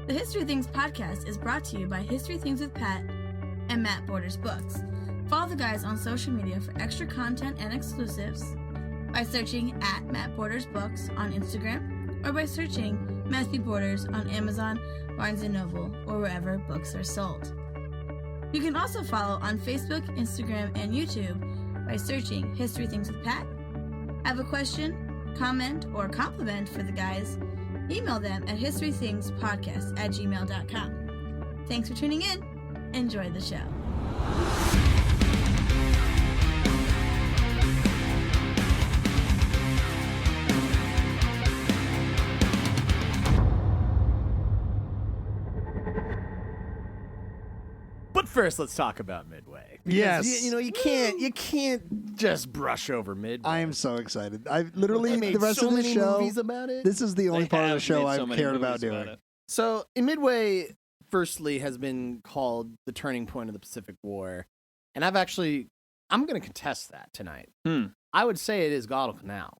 The History Things podcast is brought to you by History Things with Pat and Matt Borders Books. Follow the guys on social media for extra content and exclusives by searching at Matt Borders Books on Instagram or by searching Matthew Borders on Amazon, Barnes & Noble, or wherever books are sold. You can also follow on Facebook, Instagram, and YouTube by searching History Things with Pat. Have a question, comment, or compliment for the guys? Email them at historythingspodcast@gmail.com. Thanks for tuning in. Enjoy the show. But first, let's talk about Midway. Because, Yes. you can't just brush over Midway. I am so excited. I've literally They made the rest so of the many show. movies about it. This is the only part of the show I've cared about doing. So, Midway, firstly, has been called the turning point of the Pacific War, and I'm going to contest that tonight. I would say it is Guadalcanal,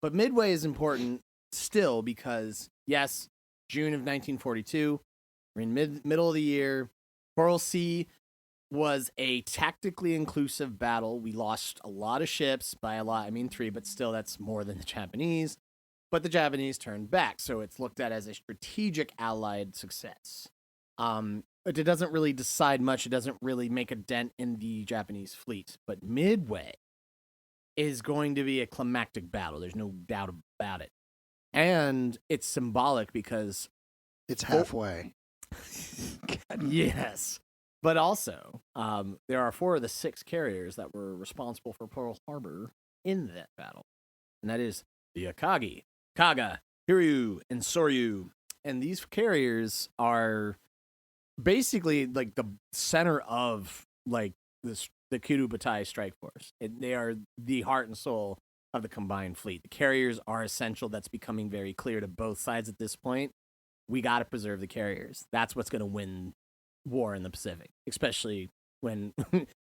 but Midway is important still because, yes, June of 1942, we're in middle of the year. Coral Sea was a tactically inclusive battle. We lost a lot of ships, by a lot, I mean 3, but still that's more than the Japanese. But the Japanese turned back, so it's looked at as a strategic Allied success. But it doesn't really decide much. It doesn't really make a dent in the Japanese fleet. But Midway is going to be a climactic battle. There's no doubt about it. And it's symbolic because It's halfway. yes. But also, there are 4 of the 6 carriers that were responsible for Pearl Harbor in that battle. And that is the Akagi, Kaga, Hiryu, and Soryu. And these carriers are basically like the center of like the Kirubatai strike force. They are the heart and soul of the combined fleet. The carriers are essential. That's becoming very clear to both sides at this point. We got to preserve the carriers. That's what's going to win war in the Pacific, especially when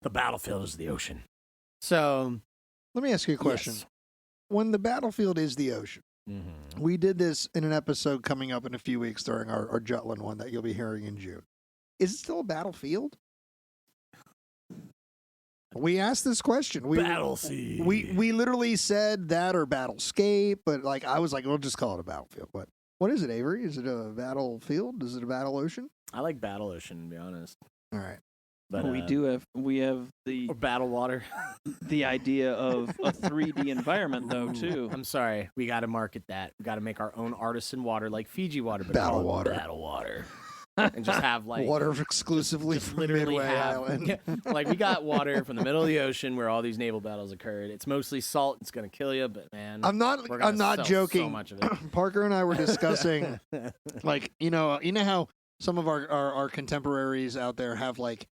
the battlefield is the ocean. So, Let me ask you a question. Yes. When the battlefield is the ocean, Mm-hmm. we did this in an episode coming up in a few weeks during our Jutland one that you'll be hearing in June. Is it still a battlefield? We asked this question. Battle Sea. We literally said that or battlescape, but like I was like, we'll just call it a battlefield. What is it, Avery? Is it a battlefield? Is it a battle ocean? I like Battle Ocean, to be honest. All right. But we have the or Battle Water. the idea of a 3D environment though too. I'm sorry, we got to market that. We got to make our own artisan water, like Fiji water, but Battle call it water. Battle Water, and just have like Water exclusively just from literally Midway have Island. like we got water from the middle of the ocean where all these naval battles occurred. It's mostly salt. It's gonna kill you, but man, I'm not we're gonna sell joking. So much of it. Parker and I were discussing, like, you know how some of our contemporaries out there have like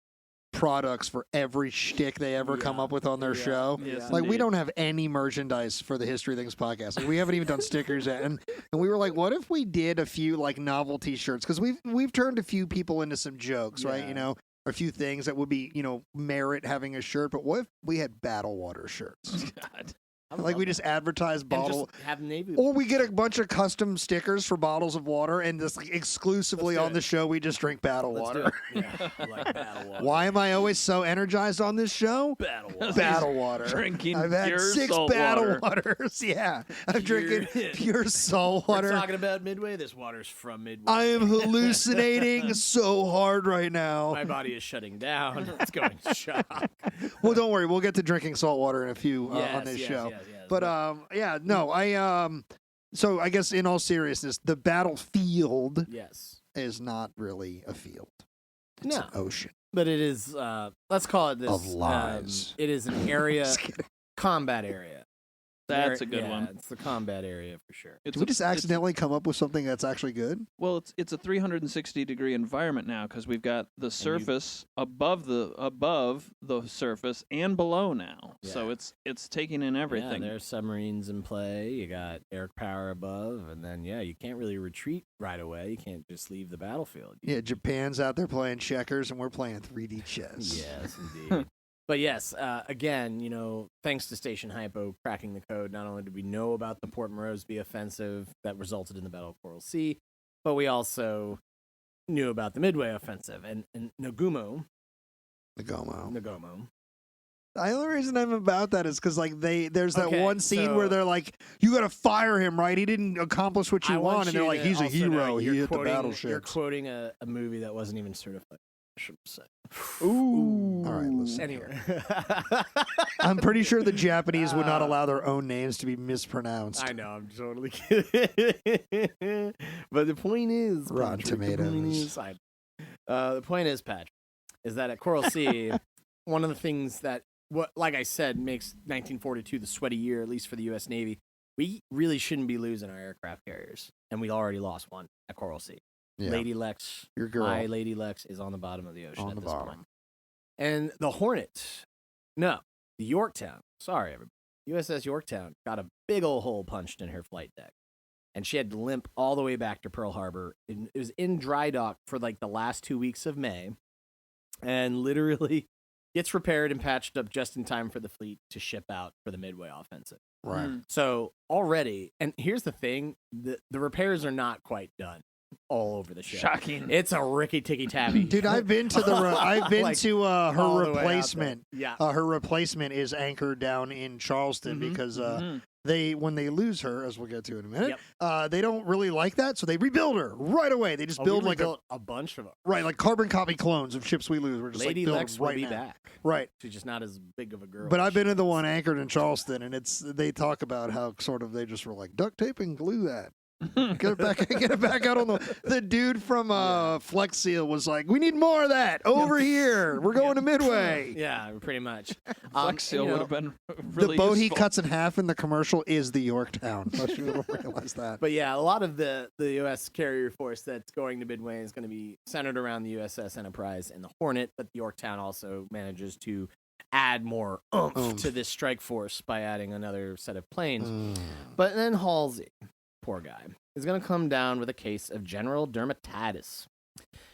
products for every shtick they ever come up with on their show. Yes, Like, we indeed. don't have any merchandise for the History Things podcast. Like, we haven't even done stickers yet. And we were like, what if we did a few like novelty shirts? Because we've turned a few people into some jokes, right? Yeah. You know, a few things that would be, merit having a shirt. But what if we had Battle Water shirts? God. I Like, love we that. just advertise And bottle. just have Navy. Or we get a bunch of custom stickers for bottles of water, and just like, exclusively Let's do on it. the show, we just drink Battle Let's do Water. it. Yeah, I like Battle Water. Why am I always so energized on this show? Battle Water? Battle Water. Drinking I've had pure 6 salt Battle water. Waters. Yeah, I'm Pure- drinking pure salt We're water. talking about Midway. This water's from Midway. I am hallucinating so hard right now. My body is shutting down. It's going to shock. Well, don't worry, we'll get to drinking salt water in a few on this show. Yes. But yeah, no, so I guess in all seriousness, the battlefield yes. is not really a field. It's No. an ocean. But it is, let's call it this. Of lies. It is an area, Just kidding. combat area. That's a good one. It's the combat area for sure. It's Did we just accidentally come up with something that's actually good? Well, it's a 360-degree environment now because we've got the surface above the surface and below now. So Yeah. it's taking in everything. Yeah, there's submarines in play. You got air power above, and then you can't really retreat right away. You can't just leave the battlefield. Yeah, Japan's out there playing checkers, and we're playing 3D chess. Yes, indeed. But yes, again, thanks to Station Hypo cracking the code, not only did we know about the Port Moresby offensive that resulted in the Battle of Coral Sea, but we also knew about the Midway offensive, and Nagumo. The only reason I'm about that is because like there's that Okay, one scene so- where they're like, "You got to fire him, right? He didn't accomplish what you want," and they're like, "He's a hero. He hit the battleship." You're quoting a movie that wasn't even certified. I should say. Ooh. All right, listen. Anyway, I'm pretty sure the Japanese would not allow their own names to be mispronounced. I know, I'm totally kidding. But the point is, Rotten Tomatoes. The point is, Patrick, is that at Coral Sea, one of the things that, like I said, makes 1942 the sweaty year, at least for the U.S. Navy, we really shouldn't be losing our aircraft carriers, and we already lost one at Coral Sea. Yeah. Lady Lex, Your girl. my Lady Lex, is on the bottom of the ocean On at the this bottom. point. And the Hornet, the Yorktown, sorry, everybody, USS Yorktown got a big old hole punched in her flight deck. And she had to limp all the way back to Pearl Harbor. It was in dry dock for like the last 2 weeks of May. And literally gets repaired and patched up just in time for the fleet to ship out for the Midway offensive. Right. So already, and here's the thing, the repairs are not quite done all over the ship. Shocking. It's a ricky-ticky-tacky. Dude, I've been to Like, to all her the way out replacement. there. Yeah. Her replacement is anchored down in Charleston because when they lose her, as we'll get to in a minute, they don't really like that, so they rebuild her right away. They just build like a bunch of them. Right, like carbon copy clones of ships we lose. We're just Lady like Lex right will be now. back. Right. She's just not as big of a girl. But as I've been she to the is. one anchored in Charleston, and they talk about how sort of they just were like duct tape and glue that. Get it back out on the dude from Flex Seal was like, we need more of that over here. We're going to Midway. Yeah, pretty much. Flex Seal would have been really the boat he useful. cuts in half in the commercial is the Yorktown. Most people don't realize that. But yeah, a lot of the U.S. carrier force that's going to Midway is going to be centered around the USS Enterprise and the Hornet, but the Yorktown also manages to add more oomph to this strike force by adding another set of planes. But then Halsey, poor guy, is going to come down with a case of general dermatitis.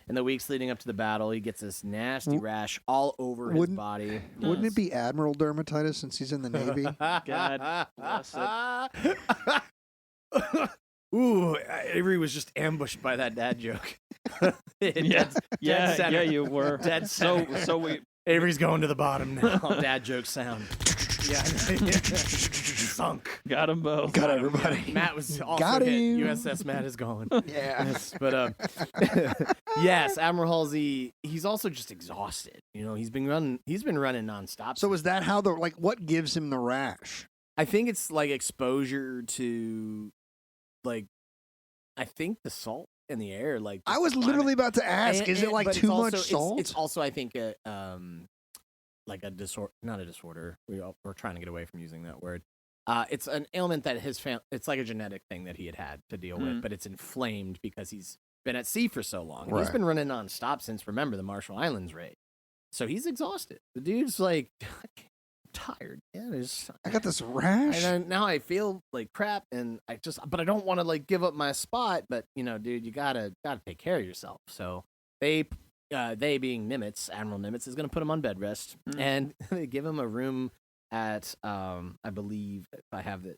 In the weeks leading up to the battle, he gets this nasty rash all over his body. Wouldn't it be Admiral dermatitis since he's in the Navy? God bless it. Ooh, Avery was just ambushed by that dad joke. Yeah, you were. Dead so we. Avery's going to the bottom now. Dad joke sound. Yeah. Sunk. Got them both. Got everybody. Yeah. Matt was also Got hit. him. USS Matt is gone. Yeah. Yes, but yes, Admiral Halsey. He's also just exhausted. You know, he's been running nonstop. So is that how what gives him the rash? I think it's like exposure to, like, I think the salt in the air. Like, I was literally about to ask, is it like but too it's much also, salt? It's also, I think, like a disorder, not a disorder. We're trying to get away from using that word. It's an ailment that his family, it's like a genetic thing that he had to deal with, but it's inflamed because he's been at sea for so long. Right. He's been running nonstop since, remember, the Marshall Islands raid. So he's exhausted. The dude's like, I'm tired. Yeah, I got this rash. and then now I feel like crap, and but I don't want to like give up my spot. But you know, dude, you gotta take care of yourself. So they being Nimitz, Admiral Nimitz, is gonna put him on bed rest, and they give him a room at I believe, if I have it,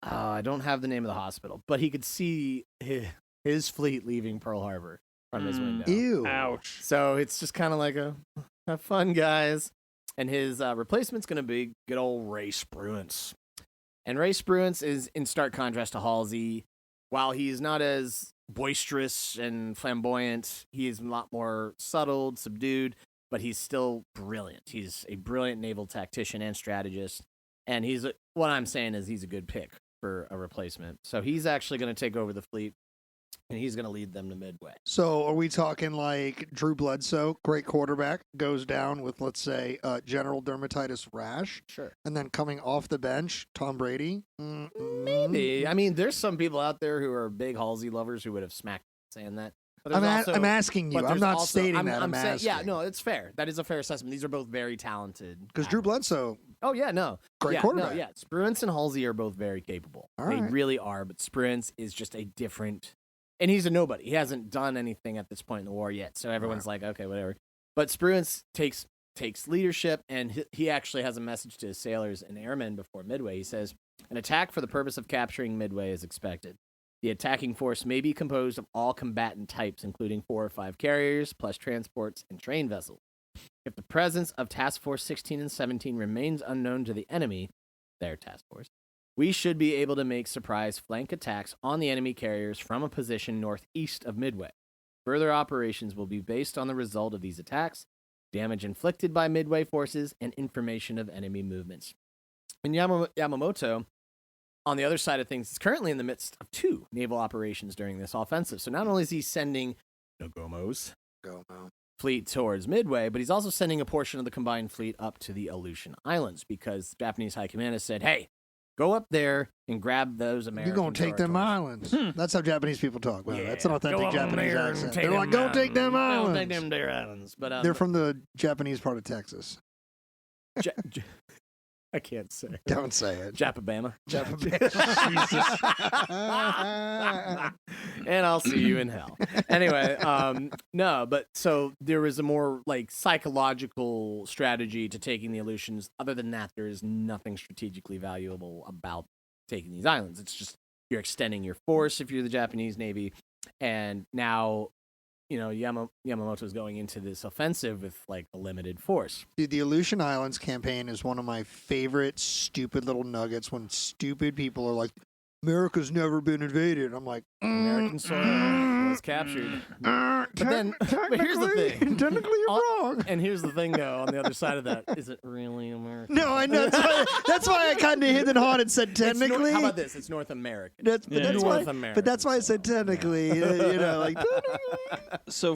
I don't have the name of the hospital, but he could see his fleet leaving Pearl Harbor from his window. Ew. Ouch. So it's just kind of like have fun, guys. And his replacement's going to be good old Ray Spruance. And Ray Spruance is in stark contrast to Halsey. While he's not as boisterous and flamboyant, he is a lot more subtle, subdued, but he's still brilliant. He's a brilliant naval tactician and strategist. And what I'm saying is he's a good pick for a replacement. So he's actually going to take over the fleet, and he's going to lead them to Midway. So are we talking like Drew Bledsoe, great quarterback, goes down with, let's say, general dermatitis rash? Sure. And then coming off the bench, Tom Brady? Maybe. I mean, there's some people out there who are big Halsey lovers who would have smacked saying that. But I'm there's asking you. but I'm there's not also- stating I'm- that. I'm I'm saying, asking. yeah, no, it's fair. That is a fair assessment. These are both very talented. Because Drew Bledsoe, Oh, yeah, no. great quarterback. No, yeah. Spruance and Halsey are both very capable. All They right. really are, but Spruance is just a different... And he's a nobody. He hasn't done anything at this point in the war yet, so everyone's like, okay, whatever. But Spruance takes leadership, and he actually has a message to his sailors and airmen before Midway. He says, an attack for the purpose of capturing Midway is expected. The attacking force may be composed of all combatant types, including 4 or 5 carriers, plus transports and train vessels. If the presence of Task Force 16 and 17 remains unknown to the enemy, their task force, we should be able to make surprise flank attacks on the enemy carriers from a position northeast of Midway. Further operations will be based on the result of these attacks, damage inflicted by Midway forces, and information of enemy movements. And Yamamoto, on the other side of things, is currently in the midst of 2 naval operations during this offensive. So not only is he sending Nagomo's fleet towards Midway, but he's also sending a portion of the combined fleet up to the Aleutian Islands because Japanese High Command has said, hey, go up there and grab those American You're going to take them islands. That's how Japanese people talk. Well, that's an authentic Japanese accent. They're like, go take them islands. Don't take them their islands. But, they're from the Japanese part of Texas. I can't say. Don't say it. Japabama. Jesus. And I'll see you in hell. Anyway, no, but so there was a more like psychological strategy to taking the Aleutians. Other than that, there is nothing strategically valuable about taking these islands. It's just you're extending your force if you're the Japanese Navy. And now, you know, Yamamoto's going into this offensive with like a limited force. Dude, the Aleutian Islands campaign is one of my favorite stupid little nuggets when stupid people are like, America's never been invaded. I'm like, American soil was captured. But here's the thing. Technically, you're wrong. And here's the thing, though, on the other side of that, is it really America? No, I know. That's why I kind of hit and hawed and said technically. How about this? It's North America. That's North America. But that's why I said technically. You know, like. So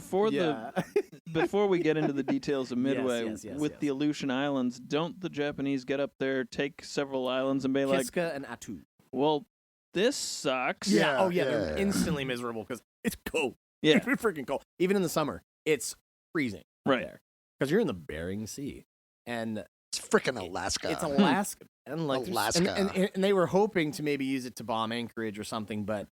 before we get into the details of Midway, Yes, with the Aleutian Islands, don't the Japanese get up there, take several islands, and be like, Kiska and Attu. well, this sucks. Yeah. Oh, yeah. They're instantly miserable because it's cold. Yeah. It's freaking cold. Even in the summer, it's freezing Right. there because you're in the Bering Sea. And It's freaking Alaska. it's Alaska. And like Alaska. And they were hoping to maybe use it to bomb Anchorage or something, but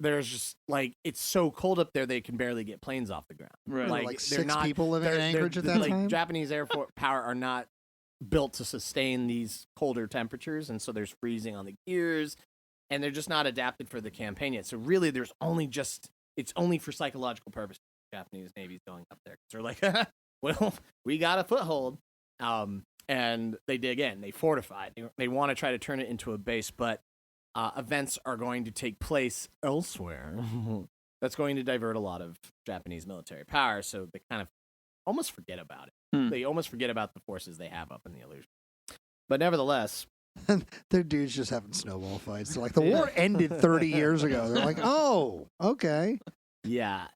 there's just like it's so cold up there they can barely get planes off the ground. Right. Like they're 6 not, people living in Anchorage at that like, time? Japanese air power are not built to sustain these colder temperatures, and so there's freezing on the gears, and they're just not adapted for the campaign yet. So really, it's only for psychological purposes. The Japanese Navy's going up there. They're like, well, we got a foothold, and they dig in. They fortify. They want to try to turn it into a base, but events are going to take place elsewhere. That's going to divert a lot of Japanese military power, so they kind of almost forget about it. They almost forget about the forces they have up in the Aleutian. But nevertheless, Their dudes just having snowball fights. They're like, the war ended 30 years ago. They're like, oh, okay. yeah.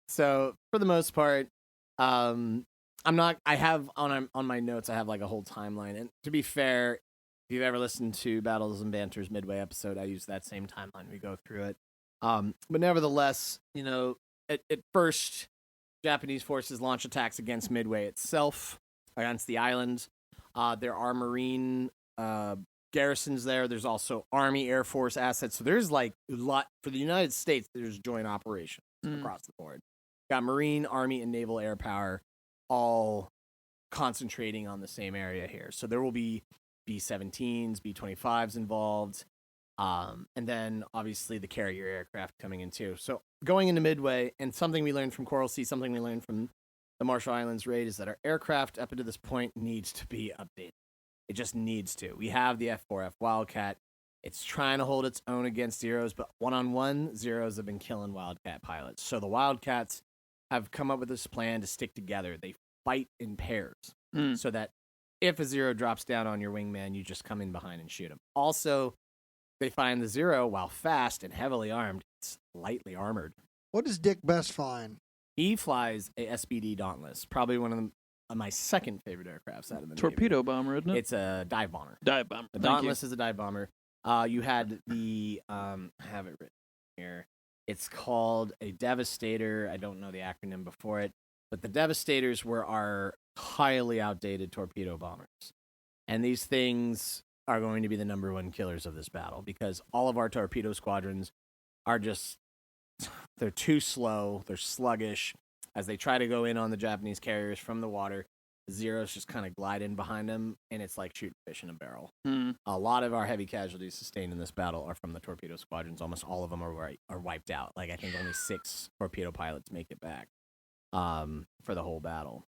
So for the most part, I have on my notes, I have like a whole timeline. And to be fair, if you've ever listened to Battles and Banter's Midway episode, I use that same timeline. We go through it. But nevertheless, you know, at first, Japanese forces launch attacks against Midway itself, against the island. There are Marine garrisons there. There's also Army, Air Force assets. So there's like a lot for the United States. There's joint operations across the board. Got Marine, Army, and Naval air power all concentrating on the same area here. So there will be B-17s, B-25s involved. And then obviously the carrier aircraft coming in too. So going into Midway, and something we learned from Coral Sea, something we learned from the Marshall Islands raid is that our aircraft up to this point needs to be updated. It just needs to. We have the F-4F Wildcat. It's trying to hold its own against Zeros, but one-on-one, Zeros have been killing Wildcat pilots. So the Wildcats have come up with this plan to stick together. They fight in pairs so that if a Zero drops down on your wingman, you just come in behind and shoot him. Also, they find the Zero, while fast and heavily armed, it's lightly armored. What does Dick Best find? He flies a SBD Dauntless, probably one of my second favorite aircrafts out of the torpedo Navy. bomber, isn't it? It's a dive bomber. Dive bomber. The Dauntless is a dive bomber. You had the I have it written here. It's called a Devastator. I don't know the acronym before it, but the Devastators were our highly outdated torpedo bombers, and these things are going to be the number one killers of this battle because all of our torpedo squadrons are they're too slow, they're sluggish as they try to go in on the Japanese carriers from the water. Zeros just kind of glide in behind them, and it's like shooting fish in a barrel. Hmm. A lot of our heavy casualties sustained in this battle are from the torpedo squadrons. Almost all of them are wiped out. Like I think only 6 torpedo pilots make it back for the whole battle.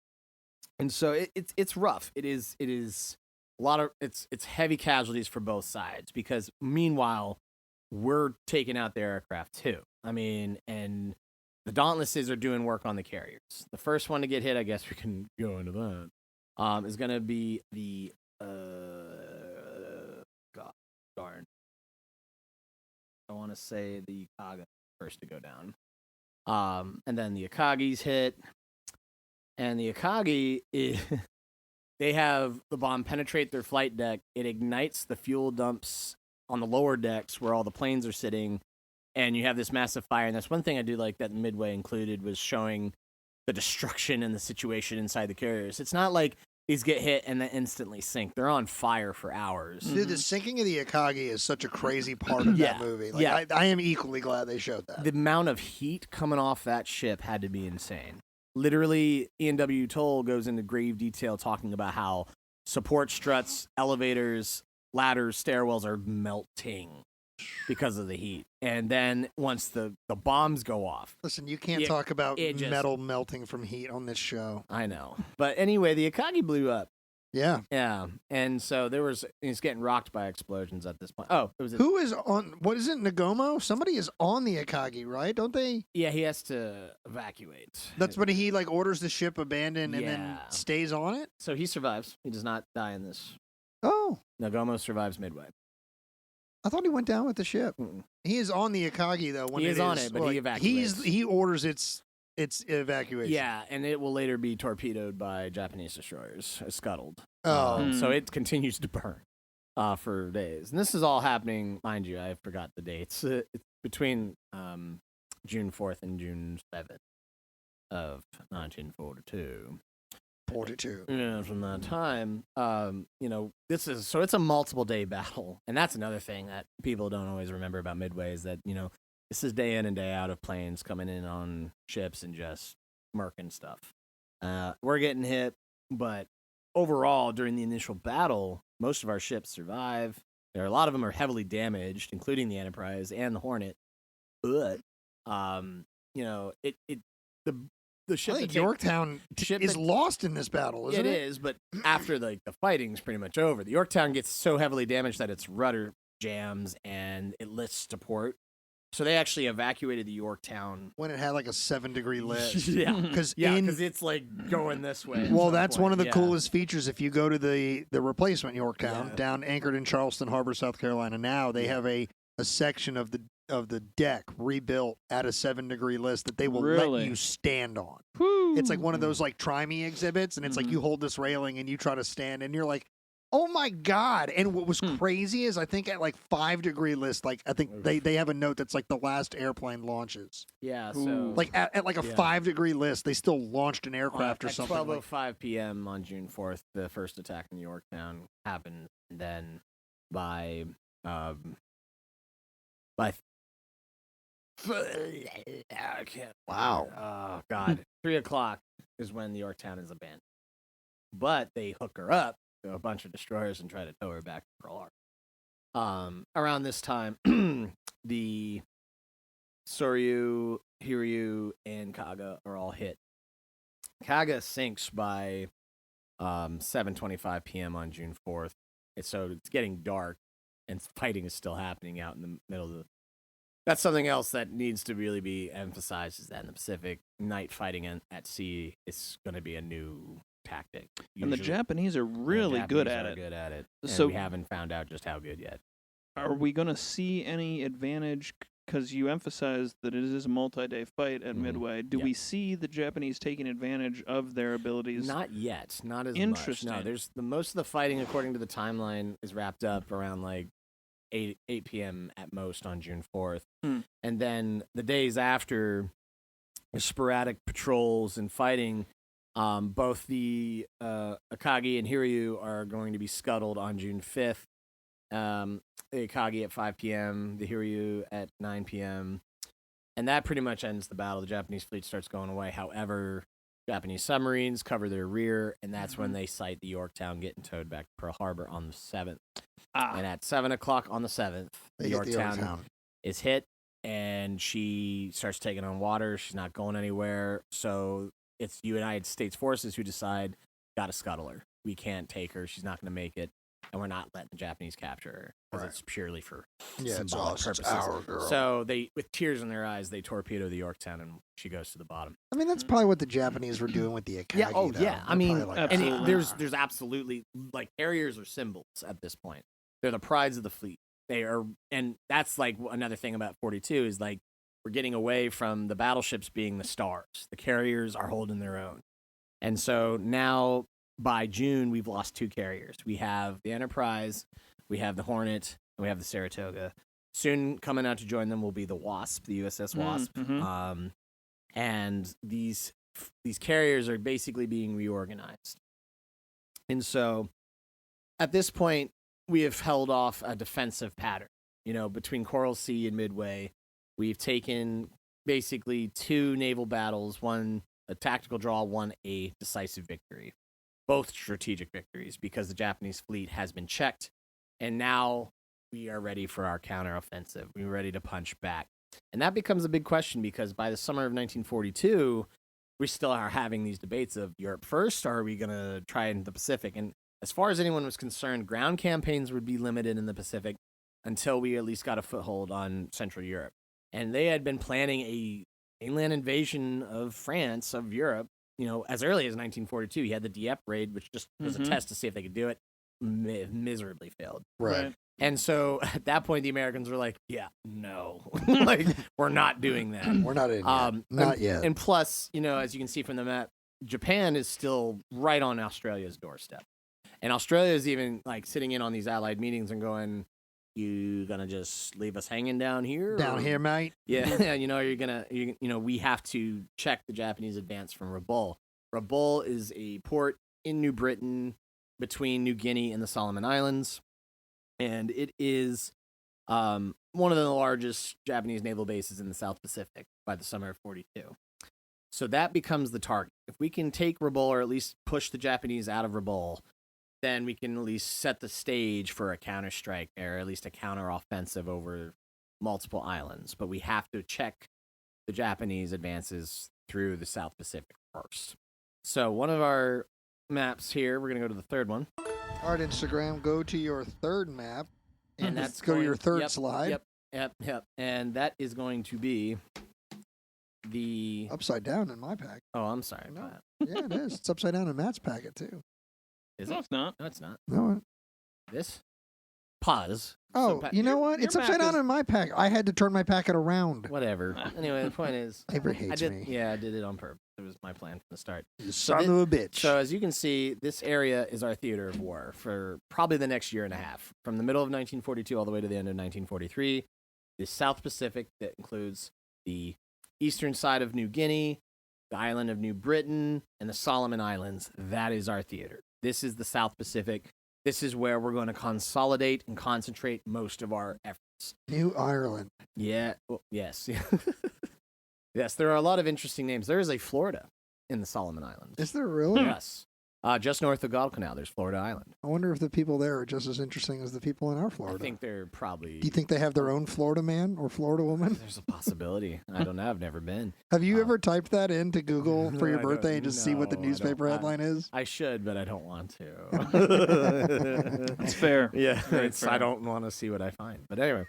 And so it's rough. It is a lot of it's heavy casualties for both sides because meanwhile we're taking out their aircraft too. I mean, and the Dauntlesses are doing work on the carriers. The first one to get hit, I guess we can go into that, is going to be the God darn. I want to say the Kaga first to go down. And then the Akagi's hit. And the Akagi, they have the bomb penetrate their flight deck. It ignites the fuel dumps on the lower decks where all the planes are sitting. And you have this massive fire. And that's one thing I do like that Midway included was showing the destruction and the situation inside the carriers. It's not like these get hit and then instantly sink. They're on fire for hours. Dude, the sinking of the Akagi is such a crazy part of that movie. Like, I am equally glad they showed that. The amount of heat coming off that ship had to be insane. Literally, Ian W. Toll goes into grave detail talking about how support struts, elevators, ladders, stairwells are melting because of the heat. And then once the bombs go off. Listen, you can't talk about metal melting from heat on this show. I know. But anyway, the Akagi blew up. Yeah. Yeah. And so he's getting rocked by explosions at this point. Oh, it was who is on, what is it, Nagomo? Somebody is on the Akagi, right? Don't they? Yeah, he has to evacuate. That's when he like orders the ship abandoned and then stays on it? So he survives. He does not die in this. Oh. Nagomo survives Midway. I thought he went down with the ship. Mm-mm. He is on the Akagi though. When he is on it, but he evacuates. He orders its evacuation. Yeah, and it will later be torpedoed by Japanese destroyers, scuttled. Oh. So it continues to burn for days. And this is all happening, mind you, I forgot the dates. It's between June 4th and June 7th of 1942. 42. Yeah, from that time, it's a multiple day battle. And that's another thing that people don't always remember about Midway is that, this is day in and day out of planes coming in on ships and just murking stuff. We're getting hit, but overall, during the initial battle, most of our ships survive. A lot of them are heavily damaged, including the Enterprise and the Hornet. But, the ship. I think Yorktown is lost in this battle, isn't it? It is, but after the fighting's pretty much over, the Yorktown gets so heavily damaged that its rudder jams and it lists to port. So they actually evacuated the Yorktown when it had like a 7-degree list. Yeah, because it's like going this way. Well, that's one of the coolest features. If you go to the replacement Yorktown down anchored in Charleston Harbor, South Carolina, now they have a section of the deck rebuilt at a 7-degree list that they will let you stand on. Woo. It's like one of those like try me exhibits, and it's like you hold this railing and you try to stand, and you're like, oh my God. And what was crazy is I think at like 5-degree list, like I think they have a note that's like the last airplane launches. Yeah, so like at like a 5-degree list, they still launched an aircraft or something. At 12:05 p.m. on June 4th, the first attack in Yorktown happened. And then by wow. Oh God, 3:00 is when the Yorktown is abandoned. But they hook her up to a bunch of destroyers and try to tow her back to Pearl Harbor. Around this time, the Soryu, Hiryu, and Kaga are all hit. Kaga sinks by 7:25 p.m. on June 4th. So it's getting dark, and fighting is still happening out in the middle of the. That's something else that needs to really be emphasized is that in the Pacific, night fighting at sea is going to be a new tactic. Usually. And the Japanese are really good at it. Good at it. So we haven't found out just how good yet. Are we going to see any advantage? Because you emphasized that it is a multi-day fight at Midway. Do we see the Japanese taking advantage of their abilities? Not yet. Not as Interesting. much. No, there's most of the fighting, according to the timeline, is wrapped up around like 8 p.m. at most on June 4th. And then the days after, sporadic patrols and fighting. Both the Akagi and Hiryu are going to be scuttled on June 5th. The Akagi at 5 p.m., the Hiryu at 9 p.m. And that pretty much ends the battle. The Japanese fleet starts going away. However, Japanese submarines cover their rear, and that's when they sight the Yorktown getting towed back to Pearl Harbor on the 7th. And at 7 o'clock on the 7th, the Yorktown is hit, and she starts taking on water. She's not going anywhere. So it's United States forces who decide, got to scuttle her. We can't take her. She's not going to make it. And we're not letting the Japanese capture her because it's purely for symbolic purposes. It's our girl. So they, with tears in their eyes, they torpedo the Yorktown, and she goes to the bottom. I mean, that's probably what the Japanese were doing with the Akagi. Yeah. Oh, though. yeah. I mean, like, there's absolutely, like, carriers are symbols at this point. They're the prides of the fleet. They are, and that's like another thing about 42 is like we're getting away from the battleships being the stars. The carriers are holding their own, and so now. By June, we've lost 2 carriers. We have the Enterprise, we have the Hornet, and we have the Saratoga. Soon coming out to join them will be the Wasp, the USS Wasp. And these carriers are basically being reorganized. And so at this point, we have held off a defensive pattern. You know, between Coral Sea and Midway, we've taken basically 2 naval battles, one a tactical draw, one a decisive victory. Both strategic victories because the Japanese fleet has been checked, and now we are ready for our counteroffensive. We're ready to punch back. And that becomes a big question because by the summer of 1942, we still are having these debates of Europe first, or are we going to try in the Pacific? And as far as anyone was concerned, ground campaigns would be limited in the Pacific until we at least got a foothold on Central Europe. And they had been planning a mainland invasion of France, of Europe, you know, as early as 1942. He had the Dieppe raid, which just was a test to see if they could do it. Miserably failed. Right. And so at that point, the Americans were like, yeah, no. Like, we're not doing that. We're not in yet. Not yet. And plus, you know, as you can see from the map, Japan is still right on Australia's doorstep. And Australia is even, like, sitting in on these Allied meetings and going, you gonna just leave us hanging down here? Down here, mate? Yeah, you know, we have to check the Japanese advance from Rabaul. Rabaul is a port in New Britain between New Guinea and the Solomon Islands, and it is one of the largest Japanese naval bases in the South Pacific by the summer of 42. So that becomes the target. If we can take Rabaul, or at least push the Japanese out of Rabaul, then we can at least set the stage for a counterstrike, or at least a counteroffensive over multiple islands. But we have to check the Japanese advances through the South Pacific first. So one of our maps here, we're going to go to the third one. All right, Instagram, go to your third map. And that's go to your third slide. Yep. And that is going to be the... Upside down in my pack. Oh, I'm sorry. No. Yeah, it is. It's upside down in Matt's packet, too. Is no, it? It's not. No, it's not. No. This? Pause. Oh, So, you know what? It's upside down in my pack. I had to turn my packet around. Whatever. Anyway, the point is... Avery hates me. Yeah, I did it on purpose. It was my plan from the start. You son of a bitch. So as you can see, this area is our theater of war for probably the next year and a half. From the middle of 1942 all the way to the end of 1943, the South Pacific that includes the eastern side of New Guinea, the island of New Britain, and the Solomon Islands. That is our theater. This is the South Pacific. This is where we're going to consolidate and concentrate most of our efforts. New Ireland. Yeah. Well, yes. Yes, there are a lot of interesting names. There is a Florida in the Solomon Islands. Is there really? Yes. Just north of Guadalcanal, there's Florida Island. I wonder if the people there are just as interesting as the people in our Florida. I think they're probably... Do you think they have their own Florida man or Florida woman? There's a possibility. I don't know. I've never been. Have you ever typed that into Google for your birthday and just see what the newspaper headline is? I should, but I don't want to. That's fair. Yeah, Fair. I don't want to see what I find. But anyway,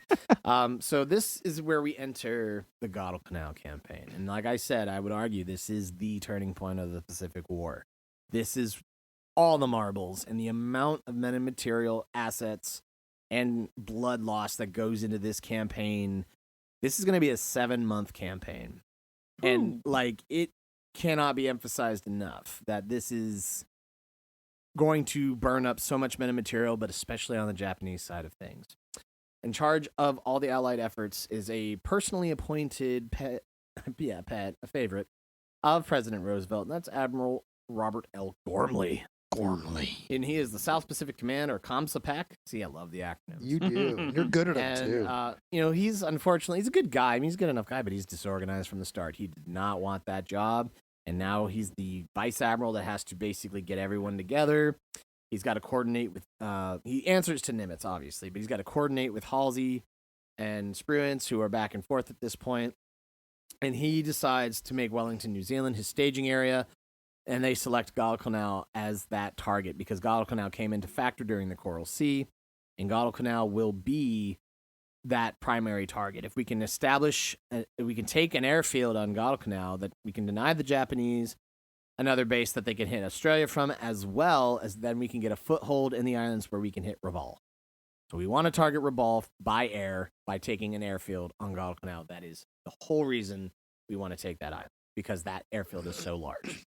so this is where we enter the Guadalcanal campaign. And like I said, I would argue this is the turning point of the Pacific War. This is all the marbles, and the amount of men and material, assets, and blood loss that goes into this campaign. This is going to be a 7-month campaign. Ooh. And like, it cannot be emphasized enough that this is going to burn up so much men and material, but especially on the Japanese side of things. In charge of all the Allied efforts is a personally appointed a favorite of President Roosevelt, and that's Admiral Robert L. Gormley. And he is the South Pacific Command, or COMSAPAC. See, I love the acronyms. You do. You're good at them, too. You know, he's a good guy. I mean, he's a good enough guy, but he's disorganized from the start. He did not want that job. And now he's the vice admiral that has to basically get everyone together. He's got to coordinate with, he answers to Nimitz, obviously, but he's got to coordinate with Halsey and Spruance, who are back and forth at this point. And he decides to make Wellington, New Zealand, his staging area. And they select Guadalcanal as that target because Guadalcanal came into factor during the Coral Sea. And Guadalcanal will be that primary target. If we can establish, we can take an airfield on Guadalcanal that we can deny the Japanese another base that they can hit Australia from, as well as then we can get a foothold in the islands where we can hit Rabaul. So we want to target Rabaul by air by taking an airfield on Guadalcanal. That is the whole reason we want to take that island, because that airfield is so large.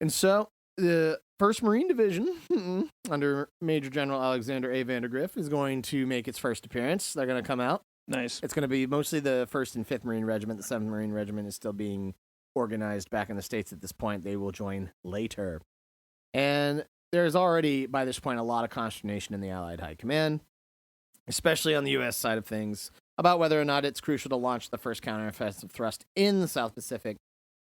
And so the 1st Marine Division, under Major General Alexander A. Vandergriff, is going to make its first appearance. They're going to come out. Nice. It's going to be mostly the 1st and 5th Marine Regiment. The 7th Marine Regiment is still being organized back in the States at this point. They will join later. And there's already, by this point, a lot of consternation in the Allied High Command, especially on the U.S. side of things, about whether or not it's crucial to launch the first counteroffensive thrust in the South Pacific,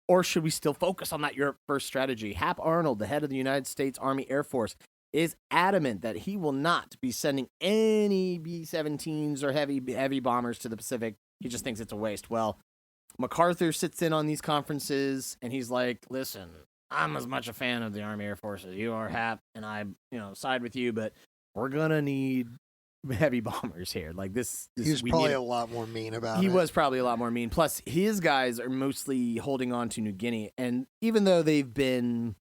or should we still focus on that Europe first strategy? Hap Arnold, the head of the United States Army Air Force, is adamant that he will not be sending any B-17s or heavy bombers to the Pacific. He just thinks it's a waste. Well, MacArthur sits in on these conferences, and he's like, listen, I'm as much a fan of the Army Air Force as you are, Hap, and I side with you, but we're going to need heavy bombers here. Like this he was probably a lot more mean about it. He was probably a lot more mean. Plus, his guys are mostly holding on to New Guinea. And even though they've been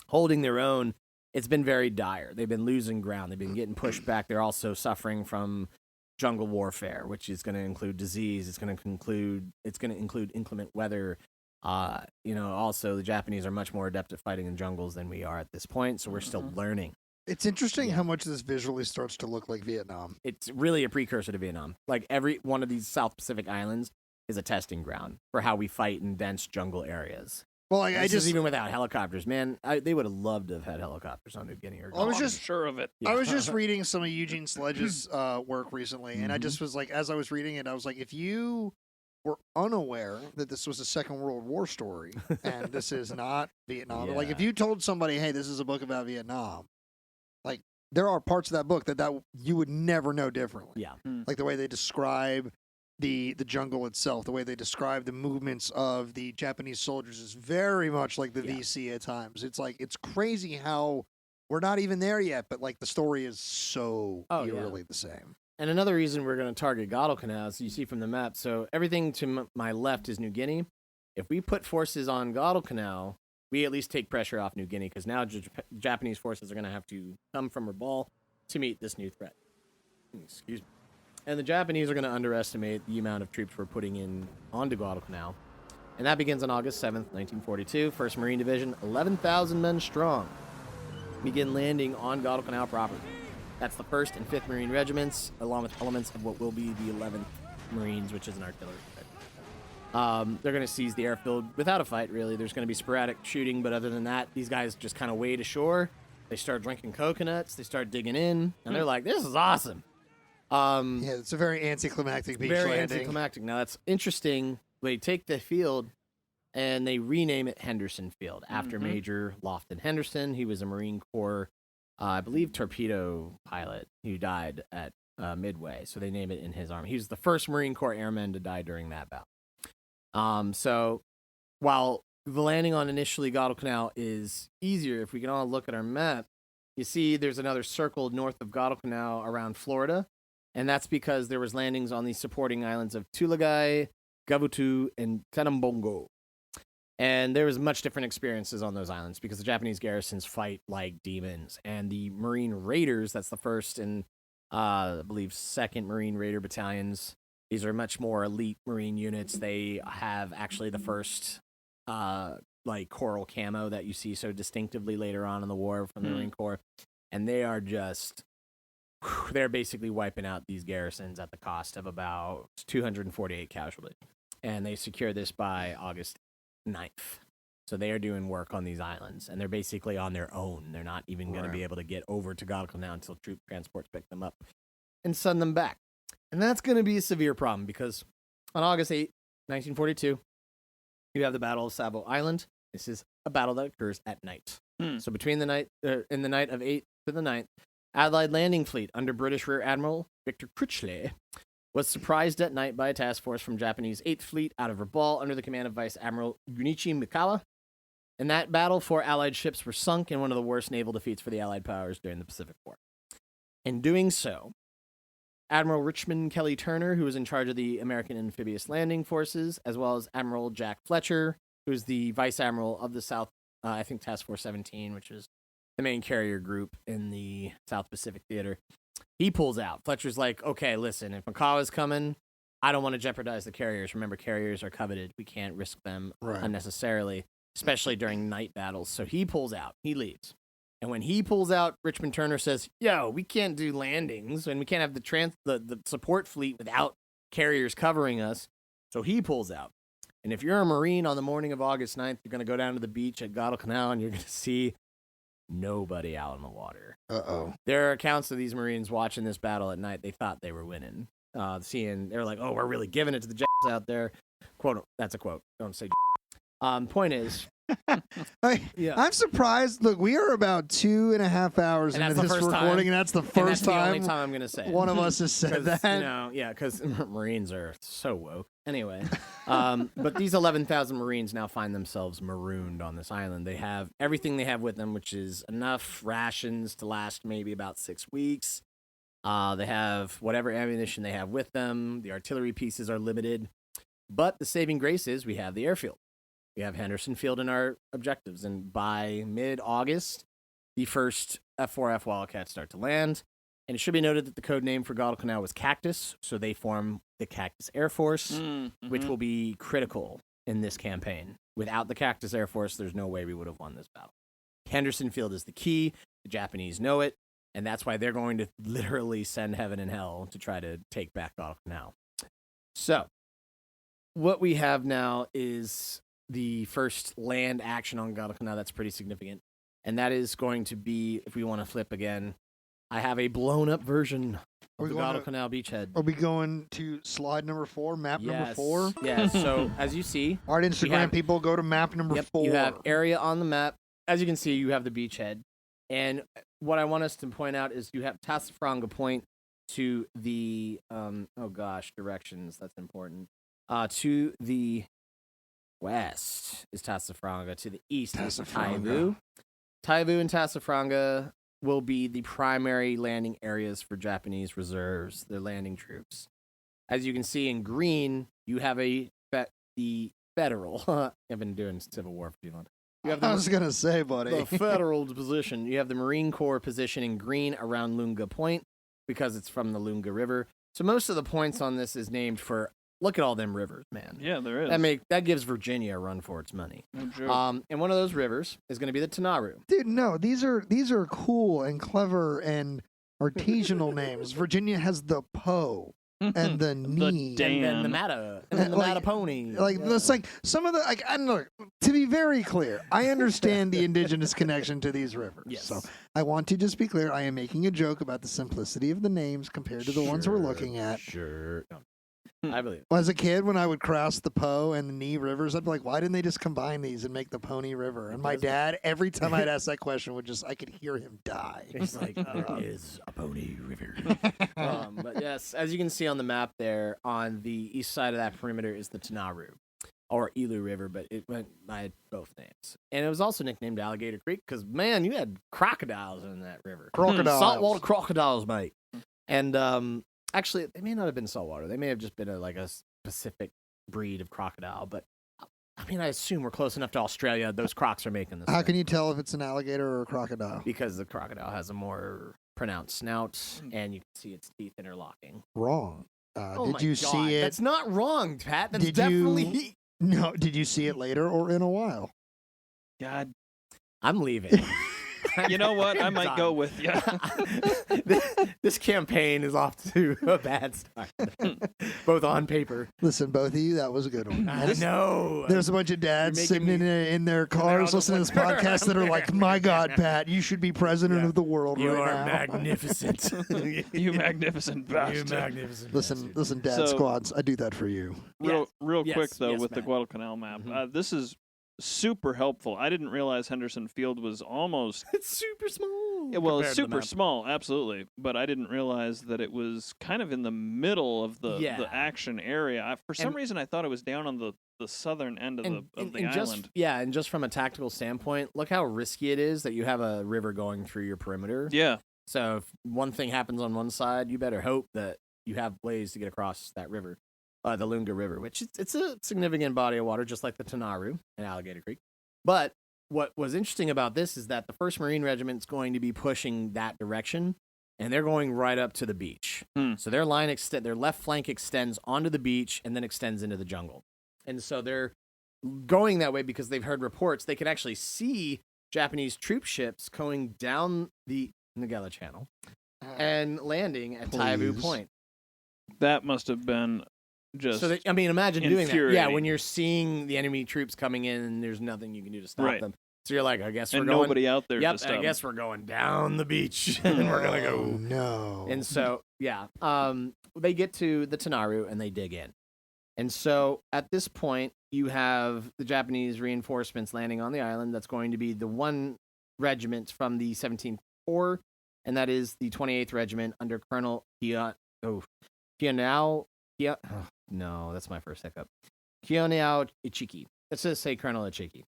holding their own, it's been very dire. They've been losing ground. They've been getting pushed back. They're also suffering from jungle warfare, which is going to include disease. It's going to include inclement weather. Also, the Japanese are much more adept at fighting in jungles than we are at this point. So we're still learning. It's interesting how much this visually starts to look like Vietnam. It's really a precursor to Vietnam. Like every one of these South Pacific islands is a testing ground for how we fight in dense jungle areas. Well, I just even without helicopters, man, they would have loved to have had helicopters on New Guinea. Or I was just sure of it. I was just reading some of Eugene Sledge's work recently, and I just was like, as I was reading it, I was like, if you were unaware that this was a Second World War story and this is not Vietnam, Yeah. like if you told somebody, hey, this is a book about Vietnam. Like, there are parts of that book that you would never know differently. Yeah. Like the way they describe the jungle itself, the way they describe the movements of the Japanese soldiers is very much like the VC at times. It's like, it's crazy how we're not even there yet, but like the story is so eerily the same. And another reason we're going to target Guadalcanal, as you see from the map, so everything to my left is New Guinea. If we put forces on Guadalcanal, we at least take pressure off New Guinea, because now Japanese forces are going to have to come from Rabaul to meet this new threat. Excuse me. And the Japanese are going to underestimate the amount of troops we're putting in onto Guadalcanal. And that begins on August 7th, 1942. 1st Marine Division, 11,000 men strong, begin landing on Guadalcanal proper. That's the 1st and 5th Marine Regiments, along with elements of what will be the 11th Marines, which is an artillery regiment. They're going to seize the airfield without a fight, really. There's going to be sporadic shooting, but other than that, these guys just kind of wade ashore. They start drinking coconuts. They start digging in, and they're like, this is awesome. It's a very anticlimactic beach landing. Very anticlimactic. Now, that's interesting. They take the field, and they rename it Henderson Field after Major Lofton Henderson. He was a Marine Corps, I believe, torpedo pilot who died at Midway, so they name it in his army. He was the first Marine Corps airman to die during that battle. So while the landing on initially Guadalcanal is easier, if we can all look at our map, you see there's another circle north of Guadalcanal around Florida, and that's because there was landings on the supporting islands of Tulagai, Gavutu, and Tanambongo. And there was much different experiences on those islands because the Japanese garrisons fight like demons, and the Marine Raiders, that's the 1st and I believe 2nd Marine Raider battalions. These are much more elite Marine units. They have actually the first coral camo that you see so distinctively later on in the war from the Marine Corps. And they are just, they're basically wiping out these garrisons at the cost of about 248 casualties. And they secure this by August 9th. So they are doing work on these islands, and they're basically on their own. They're not even going to be able to get over to Guadalcanal until troop transports pick them up and send them back. And that's going to be a severe problem because on August 8, 1942, You have the Battle of Savo Island. This is a battle that occurs at night. So between the night, in the night of 8th to the 9th, Allied landing fleet under British Rear Admiral Victor Cruchley was surprised at night by a task force from Japanese 8th Fleet out of Rabaul under the command of Vice Admiral Junichi Mikawa. In that battle, 4 Allied ships were sunk in one of the worst naval defeats for the Allied powers during the Pacific War. In doing so, Admiral Richmond Kelly Turner, who was in charge of the American Amphibious Landing Forces, as well as Admiral Jack Fletcher, who is the Vice Admiral of the South, I think Task Force 17, which is the main carrier group in the South Pacific Theater. He pulls out. Fletcher's like, okay, listen, if Mikawa's coming, I don't want to jeopardize the carriers. Remember, carriers are coveted. We can't risk them unnecessarily, especially during night battles. So he pulls out. He leaves. And when he pulls out, Richmond Turner says, yo, we can't do landings, and we can't have the support fleet without carriers covering us. So he pulls out. And if you're a Marine on the morning of August 9th, you're going to go down to the beach at Guadalcanal, and you're going to see nobody out in the water. Uh-oh. There are accounts of these Marines watching this battle at night. They thought they were winning. They're like, oh, we're really giving it to the jacks out there. Quote, that's a quote. Don't say point is, I'm surprised. Look, we are about 2.5 hours into this recording, and that's the first time. The only time I'm going to say it. One of us has said that. Because Marines are so woke. Anyway, but these 11,000 Marines now find themselves marooned on this island. They have everything they have with them, which is enough rations to last maybe about 6 weeks. They have whatever ammunition they have with them. The artillery pieces are limited. But the saving grace is we have the airfield. We have Henderson Field in our objectives. And by mid-August, the first F-4F Wildcats start to land. And it should be noted that the code name for Guadalcanal was Cactus, so they form the Cactus Air Force, which will be critical in this campaign. Without the Cactus Air Force, there's no way we would have won this battle. Henderson Field is the key. The Japanese know it, and that's why they're going to literally send heaven and hell to try to take back Guadalcanal. So, what we have now is the first land action on Guadalcanal that's pretty significant, and that is going to be, if we want to flip again, I have a blown-up version of the Guadalcanal beachhead. Are we going to slide number 4, map number 4? Yes, so as you see... Our Instagram people go to map number 4. You have area on the map. As you can see, you have the beachhead. And what I want us to point out is you have Tasafranga Point to the... directions, that's important. To the west is Tasafranga. To the east is Taivu. Taivu and Tasafranga will be the primary landing areas for Japanese reserves, the landing troops. As you can see in green, you have the federal. I've been doing Civil War for too long. I was going to say, buddy. The federal position. You have the Marine Corps position in green around Lunga Point because it's from the Lunga River. So most of the points on this is named for, look at all them rivers, man. Yeah, there is. That gives Virginia a run for its money. No joke. And one of those rivers is going to be the Tanaru. Dude, no, these are cool and clever and artisanal names. Virginia has the Po and the Knee. And then the Matta. And then the Mattapony. It's like some of the, I don't know, to be very clear, I understand the indigenous connection to these rivers. Yes. So I want to just be clear, I am making a joke about the simplicity of the names compared to the ones we're looking at. Sure. No. I believe it. Well, as a kid, when I would cross the Po and the Knee rivers, I'd be like, why didn't they just combine these and make the Pony River? And my dad, every time I'd ask that question, I could hear him die. He's like, it is a Pony River. But yes, as you can see on the map there, on the east side of that perimeter is the Tanaru, or Ilu River, but it went by both names. And it was also nicknamed Alligator Creek because, man, you had crocodiles in that river. Crocodiles. Saltwater crocodiles, mate. And, actually, they may not have been saltwater. They may have just been a specific breed of crocodile. But, I mean, I assume we're close enough to Australia. Those crocs are making this. How can you tell if it's an alligator or a crocodile? Because the crocodile has a more pronounced snout, and you can see its teeth interlocking. Wrong. Did you see it? That's not wrong, Pat. That's definitely... No, did you see it later or in a while? God. I'm leaving. You know what? I might go with you. This campaign is off to a bad start, both on paper. Listen, both of you, that was a good one. I know. There's a bunch of dads sitting in their cars listening to this podcast that are like, my God, Pat, you should be president of the world you right are now. magnificent. You magnificent bastard. You magnificent Listen, dad squads, I do that for you. Real Yes, quick, though, yes, with the Matt. Guadalcanal map, Mhm. this is super helpful. I didn't realize Henderson Field was almost... It's super small. Yeah, well, it's compared to the super map. small, absolutely. But I didn't realize that it was kind of in the middle of the action area. For some reason, I thought it was down on the southern end of the island. And just from a tactical standpoint, look how risky it is that you have a river going through your perimeter. Yeah. So if one thing happens on one side, you better hope that you have ways to get across that river, the Lunga River, which it's a significant body of water, just like the Tanaru and Alligator Creek. But what was interesting about this is that the 1st Marine Regiment is going to be pushing that direction, and they're going right up to the beach. So their their left flank extends onto the beach and then extends into the jungle. And so they're going that way because they've heard reports. They can actually see Japanese troop ships going down the Nagella Channel and landing at Taivu Point. That must have been just imagine doing that. Yeah, infuriating. when you're seeing the enemy troops coming in and there's nothing you can do to stop them. So you're like, I guess we're and going. nobody out there Yep, to stop I guess we're going down the beach and we're going to go. No. And so, they get to the Tanaru and they dig in. And so at this point, you have the Japanese reinforcements landing on the island. That's going to be the 1 regiment from the 17th Corps, and that is the 28th Regiment under Colonel Kionao. No, that's my first hiccup. Kionao Ichiki. Let's just say Colonel Ichiki.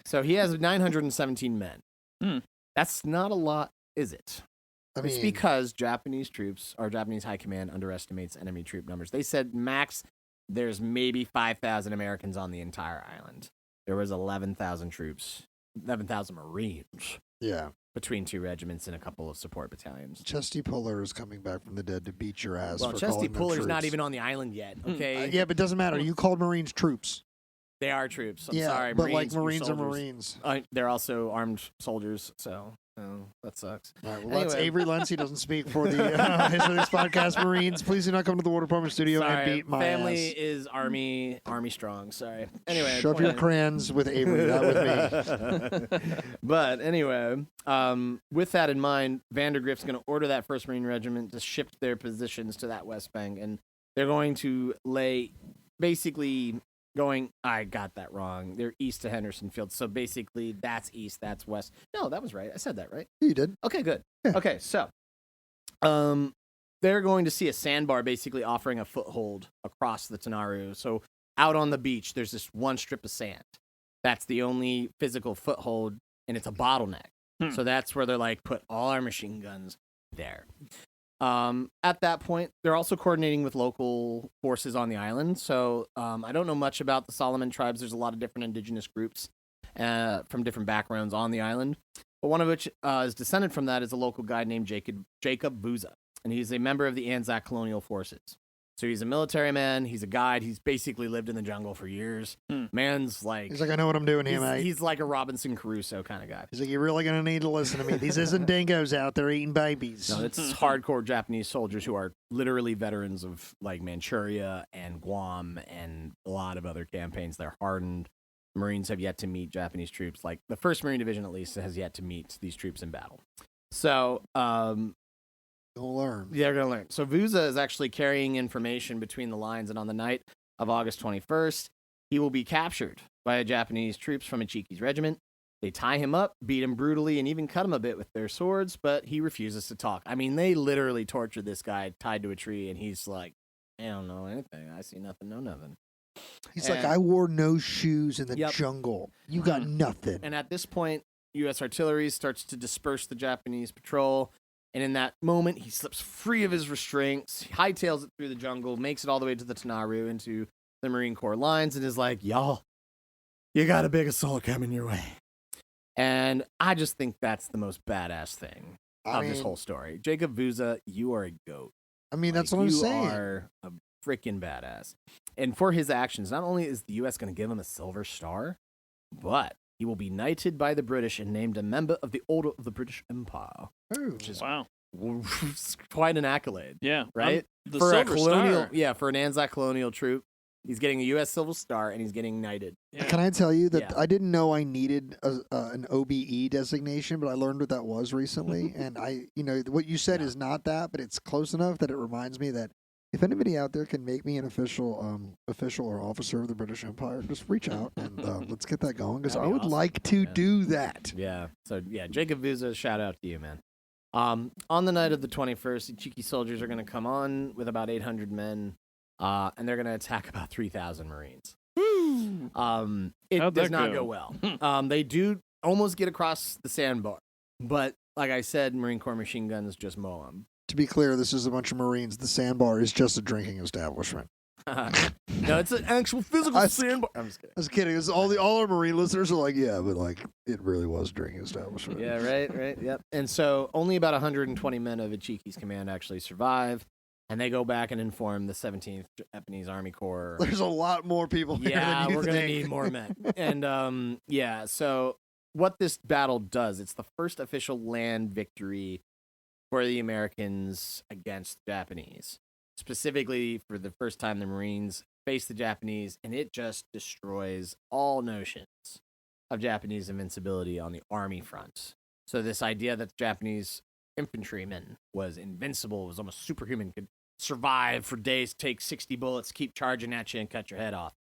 So he has 917 men. That's not a lot, is it? It's because Japanese troops, or Japanese high command, underestimates enemy troop numbers. They said max there's maybe 5,000 Americans on the entire island. There was 11,000 troops, 11,000 Marines. Yeah. Between 2 regiments and a couple of support battalions. Chesty Puller is coming back from the dead to beat your ass. Well, for Chesty calling them Puller's not troops. even on the island yet, okay? Yeah, but it doesn't matter. You called Marines troops. They are troops. I'm yeah, sorry. but Marines, like Marines you're are soldiers. Marines. They're also armed soldiers, so that sucks. All right, well, that's Anyway. Avery Lentz. He doesn't speak for the History of this podcast. Marines, please do not come to the War Department studio Sorry, and beat my family ass. is Army strong. Sorry. Anyway, Shove your crayons with Avery, not with me. But anyway, with that in mind, Vandergrift's going to order that 1st Marine Regiment to shift their positions to that west bank, and they're going to lay basically I got that wrong. They're east of Henderson Field, so basically that's east, that's west. No, that was right. I said that right. You did. Okay, good. Yeah. Okay, so they're going to see a sandbar basically offering a foothold across the Tanaru. So out on the beach, there's this one strip of sand. That's the only physical foothold, and it's a bottleneck. So that's where they're like, put all our machine guns there. At that point, they're also coordinating with local forces on the island. So I don't know much about the Solomon tribes. There's a lot of different indigenous groups from different backgrounds on the island. But one of which is descended from that is a local guy named Jacob Vuza. And he's a member of the Anzac colonial forces. So he's a military man. He's a guide. He's basically lived in the jungle for years. Man's like... He's like, I know what I'm doing here, mate. He's like a Robinson Crusoe kind of guy. He's like, you're really going to need to listen to me. These isn't dingoes out there eating babies. No, it's hardcore Japanese soldiers who are literally veterans of like Manchuria and Guam and a lot of other campaigns. They're hardened. Marines have yet to meet Japanese troops. Like the 1st Marine Division, at least, has yet to meet these troops in battle. So... You'll learn. They're going to learn. So Vuza is actually carrying information between the lines, and on the night of August 21st, he will be captured by Japanese troops from Ichiki's regiment. They tie him up, beat him brutally, and even cut him a bit with their swords, but he refuses to talk. I mean, they literally tortured this guy tied to a tree, and he's like, I don't know anything. I see nothing, know nothing. He's like, I wore no shoes in the Yep. jungle. You got nothing. And at this point, U.S. artillery starts to disperse the Japanese patrol. And in that moment, he slips free of his restraints, hightails it through the jungle, makes it all the way to the Tanaru into the Marine Corps lines, and is like, y'all, you got a big assault coming your way. And I just think that's the most badass thing of this whole story. Jacob Vuza, you are a goat. I mean, that's what I'm saying. You are a freaking badass. And for his actions, not only is the U.S. going to give him a Silver Star, but he will be knighted by the British and named a member of the Order of the British Empire, which is Wow. quite an accolade. Yeah. Right? The For a Silver colonial, Star. for an Anzac colonial troop, he's getting a U.S. Silver Star and he's getting knighted. Yeah. Can I tell you that Yeah. I didn't know I needed an OBE designation, but I learned what that was recently. And what you said is not that, but it's close enough that it reminds me that if anybody out there can make me an official or officer of the British Empire, just reach out and let's get that going because I That'd be would awesome. like to do that. Yeah. So, Jacob Vuza, shout out to you, man. On the night of the 21st, the Cheeky soldiers are going to come on with about 800 men, and they're going to attack about 3,000 Marines. It How'd does that not go? go well. They do almost get across the sandbar, but like I said, Marine Corps machine guns just mow them. To be clear, this is a bunch of Marines. The sandbar is just a drinking establishment. No, it's an actual physical sandbar. I'm just kidding. I was kidding. It's all our Marine listeners are like, yeah, but like it really was a drinking establishment. Yeah, right, yep. And so only about 120 men of Ichiki's command actually survive, and they go back and inform the 17th Japanese Army Corps. There's a lot more people here Yeah, than you we're going to think. need more men. And so what this battle does, it's the first official land victory for the Americans against the Japanese. Specifically, for the first time, the Marines face the Japanese, and it just destroys all notions of Japanese invincibility on the army front. So this idea that the Japanese infantryman was invincible, was almost superhuman, could survive for days, take 60 bullets, keep charging at you, and cut your head off.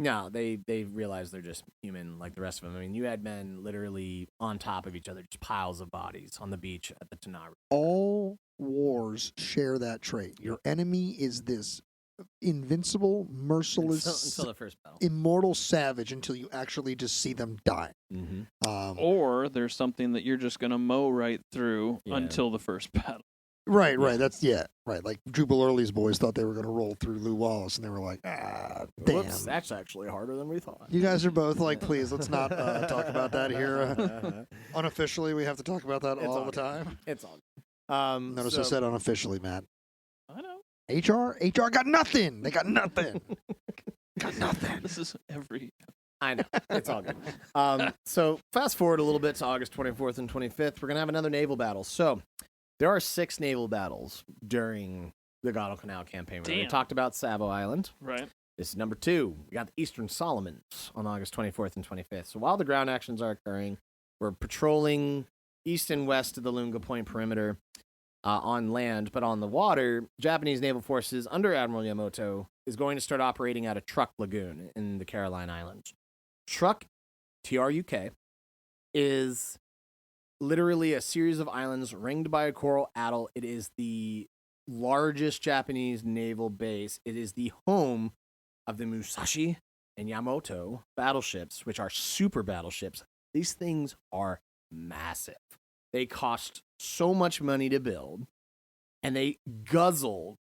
No, they realize they're just human like the rest of them. I mean, you had men literally on top of each other, just piles of bodies on the beach at the Tanaru. All wars share that trait. Your enemy is this invincible, merciless, Until the first battle. immortal savage until you actually just see them die. Mm-hmm. Or there's something that you're just going to mow right through Yeah. until the first battle. Right. That's right. Like Jubal Early's boys thought they were going to roll through Lew Wallace, and they were like, damn. Whoops, that's actually harder than we thought. You guys are both like, please, let's not talk about that here. Unofficially, we have to talk about that It's all all the good. time. It's all good. Notice I said unofficially, Matt. I know. HR got nothing. They got nothing. Got nothing. This is every. I know. It's all good. So fast forward a little bit to August 24th and 25th. We're going to have another naval battle. So there are 6 naval battles during the Guadalcanal campaign. We Damn. talked about Savo Island. Right. This is number 2. We got the Eastern Solomons on August 24th and 25th. So while the ground actions are occurring, we're patrolling east and west of the Lunga Point perimeter on land, but on the water, Japanese naval forces under Admiral Yamamoto is going to start operating out of Truk Lagoon in the Caroline Islands. Truk, T-R-U-K, is literally a series of islands ringed by a coral atoll. It is the largest Japanese naval base. It is the home of the Musashi and Yamamoto battleships, which are super battleships. These things are massive. They cost so much money to build, and they guzzle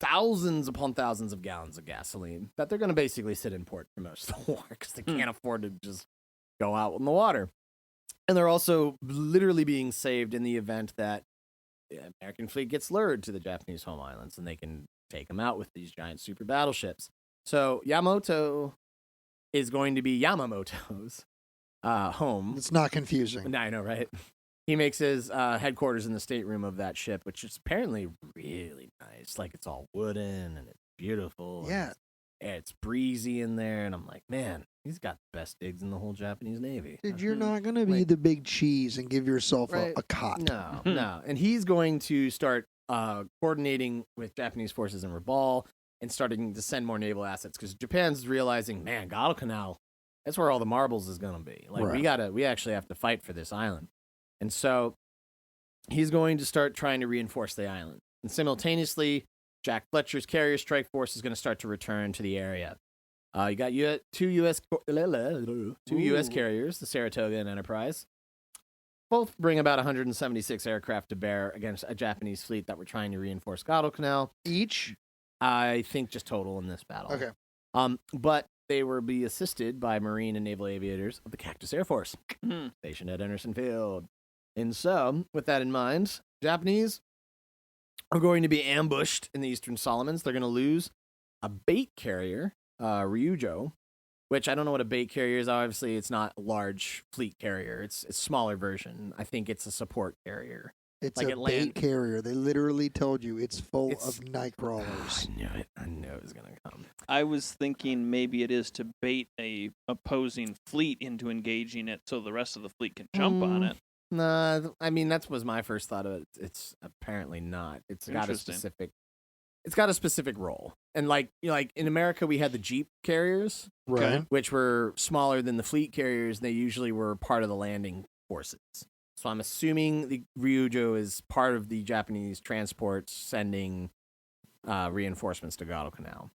thousands upon thousands of gallons of gasoline that they're going to basically sit in port for most of the war because they can't afford to just go out in the water. And they're also literally being saved in the event that the American fleet gets lured to the Japanese home islands, and they can take them out with these giant super battleships. So Yamamoto is going to be Yamamoto's home. It's not confusing. I know, right? He makes his headquarters in the stateroom of that ship, which is apparently really nice. Like, it's all wooden and it's beautiful. and Yeah. it's breezy in there. And I'm like, man, he's got the best digs in the whole Japanese Navy. Dude, you're not going to be Like- the big cheese and give yourself Right. a cot. No, no. And he's going to start coordinating with Japanese forces in Rabaul and starting to send more naval assets because Japan's realizing, man, Guadalcanal, that's where all the marbles is going to be. Like, Right. we actually have to fight for this island. And so he's going to start trying to reinforce the island. And simultaneously, Jack Fletcher's carrier strike force is going to start to return to the area. You got two U.S. carriers, the Saratoga and Enterprise. Both bring about 176 aircraft to bear against a Japanese fleet that were trying to reinforce Guadalcanal. Each? I think just total in this battle. Okay. But they will be assisted by Marine and Naval aviators of the Cactus Air Force, stationed at Anderson Field. And so, with that in mind, Japanese are going to be ambushed in the Eastern Solomons. They're going to lose a bait carrier, Ryujo, which I don't know what a bait carrier is. Obviously, it's not a large fleet carrier. It's a smaller version. I think it's a support carrier. It's like a bait carrier. They literally told you it's full of night crawlers. I knew it. I knew it was going to come. I was thinking maybe it is to bait a opposing fleet into engaging it so the rest of the fleet can jump on it. Nah, I mean, that was my first thought of it. It's apparently not. It's got a specific role. And like in America, we had the Jeep carriers, Right. which were smaller than the fleet carriers. And they usually were part of the landing forces. So I'm assuming the Ryujo is part of the Japanese transports sending reinforcements to Guadalcanal.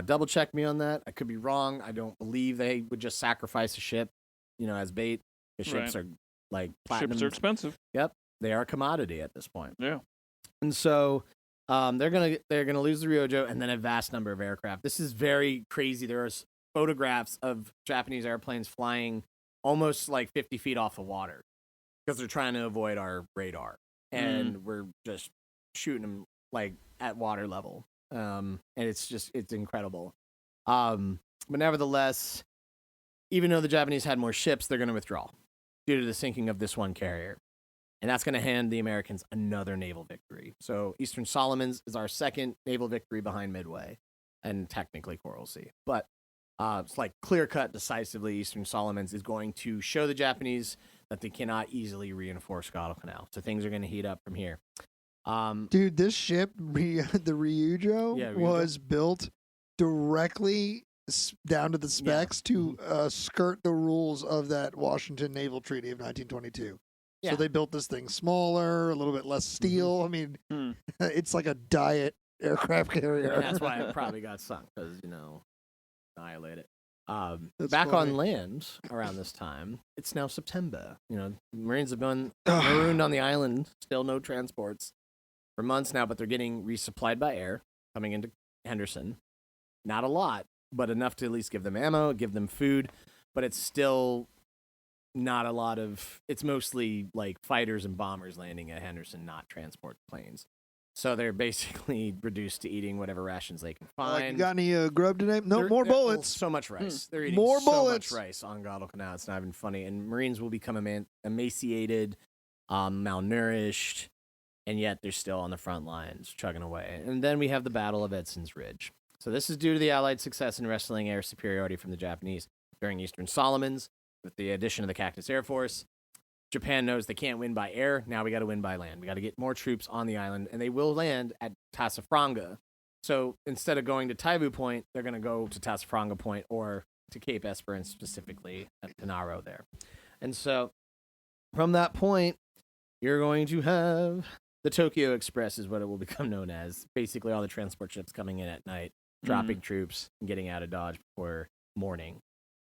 Double check me on that. I could be wrong. I don't believe they would just sacrifice a ship, as bait. The ships are like platinum. Ships are expensive. Yep, they are a commodity at this point. Yeah, and so they're gonna lose the Ryujo and then a vast number of aircraft. This is very crazy. There are photographs of Japanese airplanes flying almost like 50 feet off the water, because they're trying to avoid our radar, and we're just shooting them like at water level. And it's incredible. But nevertheless, even though the Japanese had more ships, they're going to withdraw due to the sinking of this one carrier. And that's going to hand the Americans another naval victory. So Eastern Solomons is our second naval victory behind Midway, and technically Coral Sea. But it's like clear-cut, decisively, Eastern Solomons is going to show the Japanese that they cannot easily reinforce Guadalcanal. So things are going to heat up from here. Dude, this ship, the Ryujo, was built directly down to the specs to skirt the rules of that Washington Naval Treaty of 1922. Yeah. So they built this thing smaller, a little bit less steel. I mean, it's like a diet aircraft carrier. And that's why it probably got sunk, because, annihilate it. funny. Back on land around this time, it's now September. Marines have been marooned on the island, still no transports for months now, but they're getting resupplied by air coming into Henderson. Not a lot, but enough to at least give them ammo, give them food, but it's still not a lot of, it's mostly like fighters and bombers landing at Henderson, not transport planes. So they're basically reduced to eating whatever rations they can find. You got any grub today? No, more bullets. So much rice. They're eating more so bullets. much rice on Guadalcanal. It's not even funny. And Marines will become emaciated, malnourished, and yet they're still on the front lines, chugging away. And then we have the Battle of Edson's Ridge. So this is due to the Allied success in wresting air superiority from the Japanese during Eastern Solomons, with the addition of the Cactus Air Force. Japan knows they can't win by air. Now we got to win by land. We got to get more troops on the island, and they will land at Tasafranga. So instead of going to Taibu Point, they're going to go to Tasafranga Point or to Cape Esperance, specifically at Tanaro there. And so from that point, you're going to have the Tokyo Express, is what it will become known as. Basically, all the transport ships coming in at night, dropping troops, and getting out of Dodge before morning.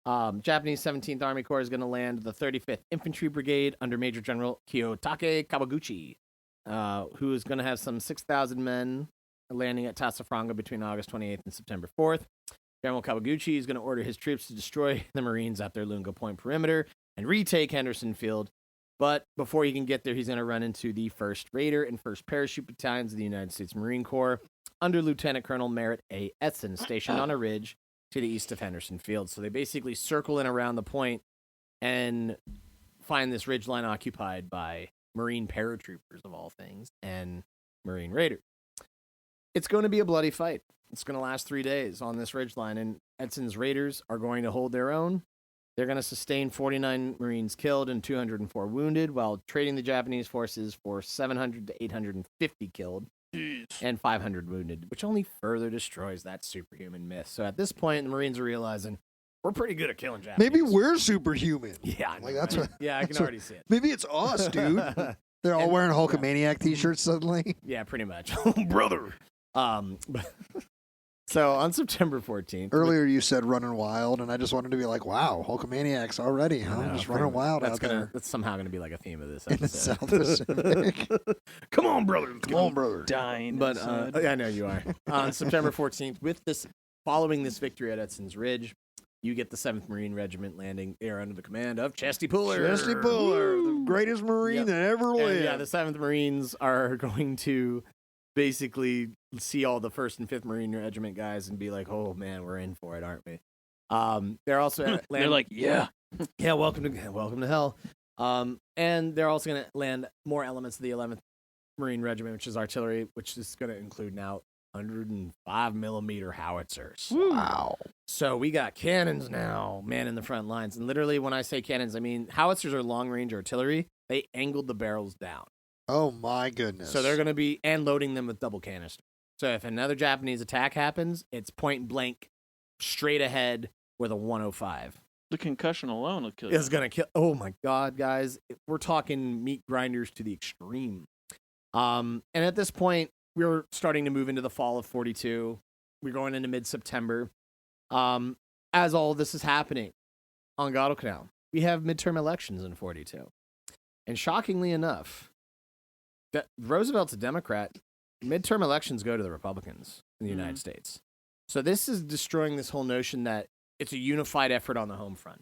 Japanese 17th Army Corps is going to land the 35th Infantry Brigade under Major General Kiyotake Kawaguchi, who is going to have some 6,000 men landing at Tasafranga between August 28th and September 4th. General Kawaguchi is going to order his troops to destroy the Marines at their Lunga Point perimeter and retake Henderson Field. But before he can get there, he's going to run into the 1st Raider and 1st Parachute Battalions of the United States Marine Corps under Lieutenant Colonel Merritt A. Edson, stationed on a ridge to the east of Henderson Field. So they basically circle in around the point and find this ridgeline occupied by Marine paratroopers, of all things, and Marine Raiders. It's going to be a bloody fight. It's going to last 3 days on this ridgeline, and Edson's Raiders are going to hold their own. They're going to sustain 49 Marines killed and 204 wounded, while trading the Japanese forces for 700 to 850 killed. Jeez. And 500 wounded, which only further destroys that superhuman myth. So at this point, the Marines are realizing we're pretty good at killing Japanese. Maybe we're superhuman. Yeah, I know, like that's right? what. Yeah, I can already see it. Maybe it's us, dude. They're all wearing Hulkamaniac t-shirts suddenly. Yeah, pretty much. Brother. So on September 14th. Earlier you said running wild, and I just wanted to be like, wow, Hulkamaniacs already, huh? Just running wild out there. That's somehow going to be like a theme of this episode. In the South Pacific. Come on, brother. Come on, brother. Dying. But I know you are. On September 14th, following this victory at Edson's Ridge, you get the 7th Marine Regiment landing there under the command of Chesty Puller. Chesty Puller, the greatest Marine that ever lived. And, yeah, the 7th Marines are going to basically see all the 1st and 5th Marine Regiment guys and be like, oh, man, we're in for it, aren't we? They're also They're like, yeah. yeah, welcome to hell. And they're also going to land more elements of the 11th Marine Regiment, which is artillery, which is going to include now 105 millimeter howitzers. Wow. So we got cannons now, man, in the front lines. And literally, when I say cannons, I mean howitzers are long range artillery. They angled the barrels down. Oh my goodness. So they're going to be and loading them with double canister. So if another Japanese attack happens, it's point blank, straight ahead with a 105. The concussion alone will kill you. It's going to kill. Oh my God, guys. We're talking meat grinders to the extreme. And at this point, we're starting to move into the fall of 42. We're going into mid-September. As all this is happening on Guadalcanal, we have midterm elections in 42. And shockingly enough, Roosevelt's a Democrat. Midterm elections go to the Republicans in the United States. So this is destroying this whole notion that it's a unified effort on the home front,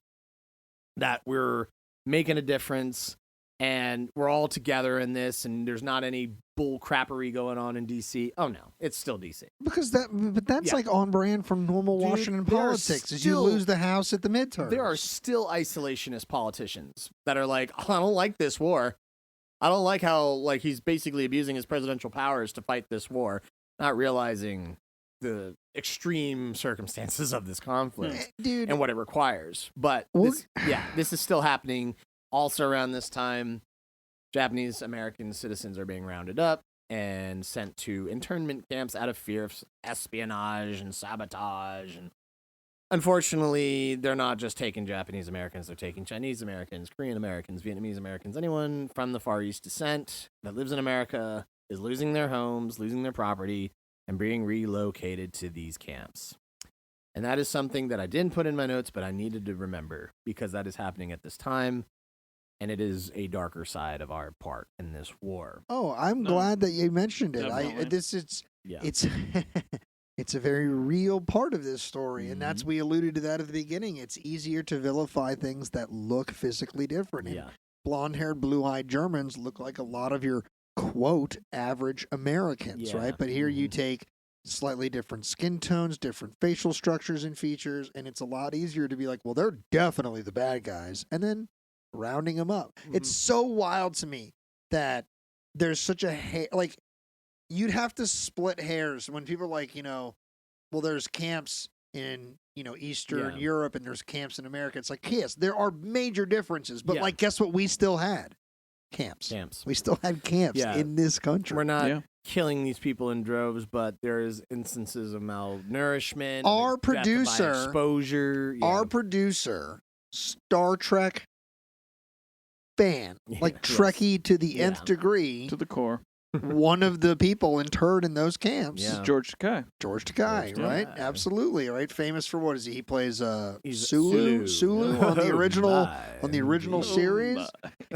that we're making a difference and we're all together in this, and there's not any bull crappery going on in D.C. Oh, no, it's still D.C. Because that's like on brand from normal Washington politics, is you lose the House at the midterms. There are still isolationist politicians that are like, oh, I don't like this war. I don't like how he's basically abusing his presidential powers to fight this war, not realizing the extreme circumstances of this conflict and what it requires. But this is still happening. Also around this time, Japanese American citizens are being rounded up and sent to internment camps out of fear of espionage and sabotage. And unfortunately, they're not just taking Japanese Americans, they're taking Chinese Americans, Korean Americans, Vietnamese Americans, anyone from the Far East descent that lives in America is losing their homes, losing their property, and being relocated to these camps. And that is something that I didn't put in my notes, but I needed to remember because that is happening at this time. And it is a darker side of our part in this war. Oh, I'm glad that you mentioned it. It's it's a very real part of this story, and that's we alluded to that at the beginning. It's easier to vilify things that look physically different. And blonde-haired, blue-eyed Germans look like a lot of your quote average Americans, right? But here you take slightly different skin tones, different facial structures and features, and it's a lot easier to be like, well, they're definitely the bad guys, and then rounding them up. It's so wild to me that there's such a you'd have to split hairs when people are like, well, there's camps in Eastern Europe and there's camps in America. It's like, yes, there are major differences, but guess what? We still had camps. We still had camps in this country. We're not killing these people in droves, but there is instances of malnourishment, our producer exposure, our producer, Star Trek fan, Trekkie to the nth degree, to the core. One of the people interred in those camps is George Takei. George Takei, right? Absolutely, right? Famous for what is he? He plays Sulu on the original series.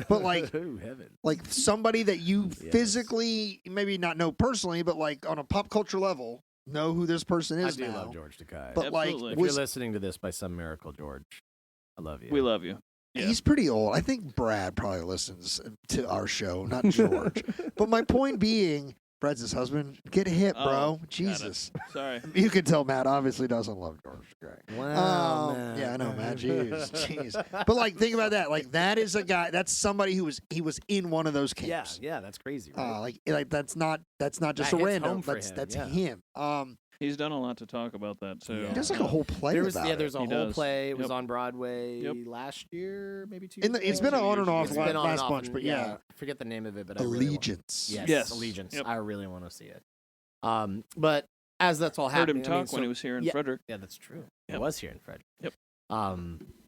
But like somebody that you physically maybe not know personally, but like on a pop culture level, know who this person is. I do love George Takei. But Absolutely. If you're listening to this by some miracle, George, I love you. We love you. Yeah. He's pretty old. I think Brad probably listens to our show, not George. But my point being, Brad's his husband. Get hit, bro. Jesus. Sorry. You can tell Matt obviously doesn't love George. Wow. Man. Yeah, I know, Matt. Jeez. But think about that. That is a guy. That's somebody who was in one of those camps. Yeah, that's crazy. Right? That's not just a random. That's him. He's done a lot to talk about that too. He does a whole play about it. There's a whole play. It was on Broadway last year, maybe 2 years. It's been on and off last bunch, bunch, but I forget the name of it. But Allegiance. Yes, Allegiance. Yep. I really want to see it. But as that's all happening, heard him talk when he was here in Frederick. Yeah, that's true. He was here in Frederick. Yep.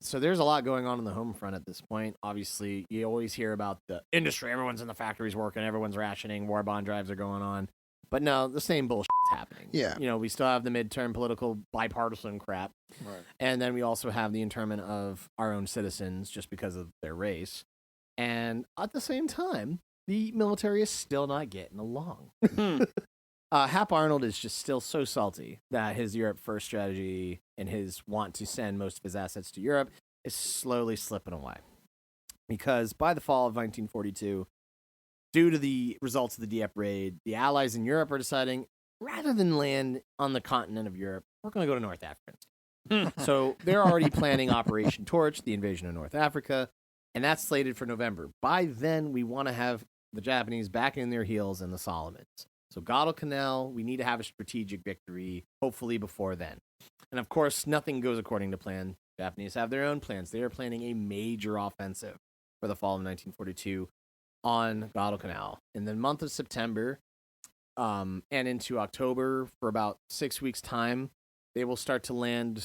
So there's a lot going on the home front at this point. Obviously, you always hear about the industry. Everyone's in the factories working. Everyone's rationing. War bond drives are going on. But no, the same bullshit's happening. Yeah. We still have the midterm political bipartisan crap. Right. And then we also have the internment of our own citizens just because of their race. And at the same time, the military is still not getting along. Hap Arnold is just still so salty that his Europe First strategy and his want to send most of his assets to Europe is slowly slipping away. Because by the fall of 1942, due to the results of the Dieppe raid, the Allies in Europe are deciding, rather than land on the continent of Europe, we're going to go to North Africa. So they're already planning Operation Torch, the invasion of North Africa, and that's slated for November. By then, we want to have the Japanese back in their heels in the Solomons. So Guadalcanal, we need to have a strategic victory, hopefully before then. And of course, nothing goes according to plan. Japanese have their own plans. They are planning a major offensive for the fall of 1942 on Guadalcanal. In the month of September and into October, for about 6 weeks' time, they will start to land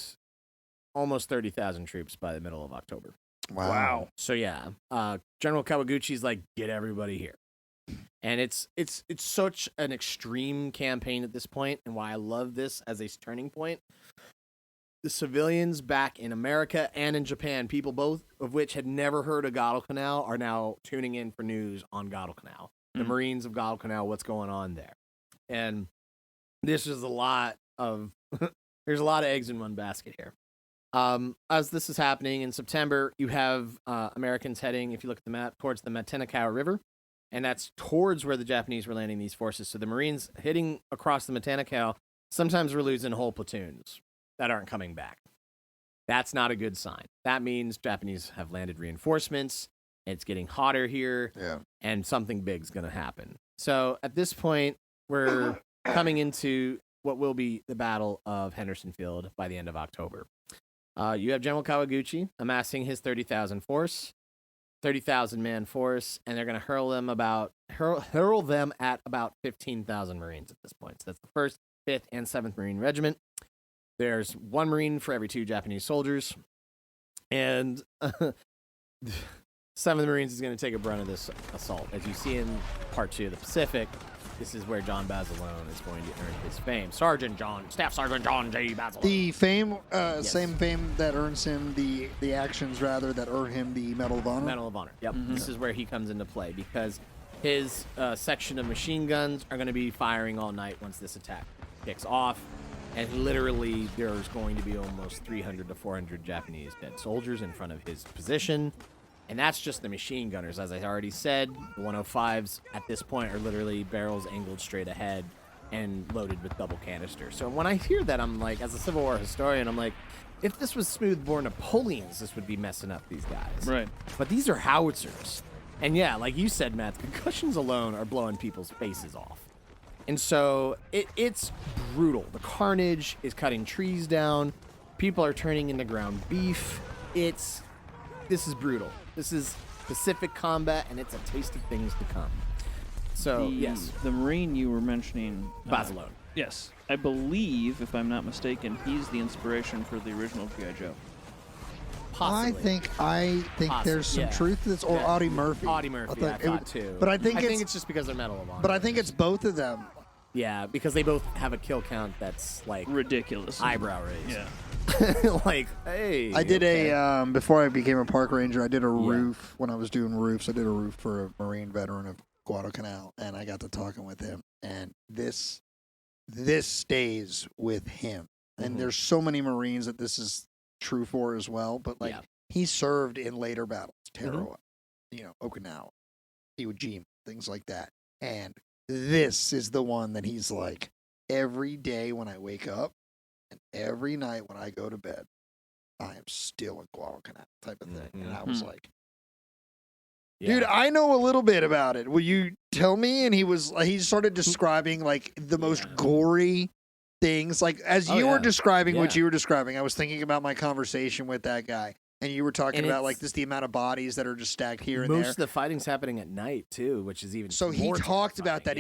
almost 30,000 troops by the middle of October. Wow. So yeah, General Kawaguchi's like, get everybody here. And it's such an extreme campaign at this point, and why I love this as a turning point. The civilians back in America and in Japan, people both of which had never heard of Guadalcanal, are now tuning in for news on Guadalcanal. The Marines of Guadalcanal, what's going on there. And this is a lot of, there's a lot of eggs in one basket here. As this is happening in September, you have Americans heading, if you look at the map, towards the Matanakawa River. And that's towards where the Japanese were landing these forces. So the Marines hitting across the Matanakawa, sometimes we're losing whole platoons that aren't coming back. That's not a good sign. That means Japanese have landed reinforcements. It's getting hotter here. Yeah. And something big's going to happen. So at this point, we're coming into what will be the Battle of Henderson Field by the end of October. You have General Kawaguchi amassing his 30,000 force. 30,000 man force, and they're going to hurl them at about 15,000 Marines at this point. So that's the 1st, 5th, and 7th Marine Regiment. There's 1 Marine for every 2 Japanese soldiers, and 7th Marines is going to take a brunt of this assault. As you see in Part 2 of the Pacific, this is where John Basilone is going to earn his fame. Staff Sergeant John J. Basilone. The fame, Yes. same fame that earns him the actions rather that earn him the Medal of Honor. Medal of Honor. Yep. This is where he comes into play because his section of machine guns are going to be firing all night once this attack kicks off. And literally, there's going to be almost 300 to 400 Japanese dead soldiers in front of his position. And that's just the machine gunners. As I already said, the 105s at this point are literally barrels angled straight ahead and loaded with double canister. So when I hear that, I'm like, as a Civil War historian, I'm like, if this was smoothbore Napoleons, this would be messing up these guys. Right. But these are howitzers. And yeah, like you said, Matt, concussions alone are blowing people's faces off. And so it's brutal. The carnage is cutting trees down. People are turning into ground beef. This is brutal. This is Pacific combat, and it's a taste of things to come. So, yes. The Marine you were mentioning... Basilone. Yes. I believe, if I'm not mistaken, he's the inspiration for the original G.I. Joe. Possibly. I think there's some truth to this. Or Audie Murphy. Audie Murphy, I thought too. But I think it's just because they're Medal of Honor. But I think it's both of them. Yeah, because they both have a kill count that's, like... ridiculous. Eyebrow raised. Yeah. Like, hey. I did a before I became a park ranger. I did a roof when I was doing roofs. I did a roof for a Marine veteran of Guadalcanal, and I got to talking with him. And this stays with him. And there's so many Marines that this is true for as well. But like he served in later battles, Tarawa, Okinawa, Iwo Jima, things like that. And this is the one that he's like, every day when I wake up. And every night when I go to bed, I am still in Guadalcanal type of thing. And I was like, dude, I know a little bit about it. Will you tell me? And he started describing like the most gory things. Like as you were describing what you were describing, I was thinking about my conversation with that guy. And you were talking about like just the amount of bodies that are just stacked here and there. Most of the fighting's happening at night too, which is even so he more talked terrifying. about that.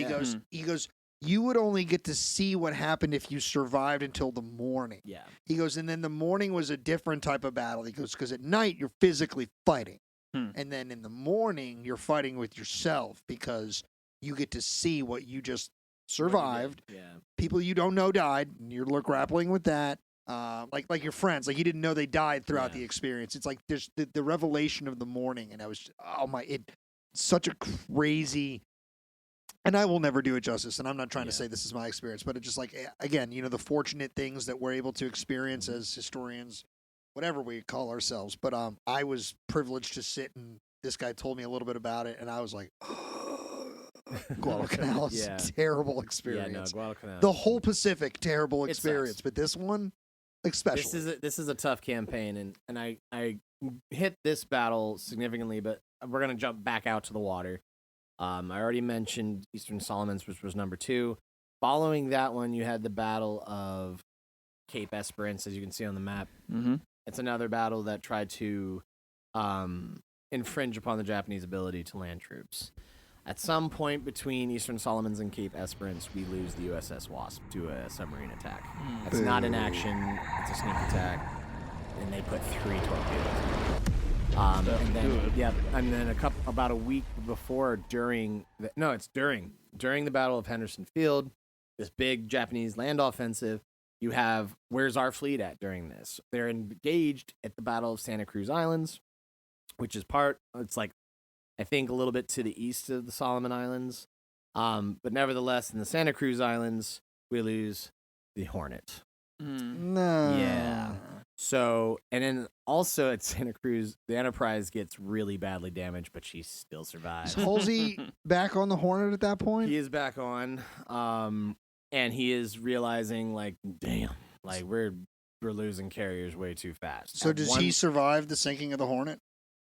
He goes, you would only get to see what happened if you survived until the morning. Yeah. He goes, and then the morning was a different type of battle. He goes, because at night you're physically fighting. And then in the morning you're fighting with yourself because you get to see what you just survived. Yeah. People you don't know died. And you're grappling with that. Like your friends, like you didn't know they died throughout the experience. It's like there's the revelation of the morning. And I was, such a crazy... And I will never do it justice, and I'm not trying to say this is my experience, but it's just like, again, the fortunate things that we're able to experience as historians, whatever we call ourselves. But I was privileged to sit, and this guy told me a little bit about it, and I was like, Guadalcanal is a terrible experience. Yeah, no, Guadalcanal. The whole Pacific, terrible experience. But this one, especially. This is a tough campaign, and I hit this battle significantly, but we're gonna jump back out to the water. I already mentioned Eastern Solomons, which was number 2. Following that one, you had the Battle of Cape Esperance, as you can see on the map. Mm-hmm. It's another battle that tried to infringe upon the Japanese ability to land troops. At some point between Eastern Solomons and Cape Esperance, we lose the USS Wasp to a submarine attack. It's not an action; it's a sneak attack, and they put 3 torpedoes. And then about a week before, during the Battle of Henderson Field, this big Japanese land offensive. You have, where's our fleet at during this? They're engaged at the Battle of Santa Cruz Islands, which is it's like, I think a little bit to the east of the Solomon Islands. But nevertheless, in the Santa Cruz Islands, we lose the Hornet. No. Yeah. So, and then also at Santa Cruz, the Enterprise gets really badly damaged, but she still survives. Is Halsey back on the Hornet at that point? He is back on. And he is realizing, like, damn, like we're losing carriers way too fast. So does he survive the sinking of the Hornet?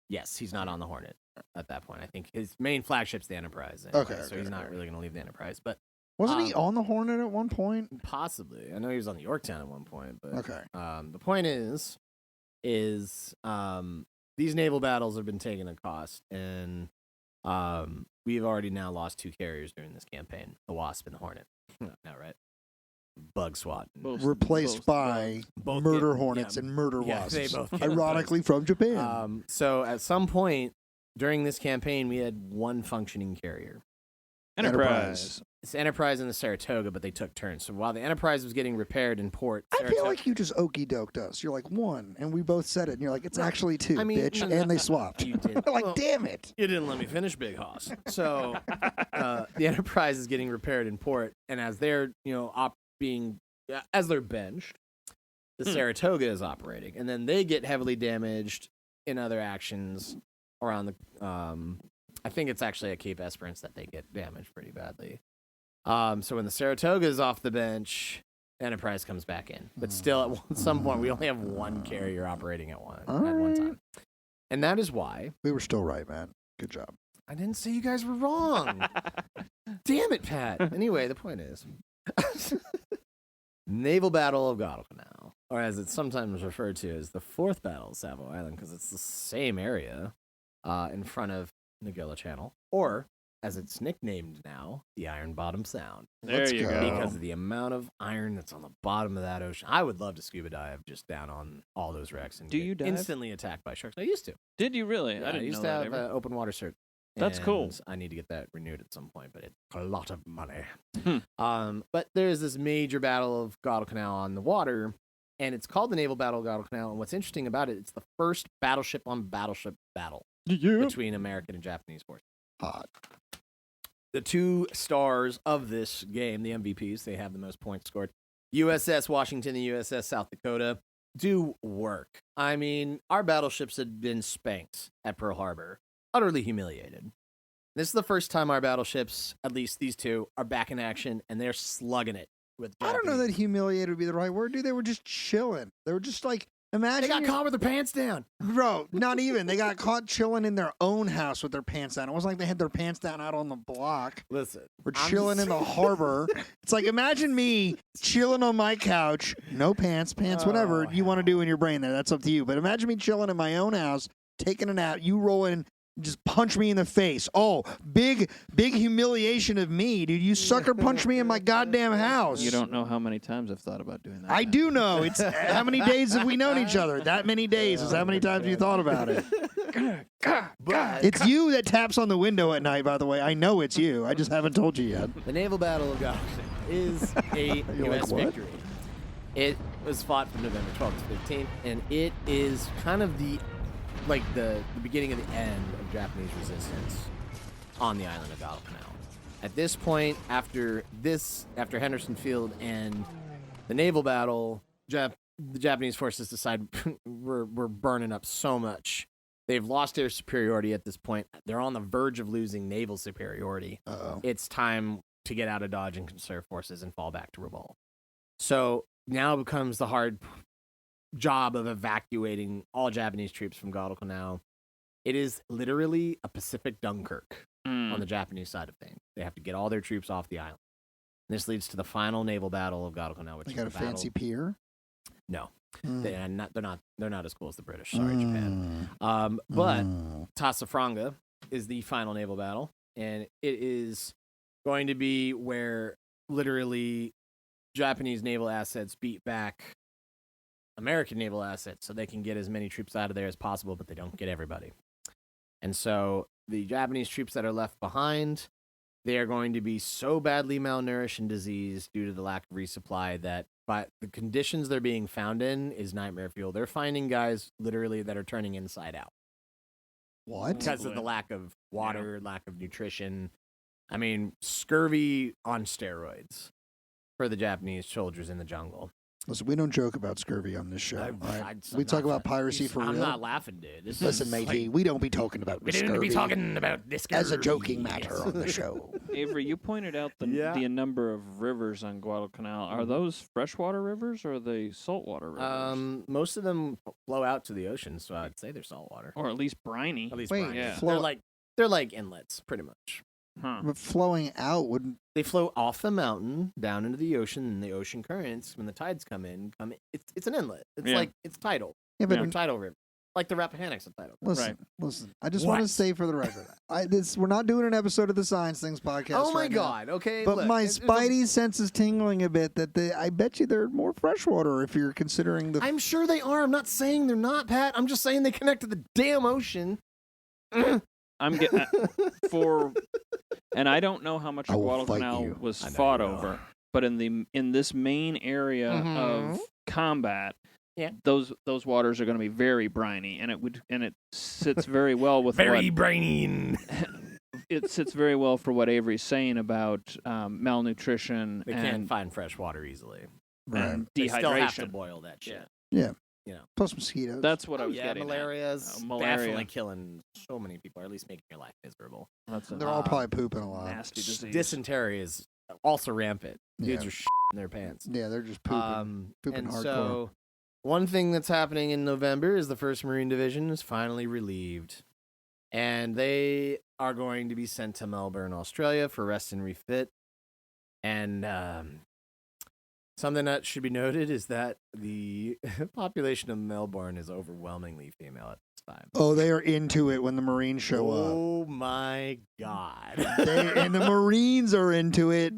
Yes, he's not on the Hornet at that point. I think his main flagship's the Enterprise. Anyway, so he's not really going to leave the Enterprise. But wasn't he on the Hornet at one point? Possibly. I know he was on the Yorktown at one point. But okay. The point is these naval battles have been taking a cost, and we've already now lost 2 carriers during this campaign: the Wasp and the Hornet. No, right? Bug SWAT. Replaced by murder hornets and murder wasps. They both ironically from Japan. So at some point during this campaign, we had 1 functioning carrier. Enterprise. It's the Enterprise and the Saratoga, but they took turns. So while the Enterprise was getting repaired in port, I feel like you just okey-doked us. You're like 1, and we both said it, and you're like, it's actually 2, bitch, and they swapped. You did. Like, damn it. You didn't let me finish, Big Hoss. So the Enterprise is getting repaired in port, and as they're, as they're benched, the Saratoga is operating, and then they get heavily damaged in other actions around the. I think it's actually at Cape Esperance that they get damaged pretty badly. So when the Saratoga is off the bench, Enterprise comes back in. But still, at some point, we only have 1 carrier operating at one time. And that is why... We were still right, man. Good job. I didn't say you guys were wrong. Damn it, Pat. Anyway, the point is... Naval Battle of Guadalcanal, or as it's sometimes referred to as the 4th Battle of Savo Island, because it's the same area in front of Nagilla Channel, or... as it's nicknamed now, the Iron Bottom Sound. There you go. Because of the amount of iron that's on the bottom of that ocean. I would love to scuba dive just down on all those wrecks and Do you dive? instantly attacked by sharks. I used to. Did you really? Yeah, I didn't used know to that. have open water cert. That's cool. I need to get that renewed at some point, but it's a lot of money. But there's this major battle of Guadalcanal on the water, and it's called the Naval Battle of Guadalcanal. And what's interesting about it, it's the first battleship on battleship battle between American and Japanese forces. Hot. The 2 stars of this game, the MVPs, they have the most points scored. USS Washington and USS South Dakota do work. I mean, our battleships had been spanked at Pearl Harbor, utterly humiliated. This is the first time our battleships, at least these 2, are back in action, and they're slugging it with Japanese. I don't know that humiliated would be the right word, dude. They were just chilling. They were just like, imagine. They got caught with their pants down. Bro, not even. They got caught chilling in their own house with their pants down. It wasn't like they had their pants down out on the block. Listen. We're chilling in the harbor. It's like, imagine me chilling on my couch, no pants, whatever you want to do in your brain there. That's up to you. But imagine me chilling in my own house, taking a nap, you roll in, just punch me in the face. Oh, big humiliation of me, dude. You sucker punched me in my goddamn house. You don't know how many times I've thought about doing that. I do know. It's how many days have we known each other? That many days is how many times you thought about it. It's you that taps on the window at night, by the way. I know it's you. I just haven't told you yet. The Naval Battle of Guadalcanal is a U.S. victory. It was fought from November 12th to 15th, and it is kind of the beginning of the end of Japanese resistance on the island of Guadalcanal. At this point, after Henderson Field and the naval battle, the Japanese forces decide we're burning up so much. They've lost their superiority at this point. They're on the verge of losing naval superiority. Uh-oh. It's time to get out of Dodge and conserve forces and fall back to revolt. So now becomes the hard job of evacuating all Japanese troops from Guadalcanal. It is literally a Pacific Dunkirk on the Japanese side of things. They have to get all their troops off the island. This leads to the final naval battle of Guadalcanal, which They is got a fancy pier? No, they're not as cool as the British. Sorry, Japan. But Tasafranga is the final naval battle, and it is going to be where literally Japanese naval assets beat back American naval assets, so they can get as many troops out of there as possible, but they don't get everybody. And so the Japanese troops that are left behind, they are going to be so badly malnourished and diseased due to the lack of resupply that by the conditions they're being found in is nightmare fuel. They're finding guys literally that are turning inside out. What? Because of the lack of water, lack of nutrition. I mean, scurvy on steroids for the Japanese soldiers in the jungle. Listen, we don't joke about scurvy on this show. We talk about piracy for real. I'm not laughing, dude. Listen, matey, we don't be talking about we scurvy don't be talking about this as a joking matter on the show. Avery, you pointed out the number of rivers on Guadalcanal. Are those freshwater rivers or are they saltwater rivers? Most of them flow out to the ocean, so I'd say they're saltwater. Or at least briny. At least Wait, briny. yeah. They're like inlets, pretty much. Huh. But flowing out wouldn't. They flow off the mountain down into the ocean, and the ocean currents, when the tides come in. It's an inlet. It's like it's tidal. Yeah, but They're tidal river, like the Rappahannock's a tidal river. Listen. I just want to say for the record, we're not doing an episode of the Science Things podcast. Oh my right God! now. Okay, but look, my spidey sense is tingling a bit that I bet you they're more freshwater if you're considering the. I'm sure they are. I'm not saying they're not, Pat. I'm just saying they connect to the damn ocean. I'm getting and I don't know how much Guadalcanal was fought over, but in this main area of combat, those waters are going to be very briny, and it sits very well with briny. It sits very well for what Avery's saying about malnutrition. They can't find fresh water easily. And They dehydration. still have to boil that shit. Yeah. You know. Plus mosquitoes. That's what I was yeah, getting malaria's at. Malaria. Definitely killing so many people, or at least making your life miserable. They're all probably pooping a lot. Nasty disease. Dysentery is also rampant. Dudes Yeah. are in their pants. Yeah, they're just pooping. Pooping and hardcore. so, one thing that's happening in November is the 1st Marine Division is finally relieved. And they are going to be sent to Melbourne, Australia for rest and refit. And something that should be noted is that the population of Melbourne is overwhelmingly female at this time. Oh, they are into it when the Marines show up. Oh my God. And the Marines are into it.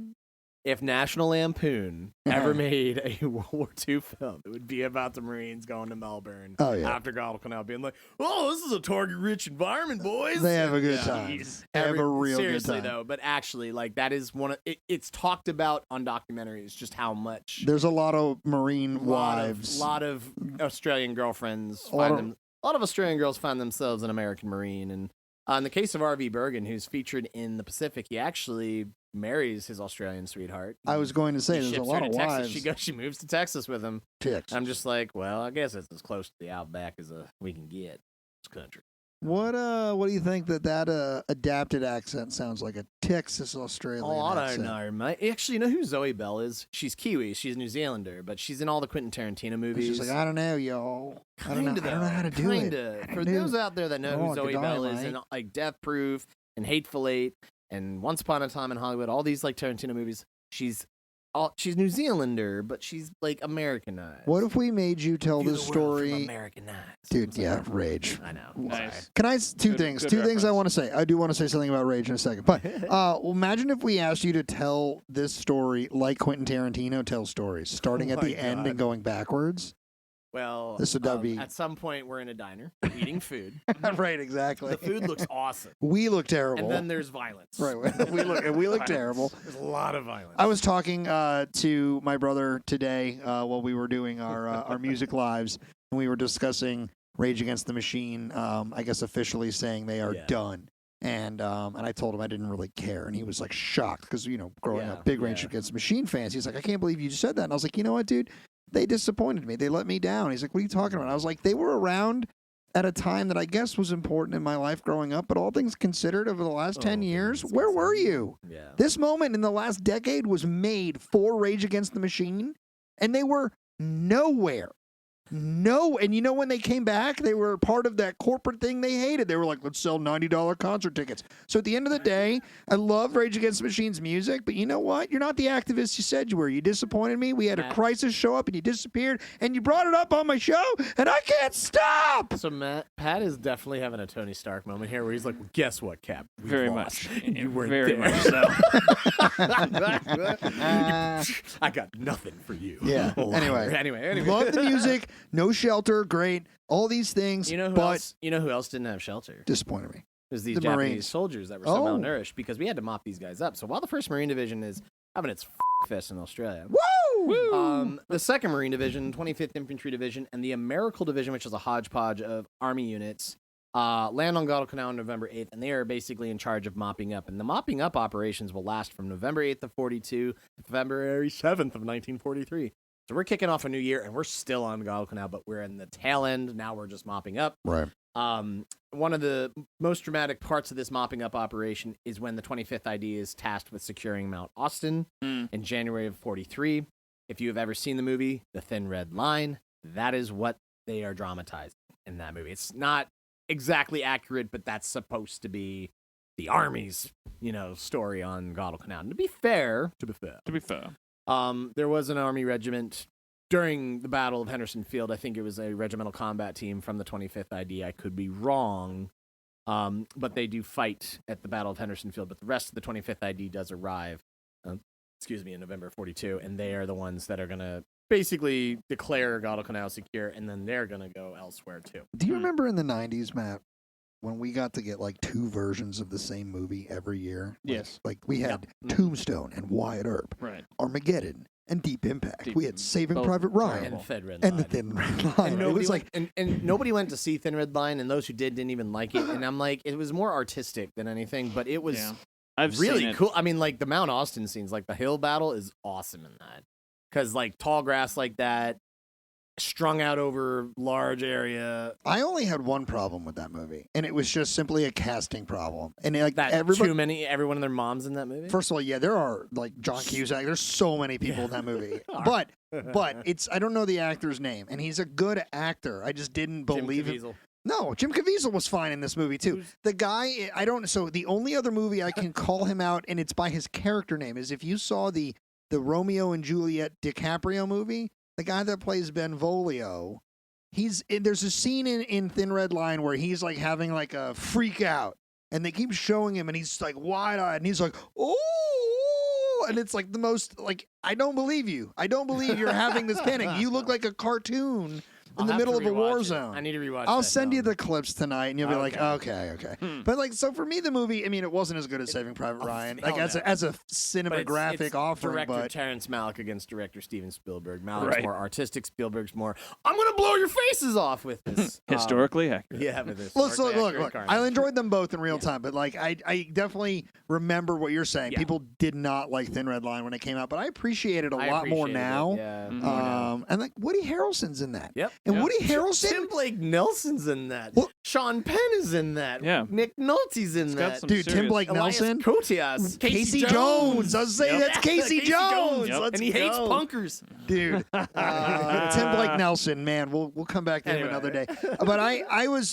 If National Lampoon ever made a World War II film, it would be about the Marines going to Melbourne after Guadalcanal, being like, "Oh, this is a target-rich environment, boys." They have a good time. They have a real good time. Seriously, though, but actually, like that is one of it's talked about on documentaries just how much there's a lot of Marine wives, a lot of Australian girlfriends a lot of Australian girls find themselves an American Marine, and in the case of R.V. Bergen, who's featured in the Pacific, he actually marries his Australian sweetheart. I was going to say, there's a lot of wives. She moves to Texas with him. Texas. I'm just like, well, I guess it's as close to the outback as we can get. This country. What do you think that adapted accent sounds like? A Texas Australian accent? I don't know. Actually, you know who Zoe Bell is? She's Kiwi. She's a New Zealander, but she's in all the Quentin Tarantino movies. She's like, I don't know, y'all. I don't know how to do it. For those out there that know who Zoe Bell is, and like Death Proof and Hateful Eight and Once Upon a Time in Hollywood, all these like Tarantino movies, she's New Zealander, but she's like Americanized. What if we made you tell this story? Americanized, dude. Yeah, Rage. I know. Nice. Can I two things I want to say. I do want to say something about Rage in a second, but imagine if we asked you to tell this story like Quentin Tarantino tells stories, starting at the end and going backwards. Well, this would be at some point we're in a diner eating food. Right, exactly. The food looks awesome. We look terrible. And then there's violence. Right, we look terrible. There's a lot of violence. I was talking to my brother today while we were doing our music lives, and we were discussing Rage Against the Machine. I guess officially saying they are done. And I told him I didn't really care, and he was like shocked because growing up, big Rage Against the Machine fans. He's like, I can't believe you just said that. And I was like, you know what, dude? They disappointed me. They let me down. He's like, what are you talking about? I was like, they were around at a time that I guess was important in my life growing up, but all things considered, over the last 10 years, where were you? Yeah. This moment in the last decade was made for Rage Against the Machine, and they were nowhere No, and you know when they came back, they were part of that corporate thing they hated. They were like, let's sell $90 concert tickets. So at the end of the day, I love Rage Against the Machine's music, but you know what? You're not the activist you said you were. You disappointed me. We had a crisis show up, and you disappeared, and you brought it up on my show, and I can't stop! So Pat is definitely having a Tony Stark moment here where he's like, well, guess what, Cap? Very much. You weren't Very there. much so. I got nothing for you. Yeah. Anyway. Love the music. No shelter. Great. All these things. You know who else didn't have shelter? Disappointed me. It was these The Japanese Marines. soldiers that were so malnourished because we had to mop these guys up. So while the 1st Marine Division is having its fest in Australia, Woo! the 2nd Marine Division, 25th Infantry Division, and the Americal Division, which is a hodgepodge of Army units, land on Guadalcanal on November 8th, and they are basically in charge of mopping up. And the mopping up operations will last from November 8th of 42 to February 7th of 1943. So we're kicking off a new year, and we're still on Guadalcanal, but we're in the tail end. Now we're just mopping up. Right. One of the most dramatic parts of this mopping up operation is when the 25th ID is tasked with securing Mount Austin in January of 43. If you have ever seen the movie, The Thin Red Line, that is what they are dramatizing in that movie. It's not exactly accurate, but that's supposed to be the Army's, story on Guadalcanal. And to be fair, there was an Army regiment during the Battle of Henderson Field. I think it was a regimental combat team from the 25th ID. I could be wrong, but they do fight at the Battle of Henderson Field. But the rest of the 25th ID does arrive, in November 42, and they are the ones that are going to basically declare Guadalcanal secure, and then they're going to go elsewhere too. Do you remember in the 90s, Matt, when we got to get like 2 versions of the same movie every year? Yes. Like we had Tombstone and Wyatt Earp, right. Armageddon and Deep Impact. We had Saving Private Ryan and Thin Red and Line. the Thin Red Line. And it was like, and nobody went to see Thin Red Line, and those who didn't even like it. And I'm like, it was more artistic than anything, but it was really cool. I mean, like the Mount Austin scenes, like the hill battle is awesome in that. Because like tall grass like that, strung out over large area. I only had one problem with that movie, and it was just simply a casting problem. And like that everyone and their moms in that movie. First of all, yeah, there are like John Cusack. There's so many people in that movie, but it's I don't know the actor's name, and he's a good actor. I just didn't believe him. No, Jim Caviezel was fine in this movie too. The guy, so the only other movie I can call him out, and it's by his character name, is if you saw the Romeo and Juliet DiCaprio movie. The guy that plays Benvolio, there's a scene in Thin Red Line where he's like having like a freak out, and they keep showing him, and he's like wide-eyed, and he's like, oh, and it's like the most like, I don't believe you. I don't believe you're having this panic. You look like a cartoon in the middle of a war zone. I need to rewatch. I'll send you the clips tonight, and you'll be like, okay. But like, so for me, the movie, I mean, it wasn't as good as Saving Private Ryan, like as a cinematographic offering. Director Terrence Malick against director Steven Spielberg. Malick's more artistic. Spielberg's more, I'm gonna blow your faces off with this. Historically accurate. Yeah, with this. Look. I enjoyed them both in real time, but like, I definitely remember what you're saying. People did not like Thin Red Line when it came out, but I appreciate it a lot more now. And like Woody Harrelson's in that. Yep. And Woody Harrelson, Tim Blake Nelson's in that. Well, Sean Penn is in that. Yeah. Nick Nolte's in that. Dude, Tim Blake Nelson, Kotias, Casey Jones. I was saying that's Casey Jones. Yep. And he hates punkers. Dude, Tim Blake Nelson, man, we'll come back to him another day. But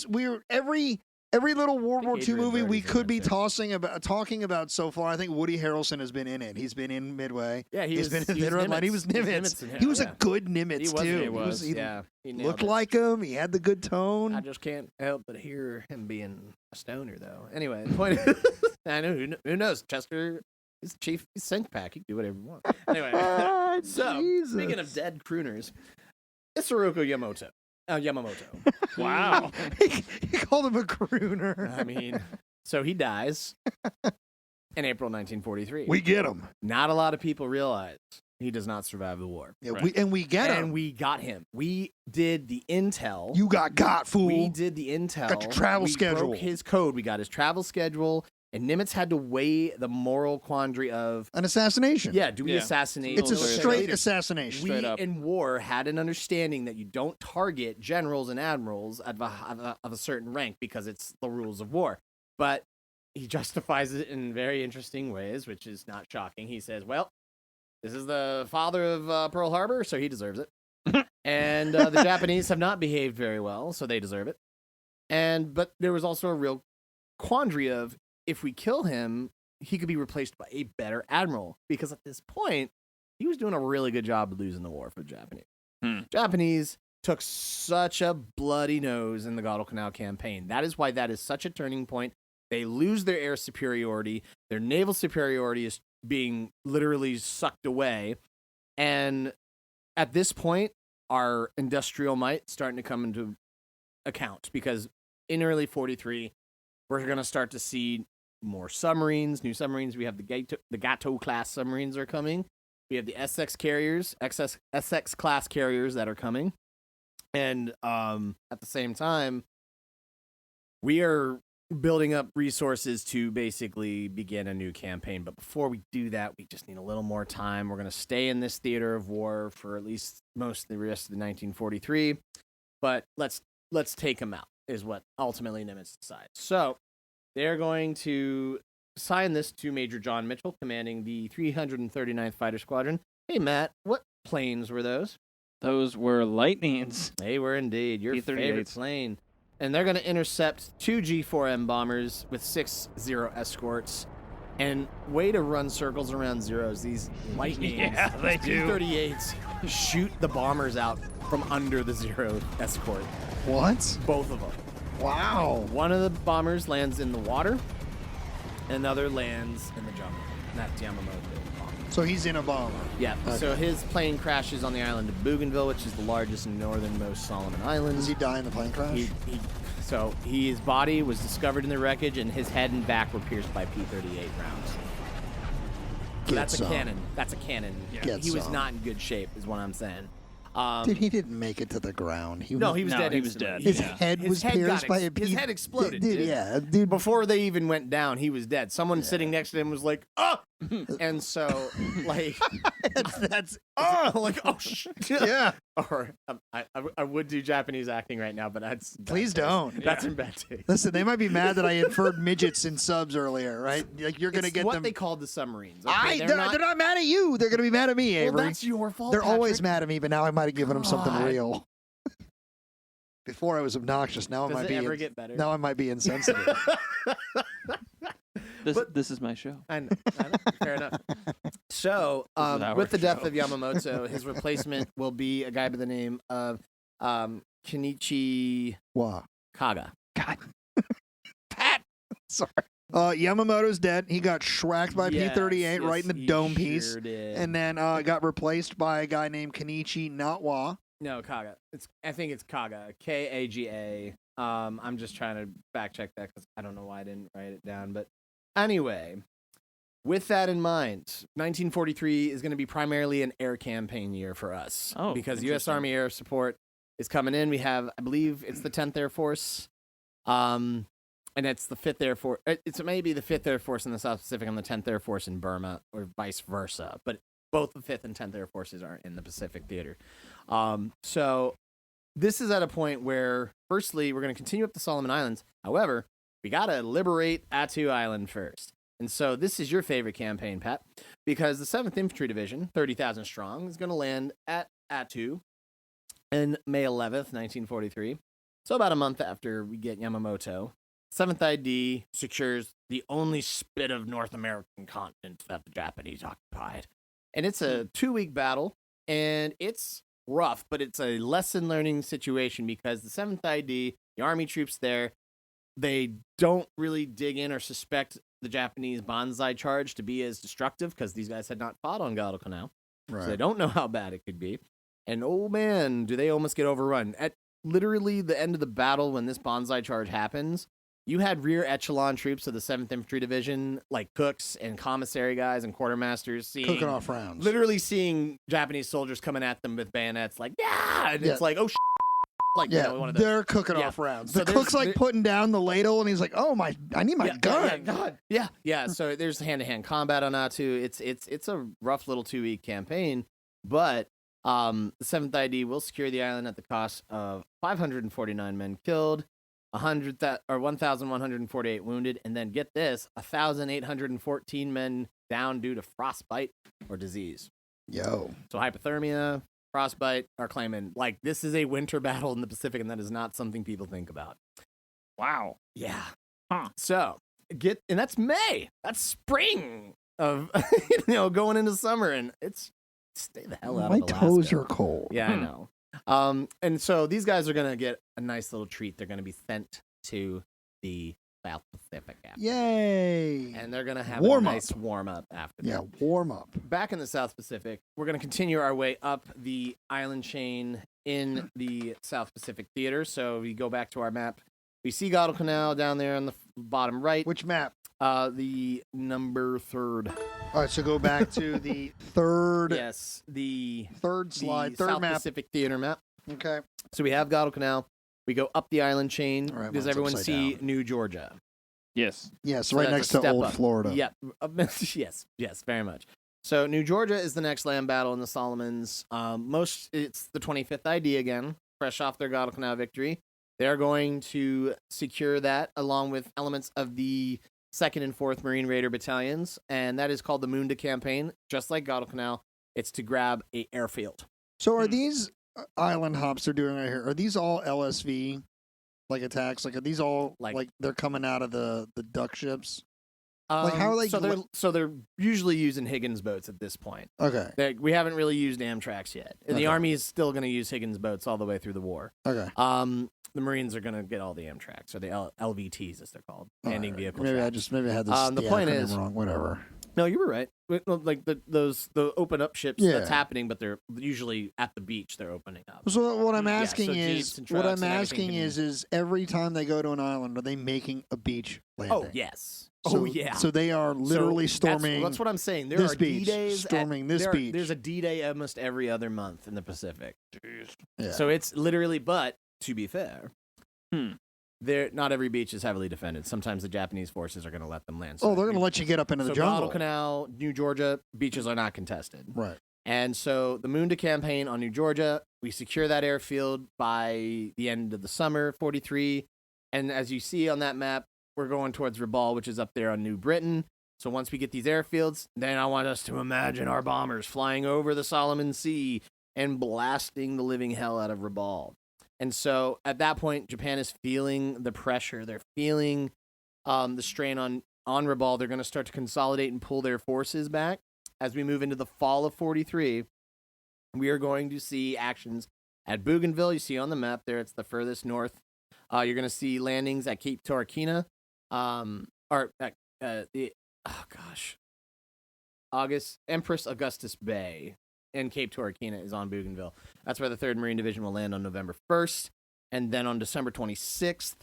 we were every little World War II movie we could be talking about so far. I think Woody Harrelson has been in it. He's been in Midway. Yeah, he's been in Thin Red Line. He was Nimitz. He was a good Nimitz too. He looked like him. He had the good tone. I just can't help but hear him being a stoner, though. Anyway, the point is, I know who knows. Chester is chief sync pack. He can do whatever he wants. Anyway, so speaking of dead crooners, Isoroku Yamamoto. Wow. He called him a crooner. I mean, so he dies in April 1943. We get him. Not a lot of people realize he does not survive the war. Yeah, we get him. And we got him. We did the intel. You got, fool. We did the intel. Got your travel schedule. We broke his code. We got his travel schedule. And Nimitz had to weigh the moral quandary of an assassination. Yeah, do we assassinate? It's a straight assassination. We in war had an understanding that you don't target generals and admirals of a certain rank because it's the rules of war. But he justifies it in very interesting ways, which is not shocking. He says, "Well, this is the father of Pearl Harbor, so he deserves it." And the Japanese have not behaved very well, so they deserve it. But there was also a real quandary of, if we kill him, he could be replaced by a better admiral. Because at this point, he was doing a really good job of losing the war for the Japanese. Japanese took such a bloody nose in the Guadalcanal campaign. That is why that is such a turning point. They lose their air superiority. Their naval superiority is being literally sucked away. And at this point, our industrial might starting to come into account, because in early 43, we're going to start to see more submarines, new submarines. We have the Gato class submarines are coming. We have the SX carriers, SX class carriers that are coming. And at the same time, we are building up resources to basically begin a new campaign. But before we do that, we just need a little more time. We're going to stay in this theater of war for at least most of the rest of the 1943. But let's take them out, is what ultimately Nimitz decides. So they're going to assign this to Major John Mitchell, commanding the 339th Fighter Squadron. Hey, Matt, what planes were those? Those were Lightnings. They were indeed. Your P-38s. favorite plane. And they're going to intercept 2 G4M bombers with 6 Zero escorts. And way to run circles around Zeros. These Lightnings, Yeah, they do. P-38s shoot the bombers out from under the Zero escort. What? Both of them. Wow. One of the bombers lands in the water. Another lands in the jungle. That's Yamamoto bomber. So he's in a bomber. Yeah. Okay. So his plane crashes on the island of Bougainville, which is the largest and northernmost Solomon Islands. Does he die in the plane crash? His body was discovered in the wreckage, and his head and back were pierced by P-38 rounds. So that's a cannon. That's a cannon. Yeah. He was not in good shape, is what I'm saying. Dude, he didn't make it to the ground. He was dead. He was instantly. dead. His head was pierced by a His head exploded. Dude, yeah, dude. Before they even went down, he was dead. Someone sitting next to him was like, "Oh!" And so, like, that's like, "Oh shit!" yeah. Or I would do Japanese acting right now, but that's Please don't. That's in bad taste. Listen, they might be mad that I inferred midgets in subs earlier, right? Like you're gonna It's get what them. they called the submarines. Okay? They're not mad at you. They're gonna be mad at me, Avery. Well, that's your fault. They're always Patrick. mad at me, but now I might have given them something God. real. Before I was obnoxious. Now Does I might it be. ever get better? Now I might be insensitive. This is my show. I know. Fair enough. So, This is our with the death show. of Yamamoto, his replacement will be a guy by the name of Kenichi Wow. Kaga. God. Pat. Sorry. Yamamoto's dead. He got schwacked by P-38 right in the he dome piece, sure did. and then got replaced by a guy named Kenichi Natwa. No, Kaga. I think it's Kaga. Kaga. I'm just trying to fact check that because I don't know why I didn't write it down. But anyway, with that in mind, 1943 is going to be primarily an air campaign year for us. Oh, because U.S. interesting. Army Air Support is coming in. We have, I believe, it's the 10th Air Force. And it's the 5th Air Force. It's maybe the 5th Air Force in the South Pacific and the 10th Air Force in Burma, or vice versa. But both the 5th and 10th Air Forces are in the Pacific Theater. So this is at a point where, firstly, we're going to continue up the Solomon Islands. However, we got to liberate Attu Island first. And so this is your favorite campaign, Pat, because the 7th Infantry Division, 30,000 strong, is going to land at Attu in May 11th, 1943. So about a month after we get Yamamoto. 7th ID secures the only spit of North American continent that the Japanese occupied. And it's a 2-week battle, and it's rough, but it's a lesson learning situation because the 7th ID, the Army troops there, they don't really dig in or suspect the Japanese Banzai charge to be as destructive because these guys had not fought on Guadalcanal. Right. So they don't know how bad it could be. And oh man, do they almost get overrun. At literally the end of the battle when this Banzai charge happens, you had rear echelon troops of the 7th Infantry Division, like cooks and commissary guys and quartermasters, Cooking off rounds. literally seeing Japanese soldiers coming at them with bayonets, like, yeah! And it's like, oh, like, Yeah, you know, one of those. they're cooking Yeah. off rounds. So The cook's there's- like putting down the ladle, and he's like, "Oh my, I need my gun." God. Yeah. So there's hand-to-hand combat on Attu. It's a rough little 2-week campaign, but the 7th ID will secure the island at the cost of 549 men killed, 1,148 wounded, and then get this, 1,814 men down due to frostbite or disease. Yo. So hypothermia, Frostbite are claiming, like, this is a winter battle in the Pacific, and that is not something people think about. Wow. Yeah. Huh. So, and that's May. That's spring of, going into summer, and it's, stay the hell out of Alaska. My toes are cold. Yeah, I know. And so these guys are going to get a nice little treat. They're going to be sent to the South Pacific after. Yay! And they're going to have a nice warm-up after that. Yeah, warm up. Back in the South Pacific, we're going to continue our way up the island chain in the South Pacific Theater. So we go back to our map. We see Guadalcanal down there on the bottom right. Which map? The number 3rd. All right, so go back to the third. Yes, the third slide, the third South map. Pacific Theater map. Okay. So we have Guadalcanal. We go up the island chain. All right, Does mine's everyone upside see down. New Georgia? Yes. Yes, So right that's a next to step Old up. Florida. Yeah. Yes, very much. So New Georgia is the next land battle in the Solomons. It's the 25th ID again, fresh off their Guadalcanal victory. They're going to secure that along with elements of the 2nd and 4th Marine Raider battalions, and that is called the Munda campaign. Just like Guadalcanal, it's to grab a airfield. So are these island hops they're doing right here, are these all LSV like attacks? Like, are these all like they're coming out of the duck ships? Like, how are they? So they're usually using Higgins boats at this point. Okay. We haven't really used Amtracs yet. And the Army is still going to use Higgins boats all the way through the war. Okay. The Marines are going to get all the Amtracs, or the LVTs as they're called, landing vehicles. Maybe I had this. The point is wrong. Whatever. No, you were right. Like the open up ships, that's happening, but they're usually at the beach. They're opening up. So what I'm asking is, is every time they go to an island, are they making a beach landing? Oh yes. So, So they are literally storming. That's what I'm saying. There are beach, D-days storming this beach. There's a D-day almost every other month in the Pacific. Jeez. Yeah. So it's literally, but to be fair, not every beach is heavily defended. Sometimes the Japanese forces are going to let them land. So they're going to let you get up into the jungle. Guadalcanal, New Georgia, beaches are not contested. Right. And so the Munda campaign on New Georgia, we secure that airfield by the end of the summer, 43. And as you see on that map, we're going towards Rabaul, which is up there on New Britain. So once we get these airfields, then I want us to imagine our bombers flying over the Solomon Sea and blasting the living hell out of Rabaul. And so at that point, Japan is feeling the pressure. They're feeling the strain on Rabaul. They're going to start to consolidate and pull their forces back. As we move into the fall of 43, we are going to see actions at Bougainville. You see on the map there, it's the furthest north. You're going to see landings at Cape Torquina. Empress Augustus Bay and Cape Torquina is on Bougainville. That's where the 3rd Marine Division will land on November 1st. And then on December 26th,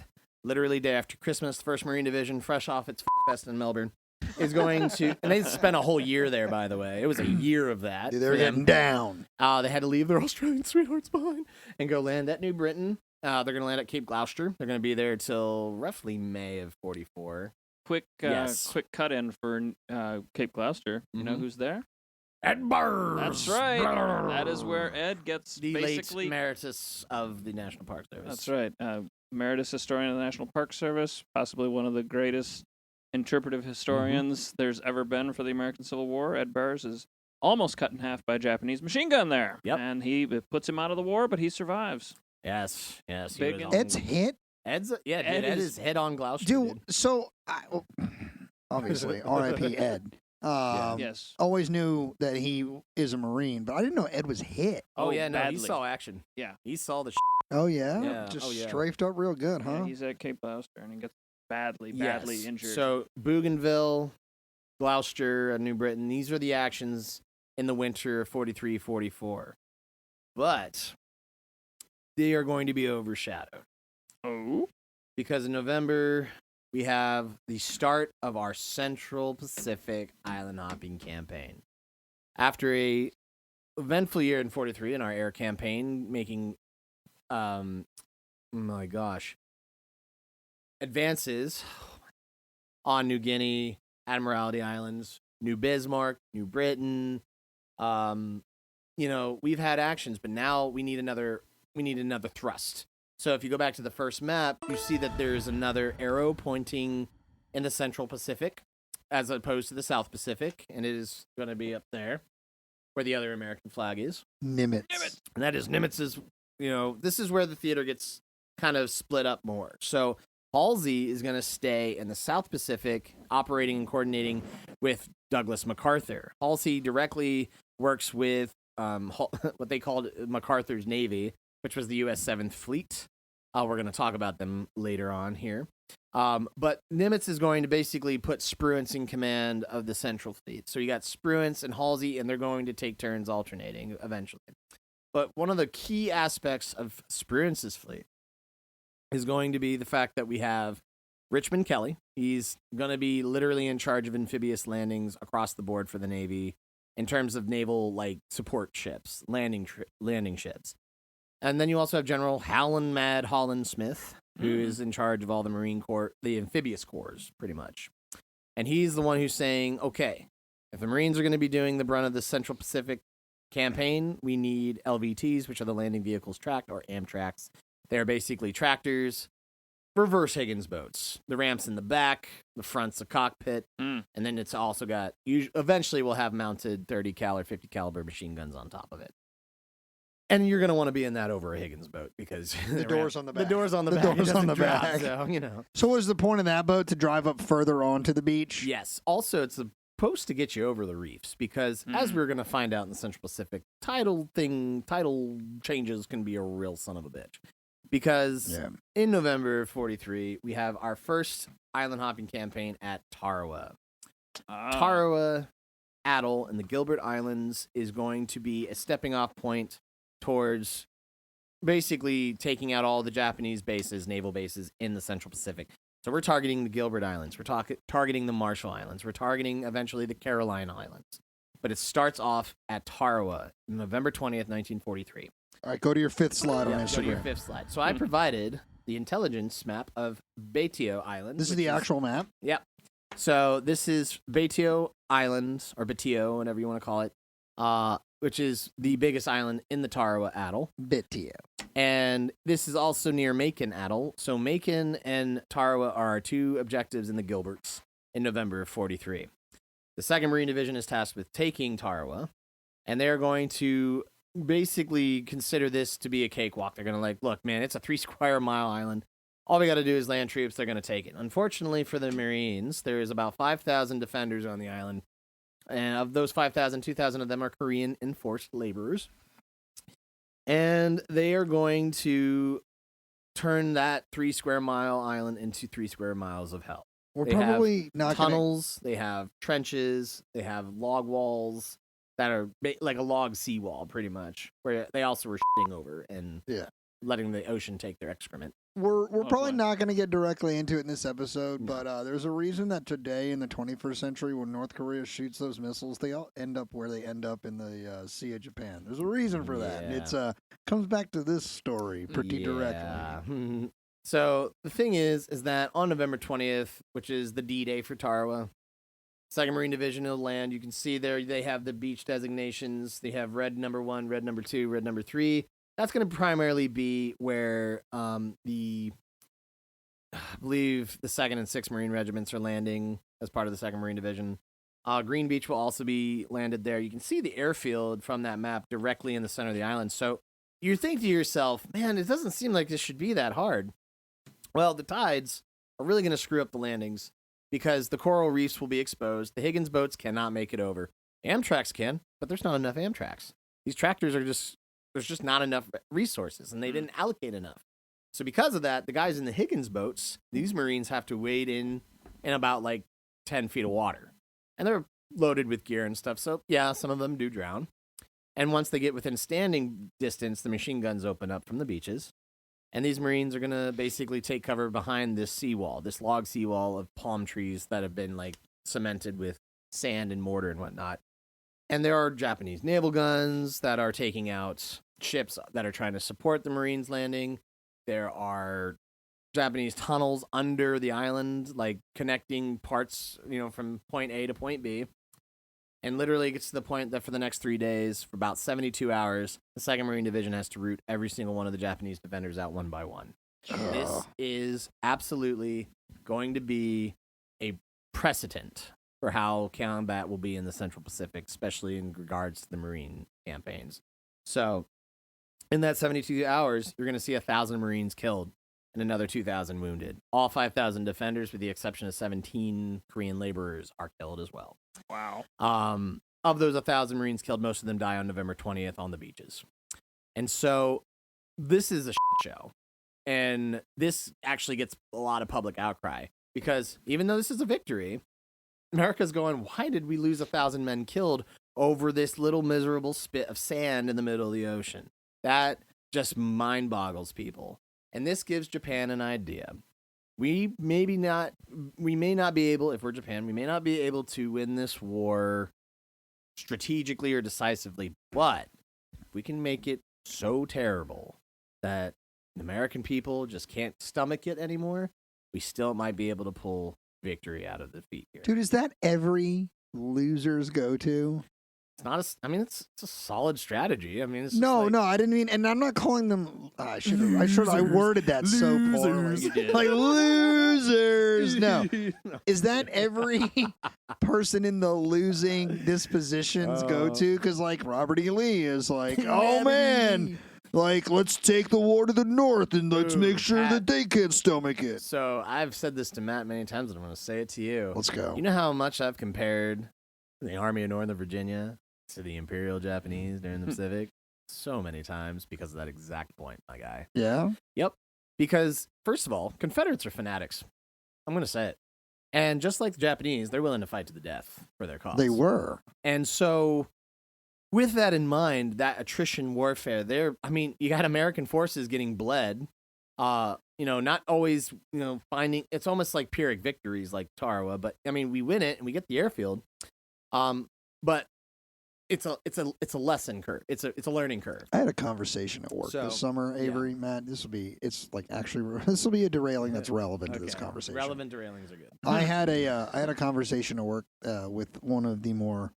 literally day after Christmas, the 1st Marine Division, fresh off its fest in Melbourne, is going to... And they spent a whole year there, by the way. It was a year of that. They're getting down. They had to leave their Australian sweethearts behind and go land at New Britain. They're going to land at Cape Gloucester. They're going to be there till roughly May of 44. Quick cut in for Cape Gloucester. You know who's there? Ed Burrs. That's right. That is where Ed gets the basically late emeritus of the National Park Service. That's right. Emeritus historian of the National Park Service, possibly one of the greatest interpretive historians there's ever been for the American Civil War. Ed Burrs is almost cut in half by a Japanese machine gun there. Yep. And it puts him out of the war, but he survives. Yes. Ed's hit? Ed is hit on Gloucester. Dude, so, obviously, R.I.P. Ed. Yes. Always knew that he is a Marine, but I didn't know Ed was hit. Oh yeah, no, badly. he saw action. Yeah. He saw the Oh, yeah? Yeah. Just strafed up real good, huh? Yeah, he's at Cape Gloucester, and he gets badly injured. So, Bougainville, Gloucester, New Britain, these are the actions in the winter of 43-44. But they are going to be overshadowed. Oh? Because in November, we have the start of our Central Pacific island hopping campaign. After a eventful year in 43 in our air campaign, making, advances on New Guinea, Admiralty Islands, New Bismarck, New Britain. We've had actions, but now we need another thrust. So if you go back to the first map, you see that there's another arrow pointing in the Central Pacific as opposed to the South Pacific, and it is going to be up there. where the other American flag is. Nimitz. And that is Nimitz's, this is where the theater gets kind of split up more. So Halsey is going to stay in the South Pacific, operating and coordinating with Douglas MacArthur. Halsey directly works with what they called MacArthur's Navy, which was the U.S. 7th Fleet. We're going to talk about them later on here. But Nimitz is going to basically put Spruance in command of the Central Fleet. So you got Spruance and Halsey, and they're going to take turns alternating eventually. But one of the key aspects of Spruance's fleet is going to be the fact that we have Richmond Kelly. He's going to be literally in charge of amphibious landings across the board for the Navy in terms of naval support ships, landing ships. And then you also have General Howland Mad Holland Smith, who is in charge of all the Marine Corps, the amphibious corps, pretty much. And he's the one who's saying, okay, if the Marines are going to be doing the brunt of the Central Pacific campaign, we need LVTs, which are the landing vehicles tracked, or Amtraks. They're basically tractors, reverse Higgins boats. The ramp's in the back, the front's a cockpit, and then it's also got, eventually we'll have mounted 30 cal or 50 caliber machine guns on top of it. And you're going to want to be in that over a Higgins boat because the door's on the back. The door's on the back. Door's on the drop, back. So, was the point of that boat to drive up further onto the beach? Yes. Also, it's supposed to get you over the reefs because, as we're going to find out in the Central Pacific, tidal changes can be a real son of a bitch. Because in November of 43, we have our first island hopping campaign at Tarawa. Tarawa Atoll in the Gilbert Islands is going to be a stepping off point towards basically taking out all the Japanese bases, naval bases in the Central Pacific. So we're targeting the Gilbert Islands. We're targeting the Marshall Islands. We're targeting eventually the Caroline Islands. But it starts off at Tarawa, November 20th, 1943. All right, go to your fifth slide on Instagram. Go to your fifth slide. So I provided the intelligence map of Betio Island. This is the actual map? Yep. So this is Betio Island, or Betio, whatever you want to call it, which is the biggest island in the Tarawa Atoll. Betio. And this is also near Macon Atoll. So Macon and Tarawa are our two objectives in the Gilberts in November of 43. The 2nd Marine Division is tasked with taking Tarawa, and they're going to basically consider this to be a cakewalk. They're going to look, man, it's a 3 square mile island. All we got to do is land troops. They're going to take it. Unfortunately for the Marines, there is about 5,000 defenders on the island. And of those 5,000, 2,000 of them are Korean enforced laborers. And they are going to turn that 3 square mile island into 3 square miles of hell. We're they probably have not tunnels. They have trenches. They have log walls that are like a log seawall, pretty much, where they also were shitting over and letting the ocean take their excrement. We're probably not going to get directly into it in this episode, but there's a reason that today in the 21st century, when North Korea shoots those missiles, they all end up where they end up in the Sea of Japan. There's a reason for that. And it's comes back to this story pretty directly. So the thing is that on November 20th, which is the D-Day for Tarawa, 2nd Marine Division will land. You can see there they have the beach designations. They have red number 1, red number 2, red number 3. That's going to primarily be where I believe the 2nd and 6th Marine Regiments are landing as part of the 2nd Marine Division. Green Beach will also be landed there. You can see the airfield from that map directly in the center of the island. So you think to yourself, man, it doesn't seem like this should be that hard. Well, the tides are really going to screw up the landings because the coral reefs will be exposed. The Higgins boats cannot make it over. Amtraks can, but there's not enough Amtraks. These tractors are there's just not enough resources, and they didn't allocate enough. So because of that, the guys in the Higgins boats, these Marines have to wade in about 10 feet of water. And they're loaded with gear and stuff. So yeah, some of them do drown. And once they get within standing distance, the machine guns open up from the beaches. And these Marines are going to basically take cover behind this seawall, this log seawall of palm trees that have been cemented with sand and mortar and whatnot. And there are Japanese naval guns that are taking out ships that are trying to support the Marines landing. There are Japanese tunnels under the island, connecting parts, from point A to point B. And literally it gets to the point that for the next 3 days, for about 72 hours, the 2nd Marine Division has to root every single one of the Japanese defenders out one by one. This is absolutely going to be a precedent for how combat will be in the Central Pacific, especially in regards to the Marine campaigns. So in that 72 hours, you're going to see 1,000 Marines killed and another 2,000 wounded. All 5,000 defenders, with the exception of 17 Korean laborers, are killed as well. Wow. Of those 1,000 Marines killed, most of them die on November 20th on the beaches. And so this is a shit show. And this actually gets a lot of public outcry because even though this is a victory, America's going, why did we lose 1,000 men killed over this little miserable spit of sand in the middle of the ocean? That just mind boggles people. And this gives Japan an idea. We may not be able, if we're Japan, we may not be able to win this war strategically or decisively, but we can make it so terrible that the American people just can't stomach it anymore, we still might be able to pull victory out of defeat here. Dude, is that every loser's go-to? It's not it's a solid strategy. I mean, it's no, like, no, I didn't mean, and I'm not calling them. I worded that so poorly. Like losers. No, is that every person in the losing disposition's go-to? Because like Robert E. Lee is like, oh man. Like, let's take the war to the north and let's make sure that they can't stomach it. So I've said this to Matt many times, and I'm going to say it to you. Let's go. You know how much I've compared the Army of Northern Virginia to the Imperial Japanese during the Pacific? So many times because of that exact point, my guy. Yeah? Yep. Because, first of all, Confederates are fanatics. I'm going to say it. And just like the Japanese, they're willing to fight to the death for their cause. They were. And so, with that in mind, that attrition warfare, you got American forces getting bled, not always, finding, it's almost like Pyrrhic victories like Tarawa, but I mean, we win it and we get the airfield. But it's a lesson curve. It's a learning curve. I had a conversation at work this summer, Avery, Matt. This will be a derailing that's relevant to this conversation. Relevant derailings are good. I had a conversation at work with one of the more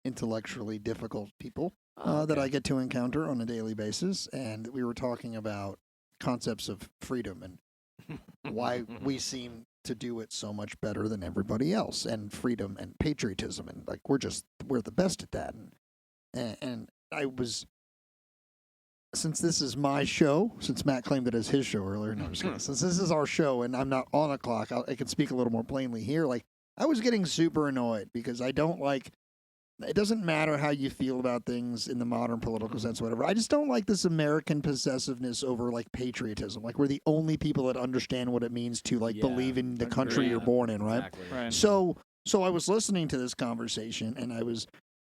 intellectually difficult people that I get to encounter on a daily basis, and we were talking about concepts of freedom and why we seem to do it so much better than everybody else, and freedom and patriotism, and like we're the best at that. And I was, since this is my show, since Matt claimed it as his show earlier, no, I'm just kidding. Since this is our show and I'm not on a clock, I can speak a little more plainly here. Like, I was getting super annoyed because I don't like. It doesn't matter how you feel about things in the modern political sense or whatever. I just don't like this American possessiveness over, like, patriotism. Like, we're the only people that understand what it means to, like, believe in the country you're born in, right? Exactly. Right. So I was listening to this conversation, and I was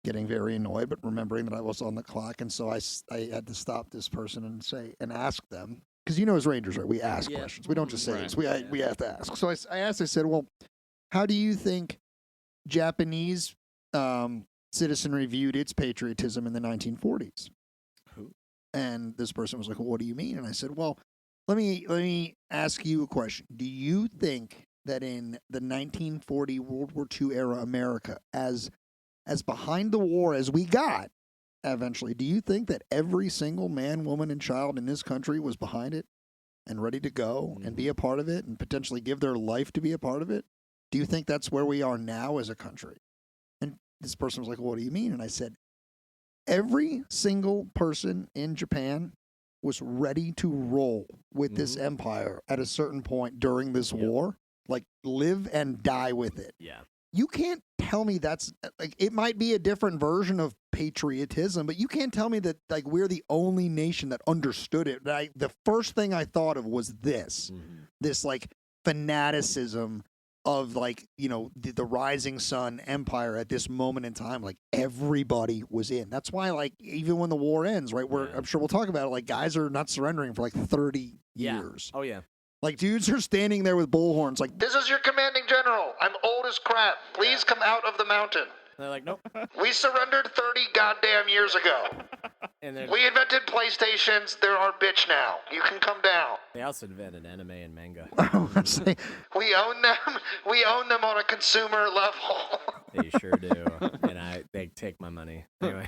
getting very annoyed, but remembering that I was on the clock, and so I had to stop this person and ask them. Because as Rangers, right, we ask questions. We don't just say this. We have to ask. So I said, well, how do you think Japanese citizenry viewed its patriotism in the 1940s? And this person was like, well, what do you mean? And I said, well, let me ask you a question. Do you think that in the 1940 World War II era America, as behind the war as we got eventually, do you think that every single man, woman, and child in this country was behind it and ready to go and be a part of it and potentially give their life to be a part of it? Do you think that's where we are now as a country? This person was like, well, what do you mean? And I said, every single person in Japan was ready to roll with this empire at a certain point during this war, like live and die with it. Yeah. You can't tell me that's like, it might be a different version of patriotism, but you can't tell me that like we're the only nation that understood it. The first thing I thought of was this like fanaticism of like, the rising sun empire at this moment in time. Like everybody was in. That's why like even when the war ends, right, I'm sure we'll talk about it, like guys are not surrendering for like 30 years. Oh yeah. Like dudes are standing there with bullhorns like, this is your commanding general. I'm old as crap. Please come out of the mountain. And they're like, nope. We surrendered 30 goddamn years ago. And we invented PlayStations. They're our bitch now. You can come down. They also invented anime and manga. We own them. We own them on a consumer level. They sure do. And they take my money. Anyway.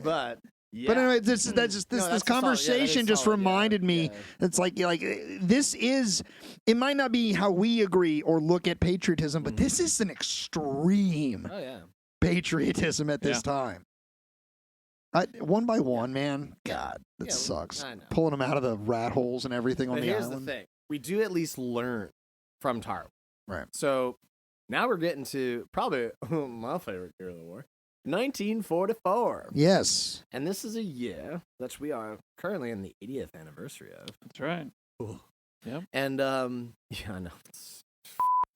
But Yeah. But anyway, this conversation just reminded me. It's like this is. It might not be how we agree or look at patriotism, but this is an extreme patriotism at this time. One by one, man. God, that sucks. Pulling them out of the rat holes and everything on the island. Here's the thing: we do at least learn from Tara. Right. So now we're getting to probably my favorite year of the war. 1944. Yes. And this is a year that we are currently in the 80th anniversary of. That's right. Ooh. Yep. And, I know.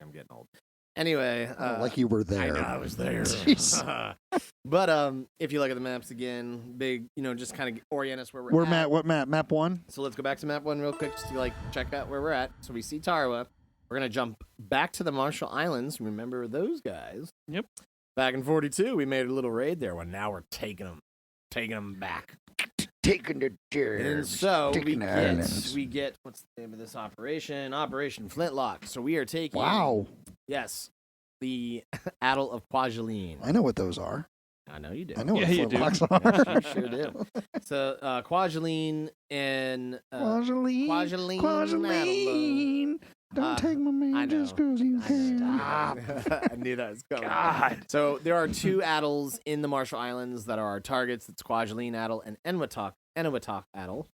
I'm getting old. Anyway. Like you were there. I know, I was there. But if you look at the maps again, big, just kind of orient us where we're at. What map? Map 1? So let's go back to map 1 real quick just to, check out where we're at. So we see Tarawa. We're going to jump back to the Marshall Islands. Remember those guys? Yep. Back in 42, we made a little raid there. Well, now we're taking them back. Taking the germs. And so we get, what's the name of this operation? Operation Flintlock. So we are taking. Wow. Yes. The Atoll of Kwajalein. I know what those are. I know you do. I know what Flintlocks are. Yes, you sure do. So Kwajalein and Kwajalein. Don't take my man just because you can. Stop. I knew that was coming. God. So there are 2 atolls in the Marshall Islands that are our targets. It's Kwajalein Atoll and Eniwetok Atoll.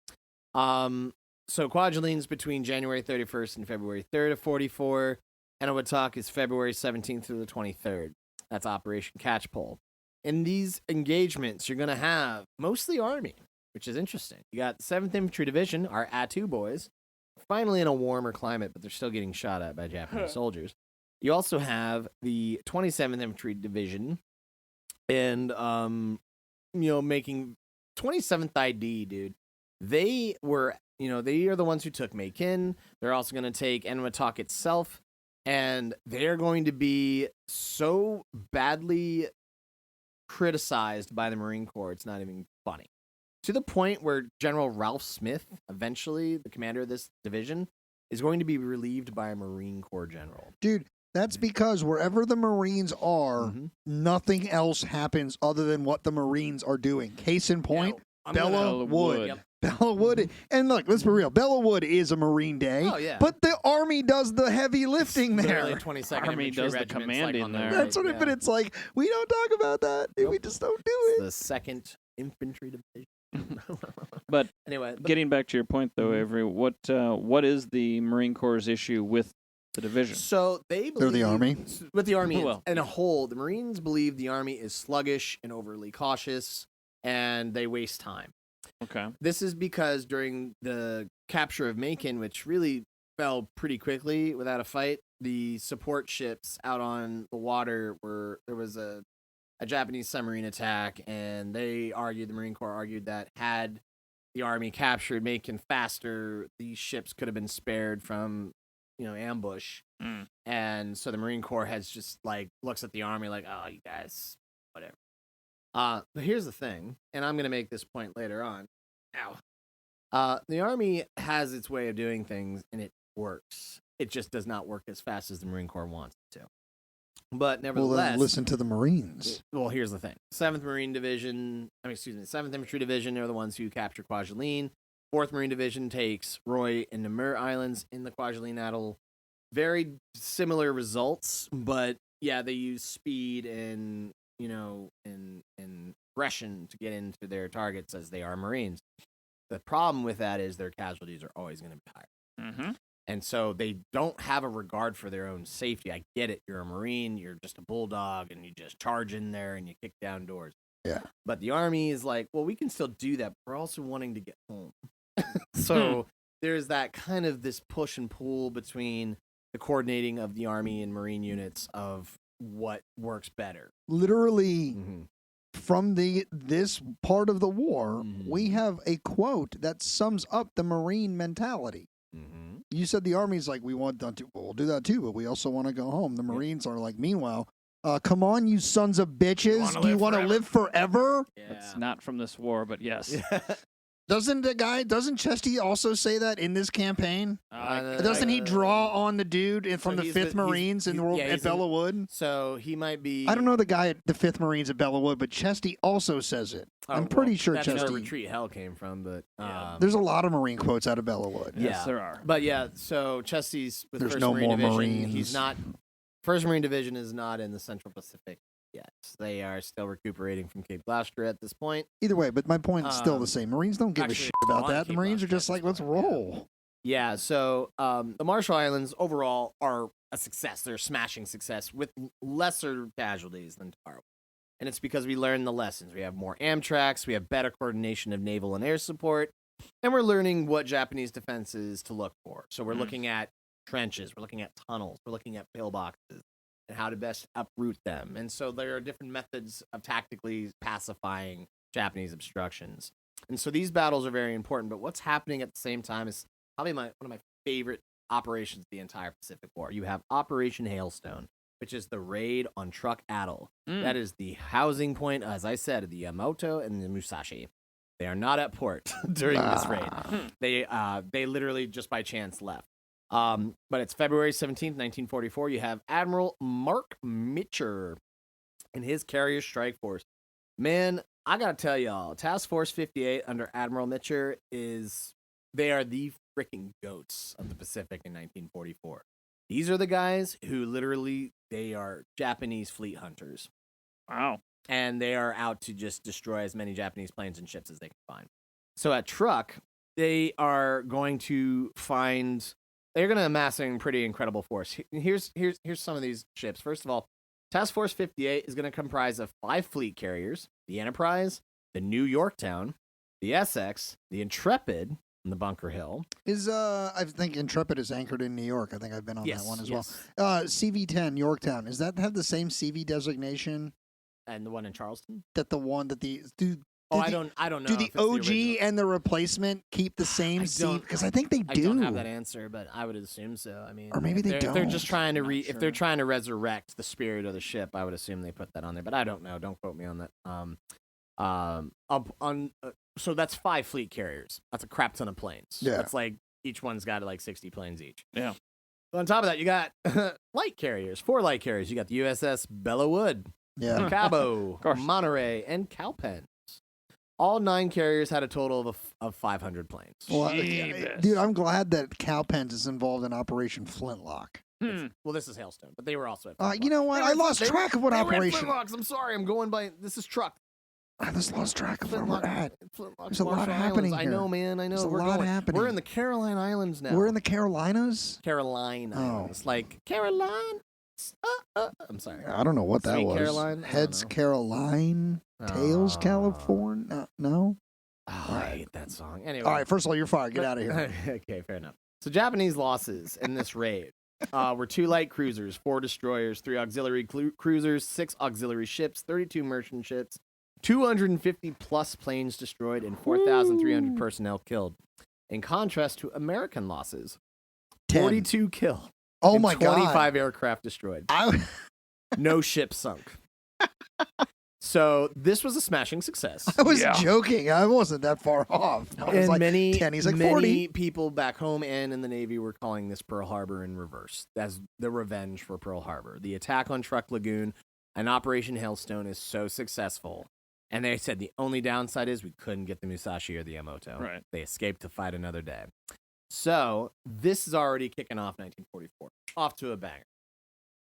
So Kwajalein's between January 31st and February 3rd of 44. Eniwetok is February 17th through the 23rd. That's Operation Catchpole. In these engagements, you're going to have mostly Army, which is interesting. You got the 7th Infantry Division, our A2 boys, finally in a warmer climate, but they're still getting shot at by Japanese soldiers. You also have the 27th Infantry Division and, making 27th ID, dude. They were, they are the ones who took Macon. They're also going to take Eniwetok itself, and they're going to be so badly criticized by the Marine Corps, it's not even funny. To the point where General Ralph Smith, eventually the commander of this division, is going to be relieved by a Marine Corps general. Dude, that's because wherever the Marines are, nothing else happens other than what the Marines are doing. Case in point, Bella Wood. Yep. Bella Wood. And look, let's be real. Bella Wood is a Marine Day. Oh, yeah. But the Army does the heavy lifting there. 22nd Army does the commanding there. That's what but it's like, we don't talk about that. Nope. We just don't do it. It's the 2nd Infantry Division. But anyway, getting back to your point, though, Avery, what is the Marine Corps' issue with the division? So they're the Army? With the Army in a whole, the Marines believe the Army is sluggish and overly cautious, and they waste time. Okay. This is because during the capture of Macon, which really fell pretty quickly without a fight, the support ships out on the water there was a Japanese submarine attack, and the Marine Corps argued that had the Army captured Macon faster, these ships could have been spared from, ambush. And so the Marine Corps has just looks at the Army like, oh, you guys, whatever. But here's the thing, and I'm going to make this point later on. The Army has its way of doing things, and it works. It just does not work as fast as the Marine Corps wants it to. But nevertheless, well, then listen to the Marines. Well, here's the thing: 7th Infantry Division are the ones who capture Kwajalein. 4th Marine Division takes Roy and Namur Islands in the Kwajalein Atoll. Very similar results, but yeah, they use speed and and aggression to get into their targets as they are Marines. The problem with that is their casualties are always going to be higher. Mm-hmm. And so they don't have a regard for their own safety. I get it. You're a Marine. You're just a bulldog, and you just charge in there and you kick down doors. Yeah. But the Army is like, well, we can still do that. But we're also wanting to get home. So there's that kind of this push and pull between the coordinating of the Army and Marine units of what works better. Literally, from this part of the war, we have a quote that sums up the Marine mentality. You said the Army's like, we want to, we'll do that too, but we also want to go home. The Marines are like, meanwhile, come on, you sons of bitches. Do you want to live forever? Yeah. It's not from this war, but yes. Doesn't Chesty also say that in this campaign? Doesn't he draw on the dude from the 5th Marines at Bella Wood? So he might be. I don't know the guy at the 5th Marines at Bella Wood, but Chesty also says it. I'm pretty sure that's Chesty. Where Retreat Hell came from, but there's a lot of Marine quotes out of Bella Wood. Yes, there are. But so Chesty's with There's 1st no Marine more Division. Marines. He's not. 1st Marine Division is not in the Central Pacific yet. They are still recuperating from Cape Gloucester at this point. Either way, but my point is still the same. Marines don't give a shit about that. The Marines are just like, let's roll. Yeah, so the Marshall Islands overall are a success. They're a smashing success with lesser casualties than Tarawa. And it's because we learned the lessons. We have more Amtraks, we have better coordination of naval and air support, and we're learning what Japanese defense is to look for. So we're looking at trenches, we're looking at tunnels, we're looking at pillboxes, and how to best uproot them. And so there are different methods of tactically pacifying Japanese obstructions. And so these battles are very important, but what's happening at the same time is probably one of my favorite operations of the entire Pacific War. You have Operation Hailstone, which is the raid on Truk Atoll. That is the housing point, as I said, of the Yamato and the Musashi. They are not at port during this raid. They literally just by chance left. But it's February 17th, 1944. You have Admiral Mark Mitcher and his carrier strike force. Man, I gotta tell y'all, Task Force 58 under Admiral Mitcher they are the freaking goats of the Pacific in 1944. These are the guys who they are Japanese fleet hunters. Wow. And they are out to just destroy as many Japanese planes and ships as they can find. So at Truk, they are going to amass a pretty incredible force. Here's some of these ships. First of all, Task Force 58 is going to comprise of 5 fleet carriers: the Enterprise, the New Yorktown, the Essex, the Intrepid, and the Bunker Hill. I think Intrepid is anchored in New York. I think I've been on that one as well. CV-10 Yorktown, does that have the same CV designation? And the one in Charleston? I don't know. Do the OG and the replacement keep the same CV? Because I think they do. I don't have that answer, but I would assume so. I mean, or maybe they don't. They're just trying to if they're trying to resurrect the spirit of the ship, I would assume they put that on there, but I don't know. Don't quote me on that. So that's 5 fleet carriers. That's a crap ton of planes. Yeah. That's like each one's got like 60 planes each. Yeah. So on top of that, you got light carriers. 4 light carriers. You got the USS Bella Wood, Cabo, Monterey, and Cowpens. All 9 carriers had a total of 500 planes. Well, dude, I'm glad that Cowpens is involved in Operation Flintlock. Well, this is Hailstone, but they were also at Flintlock. You know what? I lost track of what operation. I'm sorry. I'm going by. This is Truk. I just lost track of where we're at. There's a lot happening here. I know, man. I know. There's a lot happening. We're in the Caroline Islands now. We're in the Carolinas? Caroline Islands. Like Caroline. I'm sorry. I don't know what that was. Caroline? Heads Caroline. Tails California. No? I hate that song. Anyway. All right. First of all, you're fired. Get out of here. Okay, fair enough. So Japanese losses in this raid were 2 light cruisers, 4 destroyers, 3 auxiliary cruisers, 6 auxiliary ships, 32 merchant ships, 250 plus planes destroyed, and 4,300 personnel killed. In contrast to American losses, 42 killed. Oh my God. 25 aircraft destroyed. No ship sunk. So this was a smashing success. I was joking. I wasn't that far off. And like many 10, he's like 40. Many people back home and in the Navy were calling this Pearl Harbor in reverse as the revenge for Pearl Harbor. The attack on Truk Lagoon and Operation Hailstone is so successful. And they said the only downside is we couldn't get the Musashi or the Yamato. Right. They escaped to fight another day. So this is already kicking off 1944. Off to a banger.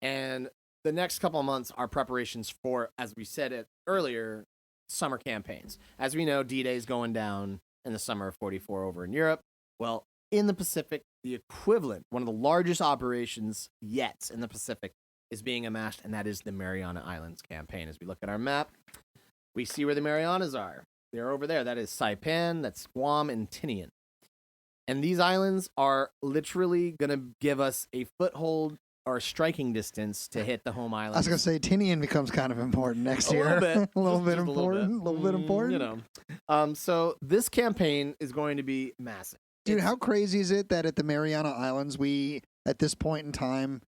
And the next couple of months are preparations for, as we said it earlier, summer campaigns. As we know, D-Day is going down in the summer of 44 over in Europe. Well, in the Pacific, the equivalent, one of the largest operations yet in the Pacific, is being amassed, and that is the Mariana Islands campaign. As we look at our map, we see where the Marianas are. They're over there. That is Saipan, that's Guam, and Tinian. And these islands are literally going to give us a foothold or striking distance to hit the home island. I was going to say, Tinian becomes kind of important next year. A little bit. a little bit Just important. A little bit important. You know. So this campaign is going to be massive. Dude, how crazy is it that at the Mariana Islands, we, at this point in time,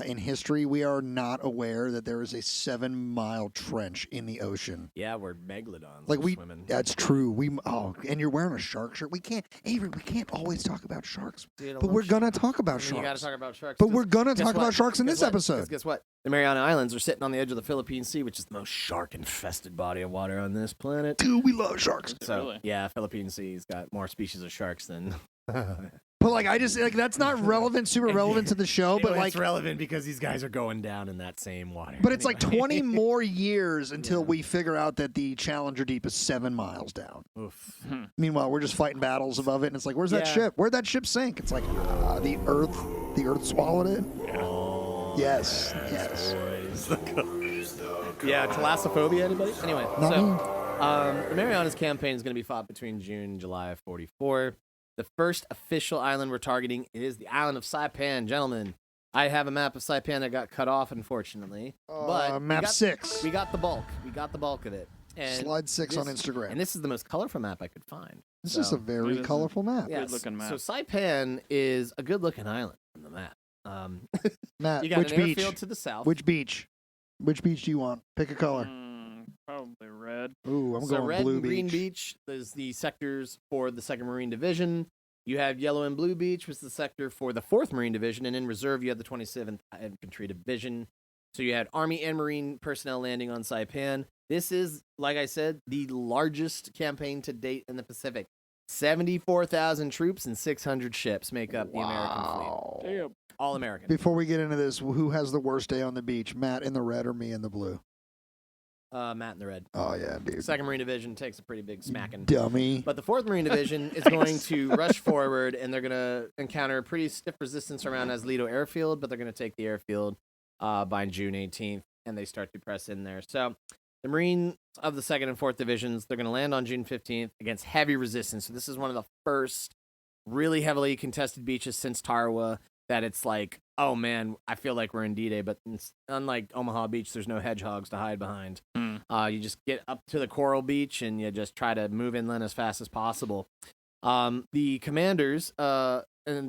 in history, we are not aware that there is a 7-mile trench in the ocean. Yeah, where megalodons like are swimming. That's true. And you're wearing a shark shirt. We can't, Avery. We can't always talk about sharks. Dude, but we're gonna talk about You sharks. got to talk about sharks. But we're gonna talk about sharks in this episode. Guess what? The Mariana Islands are sitting on the edge of the Philippine Sea, which is the most shark-infested body of water on this planet. Dude, we love sharks. So Really? yeah, Philippine Sea's got more species of sharks than. But I just that's not relevant, super relevant to the show. But it's relevant because these guys are going down in that same water. But it's like 20 more years until we figure out that the Challenger Deep is 7 miles down. Oof. Meanwhile, we're just fighting battles above it, and it's like, where's that ship? Where'd that ship sink? It's like the Earth swallowed it. Oh, Yes. Yeah, thalassophobia, anybody? Anyway, Not me. the Marianas campaign is going to be fought between June and July of 44. The first official island we're targeting is the island of Saipan. Gentlemen, I have a map of Saipan that got cut off, unfortunately. But map 6. We got the bulk. We got the bulk of it. And Slide 6 on Instagram. And this is the most colorful map I could find. This is a very colorful map. Yes. Good-looking map. So Saipan is a good-looking island from the map. Matt, you got which an beach? airfield to the south. Which beach? Which beach do you want? Pick a color. Probably red. Ooh, I'm so going red blue and green beach. beach is the sectors for the 2nd Marine Division. You have yellow and blue beach, which is the sector for the 4th Marine Division. And in reserve, you have the 27th Infantry Division. So you had Army and Marine personnel landing on Saipan. This is, like I said, the largest campaign to date in the Pacific. 74,000 troops and 600 ships make up the American fleet. Damn. All American. Before we get into this, who has the worst day on the beach? Matt in the red or me in the blue? Matt in the red. Oh, yeah, dude. 2nd Marine Division takes a pretty big smacking. Dummy. But the 4th Marine Division is going to rush forward, and they're going to encounter pretty stiff resistance around Aslito Airfield, but they're going to take the airfield by June 18th, and they start to press in there. So the Marines of the 2nd and 4th Divisions, they're going to land on June 15th against heavy resistance. So this is one of the first really heavily contested beaches since Tarawa that it's like, oh, man, I feel like we're in D-Day, but unlike Omaha Beach, there's no hedgehogs to hide behind. You just get up to the Coral Beach, and you just try to move inland as fast as possible. The commanders and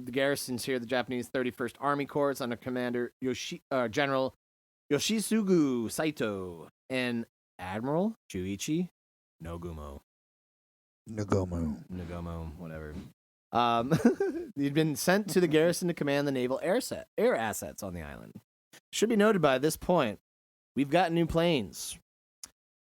the garrisons here, the Japanese 31st Army Corps, under Commander General Yoshisugu Saito and Admiral Shuichi Nogumo, whatever. He'd been sent to the garrison to command the naval air assets on the island. Should be noted by this point, we've got new planes.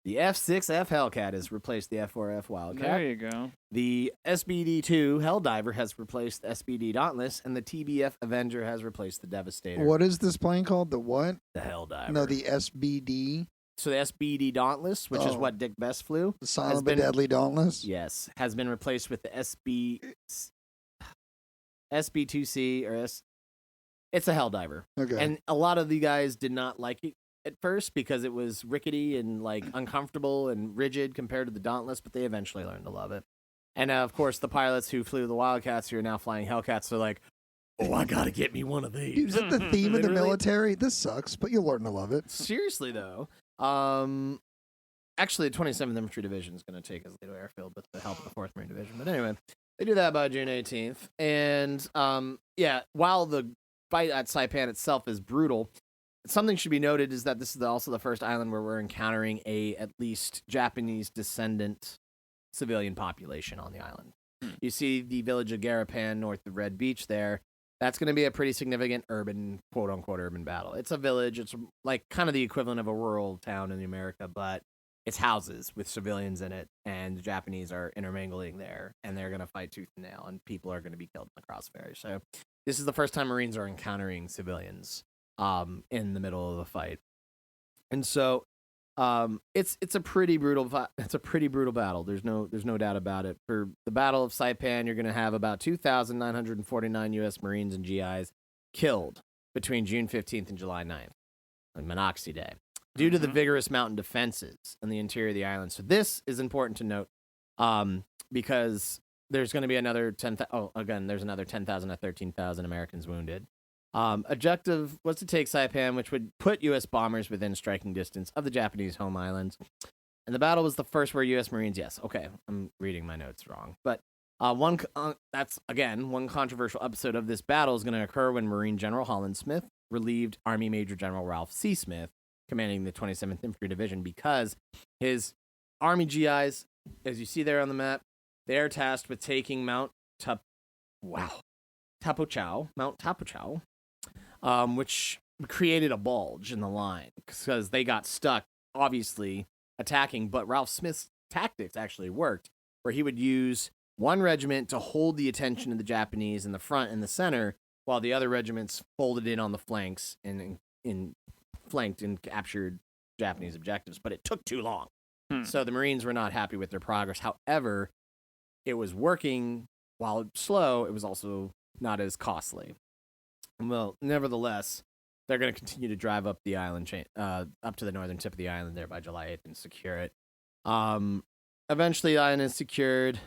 The F-6F Hellcat has replaced the F-4F Wildcat. There you go. The SBD-2 Helldiver has replaced the SBD Dauntless, and the TBF Avenger has replaced the Devastator. What is this plane called? The what? The Helldiver. No, the SBD. So the SBD Dauntless, which is what Dick Best flew. The Silent but Deadly Dauntless? Yes, has been replaced with the SB2C or It's a Helldiver. Okay. And a lot of the guys did not like it at first because it was rickety and like uncomfortable and rigid compared to the Dauntless, but they eventually learned to love it. And of course, the pilots who flew the Wildcats who are now flying Hellcats are like, oh, I gotta get me one of these. Dude, is that the theme of the military? This sucks, but you'll learn to love it. Seriously, though. Actually, the 27th Infantry Division is going to take Aslito Airfield with the help of the 4th Marine Division. But anyway, they do that by June 18th. And while the fight at Saipan itself is brutal, something should be noted is that this is also the first island where we're encountering at least Japanese descendant civilian population on the island. You see the village of Garapan north of Red Beach there. That's going to be a pretty significant urban, quote-unquote, urban battle. It's a village. It's like kind of the equivalent of a rural town in America, but it's houses with civilians in it, and the Japanese are intermingling there, and they're going to fight tooth and nail, and people are going to be killed in the crossfire. So this is the first time Marines are encountering civilians in the middle of the fight. And so it's a pretty brutal battle. There's no doubt about it. For the Battle of Saipan, you're going to have about 2,949 U.S. Marines and GIs killed between June 15th and July 9th, on Monocacy Day, due to the vigorous mountain defenses in the interior of the island. So this is important to note because there's going to be another 10,000 to 13,000 Americans wounded. Objective was to take Saipan, which would put U.S. bombers within striking distance of the Japanese home islands. And the battle was the first where U.S. Marines, yes, okay, I'm reading my notes wrong. But one controversial episode of this battle is going to occur when Marine General Holland Smith relieved Army Major General Ralph C. Smith, commanding the 27th Infantry Division, because his Army GIs, as you see there on the map, they are tasked with taking Mount Tapochau, which created a bulge in the line because they got stuck, obviously, attacking. But Ralph Smith's tactics actually worked, where he would use one regiment to hold the attention of the Japanese in the front and the center, while the other regiments folded in on the flanks and flanked and captured Japanese objectives. But it took too long. So the Marines were not happy with their progress. However, it was working. While slow, it was also not as costly. Well, nevertheless, they're going to continue to drive up the island up to the northern tip of the island there by July 8th and secure it. Eventually, the island is secured.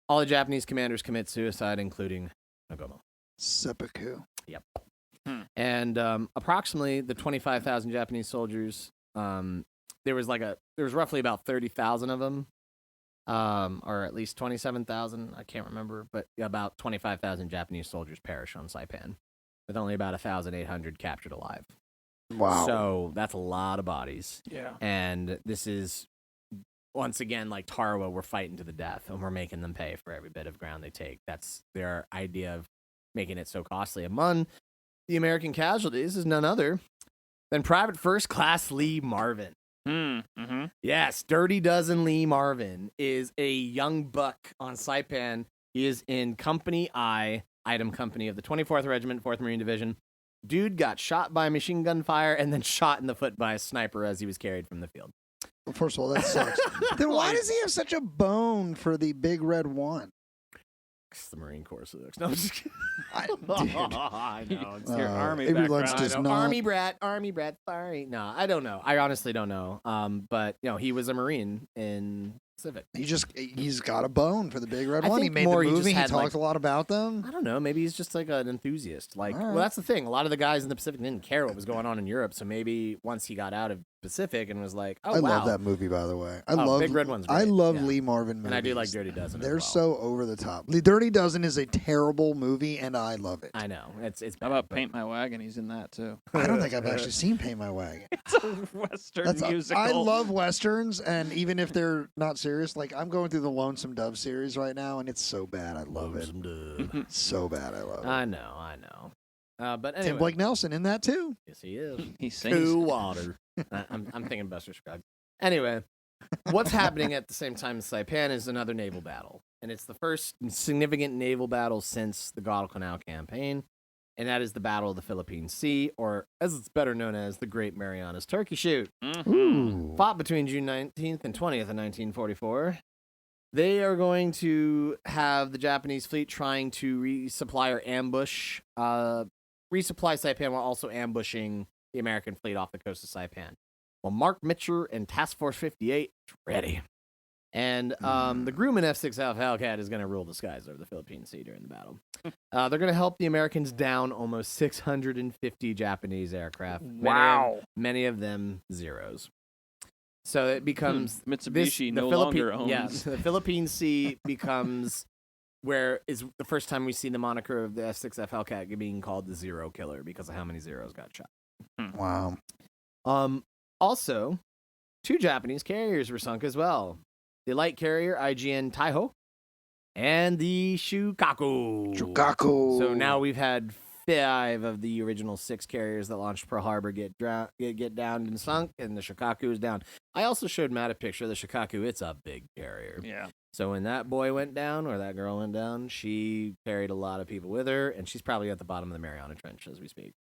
All the Japanese commanders commit suicide, including Nagomo. Seppuku. Yep. And approximately the 25,000 Japanese soldiers, there was roughly about 30,000 of them, or at least 27,000. I can't remember, but about 25,000 Japanese soldiers perished on Saipan, with only about 1,800 captured alive. Wow. So that's a lot of bodies. Yeah. And this is, once again, like Tarawa, we're fighting to the death, and we're making them pay for every bit of ground they take. That's their idea of making it so costly. Among the American casualties is none other than Private First Class Lee Marvin. Mm-hmm. Yes, Dirty Dozen Lee Marvin is a young buck on Saipan. He is in Company I, Item Company of the 24th Regiment, 4th Marine Division. Dude got shot by machine gun fire and then shot in the foot by a sniper as he was carried from the field. Well, first of all, that sucks. Then why does he have such a bone for the Big Red One? It's the Marine Corps sucks. No, I'm just kidding. I know. It's your Army Avery background. Lentz does I know. not. Army brat. Sorry. No, I don't know. I honestly don't know. But he was a Marine in Pacific. He's got a bone for the Big Red I One. He think made the more he movie. just He had, talked a lot about them. I don't know. Maybe he's just like an enthusiast. Like, All right. well, that's the thing. A lot of the guys in the Pacific didn't care what was going on in Europe. So maybe once he got out of Pacific and was like, oh, I wow. love that movie, by the way. Big Red One's great. I love Yeah. Lee Marvin movies. And I do like Dirty Dozen. They're as well. so over the top. The Dirty Dozen is a terrible movie, and I love it. I know. It's How bad, about but- Paint My Wagon? He's in that too. I don't think I've actually seen Paint My Wagon. It's a Western musical. I love Westerns, and even if they're not serious, like I'm going through the Lonesome Dove series right now, and it's so bad. I love it. So bad. I love it. I know. But anyway. Tim Blake Nelson in that too. Yes, he is. He sings. Cool water. I'm thinking Buster Scruggs. Anyway, what's happening at the same time as Saipan is another naval battle. And it's the first significant naval battle since the Guadalcanal campaign. And that is the Battle of the Philippine Sea, or as it's better known as the Great Marianas Turkey Shoot. Ooh. Fought between June 19th and 20th of 1944. They are going to have the Japanese fleet trying to resupply or ambush, resupply Saipan while also ambushing the American fleet off the coast of Saipan. Well, Mark Mitcher and Task Force 58 is ready. And the Grumman F-6 Alpha Hellcat is going to rule the skies over the Philippine Sea during the battle. They're going to help the Americans down almost 650 Japanese aircraft. Wow. Many of them zeros. So it becomes Mitsubishi no longer owns. Yes, the Philippine Sea becomes where is the first time we see the moniker of the F-6F Hellcat being called the Zero Killer because of how many zeros got shot. Wow. Also, 2 Japanese carriers were sunk as well. The light carrier IGN Taiho and the Shukaku. So now we've had 5 of the original 6 carriers that launched Pearl Harbor get downed and sunk, and the Shukaku is down. I also showed Matt a picture of the Shukaku. It's a big carrier. Yeah. So when that boy went down, or that girl went down, she carried a lot of people with her, and she's probably at the bottom of the Mariana Trench as we speak.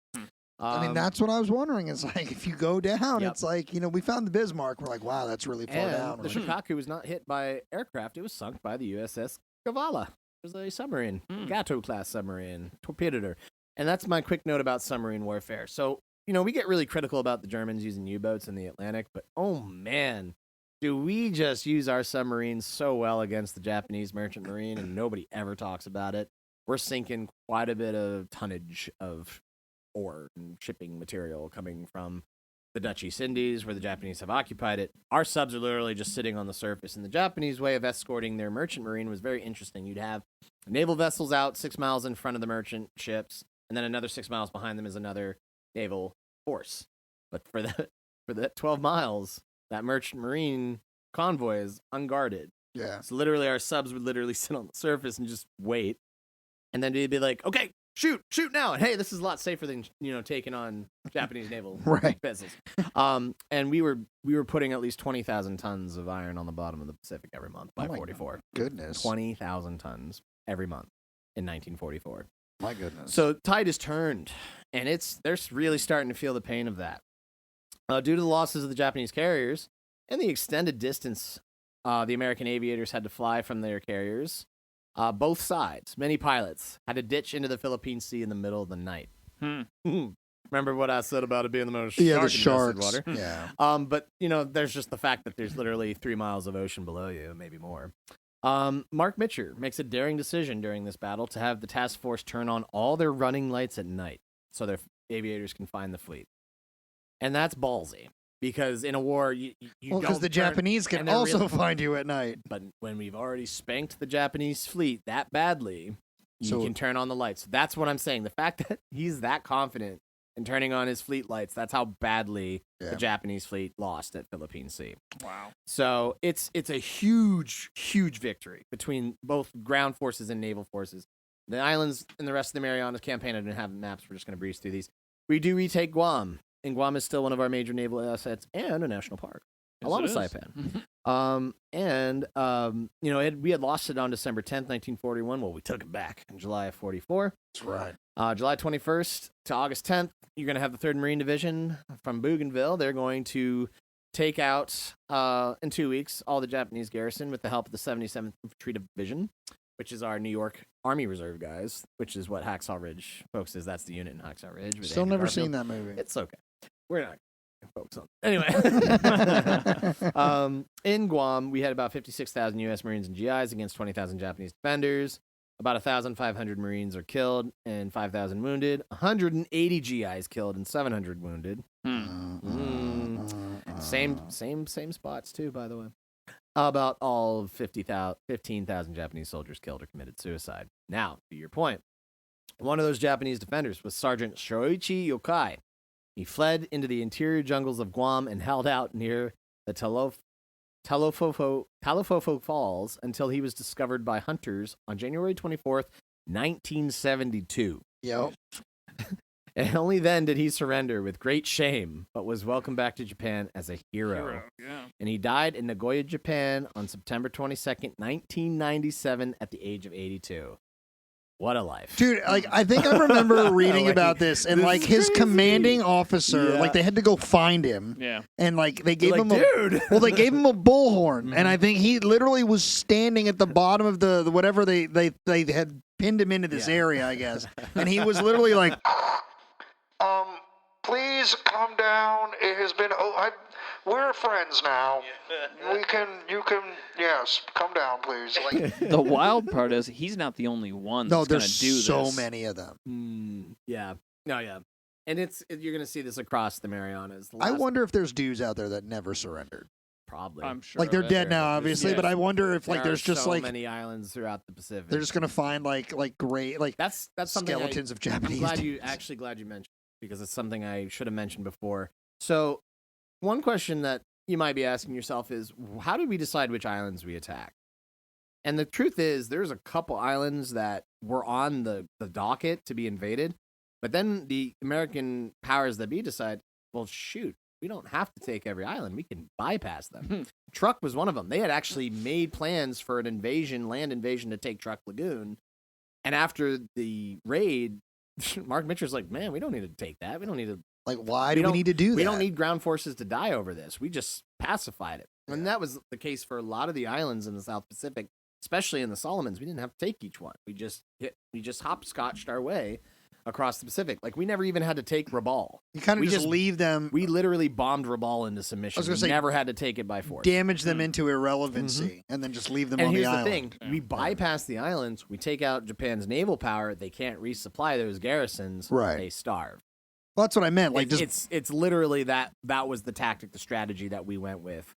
I mean, that's what I was wondering. It's like, if you go down, Yep. it's like, we found the Bismarck. We're like, wow, that's really far down. The Shukaku was not hit by aircraft. It was sunk by the USS Kavala. It was a submarine, Gato-class submarine, torpedoed her. And that's my quick note about submarine warfare. So, we get really critical about the Germans using U-boats in the Atlantic, but oh man, do we just use our submarines so well against the Japanese merchant marine, and nobody ever talks about it. We're sinking quite a bit of tonnage of ore and shipping material coming from the Dutch East Indies, where the Japanese have occupied it. Our subs are literally just sitting on the surface, and the Japanese way of escorting their merchant marine was very interesting. You'd have naval vessels out 6 miles in front of the merchant ships, and then another 6 miles behind them is another naval force. But for that 12 miles, that merchant marine convoy is unguarded. Yeah. So literally our subs would literally sit on the surface and just wait. And then they'd be like, okay, shoot now. And hey, this is a lot safer than, taking on Japanese naval vessels. And we were putting at least 20,000 tons of iron on the bottom of the Pacific every month by 44. Goodness. 20,000 tons every month in 1944. My goodness. So tide is turned, and they're really starting to feel the pain of that. Due to the losses of the Japanese carriers and the extended distance the American aviators had to fly from their carriers, both sides, many pilots, had to ditch into the Philippine Sea in the middle of the night. Remember what I said about it being the most the shark-infested sharks. water? Yeah. But, there's just the fact that there's literally 3 miles of ocean below you, maybe more. Mark Mitcher makes a daring decision during this battle to have the task force turn on all their running lights at night so their aviators can find the fleet. And that's ballsy because in a war, you don't because the Japanese can also find you at night. But when we've already spanked the Japanese fleet that badly, you can turn on the lights. That's what I'm saying. The fact that he's that confident in turning on his fleet lights, that's how badly the Japanese fleet lost at Philippine Sea. Wow. So it's a huge, huge victory between both ground forces and naval forces. The islands and the rest of the Marianas campaign, I didn't have maps. We're just going to breeze through these. We do retake Guam, and Guam is still one of our major naval assets and a national park, along with Saipan. We had lost it on December 10th, 1941. Well, we took it back in July of 44. That's right. July 21st to August 10th, you're going to have the 3rd Marine Division from Bougainville. They're going to take out, in 2 weeks, all the Japanese garrison with the help of the 77th Infantry Division, which is our New York Army Reserve guys, which is what Hacksaw Ridge focuses. That's the unit in Hacksaw Ridge. Still Andrew never Garfield. seen that movie. It's okay. We're not going to focus on it. Anyway, in Guam, we had about 56,000 U.S. Marines and GIs against 20,000 Japanese defenders. About 1,500 Marines are killed and 5,000 wounded. 180 GIs killed and 700 wounded. Same spots too, by the way. About all 15,000 Japanese soldiers killed or committed suicide. Now, to your point, one of those Japanese defenders was Sergeant Shoichi Yokai. He fled into the interior jungles of Guam and held out near the Talofofo Falls until he was discovered by hunters on January 24th, 1972. Yep. And only then did he surrender with great shame, but was welcomed back to Japan as a hero. And he died in Nagoya, Japan on September 22nd, 1997 at the age of 82. What a life. Dude, I think I remember reading about this, and his commanding officer, they had to go find him. Yeah. And they gave him dude. They gave him a bullhorn, and I think he literally was standing at the bottom of the whatever they had pinned him into this area, I guess. And he was literally like, please come down. It has been we're friends now. You can, yes, come down, please. The wild part is he's not the only one that's going to do this. No, there's so many of them. Yeah. No, yeah. And you're going to see this across the Marianas. I wonder if there's dudes out there that never surrendered. Probably. I'm sure. They're dead now, obviously, but I wonder if there's just so many islands throughout the Pacific. They're just going to find great that's something skeletons of Japanese. I'm glad you mentioned, because it's something I should have mentioned before. So, one question that you might be asking yourself is, how did we decide which islands we attack? And the truth is, there's a couple islands that were on the docket to be invaded, but then the American powers that be decide, well, shoot, we don't have to take every island. We can bypass them. Truk was one of them. They had actually made plans for an land invasion to take Truk Lagoon. And after the raid, Mark Mitcher's like, man, we don't need to take that. We don't need to. Why do we need to do that? We don't need ground forces to die over this. We just pacified it. Yeah. And that was the case for a lot of the islands in the South Pacific, especially in the Solomons. We didn't have to take each one. We just hopscotched our way across the Pacific. We never even had to take Rabaul. You kind of just leave them. We literally bombed Rabaul into submission. We never had to take it by force. Damage them into irrelevancy, and then just leave them on the island. And here's the thing. We bypass the islands. We take out Japan's naval power. They can't resupply those garrisons. Right. They starve. Well, that's what I meant. It's literally that was the tactic, the strategy that we went with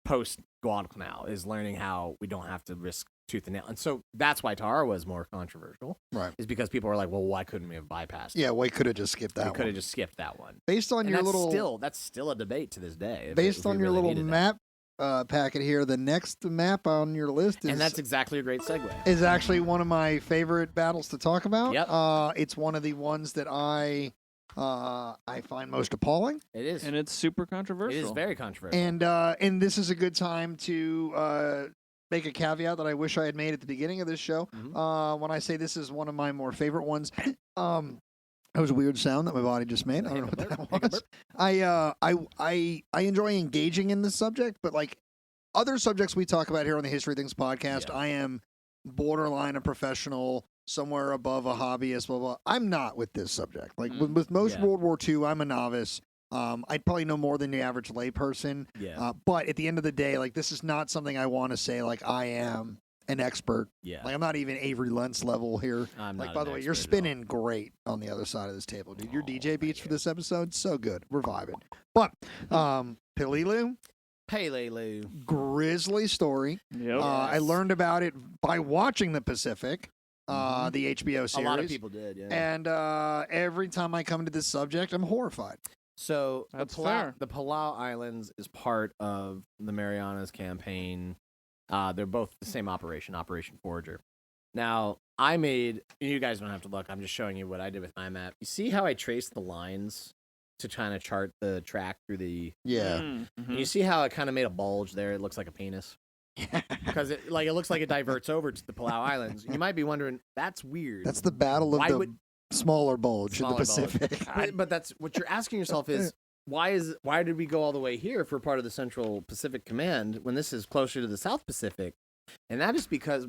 post Guadalcanal, is learning how we don't have to risk tooth and nail. And so that's why Tara was more controversial. Right. Is because people were like, well, why couldn't we have bypassed it? Yeah, we could have just skipped that one. We could have just skipped that one. Based on your little... That's still a debate to this day. Based on your little map packet here, the next map on your list is... And that's exactly a great segue. Is actually one of my favorite battles to talk about. Yep. It's one of the ones that I find most appalling. It is. And it's super controversial. It is very controversial. And this is a good time to make a caveat that I wish I had made at the beginning of this show. Mm-hmm. When I say this is one of my more favorite ones, that was a weird sound that my body just made. I don't know what that was. I enjoy engaging in this subject, but like other subjects we talk about here on the History Things podcast, I am borderline a professional, somewhere above a hobbyist, blah, blah. I'm not with this subject. Like with most World War II, I'm a novice. I'd probably know more than the average layperson. Yeah. But at the end of the day, like this is not something I want to say like I am an expert. Yeah. Like I'm not even Avery Lentz level here. I'm like not by an the way, you're expert at spinning great on the other side of this table, dude. Your DJ beats for this episode, so good. We're vibing. But Peleliu, grisly story. Yep. I learned about it by watching The Pacific. The HBO series. A lot of people did, yeah. And every time I come to this subject, I'm horrified. So That's the fair. The Palau Islands is part of the Marianas campaign. They're both the same operation, Operation Forager. Now, you guys don't have to look, I'm just showing you what I did with my map. You see how I traced the lines to kind of chart the track through the... Yeah. Mm-hmm. You see how it kind of made a bulge there? It looks like a penis. Because it looks like it diverts over to the Palau Islands. You might be wondering, that's weird. That's the battle of smaller bulge in the Pacific. But that's what you're asking yourself is why did we go all the way here if we're part of the Central Pacific Command when this is closer to the South Pacific? And that is because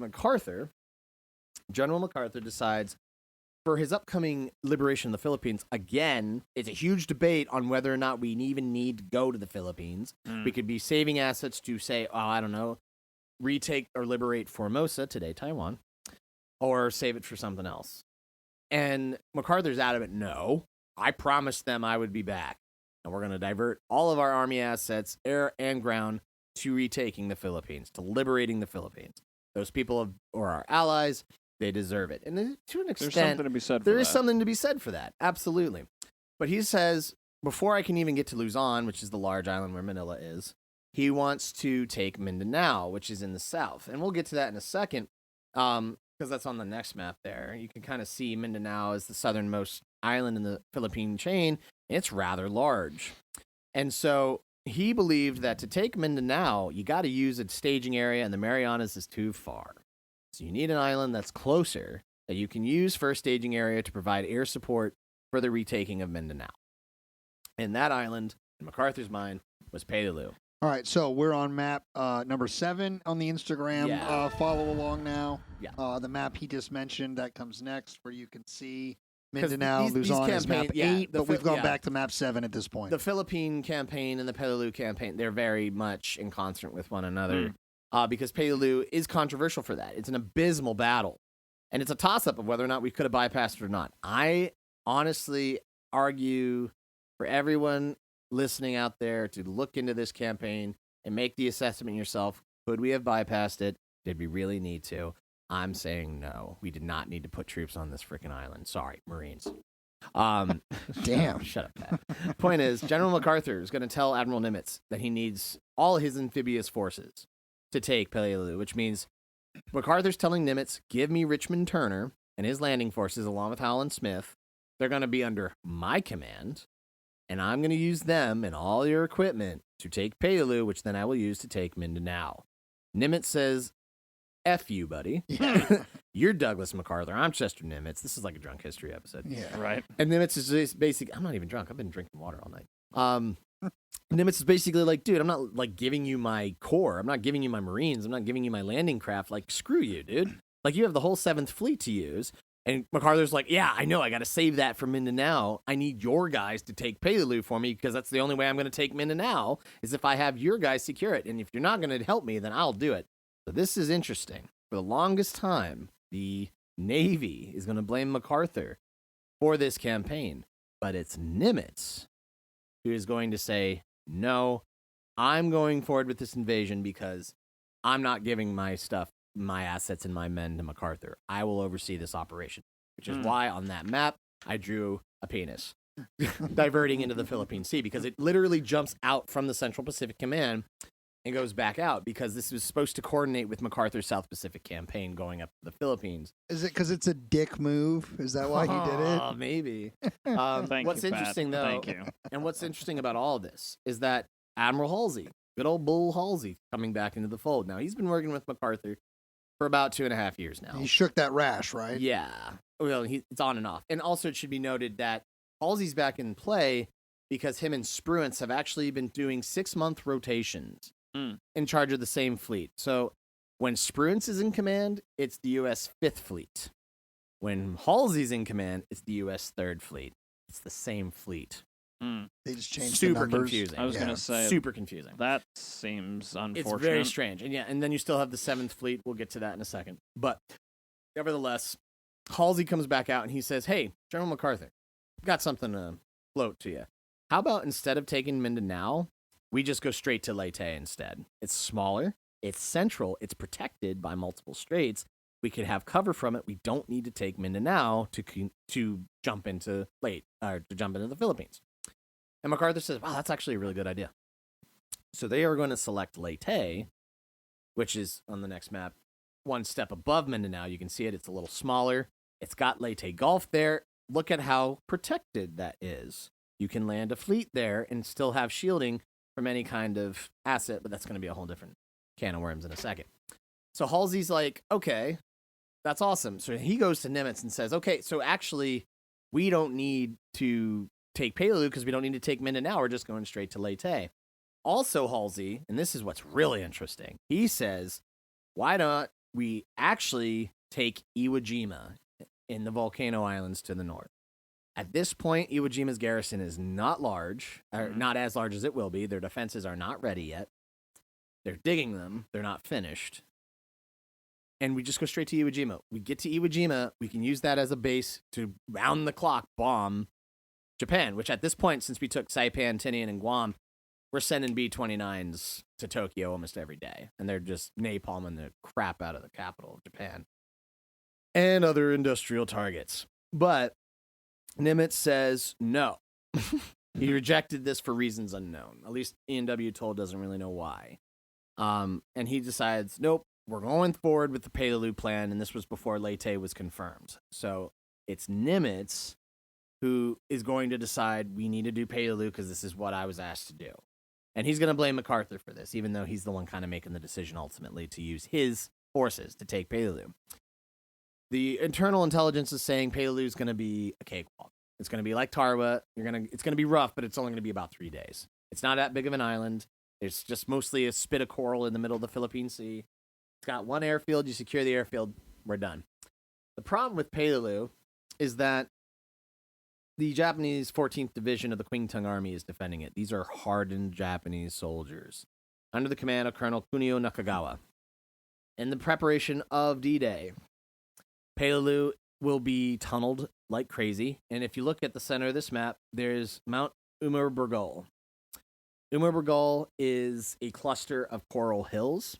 General MacArthur decides for his upcoming liberation of the Philippines, again, it's a huge debate on whether or not we even need to go to the Philippines. We could be saving assets to say, I don't know, retake or liberate Formosa, today Taiwan, or save it for something else. And MacArthur's adamant, no, I promised them I would be back. And we're going to divert all of our army assets, air and ground, to retaking the Philippines, to liberating the Philippines. Those people are our allies. They deserve it. And to an extent, there's something to be said for that. There is something to be said for that. Absolutely. But he says, before I can even get to Luzon, which is the large island where Manila is, he wants to take Mindanao, which is in the south. And we'll get to that in a second, because that's on the next map there. You can kind of see Mindanao as the southernmost island in the Philippine chain. It's rather large. And so he believed that to take Mindanao, you got to use a staging area, and the Marianas is too far. So you need an island that's closer that you can use for a staging area to provide air support for the retaking of Mindanao. And that island, in MacArthur's mind, was Peleliu. All right, so we're on map number 7 on the Instagram. Yeah. Follow along now. Yeah. The map he just mentioned, that comes next, where you can see Mindanao, Luzon is map 8, yeah, but we've gone back to map 7 at this point. The Philippine campaign and the Peleliu campaign, they're very much in concert with one another because Peleliu is controversial for that. It's an abysmal battle, and it's a toss-up of whether or not we could have bypassed it or not. I honestly argue for everyone listening out there to look into this campaign and make the assessment yourself. Could we have bypassed it? Did we really need to? I'm saying no. We did not need to put troops on this freaking island. Sorry, Marines. Damn. Shut up, Pat. Point is, General MacArthur is going to tell Admiral Nimitz that he needs all his amphibious forces to take Peleliu, which means MacArthur's telling Nimitz, give me Richmond Turner and his landing forces along with Howland Smith. They're going to be under my command, and I'm going to use them and all your equipment to take Peleliu, which then I will use to take Mindanao. Nimitz says, F you, buddy. Yeah. You're Douglas MacArthur. I'm Chester Nimitz. This is like a drunk history episode. Yeah. Right. And Nimitz is just basically, I'm not even drunk. I've been drinking water all night. Nimitz is basically like, dude, I'm not like giving you my corps. I'm not giving you my Marines. I'm not giving you my landing craft. Like, screw you, dude. Like, you have the whole 7th Fleet to use. And MacArthur's like, yeah, I know. I got to save that for Mindanao. I need your guys to take Peleliu for me because that's the only way I'm going to take Mindanao is if I have your guys secure it. And if you're not going to help me, then I'll do it. So this is interesting. For the longest time, the Navy is going to blame MacArthur for this campaign. But it's Nimitz who is going to say, no, I'm going forward with this invasion because I'm not giving my stuff my assets and my men to MacArthur. I will oversee this operation, which is why on that map I drew a penis diverting into the Philippine Sea, because it literally jumps out from the Central Pacific Command and goes back out, because this was supposed to coordinate with MacArthur's South Pacific campaign going up to the Philippines. Is it because it's a dick move? Is that why he did it? Oh, maybe. What's interesting, though, Thank you. and what's interesting about all of this is that Admiral Halsey, good old Bull Halsey, coming back into the fold. Now, he's been working with MacArthur for about 2.5 years now. He shook that rash, right? Yeah. Well, it's on and off. And also, it should be noted that Halsey's back in play because him and Spruance have actually been doing 6-month rotations in charge of the same fleet. So when Spruance is in command, it's the U.S. 5th Fleet. When Halsey's in command, it's the U.S. 3rd Fleet. It's the same fleet. They just changed super the numbers. confusing. I was going to say, super confusing. That seems unfortunate. It's very strange. And and then you still have the 7th Fleet. We'll get to that in a second. But nevertheless, Halsey comes back out and he says, "Hey, General MacArthur, got something to float to you. How about instead of taking Mindanao, we just go straight to Leyte instead? It's smaller, it's central, it's protected by multiple straits. We could have cover from it. We don't need to take Mindanao to jump into the Philippines." And MacArthur says, "Wow, that's actually a really good idea." So they are going to select Leyte, which is on the next map, one step above Mindanao. You can see it. It's a little smaller. It's got Leyte Gulf there. Look at how protected that is. You can land a fleet there and still have shielding from any kind of asset, but that's going to be a whole different can of worms in a second. So Halsey's like, "Okay, that's awesome." So he goes to Nimitz and says, "Okay, so actually, we don't need to take Peleliu because we don't need to take Mindanao. We're just going straight to Leyte." Also, Halsey, and this is what's really interesting, he says, "Why don't we actually take Iwo Jima in the Volcano Islands to the north?" At this point, Iwo Jima's garrison is not large, or not as large as it will be. Their defenses are not ready yet. They're digging them. They're not finished. And we just go straight to Iwo Jima. We get to Iwo Jima. We can use that as a base to round-the-clock bomb Japan, which at this point, since we took Saipan, Tinian, and Guam, we're sending B-29s to Tokyo almost every day. And they're just napalming the crap out of the capital of Japan and other industrial targets. But Nimitz says no. He rejected this for reasons unknown. At least Ian W. Toll doesn't really know why. And he decides, nope, we're going forward with the Peleliu plan, and this was before Leyte was confirmed. So it's Nimitz who is going to decide we need to do Peleliu because this is what I was asked to do. And he's going to blame MacArthur for this, even though he's the one kind of making the decision ultimately to use his forces to take Peleliu. The internal intelligence is saying Peleliu is going to be a cakewalk. It's going to be like Tarawa. It's going to be rough, but it's only going to be about 3 days. It's not that big of an island. It's just mostly a spit of coral in the middle of the Philippine Sea. It's got one airfield. You secure the airfield, we're done. The problem with Peleliu is that the Japanese 14th Division of the Kwangtung Army is defending it. These are hardened Japanese soldiers under the command of Colonel Kunio Nakagawa. In the preparation of D-Day, Peleliu will be tunneled like crazy. And if you look at the center of this map, there's Mount Umur Burgol. Umur Burgol is a cluster of coral hills.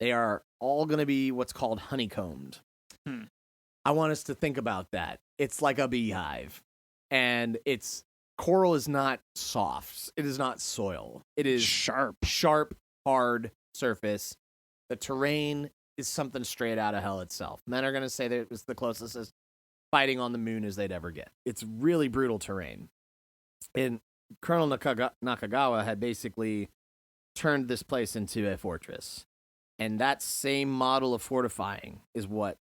They are all going to be what's called honeycombed. I want us to think about that. It's like a beehive. And coral is not soft. It is not soil. It is sharp, hard surface. The terrain is something straight out of hell itself. Men are going to say that it was the closest as fighting on the moon as they'd ever get. It's really brutal terrain. And Colonel Nakagawa had basically turned this place into a fortress. And that same model of fortifying is what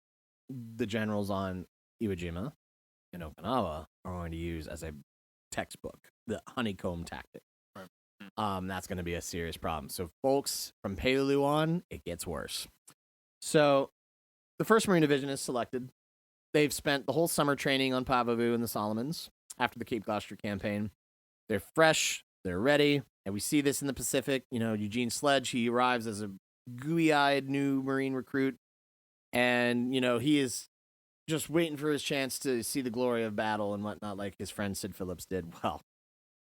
the generals on Iwo Jima and Okinawa are going to use as a textbook, the honeycomb tactic. Right. That's going to be a serious problem. So, folks, from Peleliu on, it gets worse. So, the 1st Marine Division is selected. They've spent the whole summer training on Papavu and the Solomons after the Cape Gloucester campaign. They're fresh, they're ready, and we see this in the Pacific. Eugene Sledge, he arrives as a gooey-eyed new Marine recruit, and, he is just waiting for his chance to see the glory of battle and whatnot, like his friend Sid Phillips did. Well,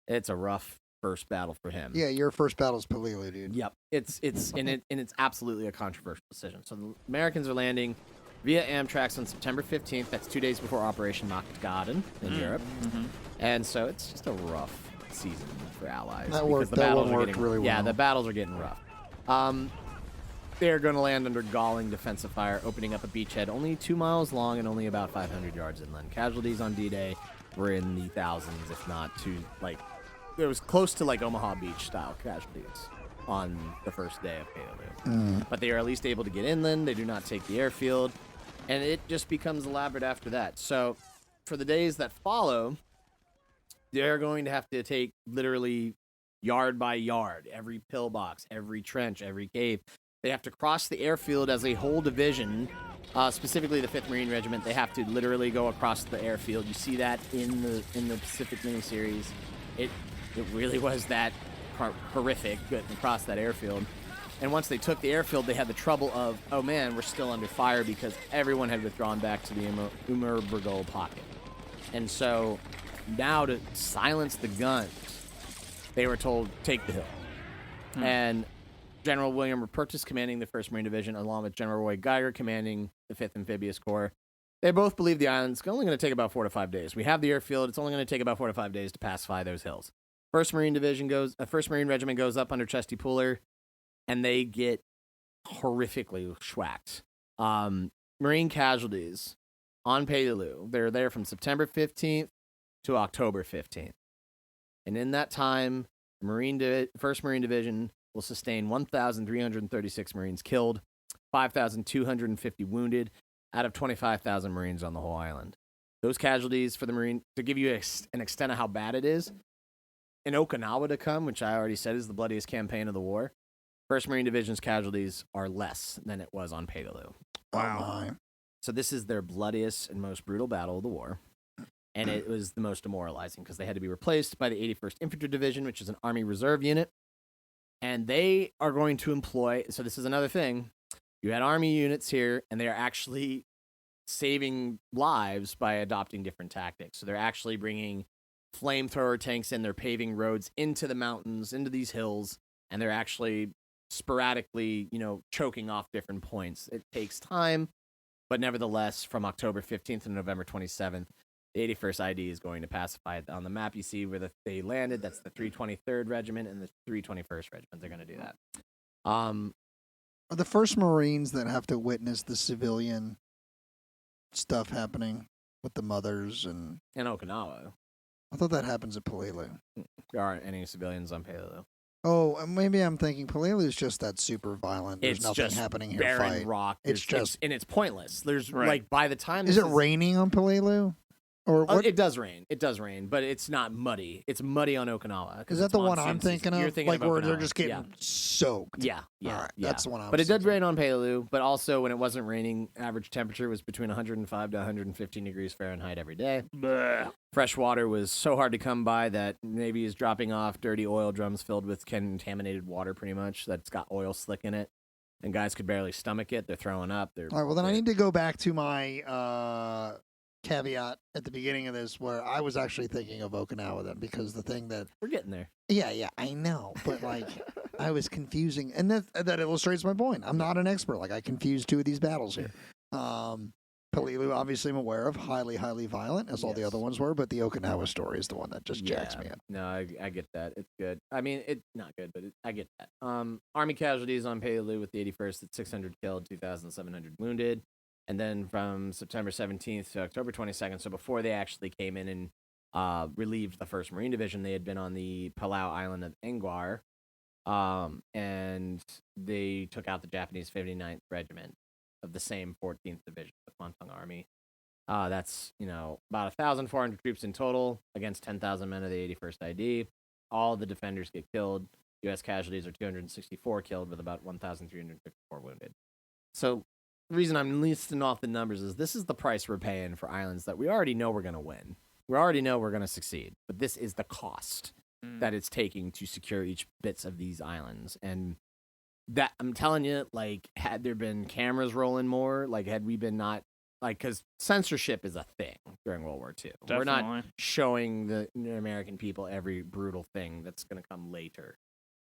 it's a rough first battle for him. Yeah, your first battle is Peleliu, dude. Yep. It's absolutely a controversial decision. So the Americans are landing via Amtrak on September 15th. That's 2 days before Operation Nachtgarten in Europe. Mm-hmm. And so it's just a rough season for Allies. That worked really well. Yeah, the battles are getting rough. They're going to land under galling defensive fire, opening up a beachhead only 2 miles long and only about 500 yards inland. Casualties on D-Day were in the thousands, if not it was close to like Omaha Beach style casualties on the first day of Peleliu. But they are at least able to get inland. They do not take the airfield, and it just becomes elaborate after that. So for the days that follow, they're going to have to take literally yard by yard, every pillbox, every trench, every cave. They have to cross the airfield as a whole division, specifically the 5th Marine Regiment. They have to literally go across the airfield. You see that in the Pacific miniseries. It really was that horrific getting across that airfield. And once they took the airfield, they had the trouble of, oh man, we're still under fire because everyone had withdrawn back to the Umerbergol pocket. And so now to silence the guns, they were told, take the hill. And General William Rupertus commanding the 1st Marine Division, along with General Roy Geiger commanding the 5th Amphibious Corps, they both believe the island's only going to take about 4 to 5 days. We have the airfield. It's only going to take about 4 to 5 days to pacify those hills. 1st Marine Regiment goes up under Chesty Puller, and they get horrifically schwacked. Marine casualties on Peleliu, they're there from September 15th to October 15th. And in that time, the 1st Marine Division will sustain 1,336 Marines killed, 5,250 wounded, out of 25,000 Marines on the whole island. Those casualties for the Marine, to give you an extent of how bad it is, in Okinawa to come, which I already said is the bloodiest campaign of the war, 1st Marine Division's casualties are less than it was on Peleliu. Wow. So this is their bloodiest and most brutal battle of the war. And it was the most demoralizing because they had to be replaced by the 81st Infantry Division, which is an Army Reserve unit. And they are going to employ, so this is another thing, you had Army units here, and they are actually saving lives by adopting different tactics. So they're actually bringing flamethrower tanks in, they're paving roads into the mountains, into these hills, and they're actually sporadically, choking off different points. It takes time, but nevertheless, from October 15th to November 27th, the 81st ID is going to pacify it. On the map, you see where they landed. That's the 323rd Regiment and the 321st Regiment. They're going to do that. Are the 1st Marines that have to witness the civilian stuff happening with the mothers and... In Okinawa. I thought that happens at Peleliu. There aren't any civilians on Peleliu. Oh, maybe I'm thinking Peleliu is just that super violent. There's nothing happening here. Barren fight. rock. It's just... and it's pointless. There's, right. by the time... Is it raining on Peleliu? Or what? It does rain. It does rain, but it's not muddy. It's muddy on Okinawa. Is that the one I'm thinking of? You're thinking like of where Okinawa. they're just getting soaked. Yeah. All right, that's the one I was But it did thinking. rain on Peleliu, but also when it wasn't raining, average temperature was between 105 to 115 degrees Fahrenheit every day. Bleh. Fresh water was so hard to come by that Navy is dropping off dirty oil drums filled with contaminated water pretty much that's got oil slick in it. And guys could barely stomach it. They're throwing up. All right, well, then I need to go back to my... caveat at the beginning of this where I was actually thinking of Okinawa then because the thing that we're getting there. Yeah, I know, but I was confusing, and that illustrates my point. I'm not an expert. I confused 2 of these battles here. Peleliu, obviously, I'm aware of, highly, highly violent, as all the other ones were, but the Okinawa story is the one that just jacks me up. No, I get that. It's good. I mean, it's not good, but I get that. Army casualties on Peleliu with the 81st at 600 killed, 2,700 wounded. And then from September 17th to October 22nd, so before they actually came in and relieved the 1st Marine Division, they had been on the Palau island of Anguar, and they took out the Japanese 59th Regiment of the same 14th Division, the Kwantung Army. That's, about 1,400 troops in total against 10,000 men of the 81st ID. All the defenders get killed. U.S. casualties are 264 killed with about 1,354 wounded. So... the reason I'm listing off the numbers is this is the price we're paying for islands that we already know we're going to win. We already know we're going to succeed, but this is the cost that it's taking to secure each bits of these islands. And that I'm telling you, had there been cameras rolling more, had we been not because censorship is a thing during World War II. Definitely. We're not showing the American people every brutal thing that's going to come later.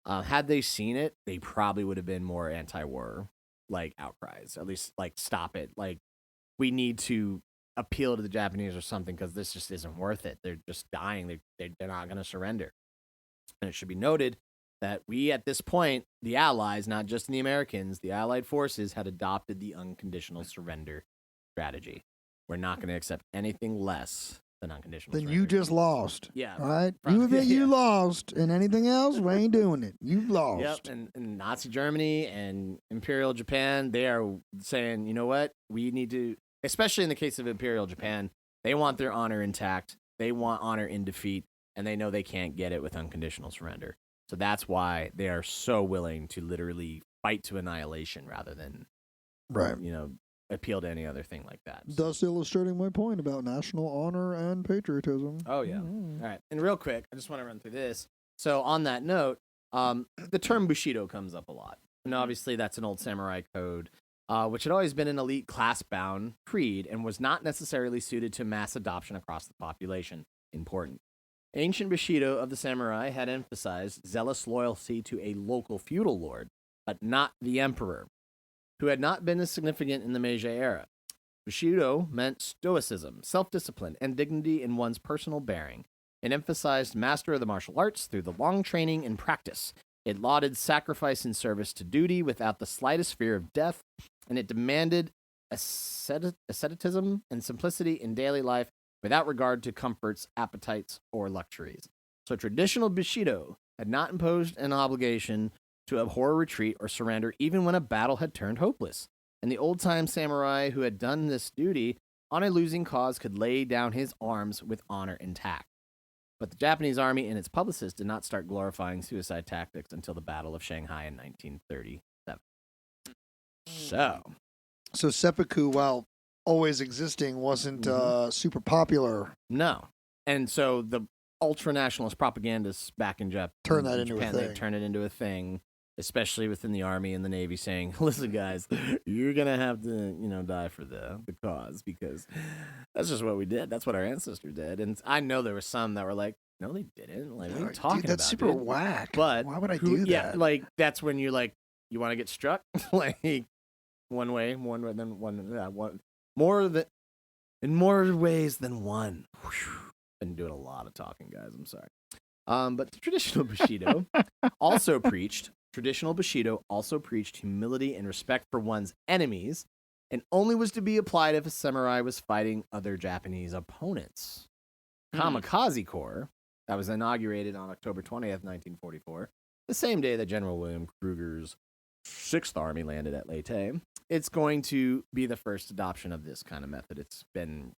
Had they seen it, they probably would have been more anti-war outcries. At least stop it. We need to appeal to the Japanese or something because this just isn't worth it. They're just dying. They're not going to surrender. And it should be noted that we, at this point, the Allies, not just the Americans, the Allied forces had adopted the unconditional surrender strategy. We're not going to accept anything less than unconditional surrender. Then you just lost. Yeah. Right? You admit you lost, and anything else, we ain't doing it. You lost. Yep. And Nazi Germany and Imperial Japan, they are saying, you know what? We need to, especially in the case of Imperial Japan, they want their honor intact. They want honor in defeat, and they know they can't get it with unconditional surrender. So that's why they are so willing to literally fight to annihilation rather than, appeal to any other thing like that. Thus illustrating my point about national honor and patriotism. Oh, yeah. All right. And real quick, I just want to run through this. So on that note, the term Bushido comes up a lot. And obviously that's an old samurai code, which had always been an elite class-bound creed and was not necessarily suited to mass adoption across the population. Important. Ancient Bushido of the samurai had emphasized zealous loyalty to a local feudal lord, but not the emperor, who had not been as significant in the Meiji era. Bushido meant stoicism, self-discipline, and dignity in one's personal bearing. It emphasized master of the martial arts through the long training and practice. It lauded sacrifice in service to duty without the slightest fear of death, and it demanded asceticism and simplicity in daily life without regard to comforts, appetites, or luxuries. So traditional Bushido had not imposed an obligation to abhor retreat or surrender even when a battle had turned hopeless. And the old-time samurai who had done this duty on a losing cause could lay down his arms with honor intact. But the Japanese army and its publicists did not start glorifying suicide tactics until the Battle of Shanghai in 1937. So seppuku, while always existing, wasn't super popular. No. And so the ultra-nationalist propagandists back in Japan turned that into a thing. They turned it into a thing, especially within the Army and the Navy, saying, listen, guys, you're going to have to, die for the cause because that's just what we did. That's what our ancestors did. And I know there were some that were like, no, they didn't. Like, what are you talking about? That's super whack. But why would I do that? Yeah, that's when you're like, you want to get struck? One way, more than in more ways than one. Whew. Been doing a lot of talking, guys. I'm sorry. But the traditional Bushido also preached humility and respect for one's enemies, and only was to be applied if a samurai was fighting other Japanese opponents. Kamikaze Corps, that was inaugurated on October 20th, 1944, the same day that General William Kruger's 6th Army landed at Leyte. It's going to be the first adoption of this kind of method. It's been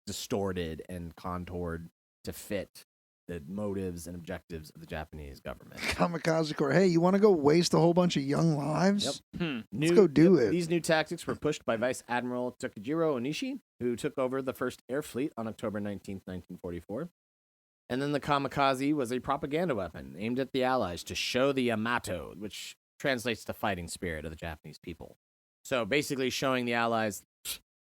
distorted and contoured to fit the motives and objectives of the Japanese government. Kamikaze Corps. Hey, you want to go waste a whole bunch of young lives? Yep. Let's go do it. These new tactics were pushed by Vice Admiral Takejiro Onishi, who took over the First Air Fleet on October 19th, 1944. And then the kamikaze was a propaganda weapon aimed at the Allies to show the Yamato, which translates to fighting spirit of the Japanese people. So basically showing the Allies,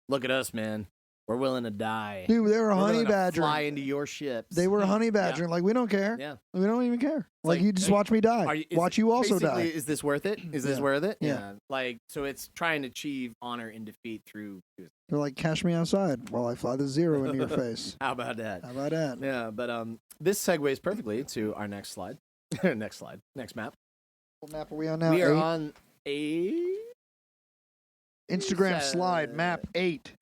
look at us, man. We're willing to die. Dude, they were honey badgering. Fly into your ships. They were honey badgering. Like, we don't care. Yeah. We don't even care. Like you just watch me die. Watch you also die. Is this worth it? Is this worth it? Yeah. So it's trying to achieve honor in defeat through. They're like, cash me outside while I fly the zero into your face. How about that? Yeah, but this segues perfectly to our next slide. Next map. What map are we on now? We are on Instagram slide, map 8.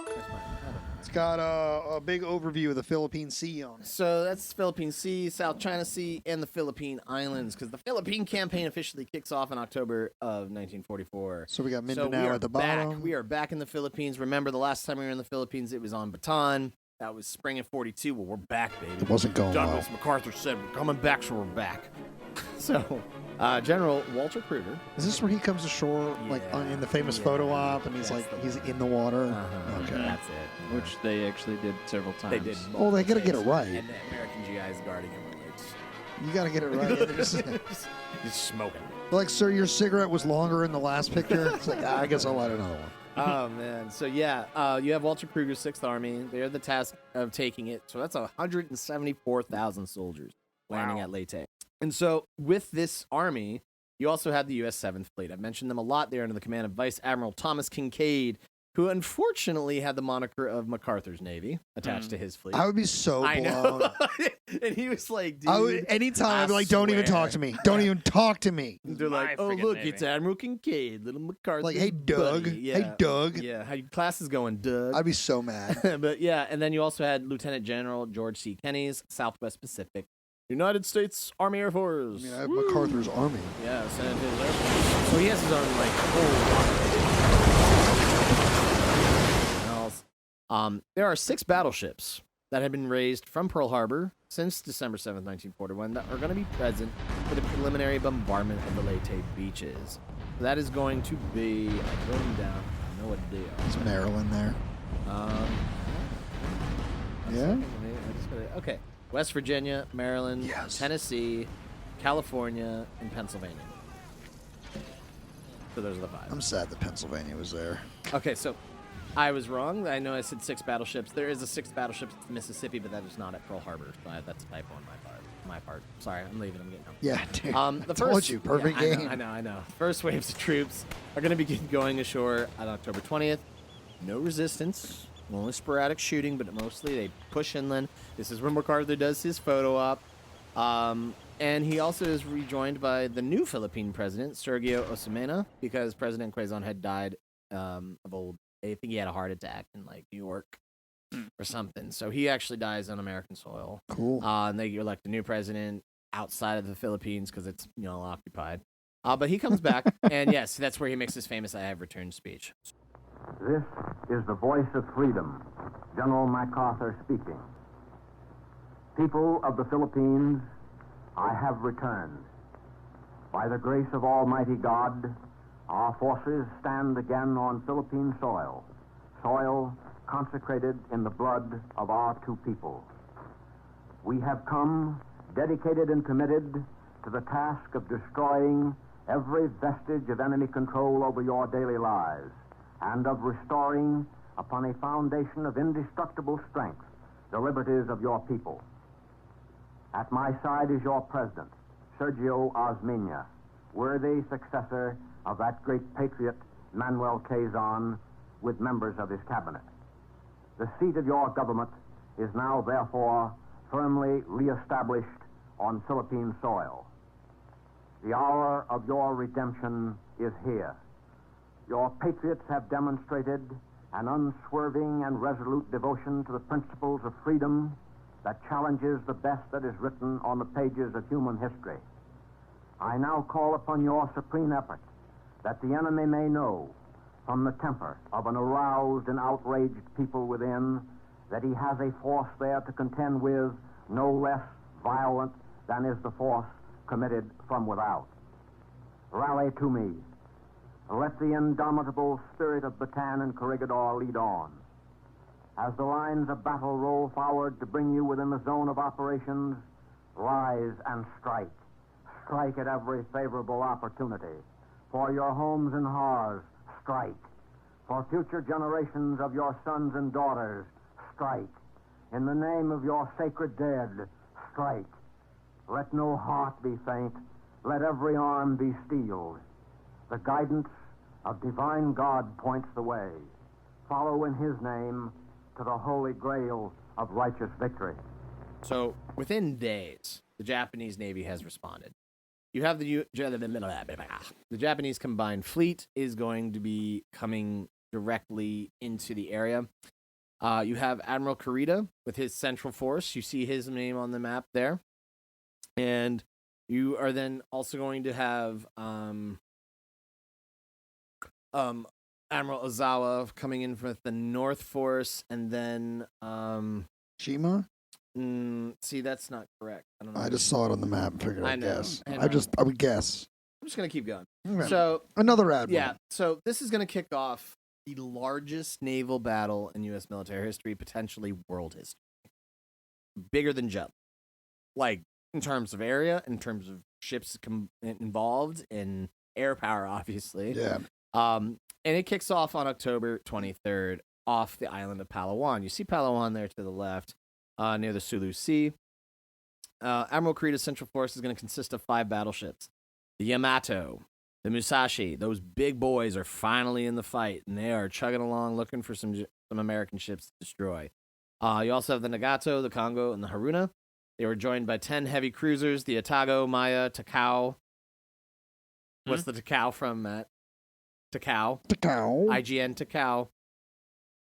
It's got a big overview of the Philippine Sea on it. So that's the Philippine Sea, South China Sea, and the Philippine Islands, because the Philippine campaign officially kicks off in October of 1944. So we got Mindanao at the bottom. We are back in the Philippines. Remember, the last time we were in the Philippines, it was on Bataan. That was spring of 42. Well, we're back, baby. It wasn't going Douglas MacArthur said, we're coming back, so we're back. So, General Walter Kruger. Is this where he comes ashore, in the famous photo op, and he's he's in the water? Okay, that's it. Which they actually did several times. They did. Oh, they gotta get it right. And the American GIs guarding him. You gotta get it right. Just smoking. Like, sir, your cigarette was longer in the last picture. It's like, I guess I'll light another one. Oh, man. So, yeah, you have Walter Kruger's 6th Army. They're the task of taking it. So that's 174,000 soldiers landing at Leyte. And so with this army, you also have the U.S. 7th Fleet. I've mentioned them a lot. They're under the command of Vice Admiral Thomas Kincaid, who unfortunately had the moniker of MacArthur's Navy attached to his fleet. I would be so blown. I know. And he was like, dude, anytime I'd be like, don't even talk to me. Don't even talk to me. They're like, oh, look, Navy. It's Admiral Kincaid, little MacArthur. Like, hey, Doug. Yeah. Hey, Doug. Yeah, how your class is going, Doug? I'd be so mad. But yeah, and then you also had Lieutenant General George C. Kenney's Southwest Pacific United States Army Air Force. I mean, I have MacArthur's army. Yeah, Senate Air Force. So he has his own, like, whole there are 6 battleships that have been raised from Pearl Harbor since December 7th, 1941 that are going to be present for the preliminary bombardment of the Leyte beaches. So that is going to be, I wrote them down, I know what they are. Is Maryland there? Yeah? Okay. West Virginia, Maryland, Tennessee, California, and Pennsylvania. So those are the 5. I'm sad that Pennsylvania was there. Okay, so I was wrong. I know I said 6 battleships. There is a 6th battleship in Mississippi, but that is not at Pearl Harbor. So that's a typo on my part. Sorry, I'm leaving. I'm getting home. Yeah, dude. The told you, perfect game. I know. First waves of troops are going to begin going ashore on October 20th. No resistance, only sporadic shooting, but mostly they push inland. This is where MacArthur does his photo op. And he also is rejoined by the new Philippine president, Sergio Osamena, because President Quezon had died of old. I think he had a heart attack in, like, New York or something. So he actually dies on American soil. Cool. And they elect a new president outside of the Philippines because it's, occupied. But he comes back, and yes, that's where he makes his famous I Have Returned speech. This is the voice of freedom, General MacArthur speaking. People of the Philippines, I have returned. By the grace of Almighty God, our forces stand again on Philippine soil, soil consecrated in the blood of our 2 people. We have come dedicated and committed to the task of destroying every vestige of enemy control over your daily lives and of restoring upon a foundation of indestructible strength the liberties of your people. At my side is your president, Sergio Osmeña, worthy successor of that great patriot, Manuel Quezon, with members of his cabinet. The seat of your government is now, therefore, firmly reestablished on Philippine soil. The hour of your redemption is here. Your patriots have demonstrated an unswerving and resolute devotion to the principles of freedom that challenges the best that is written on the pages of human history. I now call upon your supreme effort that the enemy may know from the temper of an aroused and outraged people within that he has a force there to contend with no less violent than is the force committed from without. Rally to me. Let the indomitable spirit of Bataan and Corregidor lead on. As the lines of battle roll forward to bring you within the zone of operations, rise and strike. Strike at every favorable opportunity. For your homes and hearths, strike. For future generations of your sons and daughters, strike. In the name of your sacred dead, strike. Let no heart be faint. Let every arm be steeled. The guidance of divine God points the way. Follow in his name to the holy grail of righteous victory. So, within days, the Japanese Navy has responded. You have the Japanese combined fleet is going to be coming directly into the area. You have Admiral Kurita with his central force. You see his name on the map there. And you are then also going to have Admiral Ozawa coming in with the North Force, and then Shima? See, that's not correct. I don't know. I just saw it on the map and figured I'd guess. I would guess. I'm just gonna keep going. Okay. So another admiral. Yeah. So this is gonna kick off the largest naval battle in U.S. military history, potentially world history. Bigger than Jutland. Like, in terms of area, in terms of ships involved, in air power, obviously. Yeah. And it kicks off on October 23rd off the island of Palawan. You see Palawan there to the left, near the Sulu Sea. Admiral Kurida's central force is going to consist of 5 battleships. The Yamato, the Musashi, those big boys are finally in the fight, and they are chugging along looking for some American ships to destroy. You also have the Nagato, the Congo, and the Haruna. They were joined by 10 heavy cruisers, the Otago, Maya, Takao. What's the Takao from, Matt? Takao. IGN Takao.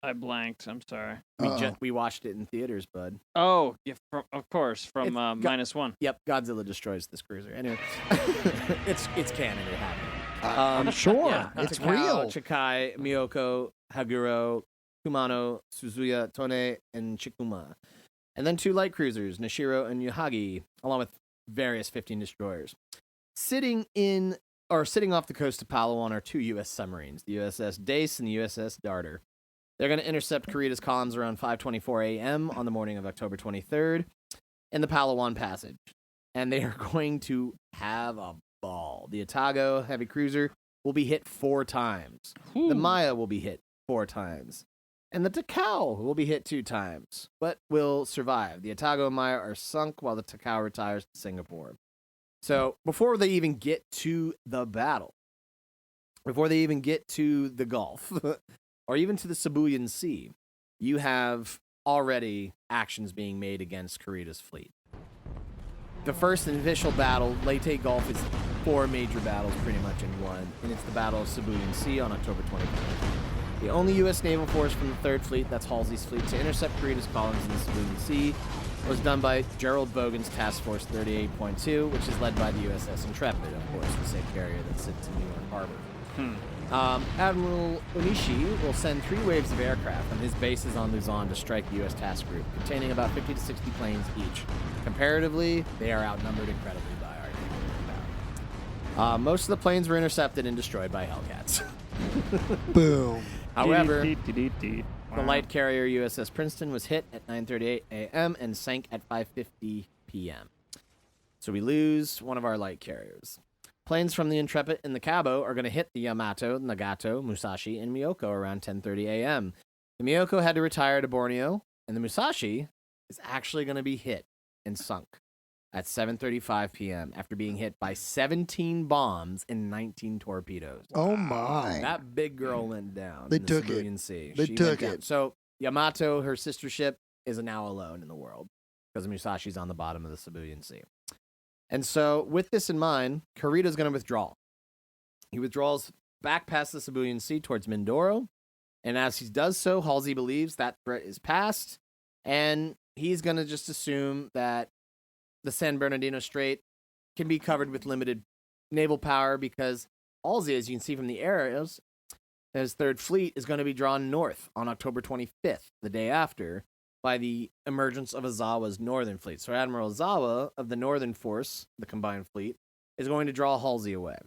I blanked. I'm sorry. We watched it in theaters, bud. Oh, yeah, of course, from -1. Yep, Godzilla destroys this cruiser. Anyway, it's canon. It happened. I'm sure. Yeah, it's Takao, real. Chikai, Miyoko, Haguro, Kumano, Suzuya, Tone, and Chikuma. And then 2 light cruisers, Nishiro and Yohagi, along with various 15 destroyers. Sitting off the coast of Palawan are 2 U.S. submarines, the USS Dace and the USS Darter. They're going to intercept Kurida's columns around 5:24 a.m. on the morning of October 23rd in the Palawan Passage. And they are going to have a ball. The Otago heavy cruiser will be hit 4 times. Ooh. The Maya will be hit 4 times. And the Takao will be hit 2 times, but will survive. The Otago and Maya are sunk while the Takao retires to Singapore. So before they even get to the battle, before they even get to the Gulf, or even to the Sibuyan Sea, you have already actions being made against Kurida's fleet. The first initial battle, Leyte Gulf, is 4 major battles pretty much in one, and it's the Battle of Sibuyan Sea on October 24th. The only U.S. naval force from the 3rd Fleet, that's Halsey's fleet, to intercept Kurida's columns in the Sibuyan Sea was done by Gerald Bogan's Task Force 38.2, which is led by the USS Intrepid, of course, the same carrier that sits in New York Harbor. Admiral Onishi will send 3 waves of aircraft from his bases on Luzon to strike the U.S. task group, containing about 50 to 60 planes each. Comparatively, they are outnumbered incredibly by our naval. Most of the planes were intercepted and destroyed by Hellcats. Boom. However, the light carrier USS Princeton was hit at 9:38 a.m. and sank at 5:50 p.m. So we lose one of our light carriers. Planes from the Intrepid and the Cabo are going to hit the Yamato, Nagato, Musashi, and Miyoko around 10:30 a.m. The Miyoko had to retire to Borneo, and the Musashi is actually going to be hit and sunk at 7:35 p.m. after being hit by 17 bombs and 19 torpedoes. Oh my! That big girl went down. They in took the it. Sibuyan Sea. They She took went down. it. So Yamato, her sister ship, is now alone in the world because Musashi's on the bottom of the Sibuyan Sea. And so, with this in mind, Kurida's going to withdraw. He withdraws back past the Sibuyan Sea towards Mindoro, and as he does so, Halsey believes that threat is past, and he's going to just assume that the San Bernardino Strait can be covered with limited naval power because Halsey, as you can see from the arrows, his 3rd Fleet is going to be drawn north on October 25th, the day after, by the emergence of Ozawa's Northern Fleet. So Admiral Ozawa of the Northern Force, the combined fleet, is going to draw Halsey away.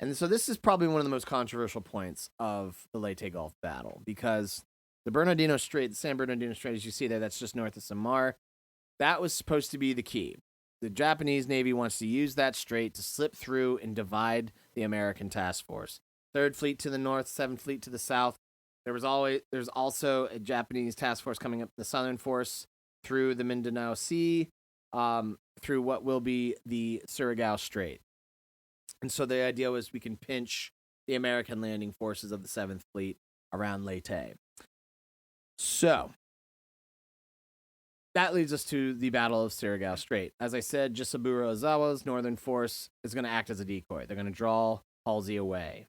And so this is probably one of the most controversial points of the Leyte Gulf battle because the Bernardino Strait, the San Bernardino Strait, as you see there, that's just north of Samar, that was supposed to be the key. The Japanese Navy wants to use that strait to slip through and divide the American task force. 3rd Fleet to the north, 7th Fleet to the south. There's also a Japanese task force coming up the Southern Force through the Mindanao Sea, through what will be the Surigao Strait. And so the idea was we can pinch the American landing forces of the 7th Fleet around Leyte. So that leads us to the Battle of Surigao Strait. As I said, Jisaburo Ozawa's Northern Force is going to act as a decoy. They're going to draw Halsey away.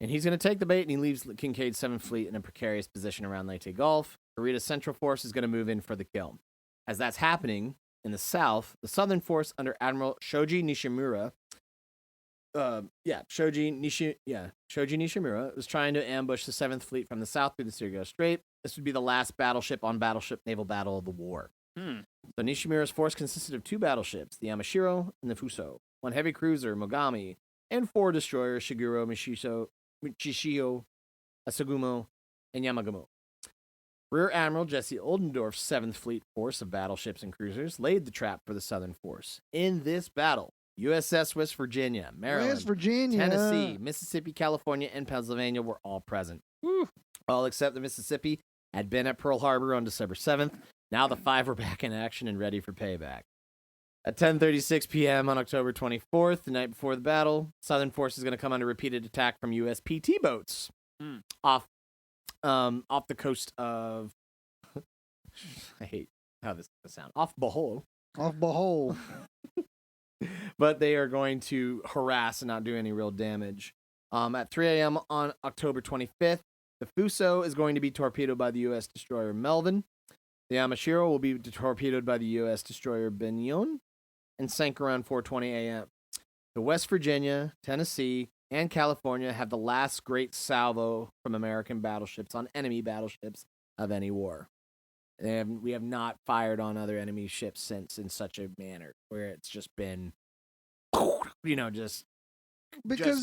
And he's going to take the bait, and he leaves Kincaid's 7th Fleet in a precarious position around Leyte Gulf. Kurida's Central Force is going to move in for the kill. As that's happening, in the south, the Southern Force under Admiral Shoji Nishimura, Shoji Nishimura was trying to ambush the 7th Fleet from the south through the Surigao Strait. This would be the last battleship-on-battleship naval battle of the war. So Nishimura's force consisted of 2 battleships, the Yamashiro and the Fuso, 1 heavy cruiser, Mogami, and 4 destroyers, Shiguro, Michishio, Asagumo, and Yamagumo. Rear Admiral Jesse Oldendorf's 7th Fleet force of battleships and cruisers laid the trap for the Southern Force. In this battle, USS West Virginia, Maryland, West Virginia, Tennessee, Mississippi, California, and Pennsylvania were all present. Woo. All except the Mississippi had been at Pearl Harbor on December 7th. Now the 5 were back in action and ready for payback. At 10:36 p.m. on October 24th, the night before the battle, Southern Force is going to come under repeated attack from U.S. PT boats off the coast of. I hate how this sounds. Off Bohol. Off Bohol. But they are going to harass and not do any real damage. At 3 a.m. on October 25th, the Fuso is going to be torpedoed by the U.S. destroyer Melvin. The Yamashiro will be torpedoed by the U.S. destroyer Benyon and sank around 4:20 a.m. The West Virginia, Tennessee, and California have the last great salvo from American battleships on enemy battleships of any war. We have not fired on other enemy ships since in such a manner where it's just been, just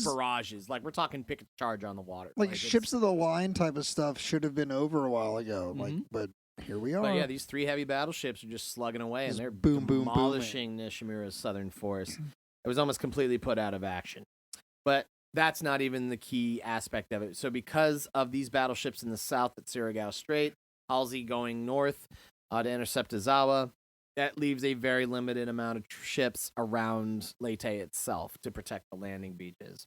barrages. Like, we're talking pick a charge on the water. Like ships of the line type of stuff should have been over a while ago. Mm-hmm. But here we are. But yeah, these 3 heavy battleships are just slugging away, and they're demolishing Nishimura's Southern Force. It was almost completely put out of action. But that's not even the key aspect of it. So because of these battleships in the south at Surigao Strait, Halsey going north to intercept Ozawa, that leaves a very limited amount of ships around Leyte itself to protect the landing beaches.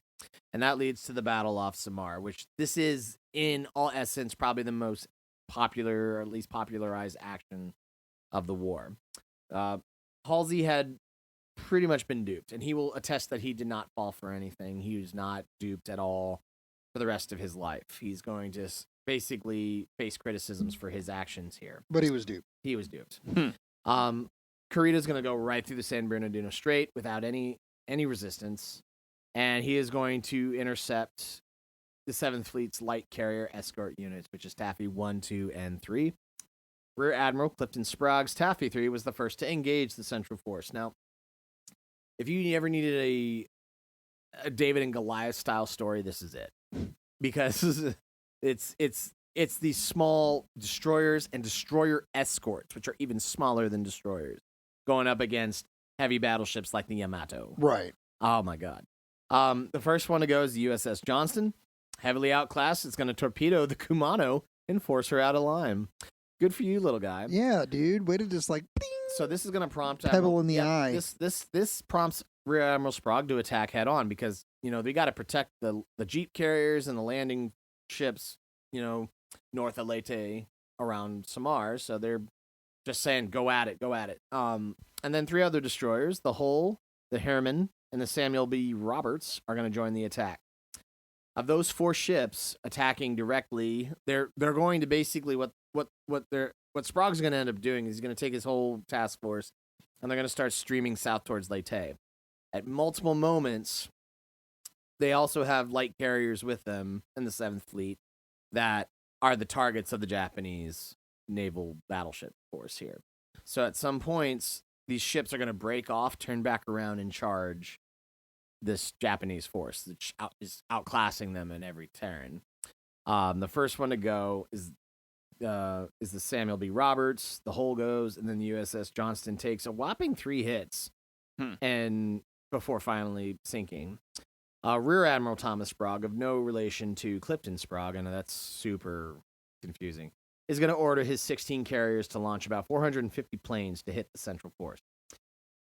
And that leads to the battle off Samar, which this is, in all essence, probably the most popular, or at least popularized action of the war. Halsey had pretty much been duped, and he will attest that he did not fall for anything. He was not duped at all for the rest of his life. He's going to basically face criticisms for his actions here. But he was duped. He was duped. Kurita's going to go right through the San Bernardino Strait without any resistance, and he is going to intercept the 7th Fleet's light carrier escort units, which is Taffy 1, 2, and 3. Rear Admiral Clifton Sprague's Taffy 3 was the first to engage the Central Force. Now, if you ever needed a David and Goliath style story, this is it, because it's these small destroyers and destroyer escorts, which are even smaller than destroyers, going up against heavy battleships like the Yamato. Right. Oh my God. The first one to go is the USS Johnston. Heavily outclassed, it's going to torpedo the Kumano and force her out of line. Good for you, little guy. Yeah, dude. Way to just like. Bing! So this is going to prompt pebble in the eye. This prompts Rear Admiral Sprague to attack head on because they got to protect the jeep carriers and the landing ships north of Leyte around Samar. So they're just saying go at it. And then 3 other destroyers, the Hull, the Harriman, and the Samuel B. Roberts, are going to join the attack. Of those 4 ships attacking directly, they're going to basically what Sprague's going to end up doing is he's going to take his whole task force and they're going to start streaming south towards Leyte. At multiple moments, they also have light carriers with them in the 7th Fleet that are the targets of the Japanese naval battleship force here. So at some points, these ships are going to break off, turn back around, and charge this Japanese force that is outclassing them in every turn. The first one to go is the Samuel B. Roberts. The Hull goes, and then the USS Johnston takes a whopping 3 hits, and before finally sinking. Rear Admiral Thomas Sprague, of no relation to Clifton Sprague, I know that's super confusing, is going to order his 16 carriers to launch about 450 planes to hit the Central Force.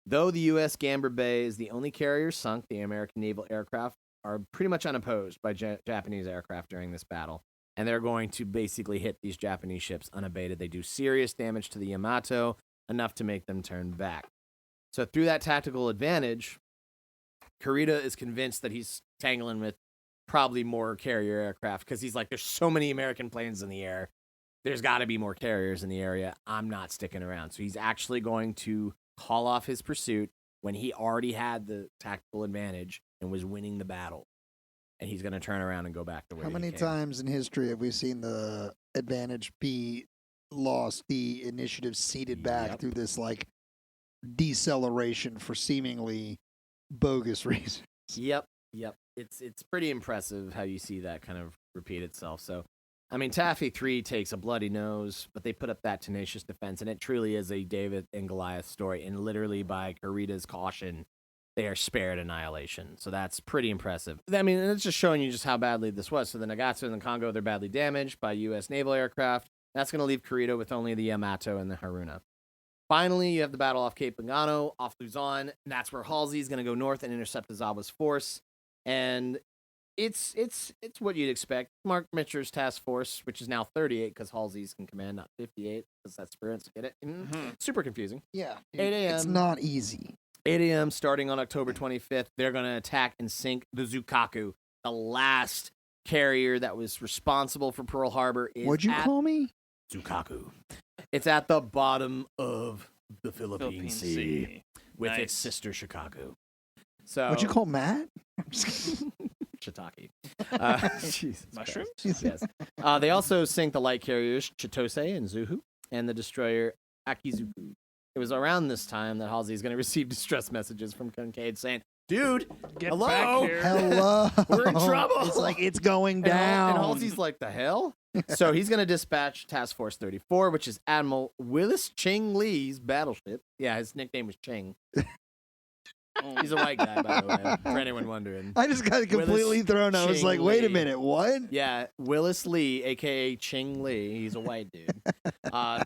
Though the U.S. Gamber Bay is the only carrier sunk, the American naval aircraft are pretty much unopposed by Japanese aircraft during this battle, and they're going to basically hit these Japanese ships unabated. They do serious damage to the Yamato, enough to make them turn back. So through that tactical advantage, Kurita is convinced that he's tangling with probably more carrier aircraft because he's like, there's so many American planes in the air. There's got to be more carriers in the area. I'm not sticking around. So he's actually going to call off his pursuit when he already had the tactical advantage and was winning the battle. And he's going to turn around and go back to where he came. How many times in history have we seen the advantage be lost, the initiative ceded back through this like deceleration for seemingly bogus reasons? Yep. It's pretty impressive how you see that kind of repeat itself. So, I mean, Taffy 3 takes a bloody nose, but they put up that tenacious defense, and it truly is a David and Goliath story. And literally by Kurita's caution, they are spared annihilation. So that's pretty impressive. I mean, it's just showing you just how badly this was. So the Nagatsu and the Kongo, they're badly damaged by U.S. naval aircraft. That's going to leave Kurita with only the Yamato and the Haruna. Finally, you have the battle off Cape Lugano, off Luzon, and that's where Halsey is going to go north and intercept Ozawa's force. And it's what you'd expect. Mark Mitcher's task force, which is now 38 because Halsey's can command, not 58 because that's spirits. Get it? Super confusing. Yeah. 8 a.m. It's not easy. 8 a.m. starting on October 25th. They're going to attack and sink the Zukaku, the last carrier that was responsible for Pearl Harbor. What'd you call me? Zukaku. It's at the bottom of the Philippine Sea with its sister Shikaku. So what'd you call Matt? Shiitake. Mushrooms? Yes. They also sink the light carriers Chitose and Zuhu and the destroyer Akizuku. It was around this time that Halsey is going to receive distress messages from Kincaid saying, "Dude, Get hello, back here. Hello. We're in trouble." It's like it's going down. And Halsey's like, "The hell?" So he's going to dispatch Task Force 34, which is Admiral Willis Cheng Lee's battleship. Yeah, his nickname was Cheng. He's a white guy, by the way, for anyone wondering. I just got completely thrown. I was like, wait a minute, what? Yeah, Willis Lee, a.k.a. Cheng Lee. He's a white dude.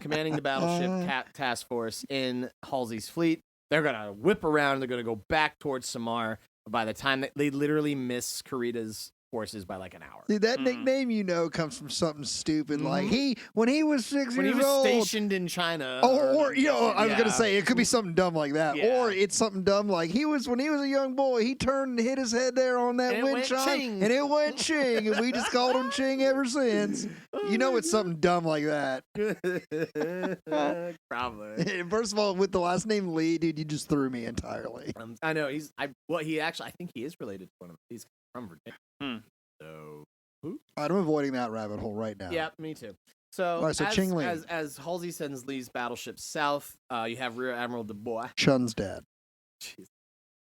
Commanding the battleship task force in Halsey's fleet. They're going to whip around. They're going to go back towards Samar. By the time they literally miss Kurita's forces by like an hour. Dude, that nickname, comes from something stupid. Like when he was 6 when years he was old, stationed in China. or I was gonna say it could be something dumb like that, or it's something dumb like when he was a young boy, he turned and hit his head there on that wind chime, and it went ching, and we just called him Ching ever since. It's something dumb like that. Probably. First of all, with the last name Lee, dude, you just threw me entirely. I know I think he is related to one of them. He's from Virginia. So, I'm avoiding that rabbit hole right now. Yeah, me too. So, right, so Ching Lee. as Halsey sends Lee's battleship south, you have Rear Admiral Du Bois. Chun's dad. Jeez.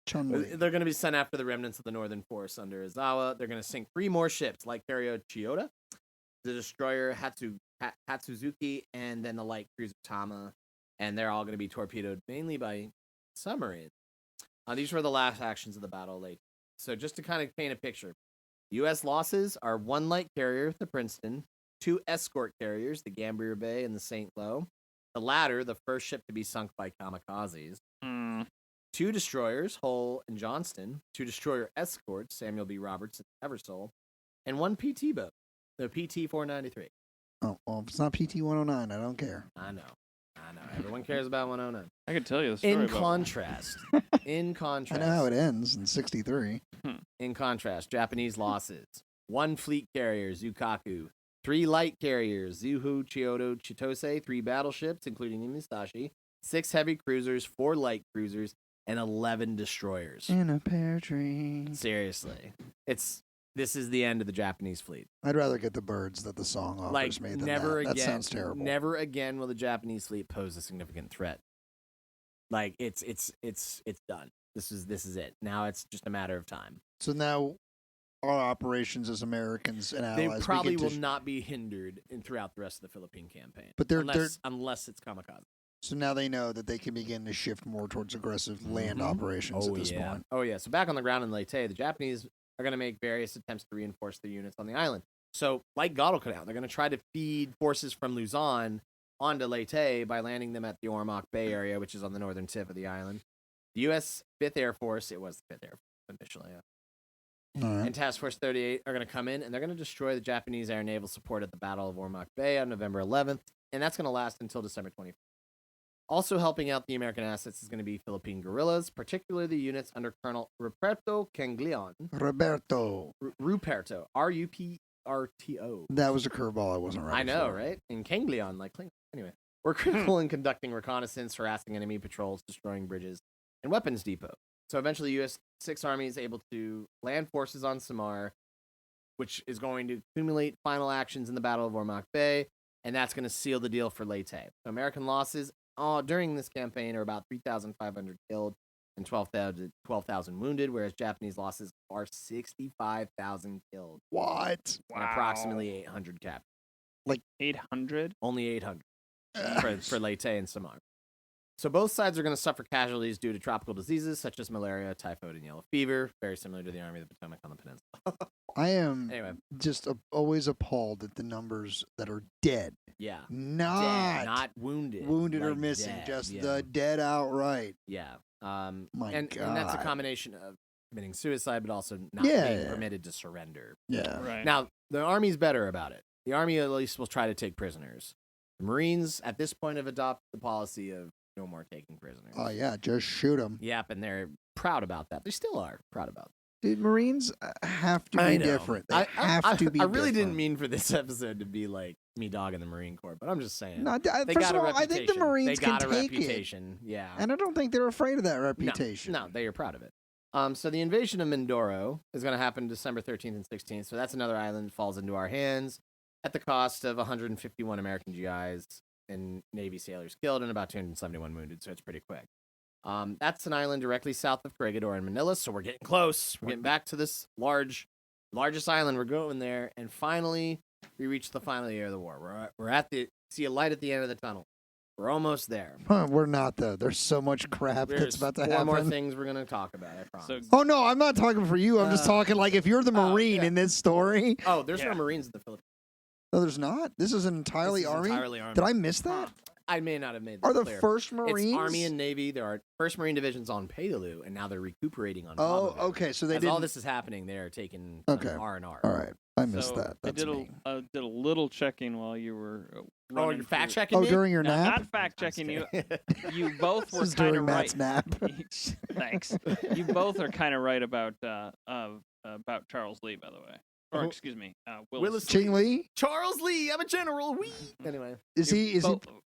Chun Lee. They're going to be sent after the remnants of the Northern Force under Ozawa. They're going to sink 3 more ships, like carrier Chiyoda, the destroyer Hatsuzuki, and then the light cruiser Tama. And they're all going to be torpedoed mainly by submarines. These were the last actions of the battle late. So just to kind of paint a picture, U.S. losses are 1 light carrier, the Princeton, 2 escort carriers, the Gambier Bay and the St. Lo. The latter, the first ship to be sunk by kamikazes. 2 destroyers, Hull and Johnston. 2 destroyer escorts, Samuel B. Roberts and Eversole. And 1 PT boat, the PT-493. Oh, well, if it's not PT-109, I don't care. I know. Everyone cares about 109. I could tell you the story In about contrast, I know how it ends in 63. In contrast, Japanese losses. 1 fleet carrier, Zukaku. 3 light carriers, Zuhu, Chiyoda, Chitose. 3 battleships, including Imisashi. 6 heavy cruisers, 4 light cruisers, and 11 destroyers. In a pear tree. Seriously. This is the end of the Japanese fleet. I'd rather get the birds that the song offers me than never that. Again, that sounds terrible. Never again will the Japanese fleet pose a significant threat. Like it's done. This is it. Now it's just a matter of time. So now our operations as Americans and allies, they probably will not be hindered throughout the rest of the Philippine campaign. But unless it's kamikaze. So now they know that they can begin to shift more towards aggressive land operations at this point. Oh yeah. So back on the ground in Leyte, the Japanese are going to make various attempts to reinforce their units on the island. So, like Guadalcanal, they're going to try to feed forces from Luzon onto Leyte by landing them at the Ormoc Bay area, which is on the northern tip of the island. The U.S. 5th Air Force, it was the 5th Air Force initially, and Task Force 38 are going to come in, and they're going to destroy the Japanese air naval support at the Battle of Ormoc Bay on November 11th, and that's going to last until December 24th. Also helping out the American assets is going to be Philippine guerrillas, particularly the units under Colonel Ruperto Canglion. Ruperto. R-U-P-R-T-O. That was a curveball I wasn't ready I know, for. right? And Canglion, like Klingon. Anyway, we're critical in conducting reconnaissance, harassing enemy patrols, destroying bridges, and weapons depot. So eventually, U.S. 6th Army is able to land forces on Samar, which is going to accumulate final actions in the Battle of Ormoc Bay, and that's going to seal the deal for Leyte. So American losses during this campaign are about 3,500 killed and 12,000 wounded, whereas Japanese losses are 65,000 killed. What? And approximately 800 captured. Like 800? Only 800 for Leyte and Samar. So both sides are going to suffer casualties due to tropical diseases such as malaria, typhoid, and yellow fever, very similar to the Army of the Potomac on the peninsula. I am Anyway. just always appalled at the numbers that are dead. Yeah. Not wounded. Wounded or like missing, dead. just Yeah. the dead outright. Yeah. My and God. that's a combination of committing suicide, but also not being permitted to surrender. Yeah. Right. Now, the Army's better about it. The Army at least will try to take prisoners. The Marines, at this point, have adopted the policy of no more taking prisoners. Oh, yeah, just shoot them. Yep, and they're proud about that. They still are proud about that. Dude, Marines have to be different. They have to be I really different. didn't mean for this episode to be like me dogging the Marine Corps, but I'm just saying. No, they first got of a all, I think the Marines they got can a take reputation. Yeah. And I don't think they're afraid of that reputation. No, they are proud of it. So the invasion of Mindoro is going to happen December 13th and 16th. So that's another island that falls into our hands at the cost of 151 American GIs and Navy sailors killed and about 271 wounded. So it's pretty quick. That's an island directly south of Corregidor in Manila. So we're getting close. We're getting back to this largest island. We're going there. And finally, we reach the final year of the war. We're at see a light at the end of the tunnel. We're almost there. We're not, though. There's so much crap that's about to happen. Four more things we're going to talk about, I promise. Oh, no, I'm not talking for you. I'm just talking like if you're the Marine in this story. Oh, there's no Marines in the Philippines. No, there's not? This is entirely Army? Did I miss that? I may not have made that Are the clear. First Marines? It's Army and Navy. There are First Marine divisions on Peleliu, and now they're recuperating on Oh, Bolivar. okay. So they As all this is happening, they are taking R&R. All right. I missed that. I That's did a little checking while you were Oh, you're fact checking me? during your No, nap? not fact checking you. You both were This is kind during of Matt's right. nap. Thanks. You both are kind of right about Charles Lee, by the way. Or excuse me, Willis. Ching Lee? Charles Lee, I'm a general. Wee. Anyway. Is he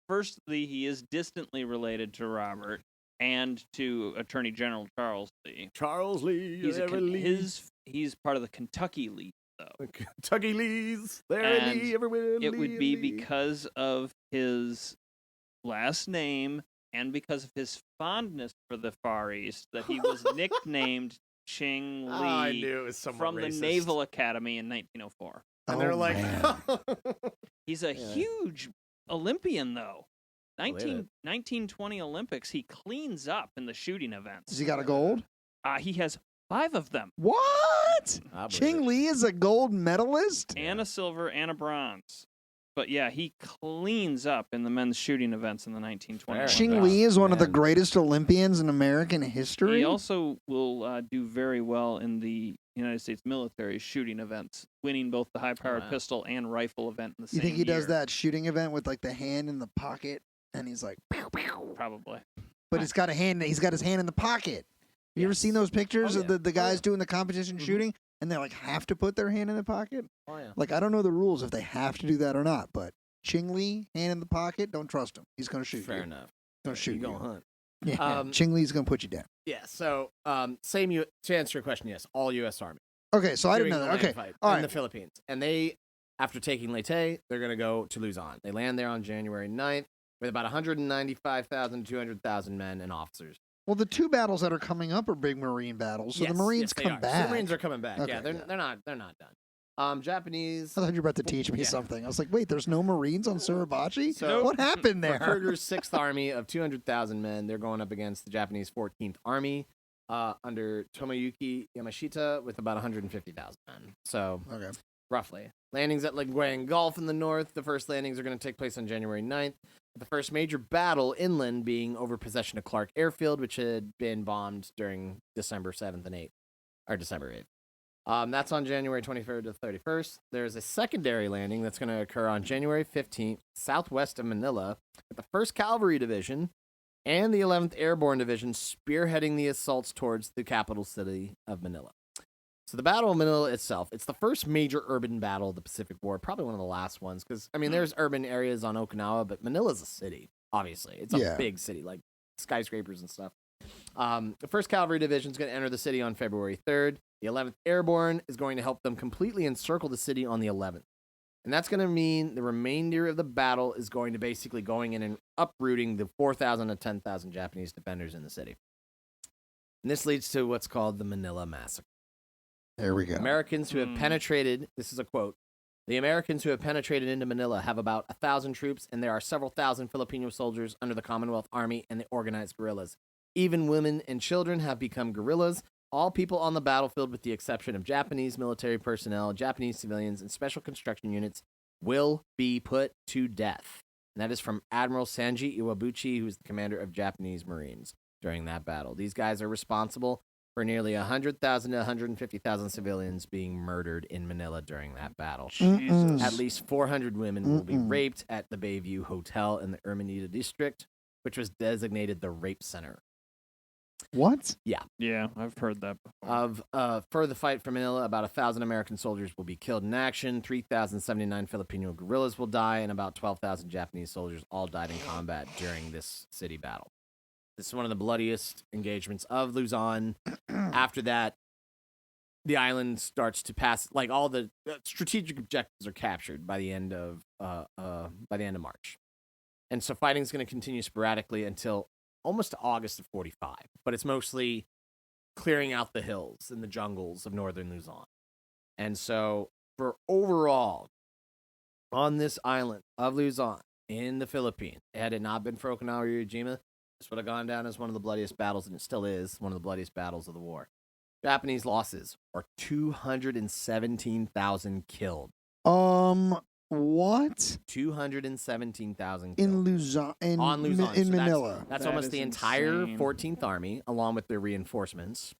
Firstly, he is distantly related to Robert and to Attorney General Charles Lee. Charles Lee. He's part of the Kentucky League, though. Kentucky Lees. There And Lee, everywhere. It Lee, would be Lee. because of his last name and because of his fondness for the Far East that he was nicknamed Ching Lee I knew it was from the racist. Naval Academy in 1904. And they're like, He's a huge Olympian, though. Believe it. 1920 Olympics, he cleans up in the shooting events. Has he got a gold? He has 5 of them. What? I believe Ching it. Lee is a gold medalist? And a silver and a bronze. But yeah, he cleans up in the men's shooting events in the 1920s. Ching Lee is one of the greatest Olympians in American history? He also will do very well in the United States military shooting events, winning both the high-powered pistol and rifle event in the same You think he does year. that shooting event with like the hand in the pocket and he's like, pew, pew. Probably. But he's got his hand in the pocket. You ever seen those pictures of the guys doing the competition shooting and they like have to put their hand in the pocket? Oh, yeah. Like, I don't know the rules if they have to do that or not, but Ching Lee, hand in the pocket, don't trust him. He's going to shoot Fair you. enough. Don't shoot you. you. Go hunt. Yeah, Ching Lee's going to put you down. Yeah, so to answer your question, yes, all U.S. Army. Okay, so I didn't During know the that. land Okay, fight all in right. the Philippines. And they, after taking Leyte, they're going to go to Luzon. They land there on January 9th with about 195,000 to 200,000 men and officers. Well, the 2 battles that are coming up are big Marine battles, so Yes, the Marines they come are. back. So the Marines are coming back. Okay, Yeah, they're not done. Japanese. I thought you were about to teach me something. I was like, wait, there's no Marines on Suribachi? So what happened there? Kruger's 6th Army of 200,000 men. They're going up against the Japanese 14th Army under Tomoyuki Yamashita with about 150,000 men. So, roughly. Landings at Linguang Gulf in the north. The first landings are going to take place on January 9th. The first major battle inland being over possession of Clark Airfield, which had been bombed during December 7th and 8th, or December 8th. That's on January 23rd to 31st. There's a secondary landing that's going to occur on January 15th, southwest of Manila, with the 1st Cavalry Division and the 11th Airborne Division spearheading the assaults towards the capital city of Manila. So the Battle of Manila itself, it's the first major urban battle of the Pacific War, probably one of the last ones, because, I mean, there's urban areas on Okinawa, but Manila's a city, obviously. It's a big city, like skyscrapers and stuff. The 1st Cavalry Division is going to enter the city on February 3rd. The 11th Airborne is going to help them completely encircle the city on the 11th. And that's going to mean the remainder of the battle is going to basically going in and uprooting the 4,000 to 10,000 Japanese defenders in the city. And this leads to what's called the Manila Massacre. There we go. Americans who have penetrated, this is a quote, The Americans who have penetrated into Manila have about 1,000 troops, and there are several thousand Filipino soldiers under the Commonwealth Army and the organized guerrillas. Even women and children have become guerrillas. All people on the battlefield, with the exception of Japanese military personnel, Japanese civilians, and special construction units, will be put to death. And that is from Admiral Sanji Iwabuchi, who is the commander of Japanese Marines during that battle. These guys are responsible for nearly 100,000 to 150,000 civilians being murdered in Manila during that battle. Jesus. At least 400 women will be raped at the Bayview Hotel in the Ermita district, which was designated the rape center. What? Yeah, I've heard that before. For the fight for Manila, about 1,000 American soldiers will be killed in action, 3,079 Filipino guerrillas will die, and about 12,000 Japanese soldiers all died in combat during this city battle. This is one of the bloodiest engagements of Luzon. After that, the island starts to pass, like all the strategic objectives are captured by the end of March. And so fighting is going to continue sporadically until almost August of 45, but it's mostly clearing out the hills and the jungles of northern Luzon. And so for overall, on this island of Luzon in the Philippines, had it not been for Okinawa Iwo Jima, this would have gone down as one of the bloodiest battles, and it still is one of the bloodiest battles of the war. Japanese losses are 217,000 killed. What? 217,000 killed. In Luzon. On Luzon. In So Manila. That's That almost is the entire insane. 14th Army, along with their reinforcements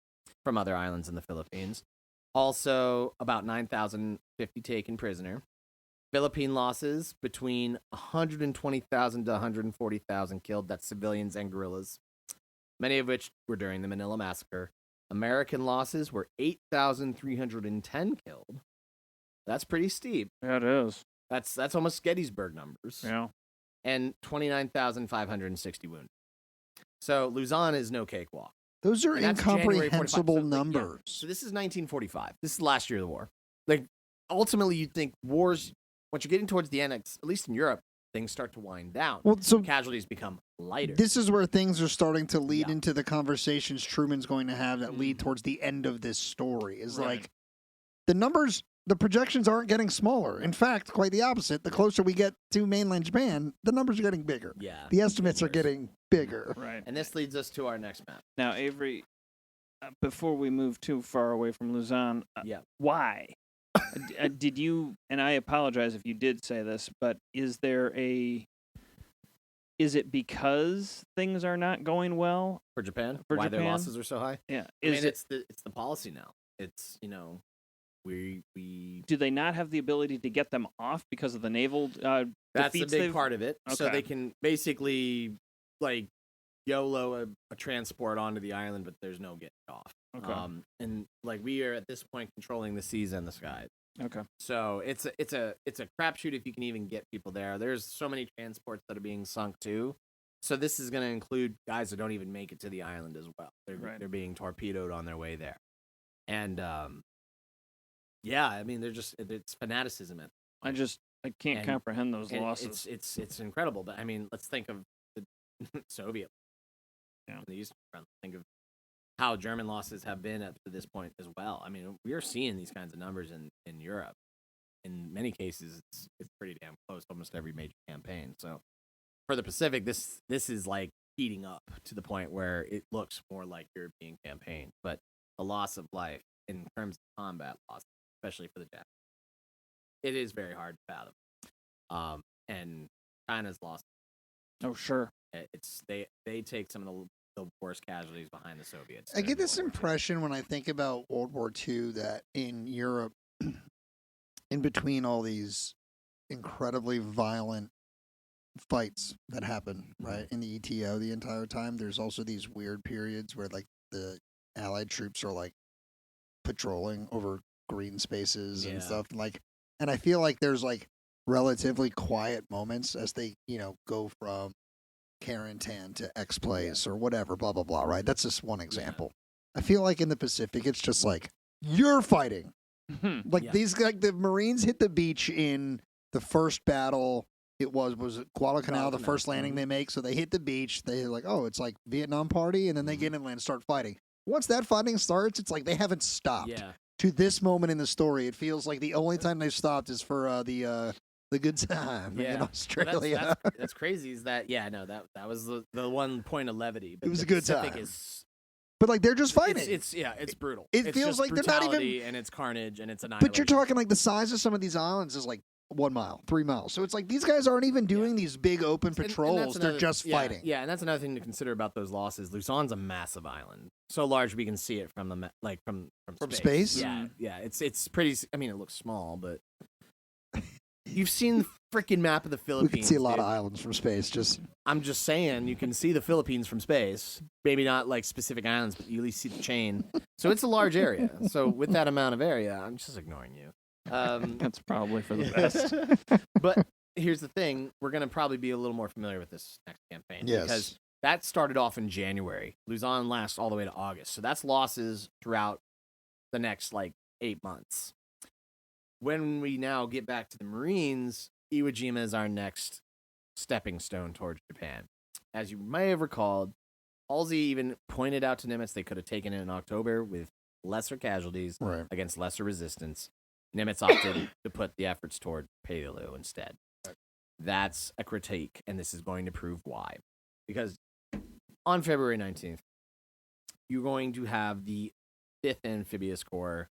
from other islands in the Philippines. Also, about 9,050 taken prisoner. Philippine losses between 120,000 to 140,000 killed. That's civilians and guerrillas, many of which were during the Manila Massacre. American losses were 8,310 killed. That's pretty steep. Yeah, it is. That's almost Gettysburg numbers. Yeah. And 29,560 wounded. So Luzon is no cakewalk. Those are And that's January 45. incomprehensible So, like, yeah. numbers. So this is 1945. This is the last year of the war. Like, ultimately, you'd think wars, once you're getting towards the end, at least in Europe, things start to wind down. Well, so Casualties become lighter. this is where things are starting to lead Yeah. into the conversations Truman's going to have that lead towards the end of this story. Is Right. like the numbers, the projections aren't getting smaller. In fact, quite the opposite. The closer we get to mainland Japan, the numbers are getting bigger. Yeah. The estimates are Worse. getting bigger. Right. And this leads us to our next map. Now, Avery, before we move too far away from Luzon, Yeah. why? Did you, and I apologize if you did say this, but is it because things are not going well? For Japan? For Why their Japan? losses are so high? Yeah. I mean, it's the policy now. It's, we Do they not have the ability to get them off because of the naval that's a defeats big they've- part of it. So Okay. they can basically like YOLO a transport onto the island, but there's no getting off. Okay. And like we are at this point controlling the seas and the skies. Okay. So it's a crapshoot if you can even get people there. There's so many transports that are being sunk too. So this is going to include guys that don't even make it to the island as well. They're being torpedoed on their way there. And yeah, I mean it's fanaticism. I can't And- comprehend those And losses. it's incredible. But I mean, let's think of the Soviet. Yeah. The Eastern Front. Think of how German losses have been up to this point as well. I mean, we are seeing these kinds of numbers in Europe. In many cases, it's pretty damn close. Almost every major campaign. So for the Pacific, this is like heating up to the point where it looks more like European campaign. But the loss of life in terms of combat loss, especially for the Japanese, it is very hard to fathom. And China's lost. Oh, sure. It's they take some of the worst casualties behind the Soviets. I during get this World War II. impression when I think about World War II that in Europe, in between all these incredibly violent fights that happen, right, in the ETO the entire time, there's also these weird periods where like the Allied troops are like patrolling over green spaces and Yeah. stuff. And I feel like there's like relatively quiet moments as they, go from Carentan to X Place or whatever, blah, blah, blah, right? That's just one example. I feel like in the Pacific, it's just like, you're fighting. Like Yeah. the Marines hit the beach in the first battle. It was it Guadalcanal, the Guadalcanal. first landing they make. So they hit the beach. They're like, oh, it's like Vietnam Party. And then they get inland and start fighting. Once that fighting starts, it's like they haven't stopped. Yeah. to this moment in the story, it feels like the only time they've stopped is for the good time in Australia. Well, that's crazy. Is that that was the one point of levity. But it was a good Pacific time. But like they're just fighting. It's brutal. It feels like they're not even. And it's carnage and it's annihilation. But you're talking like the size of some of these islands is like 1 mile, 3 miles. So it's like these guys aren't even doing these big open patrols. They're just fighting. Yeah, and that's another thing to consider about those losses. Luzon's a massive island, so large we can see it from the from space. Yeah. It's pretty. I mean, it looks small, but you've seen the freaking map of the Philippines. We can see a lot of islands from space. I'm just saying, you can see the Philippines from space. Maybe not like specific islands, but you at least see the chain. So it's a large area. So with that amount of area, I'm just ignoring you. That's probably for the best. But here's the thing. We're going to probably be a little more familiar with this next campaign. Yes. Because that started off in January. Luzon lasts all the way to August. So that's losses throughout the next 8 months. When we now get back to the Marines, Iwo Jima is our next stepping stone towards Japan. As you may have recalled, Halsey even pointed out to Nimitz they could have taken it in October with lesser casualties against lesser resistance. Nimitz opted to put the efforts toward Peleliu instead. That's a critique, and this is going to prove why. Because on February 19th, you're going to have the 5th Amphibious Corps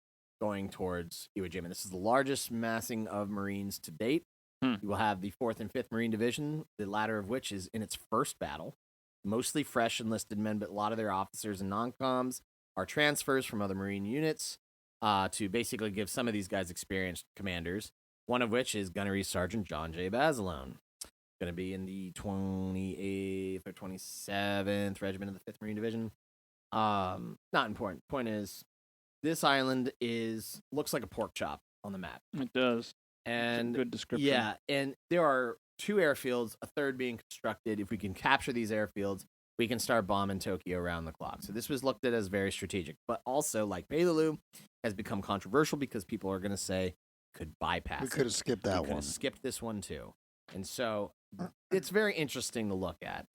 going towards Iwo Jima. This is the largest massing of Marines to date. You will have the 4th and 5th Marine Division, the latter of which is in its first battle. Mostly fresh enlisted men, but a lot of their officers and non-coms are transfers from other Marine units to basically give some of these guys experienced commanders, one of which is Gunnery Sergeant John J. Basilone. Going to be in the 28th or 27th Regiment of the 5th Marine Division. Not important. Point is, this island looks like a pork chop on the map. It does. And good description. Yeah, and there are 2 airfields, a third being constructed. If we can capture these airfields, we can start bombing Tokyo around the clock. So this was looked at as very strategic, but also, like Peleliu, has become controversial because people are going to say could bypass. We could have skipped that one. Could have skipped this one too, and so it's very interesting to look at.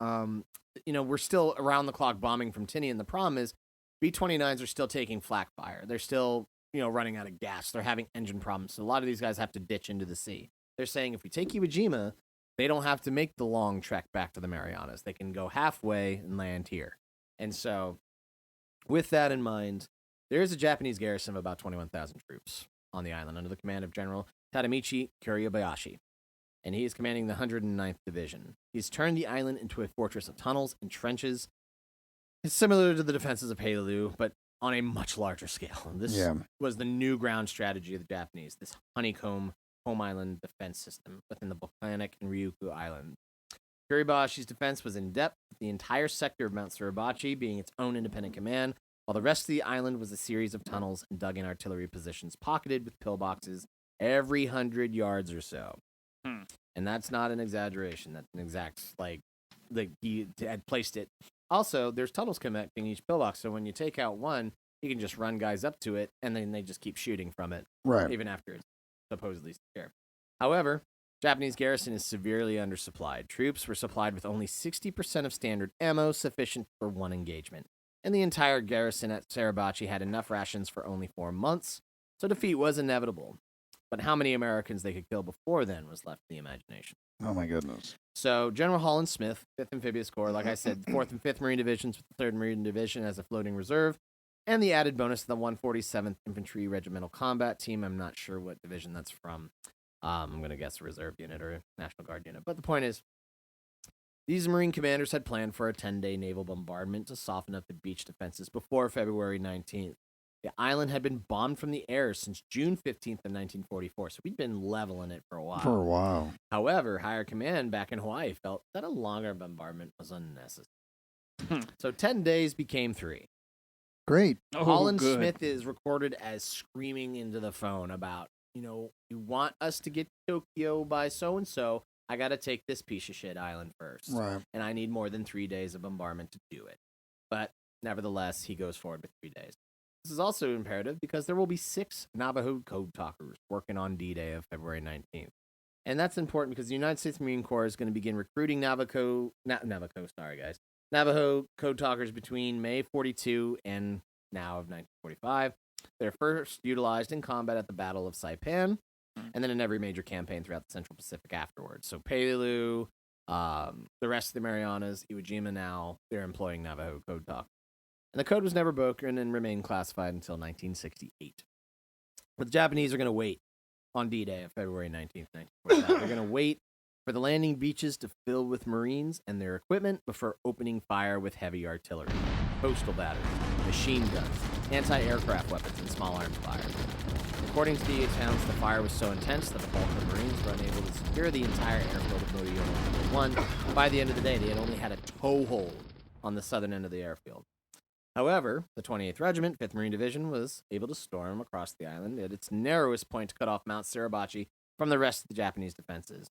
We're still around the clock bombing from Tinian, and the problem is B-29s are still taking flak fire. They're still running out of gas. They're having engine problems. So a lot of these guys have to ditch into the sea. They're saying if we take Iwo Jima, they don't have to make the long trek back to the Marianas. They can go halfway and land here. And so with that in mind, there is a Japanese garrison of about 21,000 troops on the island under the command of General Tadamichi Kuryabayashi. And he is commanding the 109th Division. He's turned the island into a fortress of tunnels and trenches. It's similar to the defenses of Peleliu, but on a much larger scale. This was the new ground strategy of the Japanese, this honeycomb home island defense system within the volcanic and Ryukyu Island. Kuribashi's defense was in depth, with the entire sector of Mount Suribachi being its own independent command, while the rest of the island was a series of tunnels and dug-in artillery positions pocketed with pillboxes every 100 yards or so. And that's not an exaggeration. That's an exact, he had placed it. Also, there's tunnels connecting each pillbox, so when you take out one, you can just run guys up to it, and then they just keep shooting from it, even after it's supposedly secure. However, Japanese garrison is severely undersupplied. Troops were supplied with only 60% of standard ammo, sufficient for one engagement. And the entire garrison at Suribachi had enough rations for only 4 months, so defeat was inevitable. But how many Americans they could kill before then was left to the imagination. Oh, my goodness. So General Holland Smith, 5th Amphibious Corps, like I said, 4th and 5th Marine Divisions with the 3rd Marine Division as a floating reserve, and the added bonus of the 147th Infantry Regimental Combat Team. I'm not sure what division that's from. I'm going to guess a reserve unit or a National Guard unit. But the point is, these Marine commanders had planned for a 10-day naval bombardment to soften up the beach defenses before February 19th. The island had been bombed from the air since June 15th of 1944, so we'd been leveling it for a while. However, higher command back in Hawaii felt that a longer bombardment was unnecessary. So 10 days became 3. Great. Holland Smith is recorded as screaming into the phone about, you want us to get to Tokyo by so-and-so, I got to take this piece of shit island first. Right. And I need more than 3 days of bombardment to do it. But nevertheless, he goes forward with 3 days. This is also imperative because there will be 6 Navajo code talkers working on D-Day of February 19th. And that's important because the United States Marine Corps is going to begin recruiting Navajo code talkers between May 42 and now of 1945. They're first utilized in combat at the Battle of Saipan, and then in every major campaign throughout the Central Pacific afterwards. So Peleliu, the rest of the Marianas, Iwo Jima now, they're employing Navajo code talk. And the code was never broken and remained classified until 1968. But the Japanese are going to wait on D-Day of February 19th, 1945. They're going to wait for the landing beaches to fill with Marines and their equipment before opening fire with heavy artillery, coastal batteries, machine guns, anti-aircraft weapons, and small arms fire. According to the accounts, the fire was so intense that the bulk of the Marines were unable to secure the entire airfield of Motoyama 1. By the end of the day, they had only had a toehold on the southern end of the airfield. However, the 28th Regiment, 5th Marine Division, was able to storm across the island at its narrowest point to cut off Mount Suribachi from the rest of the Japanese defenses.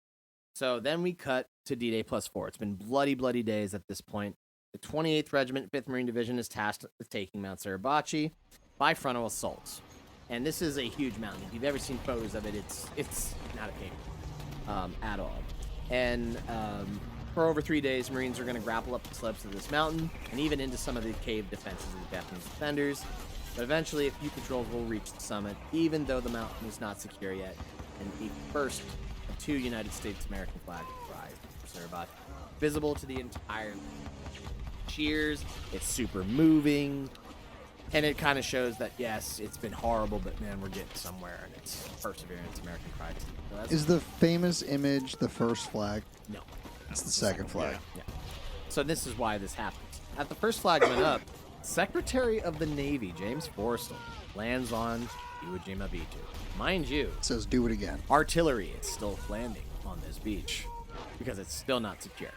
So then we cut to D-Day +4. It's been bloody, bloody days at this point. The 28th Regiment, 5th Marine Division is tasked with taking Mount Suribachi by frontal assault. And this is a huge mountain. If you've ever seen photos of it, it's not a cave at all. And for over 3 days, Marines are going to grapple up the slopes of this mountain and even into some of the cave defenses of the Japanese defenders. But eventually, a few patrols will reach the summit, even though the mountain is not secure yet. And the first of 2 United States American flags rise for Suribachi, visible to the entire cheers. It's super moving. And it kind of shows that, yes, it's been horrible, but, man, we're getting somewhere, and it's perseverance, American pride. So is the famous image the first flag? No. It's the second flag. Yeah. So this is why this happens. At the first flag went up, Secretary of the Navy, James Forrestal, lands on Iwo Jima Beach. Mind you, it says do it again. Artillery is still landing on this beach because it's still not secure.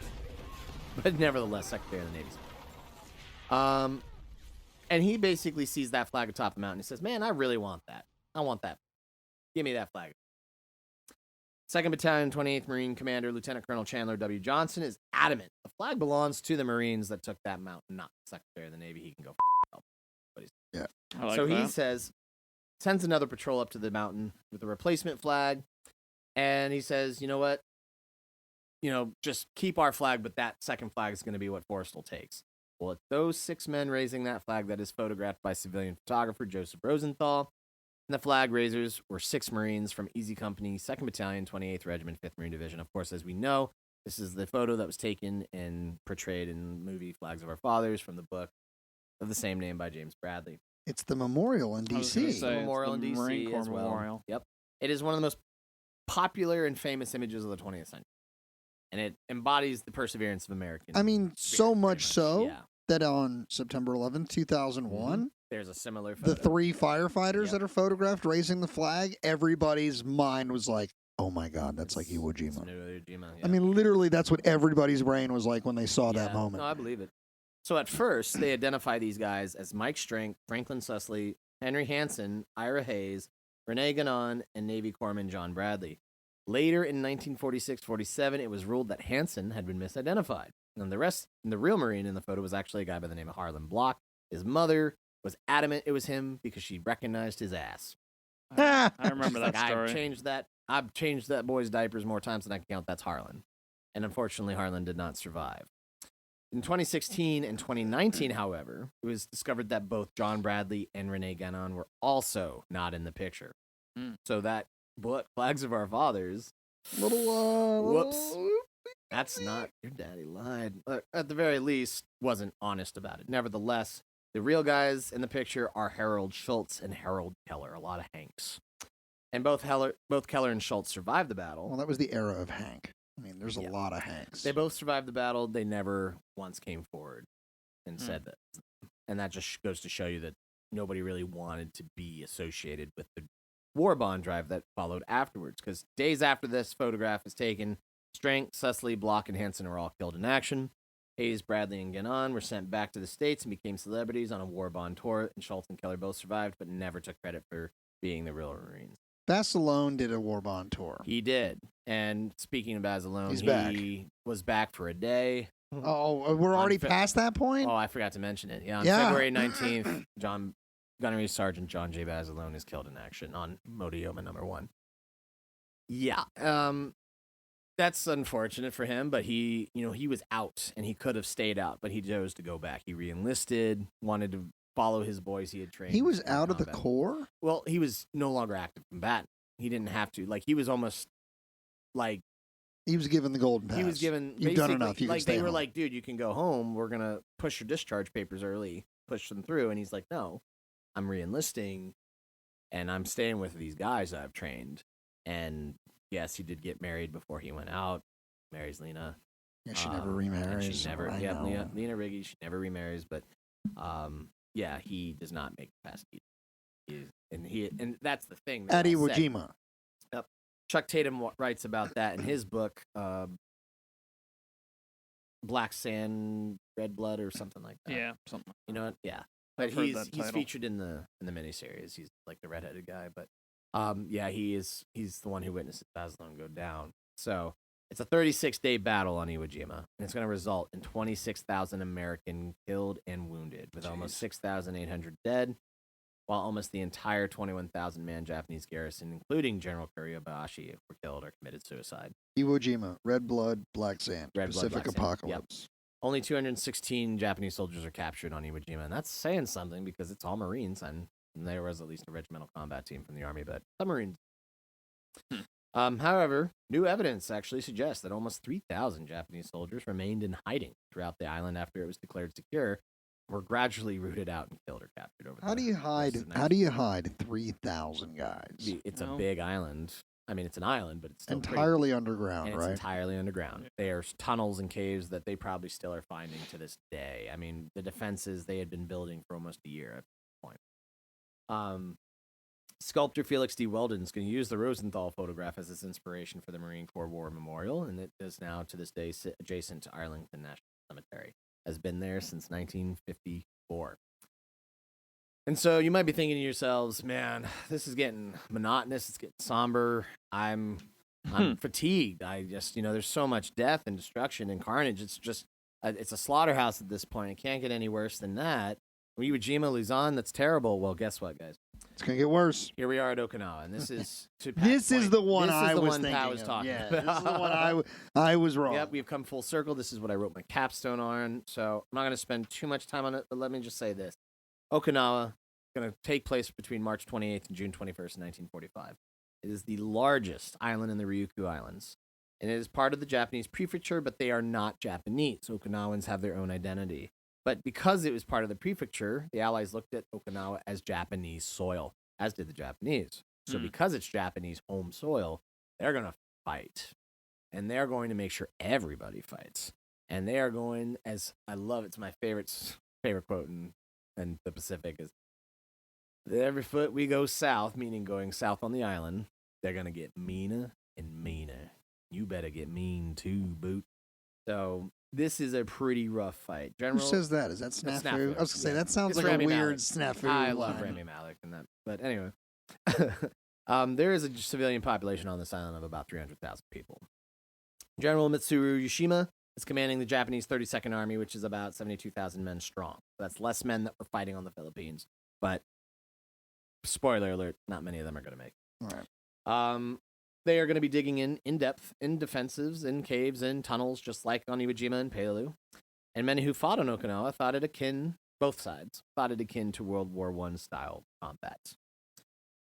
But nevertheless, Secretary of the Navy. And he basically sees that flag atop the mountain. He says, man, I really want that. I want that. Give me that flag. 2nd Battalion, 28th Marine Commander, Lieutenant Colonel Chandler W. Johnson is adamant. The flag belongs to the Marines that took that mountain, not the Secretary of the Navy. He can go help. Yeah. So he says, sends another patrol up to the mountain with a replacement flag. And he says, you know what? Just keep our flag, but that second flag is going to be what Forrestal takes. Well, it's those 6 men raising that flag that is photographed by civilian photographer Joseph Rosenthal. And the flag raisers were 6 Marines from Easy Company, 2nd Battalion, 28th Regiment, 5th Marine Division. Of course, as we know, this is the photo that was taken and portrayed in the movie Flags of Our Fathers from the book of the same name by James Bradley. It's the memorial in D.C. It's the memorial in D.C. as well. Memorial. Yep. It is one of the most popular and famous images of the 20th century. And it embodies the perseverance of Americans. I mean, so much so. Yeah. That on September 11th, 2001, there's a similar photo. The 3 firefighters that are photographed raising the flag, everybody's mind was like, oh my God, that's like Iwo Jima. Yeah. I mean, literally, that's what everybody's brain was like when they saw that moment. No, I believe it. So at first, they identify these guys as Mike Strink, Franklin Susley, Henry Hansen, Ira Hayes, Rene Gannon, and Navy Corpsman John Bradley. Later in 1946-47, it was ruled that Hansen had been misidentified. And the real Marine in the photo was actually a guy by the name of Harlan Block. His mother was adamant it was him because she recognized his ass. I remember that story. I've changed that boy's diapers more times than I can count. That's Harlan. And unfortunately, Harlan did not survive. In 2016 and 2019, however, it was discovered that both John Bradley and Rene Gannon were also not in the picture. So that book, Flags of Our Fathers, whoops. That's not, your daddy lied. At the very least, wasn't honest about it. Nevertheless, the real guys in the picture are Harold Schultz and Harold Keller, a lot of Hanks. And both Keller and Schultz survived the battle. Well, that was the era of Hank. I mean, there's a lot of Hanks. They both survived the battle. They never once came forward and said that. And that just goes to show you that nobody really wanted to be associated with the war bond drive that followed afterwards. Because days after this photograph is taken, Strink, Susley, Block, and Hansen were all killed in action. Hayes, Bradley, and Gannon were sent back to the States and became celebrities on a war bond tour, and Schultz and Keller both survived, but never took credit for being the real Marines. Basilone did a war bond tour. He did. And speaking of Basilone, he was back for a day. Oh, we're already past that point? Oh, I forgot to mention it. Yeah, on February 19th, Gunnery Sergeant John J. Basilone is killed in action on Motoyama No. 1. Yeah. That's unfortunate for him, but he was out and he could have stayed out, but he chose to go back. He re-enlisted, wanted to follow his boys he had trained. He was in out of the combat. Corps? Well, he was no longer active combatant. He didn't have to. Like, he was almost like... He was given the golden pass. He was given... You've done enough. You like, can stay they were home. like, dude, you can go home. We're going to push your discharge papers early. Push them through. And he's like, no, I'm re-enlisting, and I'm staying with these guys I've trained. And, yes, he did get married before he went out. Marries Lena. Yeah, she never remarries. She never... Lena Riggy, she never remarries, but... yeah, he does not make it past and that's the thing. At Iwo Jima. Yep. Chuck Tatum writes about that in his book, Black Sand, Red Blood, or something like that. Yeah, something. You know what? Yeah, but I've heard he's that title. featured in the miniseries. He's like the redheaded guy, but yeah, he's the one who witnessed Basildon go down. So it's a 36-day battle on Iwo Jima, and it's going to result in 26,000 American killed and wounded, with almost 6,800 dead, while almost the entire 21,000-man Japanese garrison, including General Kuryobashi, were killed or committed suicide. Iwo Jima, Red Blood, Black Sand, Pacific Apocalypse. Yep. Only 216 Japanese soldiers are captured on Iwo Jima, and that's saying something because it's all Marines, and there was at least a regimental combat team from the Army, but submarines. However, new evidence actually suggests that almost 3,000 Japanese soldiers remained in hiding throughout the island after it was declared secure, were gradually rooted out and killed or captured over. How do you hide 3,000 guys? It's a big island. I mean, it's an island, but it's still entirely underground, right? It's entirely underground. There's tunnels and caves that they probably still are finding to this day. I mean, the defenses they had been building for almost a year at this point. Sculptor Felix D. Weldon is going to use the Rosenthal photograph as his inspiration for the Marine Corps War Memorial, and it is now, to this day, adjacent to Arlington National Cemetery. Has been there since 1954. And so you might be thinking to yourselves, man, this is getting monotonous. It's getting somber. I'm fatigued. I just, there's so much death and destruction and carnage. It's just, it's a slaughterhouse at this point. It can't get any worse than that. Iwo Jima, Luzon, that's terrible. Well, guess what, guys? It's going to get worse. Here we are at Okinawa, and this is this is the one I was thinking Pat was talking about. This is the one I was wrong. Yep, we've come full circle. This is what I wrote my capstone on, so I'm not going to spend too much time on it, but let me just say this. Okinawa, going to take place between March 28th and June 21st, 1945. It is the largest island in the Ryukyu Islands, and it is part of the Japanese prefecture, but they are not Japanese. Okinawans have their own identity. But because it was part of the prefecture, the Allies looked at Okinawa as Japanese soil, as did the Japanese. So because it's Japanese home soil, they're going to fight. And they're going to make sure everybody fights. And they are going, as I love, it's my favorite quote in the Pacific, is every foot we go south, meaning going south on the island, they're going to get meaner and meaner. You better get mean too, boot. So this is a pretty rough fight. Who says that? Is that Snafu? I was going to say, that sounds like Rami a weird Malek. Snafu. I love Rami Malek and that. But anyway, there is a civilian population on this island of about 300,000 people. General Mitsuru Yoshima is commanding the Japanese 32nd Army, which is about 72,000 men strong. That's less men that were fighting on the Philippines. But spoiler alert, not many of them are going to make it. All right. They are going to be digging in depth, in defensives, in caves, in tunnels, just like on Iwo Jima and Palu. And many who fought on Okinawa thought it akin, both sides, thought it akin to World War I style combat.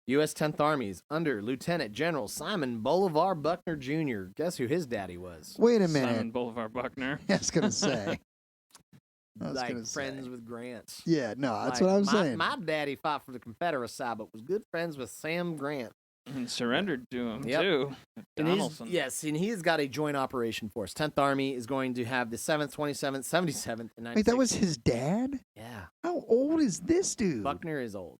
U.S. 10th Army's under Lieutenant General Simon Bolivar Buckner Jr. Guess who his daddy was? Wait a minute. Simon Bolivar Buckner. I was going to say. Friends with Grant. Yeah, no, that's what I was saying. My daddy fought for the Confederate side, but was good friends with Sam Grant. And surrendered to him, too. Donaldson. And he's got a joint operation force. 10th Army is going to have the 7th, 27th, 77th, and 96th. Wait, that was his dad? Yeah. How old is this dude? Buckner is old.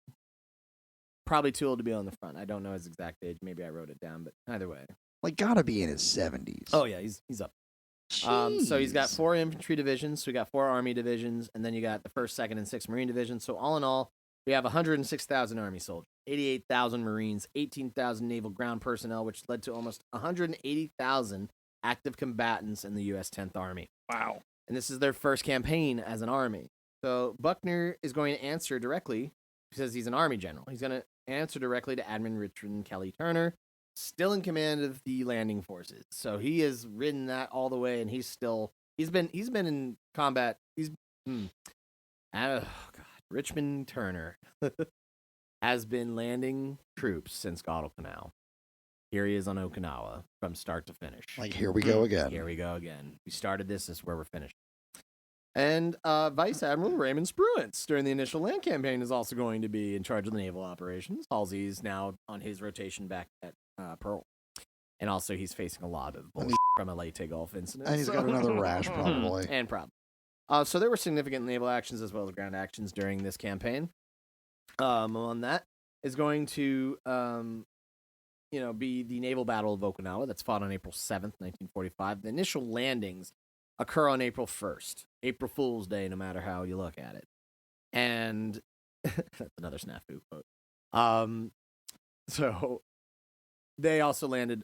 Probably too old to be on the front. I don't know his exact age. Maybe I wrote it down, but either way. Like, gotta be in his 70s. Oh, yeah, he's up. So he's got 4 infantry divisions, so we got 4 Army divisions, and then you got the 1st, 2nd, and 6th Marine divisions. So all in all, we have 106,000 Army soldiers, 88,000 Marines, 18,000 naval ground personnel, which led to almost 180,000 active combatants in the U.S. 10th Army. Wow. And this is their first campaign as an army. So Buckner is going to answer directly, because he's an Army general. He's going to answer directly to Admiral Richard Kelly Turner, still in command of the landing forces. So he has ridden that all the way, and he's been in combat. Oh God, Richmond Turner, has been landing troops since Guadalcanal. Here he is on Okinawa from start to finish. Like, here we go again. Here we go again. We started this is where we're finished. And Vice Admiral Raymond Spruance, during the initial land campaign, is also going to be in charge of the naval operations. Halsey is now on his rotation back at Pearl. And also, he's facing a lot of bullshit from a Leyte Gulf incident. And he's got another rash, probably. And problem. So there were significant naval actions as well as ground actions during this campaign. On that is going to, be the naval battle of Okinawa that's fought on April 7th, 1945. The initial landings occur on April 1st, April Fool's Day, no matter how you look at it. And that's another snafu quote. So they also landed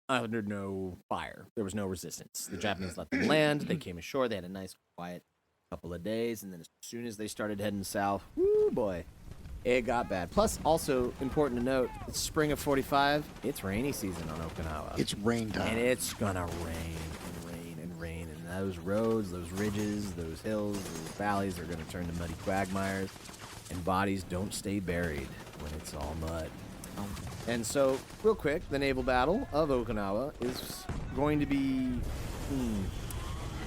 under no fire. There was no resistance. The Japanese let them land. They came ashore. They had a nice, quiet couple of days. And then as soon as they started heading south, whoo, boy, it got bad. Plus, also important to note, it's spring of 45. It's rainy season on Okinawa. It's rain time. And it's going to rain and rain and rain. And those roads, those ridges, those hills, those valleys are going to turn to muddy quagmires. And bodies don't stay buried when it's all mud. And so, real quick, the naval battle of Okinawa is going to be...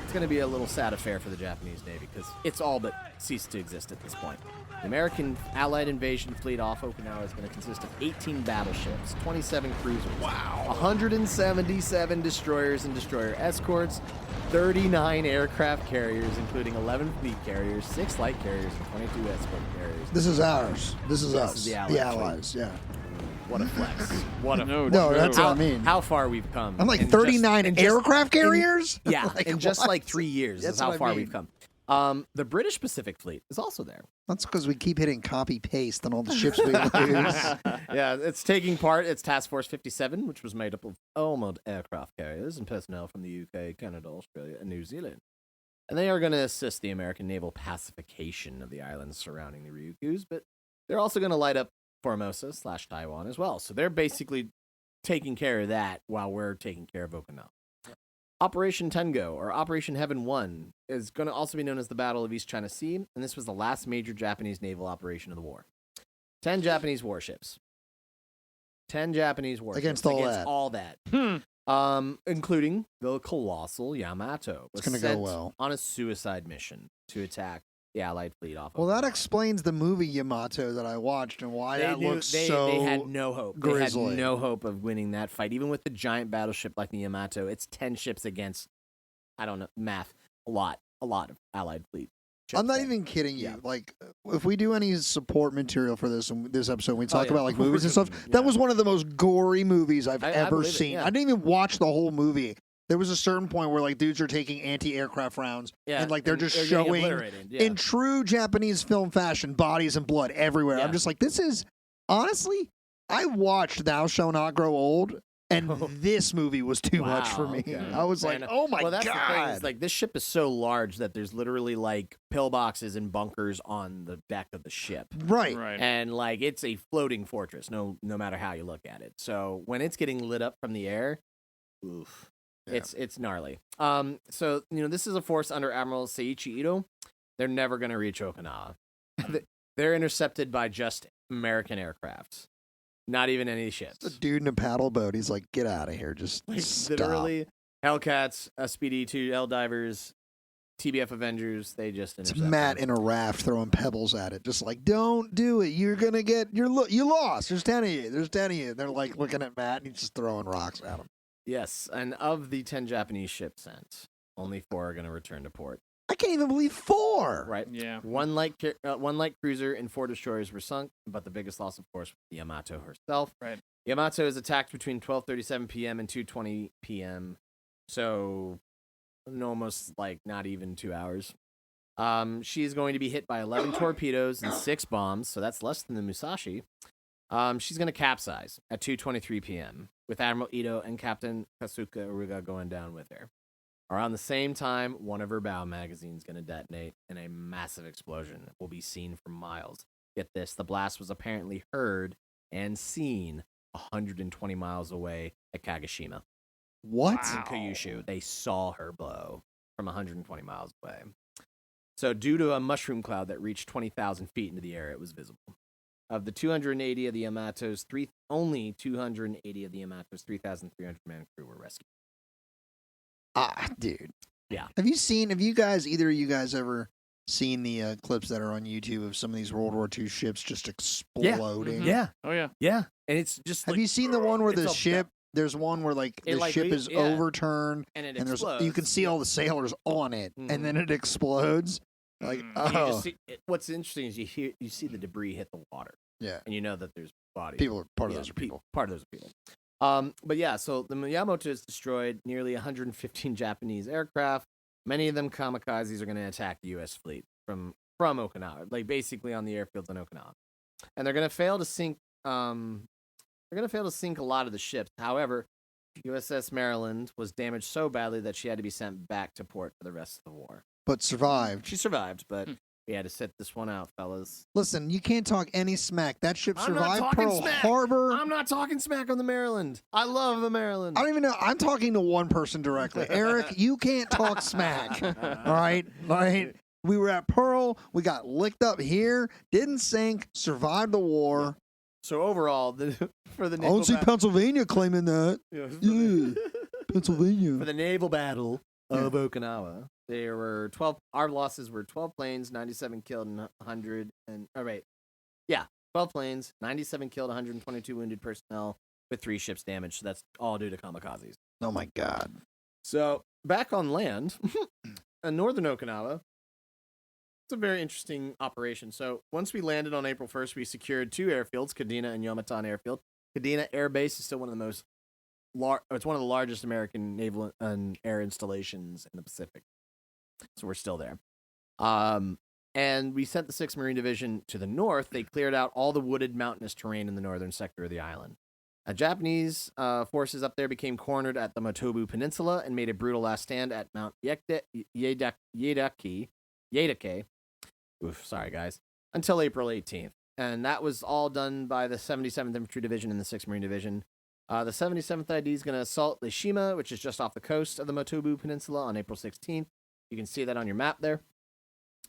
it's going to be a little sad affair for the Japanese Navy because it's all but ceased to exist at this point. The American Allied invasion fleet off Okinawa is going to consist of 18 battleships, 27 cruisers, 177 destroyers and destroyer escorts, 39 aircraft carriers, including 11 fleet carriers, 6 light carriers, and 22 escort carriers. This is ours. This is us. Is the Allies, yeah. What a flex. What a No, that's what I mean. How far we've come. I'm like 39 aircraft carriers? Yeah, like, in just what? like 3 years That's is how what I far mean. we've come. The British Pacific Fleet is also there. That's because we keep hitting copy-paste on all the ships we lose. Yeah, it's taking part. It's Task Force 57, which was made up of almost aircraft carriers and personnel from the UK, Canada, Australia, and New Zealand. And they are going to assist the American naval pacification of the islands surrounding the Ryukyus, but they're also going to light up Formosa/Taiwan as well. So they're basically taking care of that while we're taking care of Okinawa. Operation Tengo, or Operation Heaven 1, is going to also be known as the Battle of East China Sea, and this was the last major Japanese naval operation of the war. 10 Japanese warships. 10 Japanese warships. Against all that. Including the colossal Yamato. It's going to go well. On a suicide mission to attack the Allied fleet off. Well, that explains the movie Yamato that I watched and why that looks so They had no hope. Grizzly. They had no hope of winning that fight. Even with the giant battleship like the Yamato, it's 10 ships against, I don't know, math, a lot of Allied fleet. I'm not even kidding you. Yeah. Like, if we do any support material for this episode, we talk yeah. about like movies and stuff. That was one of the most gory movies I've ever believe it, seen. yeah. I didn't even watch the whole movie. There was a certain point where like dudes are taking anti-aircraft rounds, and like they're just showing in true Japanese film fashion, bodies and blood everywhere. Yeah. I'm just like, this is honestly. I watched Thou Shall Not Grow Old, and this movie was too much for me. Okay. I was like, oh my well, that's god! The thing is, like, this ship is so large that there's literally like pillboxes and bunkers on the deck of the ship. Right. And like it's a floating fortress, no matter how you look at it. So when it's getting lit up from the air, oof. Yeah. It's gnarly. So this is a force under Admiral Seiichi Ito. They're never going to reach Okinawa. They're intercepted by just American aircraft, not even any ships. It's a dude in a paddle boat. He's like, get out of here, just like, stop. Literally, Hellcats, SPD-2 L divers, TBF Avengers. They just intercept. It's Matt in a raft throwing pebbles at it, just like, don't do it. You're gonna get you lost. There's 10 of you. There's 10 of you. They're like looking at Matt, and he's just throwing rocks at him. Yes, and of the 10 Japanese ships sent, only 4 are going to return to port. I can't even believe 4. Right. Yeah. One light cruiser and 4 destroyers were sunk, but the biggest loss, of course, was the Yamato herself. Right. Yamato is attacked between 12:37 p.m. and 2:20 p.m. So almost like not even 2 hours. She is going to be hit by 11 torpedoes and 6 bombs, so that's less than the Musashi. She's going to capsize at 2:23 p.m. with Admiral Ito and Captain Kasuka Uruga going down with her. Around the same time, one of her bow magazines going to detonate, and a massive explosion will be seen for miles. Get this, the blast was apparently heard and seen 120 miles away at Kagoshima. What? In Kyushu. They saw her blow from 120 miles away. So due to a mushroom cloud that reached 20,000 feet into the air, it was visible. Of the 280 of the Yamato's, only 280 of the Yamato's 3,300 man crew were rescued. Dude. Yeah. Have either of you guys ever seen the clips that are on YouTube of some of these World War II ships just exploding? Yeah. Oh, yeah. Yeah. And it's just Have you seen the one where the ship, there's one where the ship is overturned and it and explodes. you can see all the sailors on it and then it explodes? Like, what's interesting is you see the debris hit the water. Yeah. And you know that there's bodies. People are part of those are people. Part of those are people. But yeah, so the Yamato has destroyed nearly 115 Japanese aircraft. Many of them kamikazes are going to attack the U.S. fleet from Okinawa, like basically on the airfields in Okinawa, and they're going to fail to sink. They're going to fail to sink a lot of the ships. However, USS Maryland was damaged so badly that she had to be sent back to port for the rest of the war. But survived. She survived, but we had to sit this one out, fellas. Listen, you can't talk any smack. That ship I'm not survived talking Pearl smack. Harbor. I'm not talking smack on the Maryland. I love the Maryland. I don't even know. I'm talking to one person directly. Eric, you can't talk smack. All right? Like, we were at Pearl. We got licked up here. Didn't sink. Survived the war. So overall, for the I don't see Pennsylvania claiming that. Pennsylvania. For the naval battle of Okinawa, there were 12. Our losses were 12 planes, 97 killed, and 100. And 12 planes, 97 killed, 122 wounded personnel, with 3 ships damaged. So that's all due to kamikazes. Oh my God. So back on land, in northern Okinawa, it's a very interesting operation. So once we landed on April 1st, we secured 2 airfields, Kadena and Yomatan Airfield. Kadena Air Base is still one of the most it's one of the largest American naval and air installations in the Pacific. So we're still there. And we sent the 6th Marine Division to the north. They cleared out all the wooded mountainous terrain in the northern sector of the island. Japanese forces up there became cornered at the Motobu Peninsula and made a brutal last stand at Mount Yedake. Oof, sorry, guys. Until April 18th. And that was all done by the 77th Infantry Division and the 6th Marine Division. The 77th ID is going to assault Lishima, which is just off the coast of the Motobu Peninsula, on April 16th. You can see that on your map there.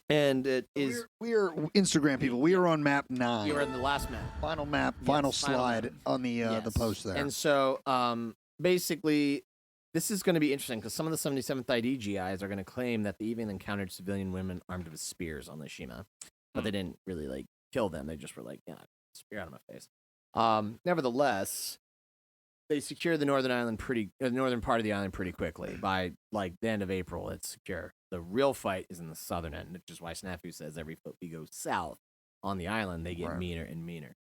And it is... We are Instagram people. We are on map 9. You were in the last map. Final map, final slide on the post there. And so, basically, this is going to be interesting because some of the 77th ID GIs are going to claim that they even encountered civilian women armed with spears on Lishima. But they didn't really, kill them. They just were spear out of my face. Nevertheless... They secured the northern part of the island pretty quickly. By the end of April, it's secure. The real fight is in the southern end, which is why Snafu says every foot we go south on the island, they get meaner and meaner.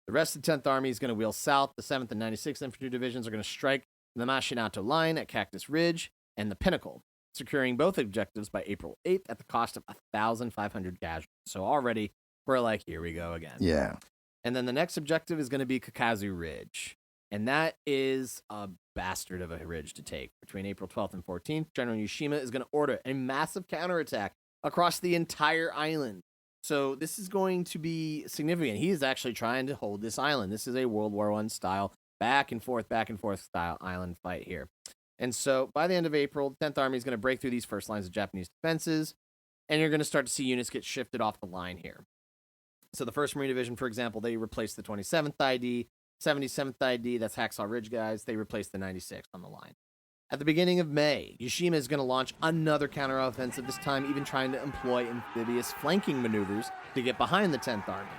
The rest of the 10th Army is going to wheel south. The 7th and 96th Infantry Divisions are going to strike the Mashinato Line at Cactus Ridge and the Pinnacle, securing both objectives by April 8th at the cost of 1,500 casualties. So already we're here we go again. Yeah. And then the next objective is going to be Kakazu Ridge. And that is a bastard of a ridge to take. Between April 12th and 14th, General Yoshima is going to order a massive counterattack across the entire island. So this is going to be significant. He is actually trying to hold this island. This is a World War I style, back and forth style island fight here. And so by the end of April, the 10th Army is going to break through these first lines of Japanese defenses, and you're going to start to see units get shifted off the line here. So the 1st Marine Division, for example, they replaced the 27th ID, 77th ID, that's Hacksaw Ridge guys, they replaced the 96th on the line. At the beginning of May, Yoshima is going to launch another counteroffensive, this time even trying to employ amphibious flanking maneuvers to get behind the 10th Army.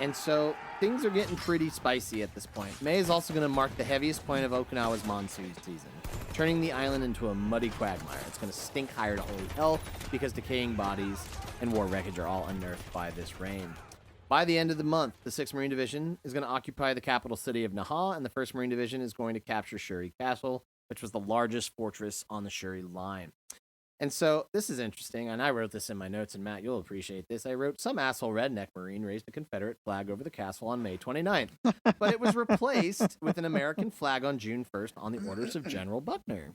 And so things are getting pretty spicy at this point. May is also going to mark the heaviest point of Okinawa's monsoon season, turning the island into a muddy quagmire. It's going to stink higher to holy hell because decaying bodies and war wreckage are all unearthed by this rain. By the end of the month, the 6th Marine Division is going to occupy the capital city of Naha, and the 1st Marine Division is going to capture Shuri Castle, which was the largest fortress on the Shuri line. And so this is interesting, and I wrote this in my notes, and Matt, you'll appreciate this. I wrote, some asshole redneck Marine raised a Confederate flag over the castle on May 29th, but it was replaced with an American flag on June 1st on the orders of General Buckner.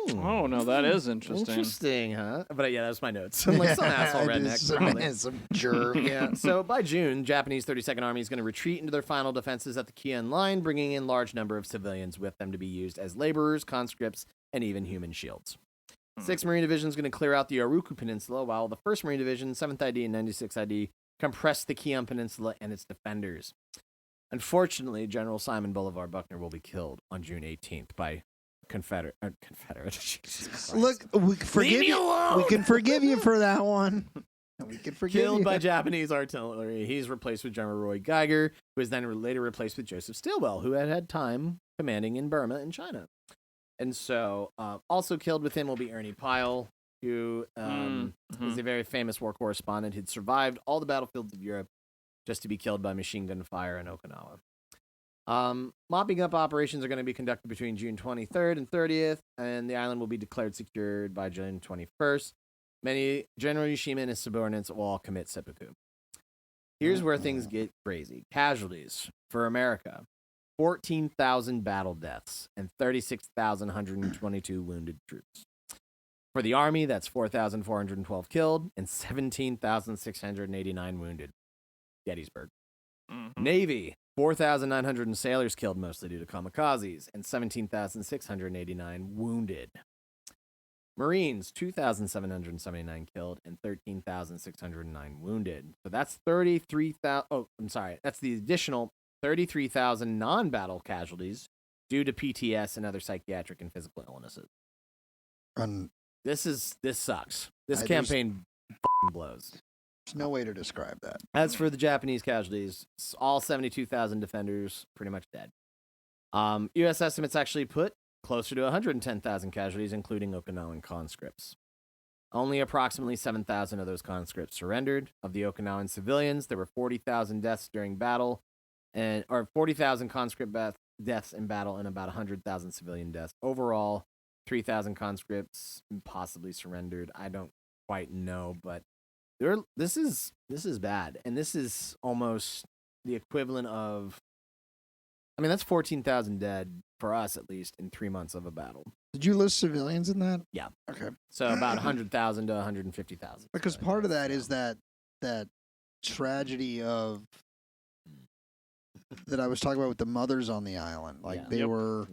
Oh, no, that is interesting. Interesting, huh? But yeah, that's my notes. Some asshole redneck. Some jerk. Yeah. So by June, Japanese 32nd Army is going to retreat into their final defenses at the Kian Line, bringing in large number of civilians with them to be used as laborers, conscripts, and even human shields. 6th Marine Division is going to clear out the Aruku Peninsula, while the 1st Marine Division, 7th ID, and 96th ID compress the Keon Peninsula and its defenders. Unfortunately, General Simon Bolivar Buckner will be killed on June 18th by Confederate. Look, we can forgive you. We can forgive you for that one. We can forgive Killed you. by Japanese artillery. He's replaced with General Roy Geiger, who was then later replaced with Joseph Stilwell, who had time commanding in Burma and China. And so, also killed with him will be Ernie Pyle, who is a very famous war correspondent who'd survived all the battlefields of Europe just to be killed by machine gun fire in Okinawa. Mopping up operations are going to be conducted between June 23rd and 30th, and the island will be declared secured by June 21st. General Yoshima and his subordinates will all commit seppuku. Here's where things get crazy. Casualties for America. 14,000 battle deaths and 36,122 wounded troops. For the Army, that's 4,412 killed and 17,689 wounded. Gettysburg. Navy, 4,900 sailors killed, mostly due to kamikazes, and 17,689 wounded. Marines, 2,779 killed and 13,609 wounded. So that's 33,000. Oh, I'm sorry. That's the additional 33,000 non-battle casualties due to PTS and other psychiatric and physical illnesses. This sucks. This campaign blows. There's no way to describe that. As for the Japanese casualties, all 72,000 defenders pretty much dead. U.S. estimates actually put closer to 110,000 casualties, including Okinawan conscripts. Only approximately 7,000 of those conscripts surrendered. Of the Okinawan civilians, there were 40,000 deaths during battle, or 40,000 conscript deaths in battle, and about 100,000 civilian deaths. Overall, 3,000 conscripts possibly surrendered. I don't quite know, but this is bad, and this is almost the equivalent of. I mean, that's 14,000 dead for us, at least, in 3 months of a battle. Did you list civilians in that? Yeah. Okay. So about 100,000 to 150,000. Because part of that is that tragedy of that I was talking about with the mothers on the island. Like they were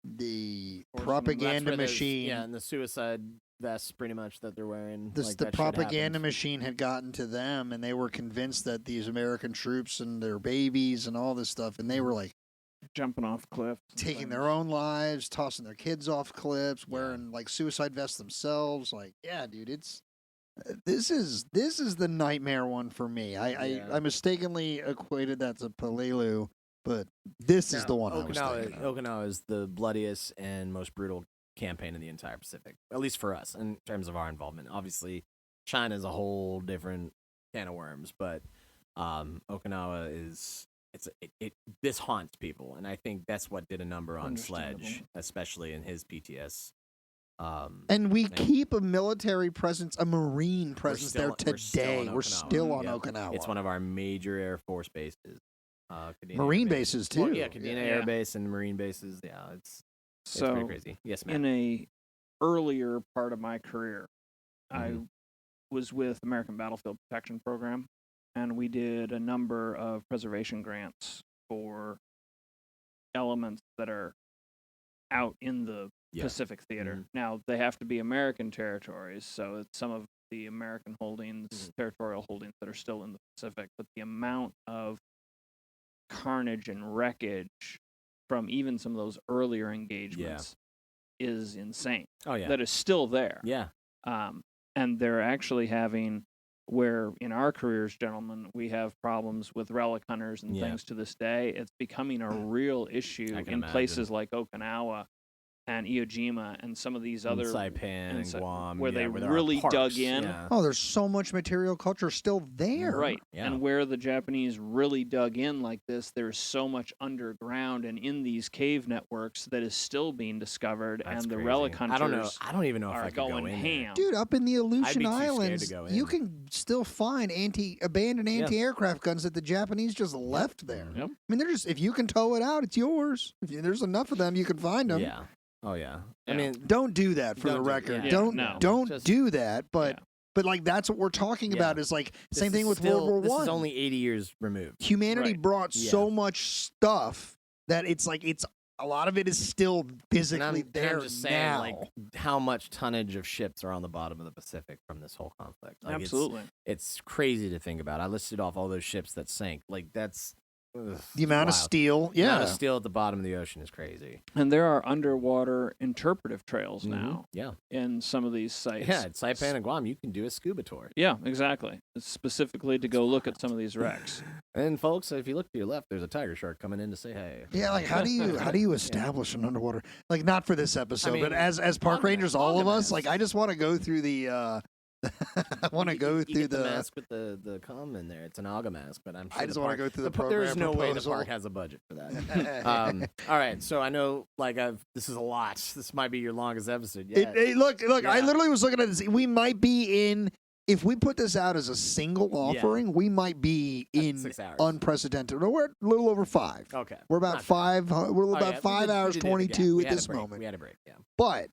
the propaganda machine. And the suicide vests, pretty much, that they're wearing. The propaganda machine had gotten to them, and they were convinced that these American troops and their babies and all this stuff, and they were like jumping off cliffs, taking their own lives, tossing their kids off cliffs, wearing like suicide vests themselves. Like, yeah, dude, this is the nightmare one for me. I mistakenly equated that to Peleliu, but this is the one I was thinking of. Okinawa is the bloodiest and most brutal campaign in the entire Pacific, at least for us in terms of our involvement. Obviously, China is a whole different can of worms, but Okinawa is this haunts people, and I think that's what did a number on Sledge, especially in his PTS. And we keep a military presence, a Marine presence there today. We're still on Okinawa. It's one of our major Air Force bases. Marine bases too. Well, Kadena Air Base and Marine bases. Yeah, it's pretty crazy. Yes, ma'am. In a earlier part of my career, I was with American Battlefield Protection Program, and we did a number of preservation grants for elements that are out in the Pacific Theater. Now, they have to be American territories, so it's some of the American holdings, territorial holdings that are still in the Pacific, but the amount of carnage and wreckage from even some of those earlier engagements is insane. Oh, yeah. That is still there. Yeah. And they're actually having, where in our careers, gentlemen, we have problems with relic hunters and things to this day. It's becoming a real issue in places like Okinawa and Iwo Jima and some of these other Saipan and Guam, where they really dug in. Oh, there's so much material culture still there. Right. Yeah. And where the Japanese really dug in like this, there's so much underground and in these cave networks that is still being discovered. That's and the crazy. relic hunters I don't even know if I could go going in ham. Dude, up in the I'd be Aleutian too Islands, scared to go you in. can still find abandoned anti-aircraft guns that the Japanese just left there. Yep. I mean, they're just, if you can tow it out, it's yours. If there's enough of them, you can find them. Yeah. Oh, yeah. I mean, don't do that for the record. Don't do that. But like, that's what we're talking about is like, same thing with World War I. This is only 80 years removed. Humanity brought so much stuff that it's like, it's a lot of it is still physically there. I'm just saying, now. like, how much tonnage of ships are on the bottom of the Pacific from this whole conflict. Like, Absolutely. It's crazy to think about. I listed off all those ships that sank. Like, that's... the amount of steel. Yeah. The amount of steel at the bottom of the ocean is crazy. And there are underwater interpretive trails now. Yeah. In some of these sites. Yeah, at Saipan and Guam, you can do a scuba tour. Yeah, exactly. It's specifically to go look at some of these wrecks. And folks, if you look to your left, there's a tiger shark coming in to say hey. Yeah, like how do you establish an underwater, like, not for this episode, but as park rangers, all of us, like, I just want to go through the I want to go through the mask with the cum in there. It's an alga mask, but I'm sure I just want to go through the program. There's no way the proposal. park has a budget for that. All right, so I know, like, this is a lot. This might be your longest episode yet. Look! Yeah. I literally was looking at this. We might be in. If we put this out as a single offering, we might be in 6 hours. unprecedented. We're a little over 5. Okay, We're about not 5. We're about yeah, 5 hours we did it 22 again. at this moment. We had a break. Yeah. But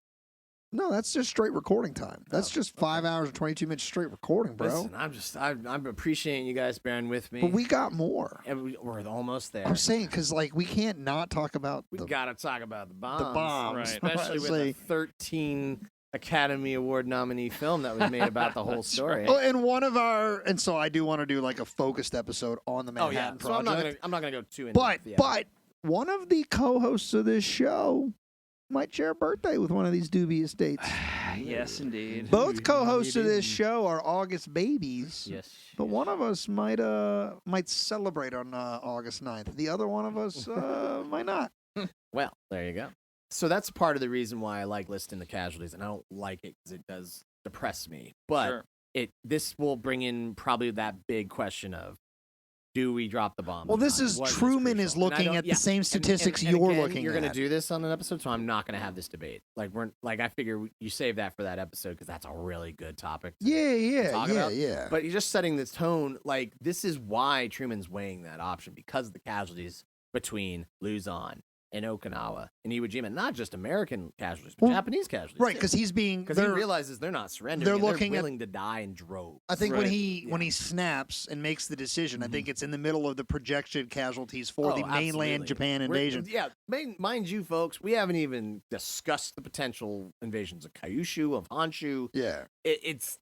no, that's just straight recording time. That's just 5 hours and 22 minutes straight recording, bro. Listen, I'm appreciating you guys bearing with me. But we got more. And we're almost there. I'm saying, because, like, we can't not talk about We gotta talk about the bombs. the bombs, Right. Especially with the 13 Academy Award nominee film that was made about the whole story. Oh, and so I do want to do, like, a focused episode on the Manhattan So Project. I'm not gonna go too in. But one of the co-hosts of this show might share a birthday with one of these dubious dates. Yes, indeed. Both co-hosts of this show are August babies. Yes. But one of us might celebrate on August 9th. The other one of us might not. Well, there you go. So that's part of the reason why I like listing the casualties, and I don't like it because it does depress me. But this will bring in probably that big question of, do we drop the bomb? Well, this is Truman is looking at the same statistics you're looking at. You're going to do this on an episode, so I'm not going to have this debate. Like I figure you save that for that episode because that's a really good topic. Yeah. But you're just setting this tone. Like, this is why Truman's weighing that option, because of the casualties between Luzon and Okinawa and Iwo Jima, not just American casualties, but Japanese casualties. Right, because he realizes they're not surrendering. They're willing to die in droves. I think when he snaps and makes the decision, I think it's in the middle of the projected casualties for the mainland Japan invasion. Mind you, folks, we haven't even discussed the potential invasions of Kyushu, of Honshu. Yeah,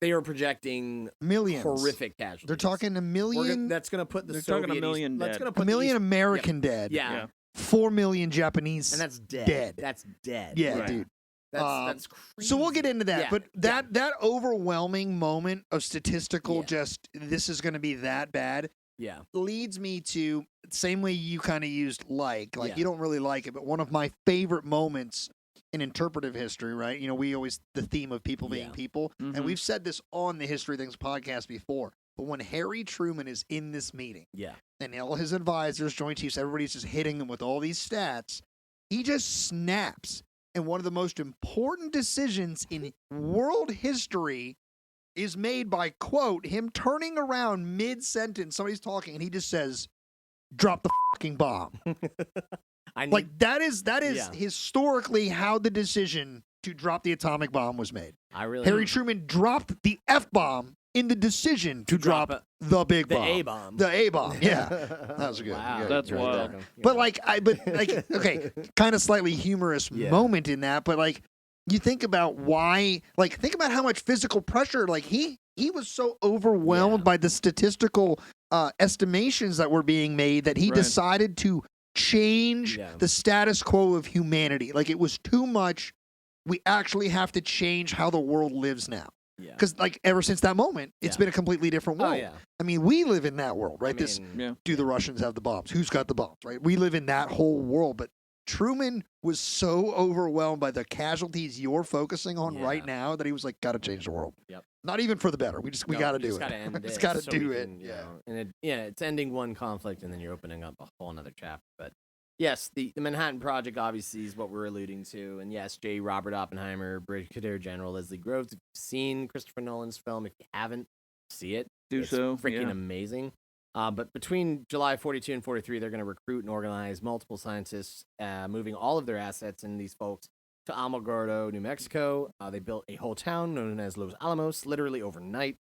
they are projecting millions, horrific casualties. They're talking a million. That's going to put the They're Soviet. talking a million dead. That's going to put a million American dead. Yeah. 4 million Japanese, and that's dead. That's dead. Yeah, dude. That's crazy. So we'll get into that, but that overwhelming moment of statistical, just this is going to be that bad. Yeah, leads me to same way you kind of used you don't really like it, but one of my favorite moments in interpretive history, right? You know, we always the theme of people being people, and we've said this on the History Things podcast before. But when Harry Truman is in this meeting, and all his advisors, Joint Chiefs, everybody's just hitting him with all these stats, he just snaps. And one of the most important decisions in world history is made by, quote, him turning around mid-sentence. Somebody's talking, and he just says, "Drop the fucking bomb." That is historically how the decision to drop the atomic bomb was made. Harry Truman dropped the F-bomb in the decision to drop the big bomb. The A-bomb. The A-bomb, yeah. That was good. Wow. That's wild. But okay, kind of slightly humorous moment in that, but you think about why, think about how much physical pressure, he was so overwhelmed by the statistical estimations that were being made that he decided to change the status quo of humanity. It was too much. We actually have to change how the world lives now. Because ever since that moment, it's been a completely different world. I mean, we live in that world, right? Do the Russians have the bombs? Who's got the bombs, right? We live in that whole world. But Truman was so overwhelmed by the casualties you're focusing on right now that he was like, got to change the world. Not even for the better. We got to do it. It's got to do it. And it's ending one conflict and then you're opening up a whole another chapter. But yes, the Manhattan Project obviously is what we're alluding to. And yes, J. Robert Oppenheimer, Brigadier General Leslie Groves. If you've seen Christopher Nolan's film, if you haven't, see it. It's freaking amazing. But between July 42 and 43, they're going to recruit and organize multiple scientists, moving all of their assets and these folks to Alamogordo, New Mexico. They built a whole town known as Los Alamos, literally overnight.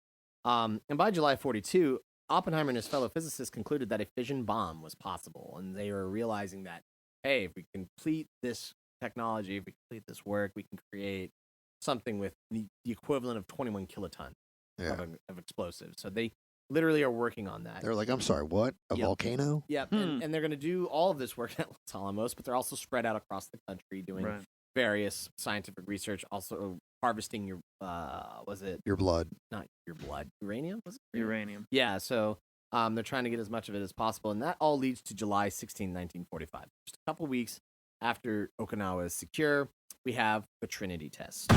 And by July 42, Oppenheimer and his fellow physicists concluded that a fission bomb was possible, and they were realizing that hey, if we complete this technology, if we complete this work, we can create something with the equivalent of 21 kilotons of explosives. So they literally are working on that. They're like, I'm sorry, what? A volcano? Yep. And they're going to do all of this work at Los Alamos, but they're also spread out across the country doing various scientific research, also harvesting your, Your blood. Not your blood. Uranium? Was it? Uranium. Yeah, so they're trying to get as much of it as possible, and that all leads to July 16, 1945. Just a couple weeks after Okinawa is secure, we have the Trinity test.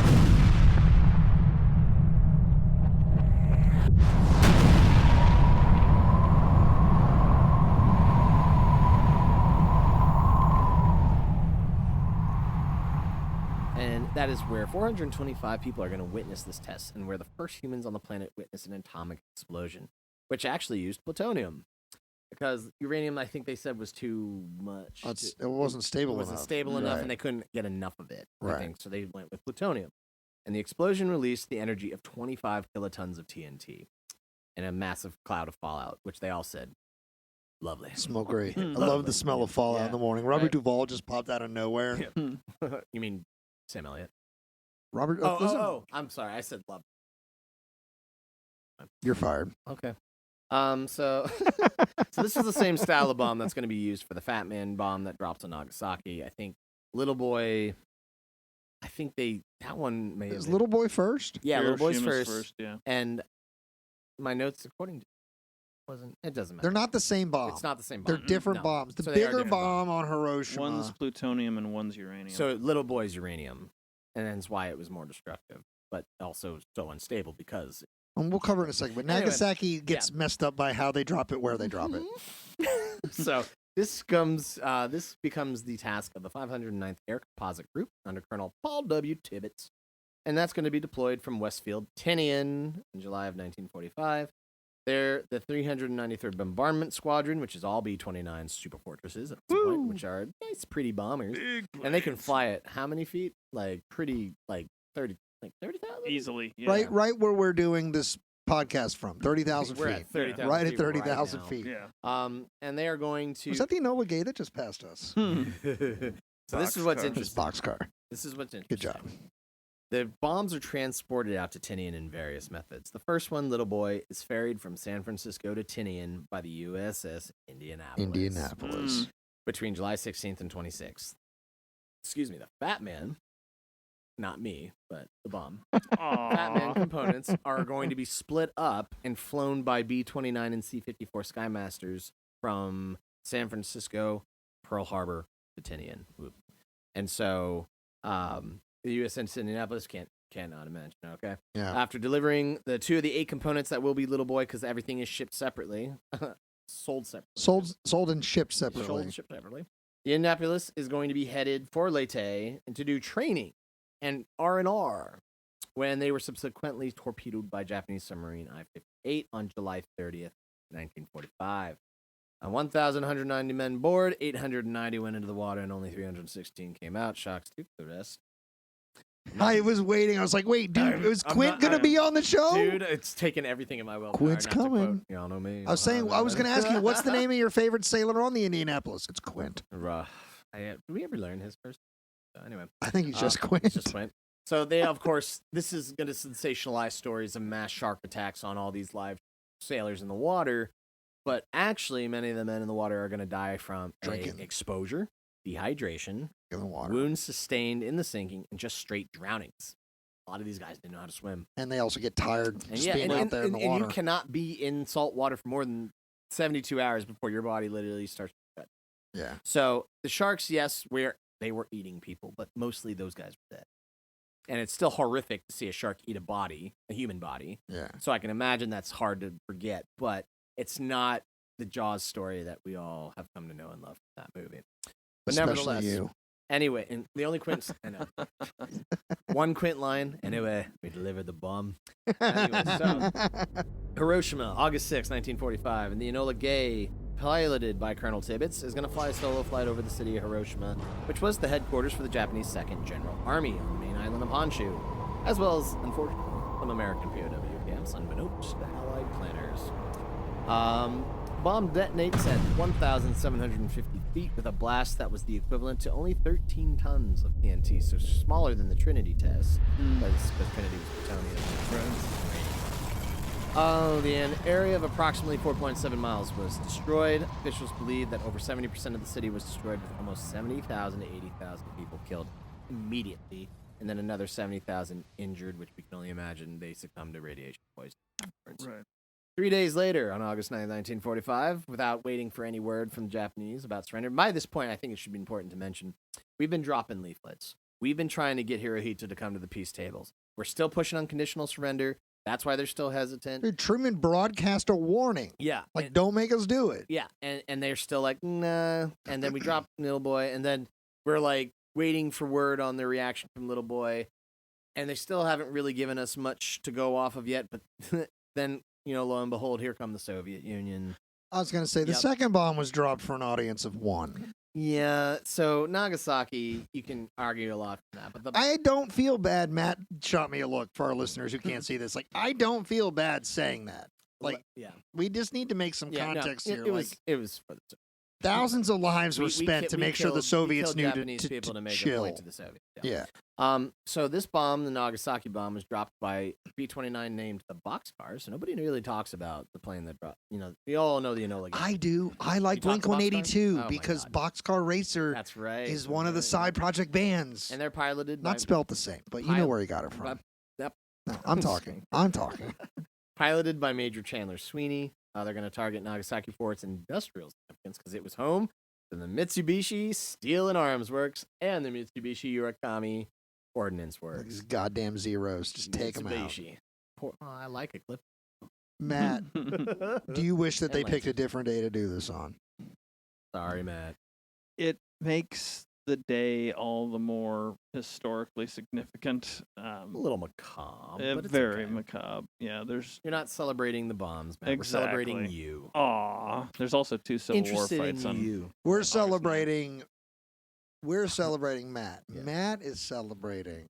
And that is where 425 people are going to witness this test, and where the first humans on the planet witness an atomic explosion, which actually used plutonium. Because uranium, I think they said, was too much. It wasn't stable enough. It wasn't stable enough, and they couldn't get enough of it, I think. So they went with plutonium. And the explosion released the energy of 25 kilotons of TNT and a massive cloud of fallout, which they all said, lovely. Smell great. I love the smell of fallout in the morning. Robert Duvall just popped out of nowhere. You mean Sam Elliott? Robert. I'm sorry. I said love. You're fired. Okay. So this is the same style of bomb that's going to be used for the Fat Man bomb that drops on Nagasaki. I think Little Boy. I think that one may. Is Little Boy first? Yeah, Little Boy's first. Yeah. And my notes, according to, it doesn't matter. They're not the same bomb. It's not the same bomb. They're different bombs. The bigger bomb on Hiroshima. One's plutonium and one's uranium. So Little Boy's uranium, and that's why it was more destructive, but also so unstable because. And we'll cover it in a second. But Nagasaki gets messed up by how they drop it, where they drop it. So this becomes the task of the 509th Air Composite Group under Colonel Paul W. Tibbets, and that's going to be deployed from Westfield, Tinian in July of 1945. They're the 393rd Bombardment Squadron, which is all B-29 Super Fortresses at this point, which are nice, pretty bombers, and they can fly at how many feet? Like 30,000 easily. Yeah. Right where we're doing this podcast from, 30,000 feet. We're at 30,000 right feet at 30,000 right feet. Yeah. And they are going to. Was that the Enola Gay that just passed us? So this is what's interesting. Boxcar. This is what's interesting. Good job. The bombs are transported out to Tinian in various methods. The first one, Little Boy, is ferried from San Francisco to Tinian by the USS Indianapolis. Between July 16th and 26th. Excuse me, the Fat Man, not me, but the bomb. Fat Man components are going to be split up and flown by B-29 and C-54 Skymasters from San Francisco, Pearl Harbor to Tinian. And so the USS Indianapolis cannot imagine, okay? Yeah. After delivering the 2 of the 8 components that will be Little Boy, because everything is shipped separately, sold separately. Sold and shipped separately. Sold and shipped separately. The Indianapolis is going to be headed for Leyte and to do training and R&R when they were subsequently torpedoed by Japanese submarine I-58 on July 30th, 1945. 1,190 men board, 890 went into the water, and only 316 came out. Shocks took the rest. I was waiting. I was like, wait, dude, was Quint going to be on the show? Dude, it's taken everything in my willpower. Quint's coming. Y'all know me. I was going to ask you, what's the name of your favorite sailor on the Indianapolis? It's Quint. Did we ever learn his first? Anyway. I think he's just Quint. He's just Quint. So they, of course, this is going to sensationalize stories of mass shark attacks on all these live sailors in the water. But actually, many of the men in the water are going to die from exposure, dehydration, wounds sustained in the sinking, and just straight drownings. A lot of these guys didn't know how to swim. And they also get tired being out there in the water. And you cannot be in salt water for more than 72 hours before your body literally starts to cut. Yeah. So the sharks, yes, they were eating people, but mostly those guys were dead. And it's still horrific to see a shark eat a human body. Yeah. So I can imagine that's hard to forget, but it's not the Jaws story that we all have come to know and love from that movie. But especially nevertheless, you. Anyway, and the only Quint, I know, one Quint line. Anyway, we delivered the bomb. Anyway, so Hiroshima, August 6, 1945, and the Enola Gay, piloted by Colonel Tibbets, is going to fly a solo flight over the city of Hiroshima, which was the headquarters for the Japanese 2nd General Army on the main island of Honshu, as well as, unfortunately, some American POW camps unbeknownst to Allied planners. Bomb detonates at 1,750 feet with a blast that was the equivalent to only 13 tons of TNT, so smaller than the Trinity test, because Trinity was plutonium. The area of approximately 4.7 miles was destroyed. Officials believe that over 70% of the city was destroyed, with almost 70,000 to 80,000 people killed immediately, and then another 70,000 injured, which we can only imagine they succumbed to radiation poisoning afterwards. Right. 3 days later, on August 9, 1945, without waiting for any word from the Japanese about surrender. By this point, I think it should be important to mention, we've been dropping leaflets. We've been trying to get Hirohito to come to the peace tables. We're still pushing unconditional surrender. That's why they're still hesitant. Dude, Truman broadcast a warning. Yeah. Like, don't make us do it. Yeah, and they're still like, nah. And then we drop Little Boy, and then we're like waiting for word on their reaction from Little Boy. And they still haven't really given us much to go off of yet. But then, lo and behold, here come the Soviet Union. I was going to say, the second bomb was dropped for an audience of 1. Yeah, so Nagasaki, you can argue a lot from that. But I don't feel bad. Matt shot me a look for our listeners who can't see this. Like, I don't feel bad saying that. Like, we just need to make some context here. It was for the thousands of lives were spent to make sure the Soviets knew Japanese people to make chill. a point to the Soviets. Yeah. So this bomb, the Nagasaki bomb, was dropped by B-29 named the Boxcar. So nobody really talks about the plane that brought. We all know the Enola Gay. I do. I like Blink-182 because Boxcar Racer. That's right. Is one of the side project bands, and they're piloted. Not spelled the same, but you know where he got it from. No, I'm talking. Piloted by Major Chandler Sweeney. They're going to target Nagasaki for its industrial significance because it was home to the Mitsubishi Steel and Arms Works and the Mitsubishi Urakami Ordnance Works. These goddamn zeros. Just take them out. I like it, Cliff. Matt, do you wish that they picked a different day to do this on? Sorry, Matt. It makes the day all the more historically significant. A little macabre. But very macabre. Yeah, You're not celebrating the bombs, man. Exactly. We're celebrating you. Aw. There's also 2 Civil War fights on you. We're celebrating Matt. Yeah. Matt is celebrating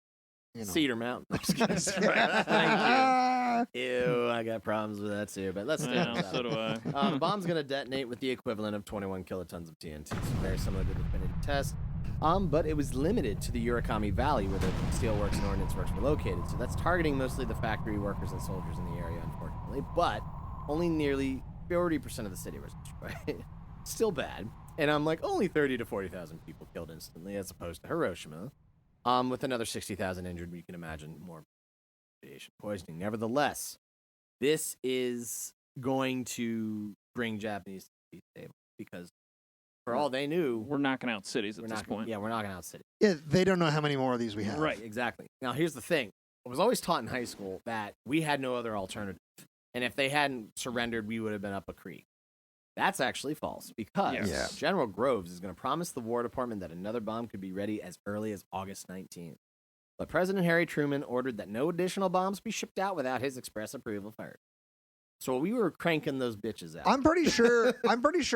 Cedar Mountain. That's right. Thank you. Ew, I got problems with that too, but let's do it. So do I. The bomb's going to detonate with the equivalent of 21 kilotons of TNT, so very similar to the definitive test. But it was limited to the Urakami Valley where the steelworks and ordnance works were located. So that's targeting mostly the factory workers and soldiers in the area, unfortunately. But only nearly 40% of the city was destroyed. Still bad. And I'm like, only 30 to 40,000 people killed instantly as opposed to Hiroshima. With another 60,000 injured, you can imagine more radiation poisoning. Nevertheless, this is going to bring Japanese to the peace table because for all they knew, we're knocking out cities at this point. Yeah, we're knocking out cities. Yeah, they don't know how many more of these we have. Right, exactly. Now, here's the thing. I was always taught in high school that we had no other alternative. And if they hadn't surrendered, we would have been up a creek. That's actually false because General Groves is going to promise the War Department that another bomb could be ready as early as August 19th. But President Harry Truman ordered that no additional bombs be shipped out without his express approval first. So we were cranking those bitches out. I'm pretty sure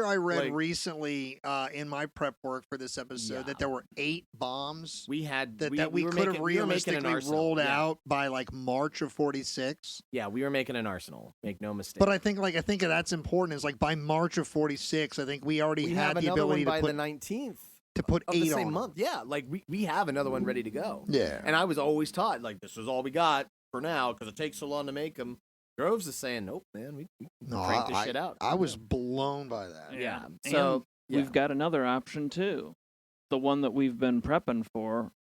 I read recently in my prep work for this episode that there were 8 bombs we had that we could have realistically rolled out by like March of 46. Yeah, we were making an arsenal. Make no mistake. But I think that's important is like by March of 46, I think we already had the ability to by put the 19th. To put of 8 the same on month. Yeah, like we have another one ready to go. Yeah. And I was always taught like this is all we got for now because it takes so long to make them. Groves is saying, nope, man, we crank this shit out. I was blown by that. Yeah. So we've got another option, too. The one that we've been prepping for.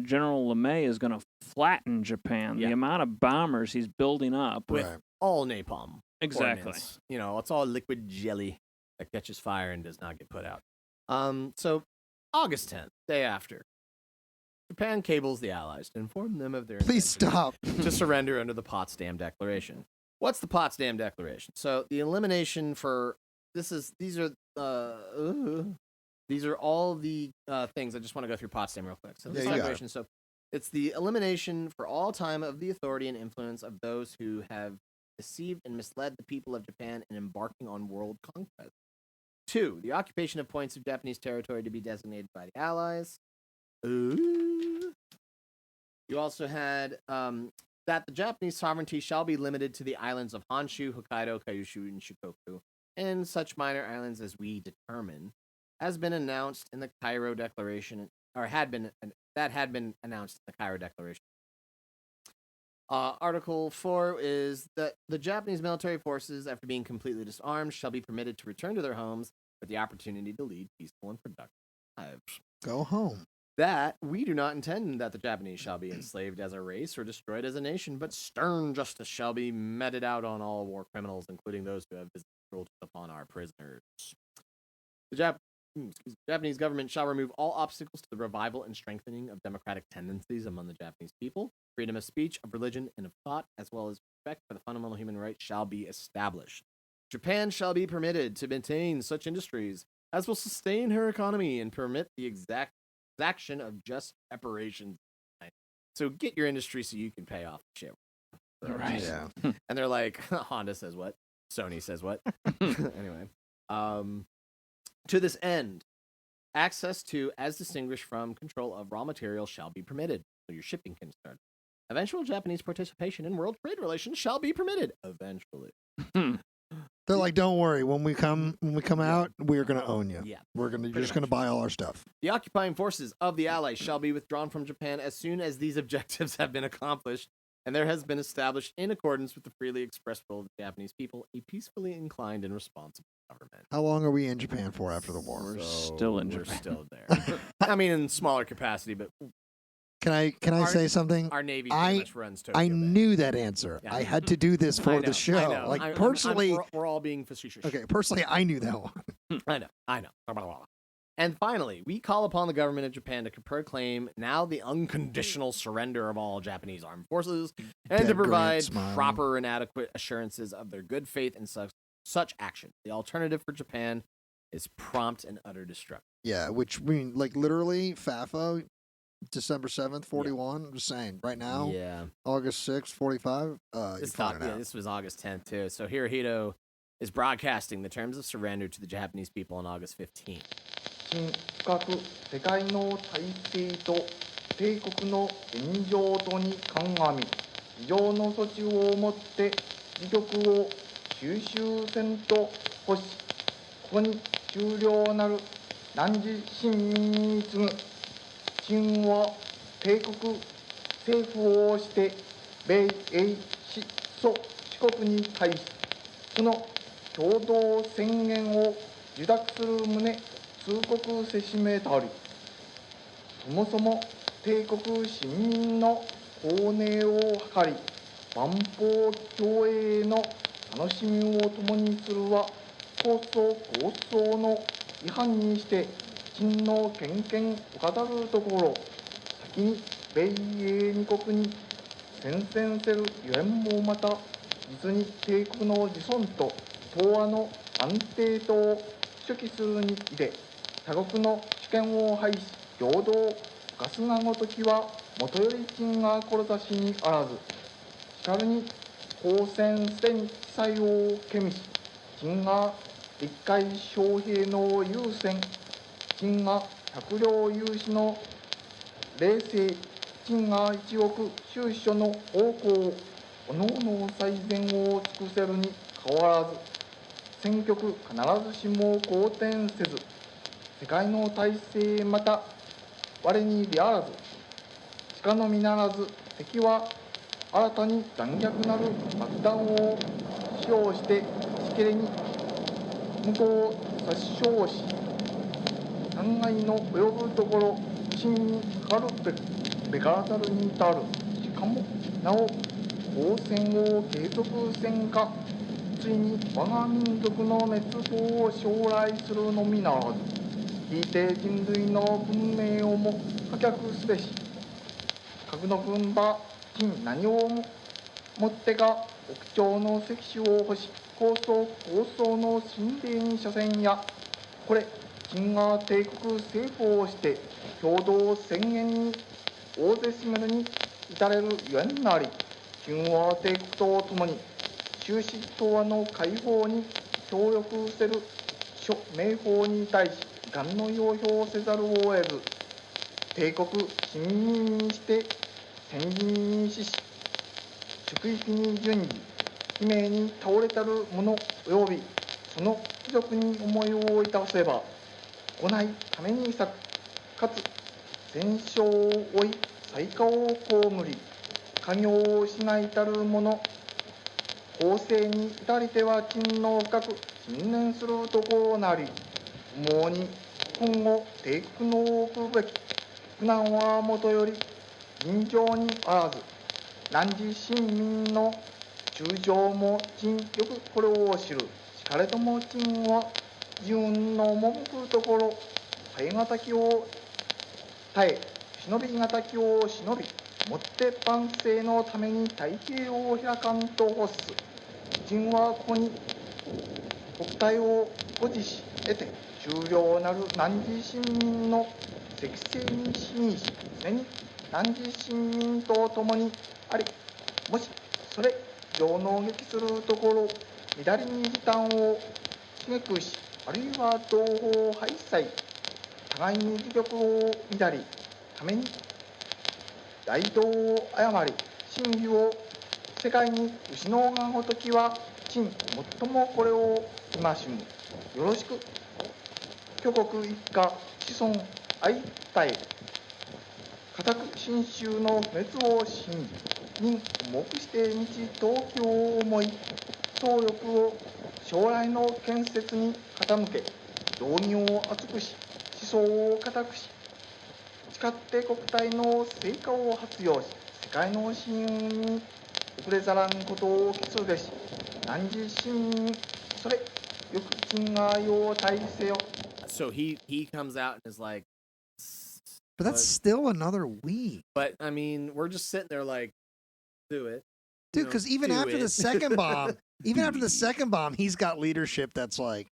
General LeMay is going to flatten Japan. The amount of bombers he's building up. With all napalm. Exactly. Ordnance. It's all liquid jelly that catches fire and does not get put out. So August 10th, day after. Japan cables the Allies to inform them of their stop to surrender under the Potsdam Declaration. What's the Potsdam Declaration? So the elimination for these are all the things. I just want to go through Potsdam real quick. So the declaration. So it's the elimination for all time of the authority and influence of those who have deceived and misled the people of Japan in embarking on world conquest. 2, the occupation of points of Japanese territory to be designated by the Allies. You also had that the Japanese sovereignty shall be limited to the islands of Honshu, Hokkaido, Kyushu, and Shikoku, and such minor islands as we determine, has been announced in the Cairo Declaration, or had been announced in the Cairo Declaration. Article 4 is that the Japanese military forces, after being completely disarmed, shall be permitted to return to their homes with the opportunity to lead peaceful and productive lives. Go home. That we do not intend that the Japanese shall be enslaved as a race or destroyed as a nation, but stern justice shall be meted out on all war criminals, including those who have visited cruelty upon our prisoners. The Japanese government shall remove all obstacles to the revival and strengthening of democratic tendencies among the Japanese people. Freedom of speech, of religion, and of thought, as well as respect for the fundamental human rights, shall be established. Japan shall be permitted to maintain such industries as will sustain her economy and permit the exaction of just reparations. So get your industry so you can pay off the shit. Right. Yeah. And they're like, Honda says what? Sony says what? Anyway. To this end, access to, as distinguished from, control of raw materials shall be permitted, so your shipping can start. Eventual Japanese participation in world trade relations shall be permitted. Eventually. They're like, don't worry. When we come out, we're gonna own you. Yeah. You're just gonna buy all our stuff. The occupying forces of the Allies shall be withdrawn from Japan as soon as these objectives have been accomplished, and there has been established, in accordance with the freely expressed will of the Japanese people, a peacefully inclined and responsible government. How long are we in Japan for after the war? We're still in We're Japan. still there. I mean, in smaller capacity, but Can I say something? our Navy pretty much runs Tokyo I Bay. knew that answer. Yeah. I had to do this for I know, the show. I know. Like personally, we're all being facetious. okay. Personally, I knew that one. I know. And finally, we call upon the government of Japan to proclaim now the unconditional surrender of all Japanese armed forces and Dead to Grant provide smiling. proper and adequate assurances of their good faith in such action. The alternative for Japan is prompt and utter destruction. Yeah, which mean like literally FAFO, December 7th, 41. I'm just saying, right now, Yeah. August 6th, 45. You find it out. This was August 10th, too. So Hirohito is broadcasting the terms of surrender to the Japanese people on August 15th. 新深く世界の体制と帝国の現状とに鑑み以上の措置をもって自局を収集せんと欲しここに終了なる汝臣民に次ぐ陳は帝国政府をして米英四蘇四国に対しその共同宣言を受諾する旨通告せしめたりそもそも帝国市民の公寧を図り万邦共栄の楽しみを共にするは構想の違反にして陳の権限を語るところ先に米英二国に宣戦せるゆえんもまた実に帝国の自尊と東亜の安定とを主揮するにいで他国の主権を廃し平等ガスがごときはもとより陳が志にあらずしかるに公選すでに記載をけみし陳が立会将兵の優先陳が百両融資の冷静陳が1億収支所の方向おのおの最善を尽くせるに変わらず選挙区必ずしも好転せず世界の体制また我にであらずしかのみならず敵は新たに残虐なる爆弾を使用してしきれに向こう殺傷し残骸の及ぶところ真にかかるべからざるに至るしかもなお抗戦を継続せんかついに我が民族の滅亡を将来するのみならずひいて人類の文明をも破却すべし核の分場陳何をもってか屋上の石種を欲し構想の神霊に所詮やこれ陳が帝国政府をして共同宣言に大勢占めるに至れるゆえんなり陳は帝国とともに終始東亜の解放に協力せる諸名法に対し遺憾の要表せざるを得ず帝国市民にして先人に死し祝域に順次悲鳴に倒れたる者及びその貴族に思いを致せば来ないために咲くかつ戦勝を追い災禍を被り家業を失いたる者後世に至りては勤の深く信念するところなり不毛に今後抵苦の置くべき苦難はもとより尋常にあらず汝市民の中将も陳よくこれを知るしかれども陳は自運の赴くところ耐え難きを耐え忍び難きを忍びもって万世のために太平を開かんと欲す陳はここに国体を保持し得て終了なる汝市民の適正に信し常に汝市民と共にありもしそれ上納撃するところ乱りに時短を刺激しあるいは同胞敗壊互いに自玉を乱りために大道を誤り真偽を世界に失うがごときは陳最もこれを戒むよろしく挙国一家子孫相対固く信州の不滅を信じ任重くして日東京を思い総力を将来の建設に傾け道義を厚くし思想を固くし誓って国体の成果を発揚し世界の信運に遅れざらんことを期すべし汝市民それよく陳が用体せよ So he comes out and is like, But that's still another week. But I mean, we're just sitting there like, do it. Dude, because even after the second bomb, he's got leadership that's like,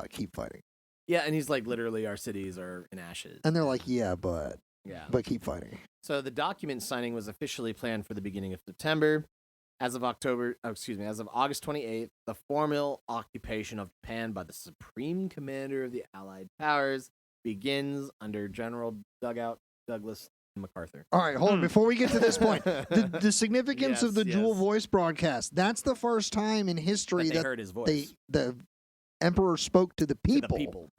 keep fighting. Yeah, and he's like, literally, our cities are in ashes. And they're like, but keep fighting. So the document signing was officially planned for the beginning of September. As of August 28th, the formal occupation of Japan by the Supreme Commander of the Allied Powers begins under General Douglas MacArthur. All right, hold on. Before we get to this point, the significance of the dual voice broadcast, that's the first time in history that they heard his voice. The emperor spoke to the people,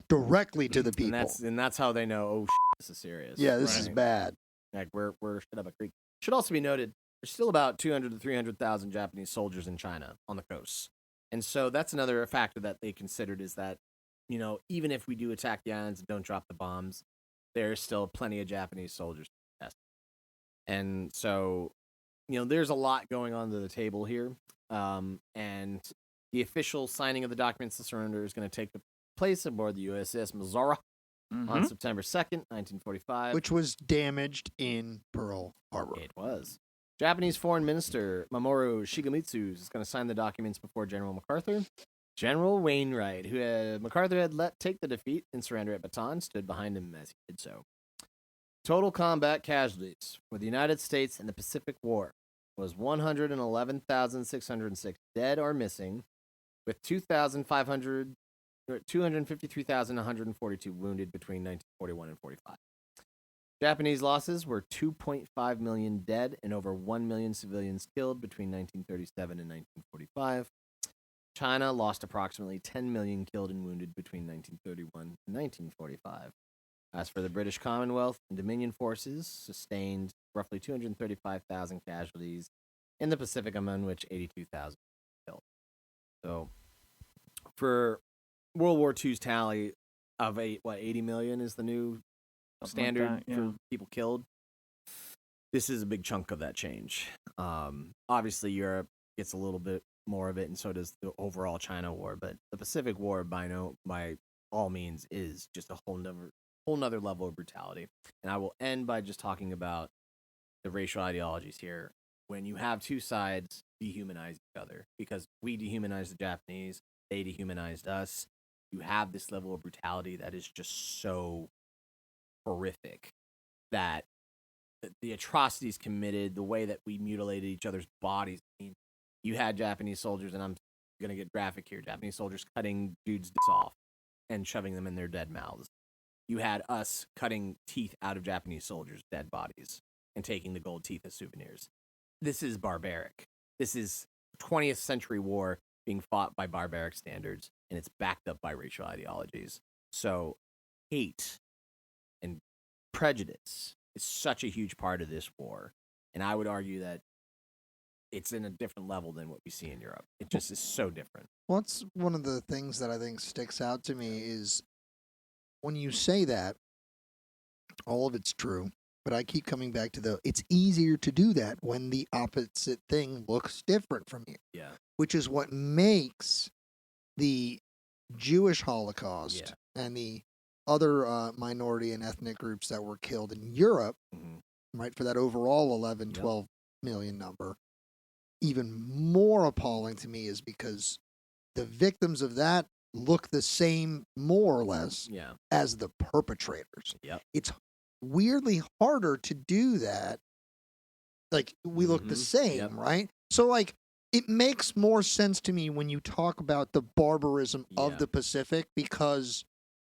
directly to the people. And that's how they know, oh, this is serious. Yeah, this is bad. Like, we're shit up a creek. Should also be noted, there's still about 200 to 300,000 Japanese soldiers in China on the coast. And so that's another factor that they considered is that, you know, even if we do attack the islands and don't drop the bombs, there's still plenty of Japanese soldiers to test. And so, you know, there's a lot going on to the table here. And the official signing of the documents to surrender is going to take place aboard the USS Missouri on September 2nd, 1945. Which was damaged in Pearl Harbor. It was. Japanese Foreign Minister Mamoru Shigemitsu is going to sign the documents before General MacArthur. General Wainwright, who MacArthur had let take the defeat and surrender at Bataan, stood behind him as he did so. Total combat casualties for the United States in the Pacific War was 111,606 dead or missing, with 253,142 wounded between 1941 and 45. Japanese losses were 2.5 million dead and over 1 million civilians killed between 1937 and 1945. China lost approximately 10 million killed and wounded between 1931 and 1945. As for the British Commonwealth and Dominion forces, sustained roughly 235,000 casualties in the Pacific, among which 82,000 killed. So, for World War II's tally of 80 million is the new standard for people killed. This is a big chunk of that change. Obviously, Europe gets a little bit more of it, and so does the overall China War. But the Pacific War, by all means, is just a whole nother level of brutality. And I will end by just talking about the racial ideologies here. When you have two sides dehumanize each other, because we dehumanized the Japanese, they dehumanized us. You have this level of brutality that is just so horrific that the atrocities committed, the way that we mutilated each other's bodies. I mean, you had Japanese soldiers, and I'm going to get graphic here, Japanese soldiers cutting dudes' dicks off and shoving them in their dead mouths. You had us cutting teeth out of Japanese soldiers' dead bodies and taking the gold teeth as souvenirs. This is barbaric. This is 20th century war being fought by barbaric standards, and it's backed up by racial ideologies. So hate and prejudice is such a huge part of this war. And I would argue that it's in a different level than what we see in Europe. It just is so different. What's one of the things that I think sticks out to me is when you say that, all of it's true, but I keep coming back to it's easier to do that when the opposite thing looks different from you. Yeah. Which is what makes the Jewish Holocaust and the other minority and ethnic groups that were killed in Europe, right, for that overall 12 million number, even more appalling to me is because the victims of that look the same, more or less, as the perpetrators. Yep. It's weirdly harder to do that. Like, we look the same, right? So, like, it makes more sense to me when you talk about the barbarism of the Pacific, because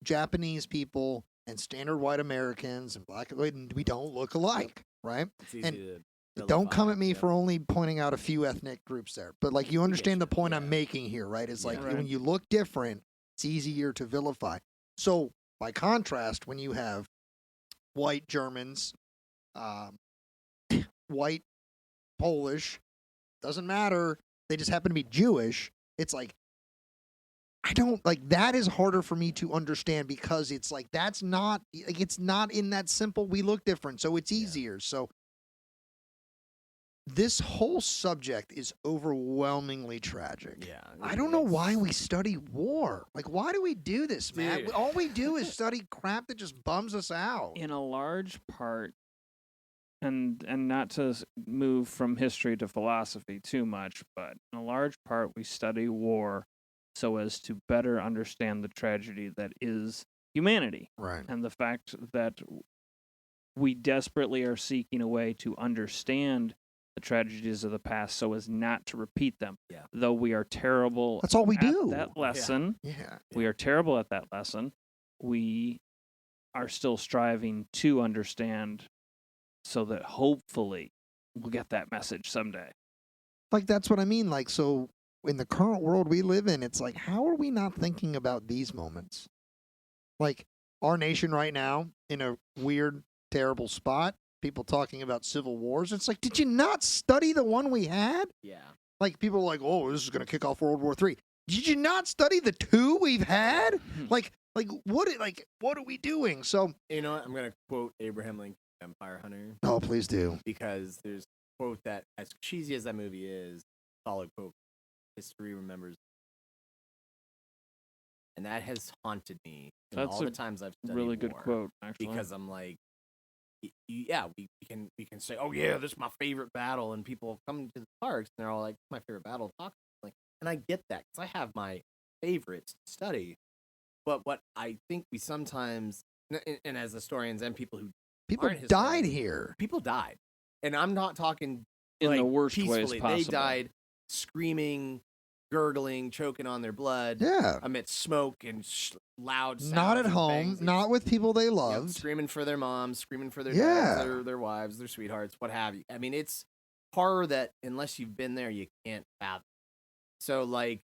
Japanese people and standard white Americans and black, we don't look alike, right? And don't come at me for only pointing out a few ethnic groups there, but like, you understand the point I'm making here, right? It's like, when you look different, it's easier to vilify. So by contrast, when you have white Germans, white Polish, doesn't matter, they just happen to be Jewish, it's like, I don't, like, that is harder for me to understand, because it's like, that's not, like, it's not in that simple, we look different, so it's easier. So this whole subject is overwhelmingly tragic. Yeah. I don't know why we study war. Like, why do we do this, man? Dude. All we do is study crap that just bums us out. In a large part, and not to move from history to philosophy too much, but in a large part, we study war so as to better understand the tragedy that is humanity. Right. And the fact that we desperately are seeking a way to understand the tragedies of the past so as not to repeat them. Yeah. Though we are terrible That's all we do. that lesson. Yeah. We are terrible at that lesson. We are still striving to understand so that hopefully we'll get that message someday. Like, that's what I mean. Like, so in the current world we live in, it's like, how are we not thinking about these moments? Like, our nation right now in a weird, terrible spot, people talking about civil wars. It's like, did you not study the one we had? Yeah. Like, people are like, oh, this is going to kick off World War III. Did you not study the two we've had? Like what are we doing? So, you know what? I'm going to quote Abraham Lincoln, Empire Hunter. Oh, please do. Because there's a quote that, as cheesy as that movie is, solid quote, history remembers. And that has haunted me all the times I've studied really good war, quote, actually. Because I'm like, yeah, we can say, oh yeah, this is my favorite battle, and people come to the parks and they're all like, my favorite battle. Like, and I get that because I have my favorites to study. But what I think we sometimes, and as historians and people died here, people died, and I'm not talking in like, the worst peacefully. ways possible. They died screaming, gurgling, choking on their blood. Yeah. Amidst smoke and loud sounds. Not at home, bangs. not with people they loved. Screaming for their moms, screaming for their dads, their wives, their sweethearts, what have you. I mean, it's horror that, unless you've been there, you can't fathom. So, like,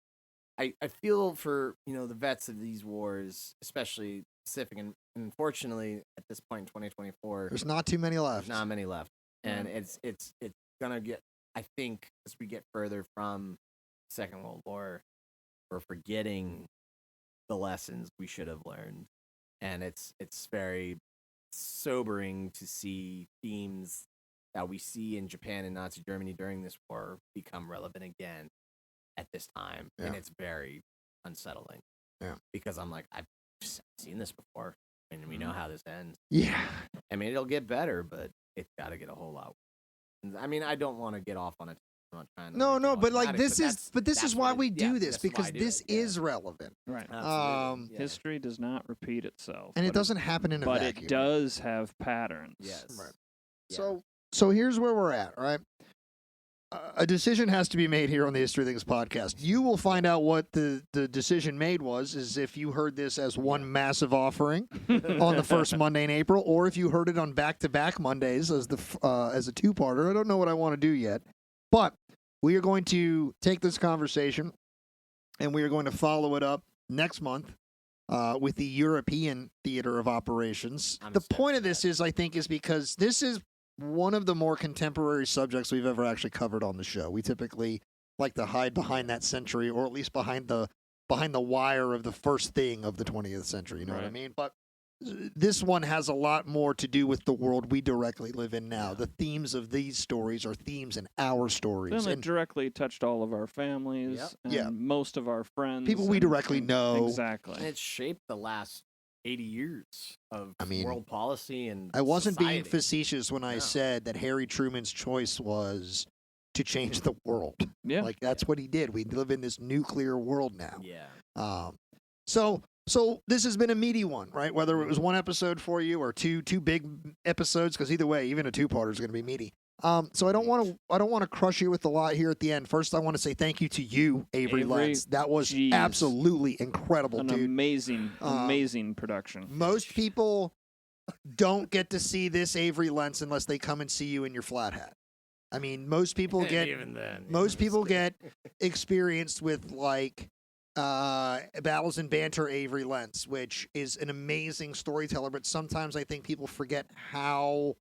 I feel for, the vets of these wars, especially Pacific, and unfortunately, at this point in 2024, there's not too many left. There's not many left. And it's gonna get, I think, as we get further from Second World War, we're forgetting the lessons we should have learned, and it's very sobering to see themes that we see in Japan and Nazi Germany during this war become relevant again at this time, and it's very unsettling. Yeah, because I'm like, I've seen this before, and we know how this ends. Yeah, I mean, it'll get better, but it's got to get a whole lot. I mean, I don't want to get off on it. I'm not trying to but like this is why we do this, because this is relevant. Right. History does not repeat itself, and it doesn't happen in a vacuum. But it does have patterns. Yes. Right. Yeah. So here's where we're at. All right. A decision has to be made here on the History Things podcast. You will find out what the decision made was, is if you heard this as one massive offering on the first Monday in April, or if you heard it on back-to-back Mondays as a two-parter. I don't know what I want to do yet, but we are going to take this conversation And we are going to follow it up next month with the European Theater of Operations. The point of this is because this is one of the more contemporary subjects we've ever actually covered on the show. We typically like to hide behind that century, or at least behind the wire of the first thing of the 20th century. You know what I mean? But this one has a lot more to do with the world we directly live in now. The themes of these stories are themes in our stories. And it directly touched all of our families and most of our friends. People we directly know. Exactly. And it shaped the last 80 years of world policy and I wasn't society. being facetious when I said that Harry Truman's choice was to change the world. Yeah. Like, that's what he did. We live in this nuclear world now. Yeah. So this has been a meaty one, right? Whether it was one episode for you or two big episodes, because either way, even a two-parter is going to be meaty. So I don't want to crush you with a lot here at the end. First, I want to say thank you to you, Avery Lentz. That was absolutely incredible, dude. Amazing production. Most people don't get to see this Avery Lentz unless they come and see you in your flat hat. I mean, most people get experienced with like Battles and Banter Avery Lentz, which is an amazing storyteller, but sometimes I think people forget how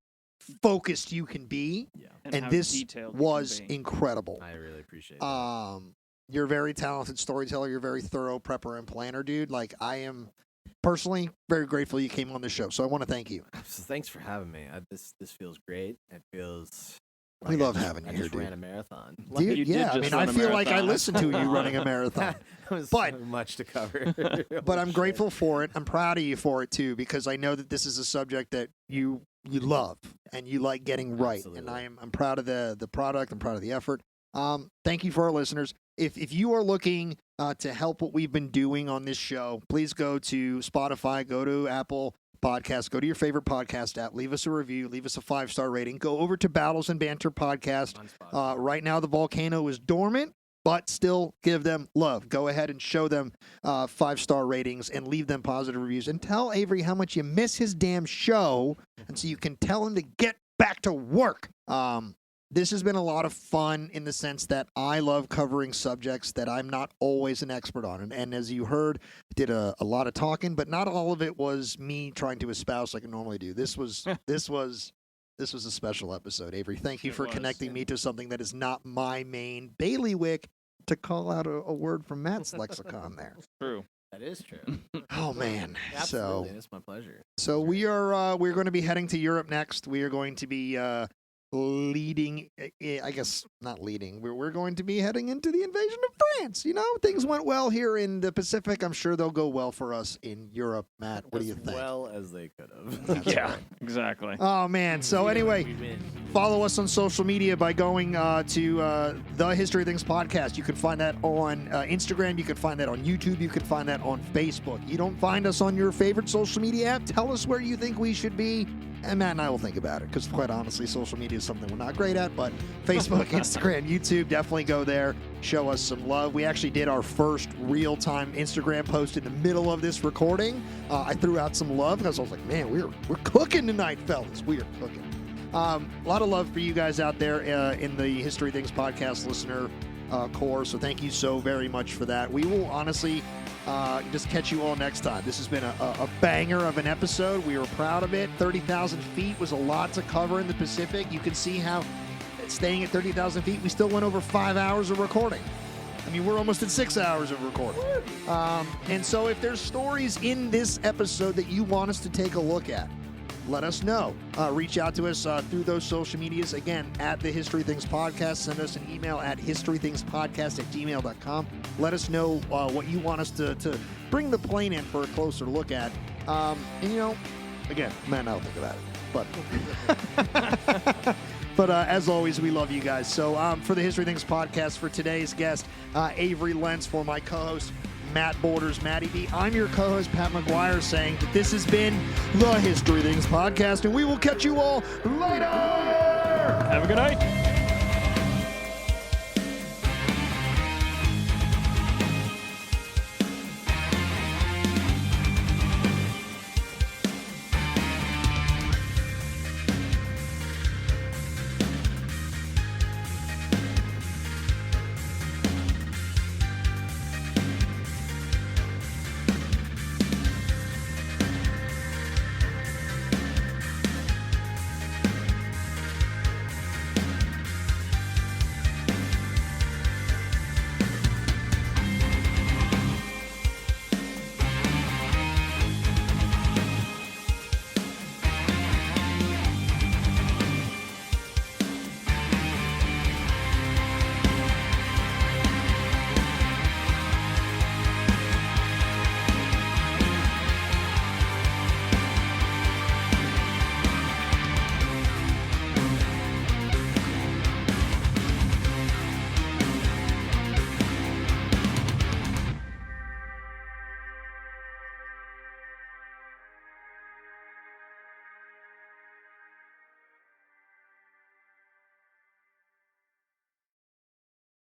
focused you can be. Yeah. And this was incredible. I really appreciate it. You're a very talented storyteller. You're a very thorough prepper and planner, dude. Like, I am personally very grateful you came on the show. So I want to thank you. So thanks for having me. This feels great. It feels... We love having you here, dude. I ran a marathon. Dude, yeah, I mean, I feel like I listened to you running a marathon. But so much to cover. But I'm grateful for it. I'm proud of you for it, too, because I know that this is a subject that you love and you like getting right. Absolutely. And I'm proud of the product. I'm proud of the effort. Thank you for our listeners. If you are looking to help what we've been doing on this show, please go to Spotify, go to Apple Podcasts, go to your favorite podcast app, leave us a review, leave us a 5-star rating, go over to Battles and Banter Podcast. Right now the volcano is dormant, but still give them love. Go ahead and show them 5-star ratings and leave them positive reviews, and tell Avery how much you miss his damn show, and so you can tell him to get back to work. This has been a lot of fun in the sense that I love covering subjects that I'm not always an expert on. And as you heard, did a lot of talking, but not all of it was me trying to espouse like I normally do. This was a special episode, Avery. Thank you for connecting me to something that is not my main bailiwick, to call out a word from Matt's lexicon there. True. That is true. Oh, man. Absolutely. It's my pleasure. So we're going to be heading to Europe next. We are going to be... leading, I guess not leading. We're going to be heading into the invasion of France. You know, things went well here in the Pacific. I'm sure they'll go well for us in Europe. Matt, what do you think? As well as they could have. Yeah, exactly. Oh man. So anyway, follow us on social media by going to the History of Things podcast. You can find that on Instagram. You can find that on YouTube. You can find that on Facebook. You don't find us on your favorite social media app? Tell us where you think we should be. And Matt and I will think about it, because quite honestly, social media is something we're not great at, but Facebook, Instagram, YouTube, definitely go there. Show us some love. We actually did our first real-time Instagram post in the middle of this recording. I threw out some love because I was like, man, we're cooking tonight, fellas. We are cooking. A lot of love for you guys out there in the History Things podcast listener core, so thank you so very much for that. We will honestly... just catch you all next time. This has been a banger of an episode. We were proud of it. 30,000 feet was a lot to cover in the Pacific. You can see how staying at 30,000 feet, we still went over 5 hours of recording. I mean, we're almost at 6 hours of recording. And so if there's stories in this episode that you want us to take a look at, let us know. Reach out to us through those social medias. Again, at the History Things Podcast. Send us an email at historythingspodcast@gmail.com. Let us know what you want us to bring the plane in for a closer look at. And, you know, again, Matt and I will think about it. But as always, we love you guys. So for the History Things Podcast, for today's guest, Avery Lentz, for my co-host, Matt Borders, Matty B. I'm your co-host, Pat McGuire, saying that this has been the History Things Podcast, and we will catch you all later! Have a good night.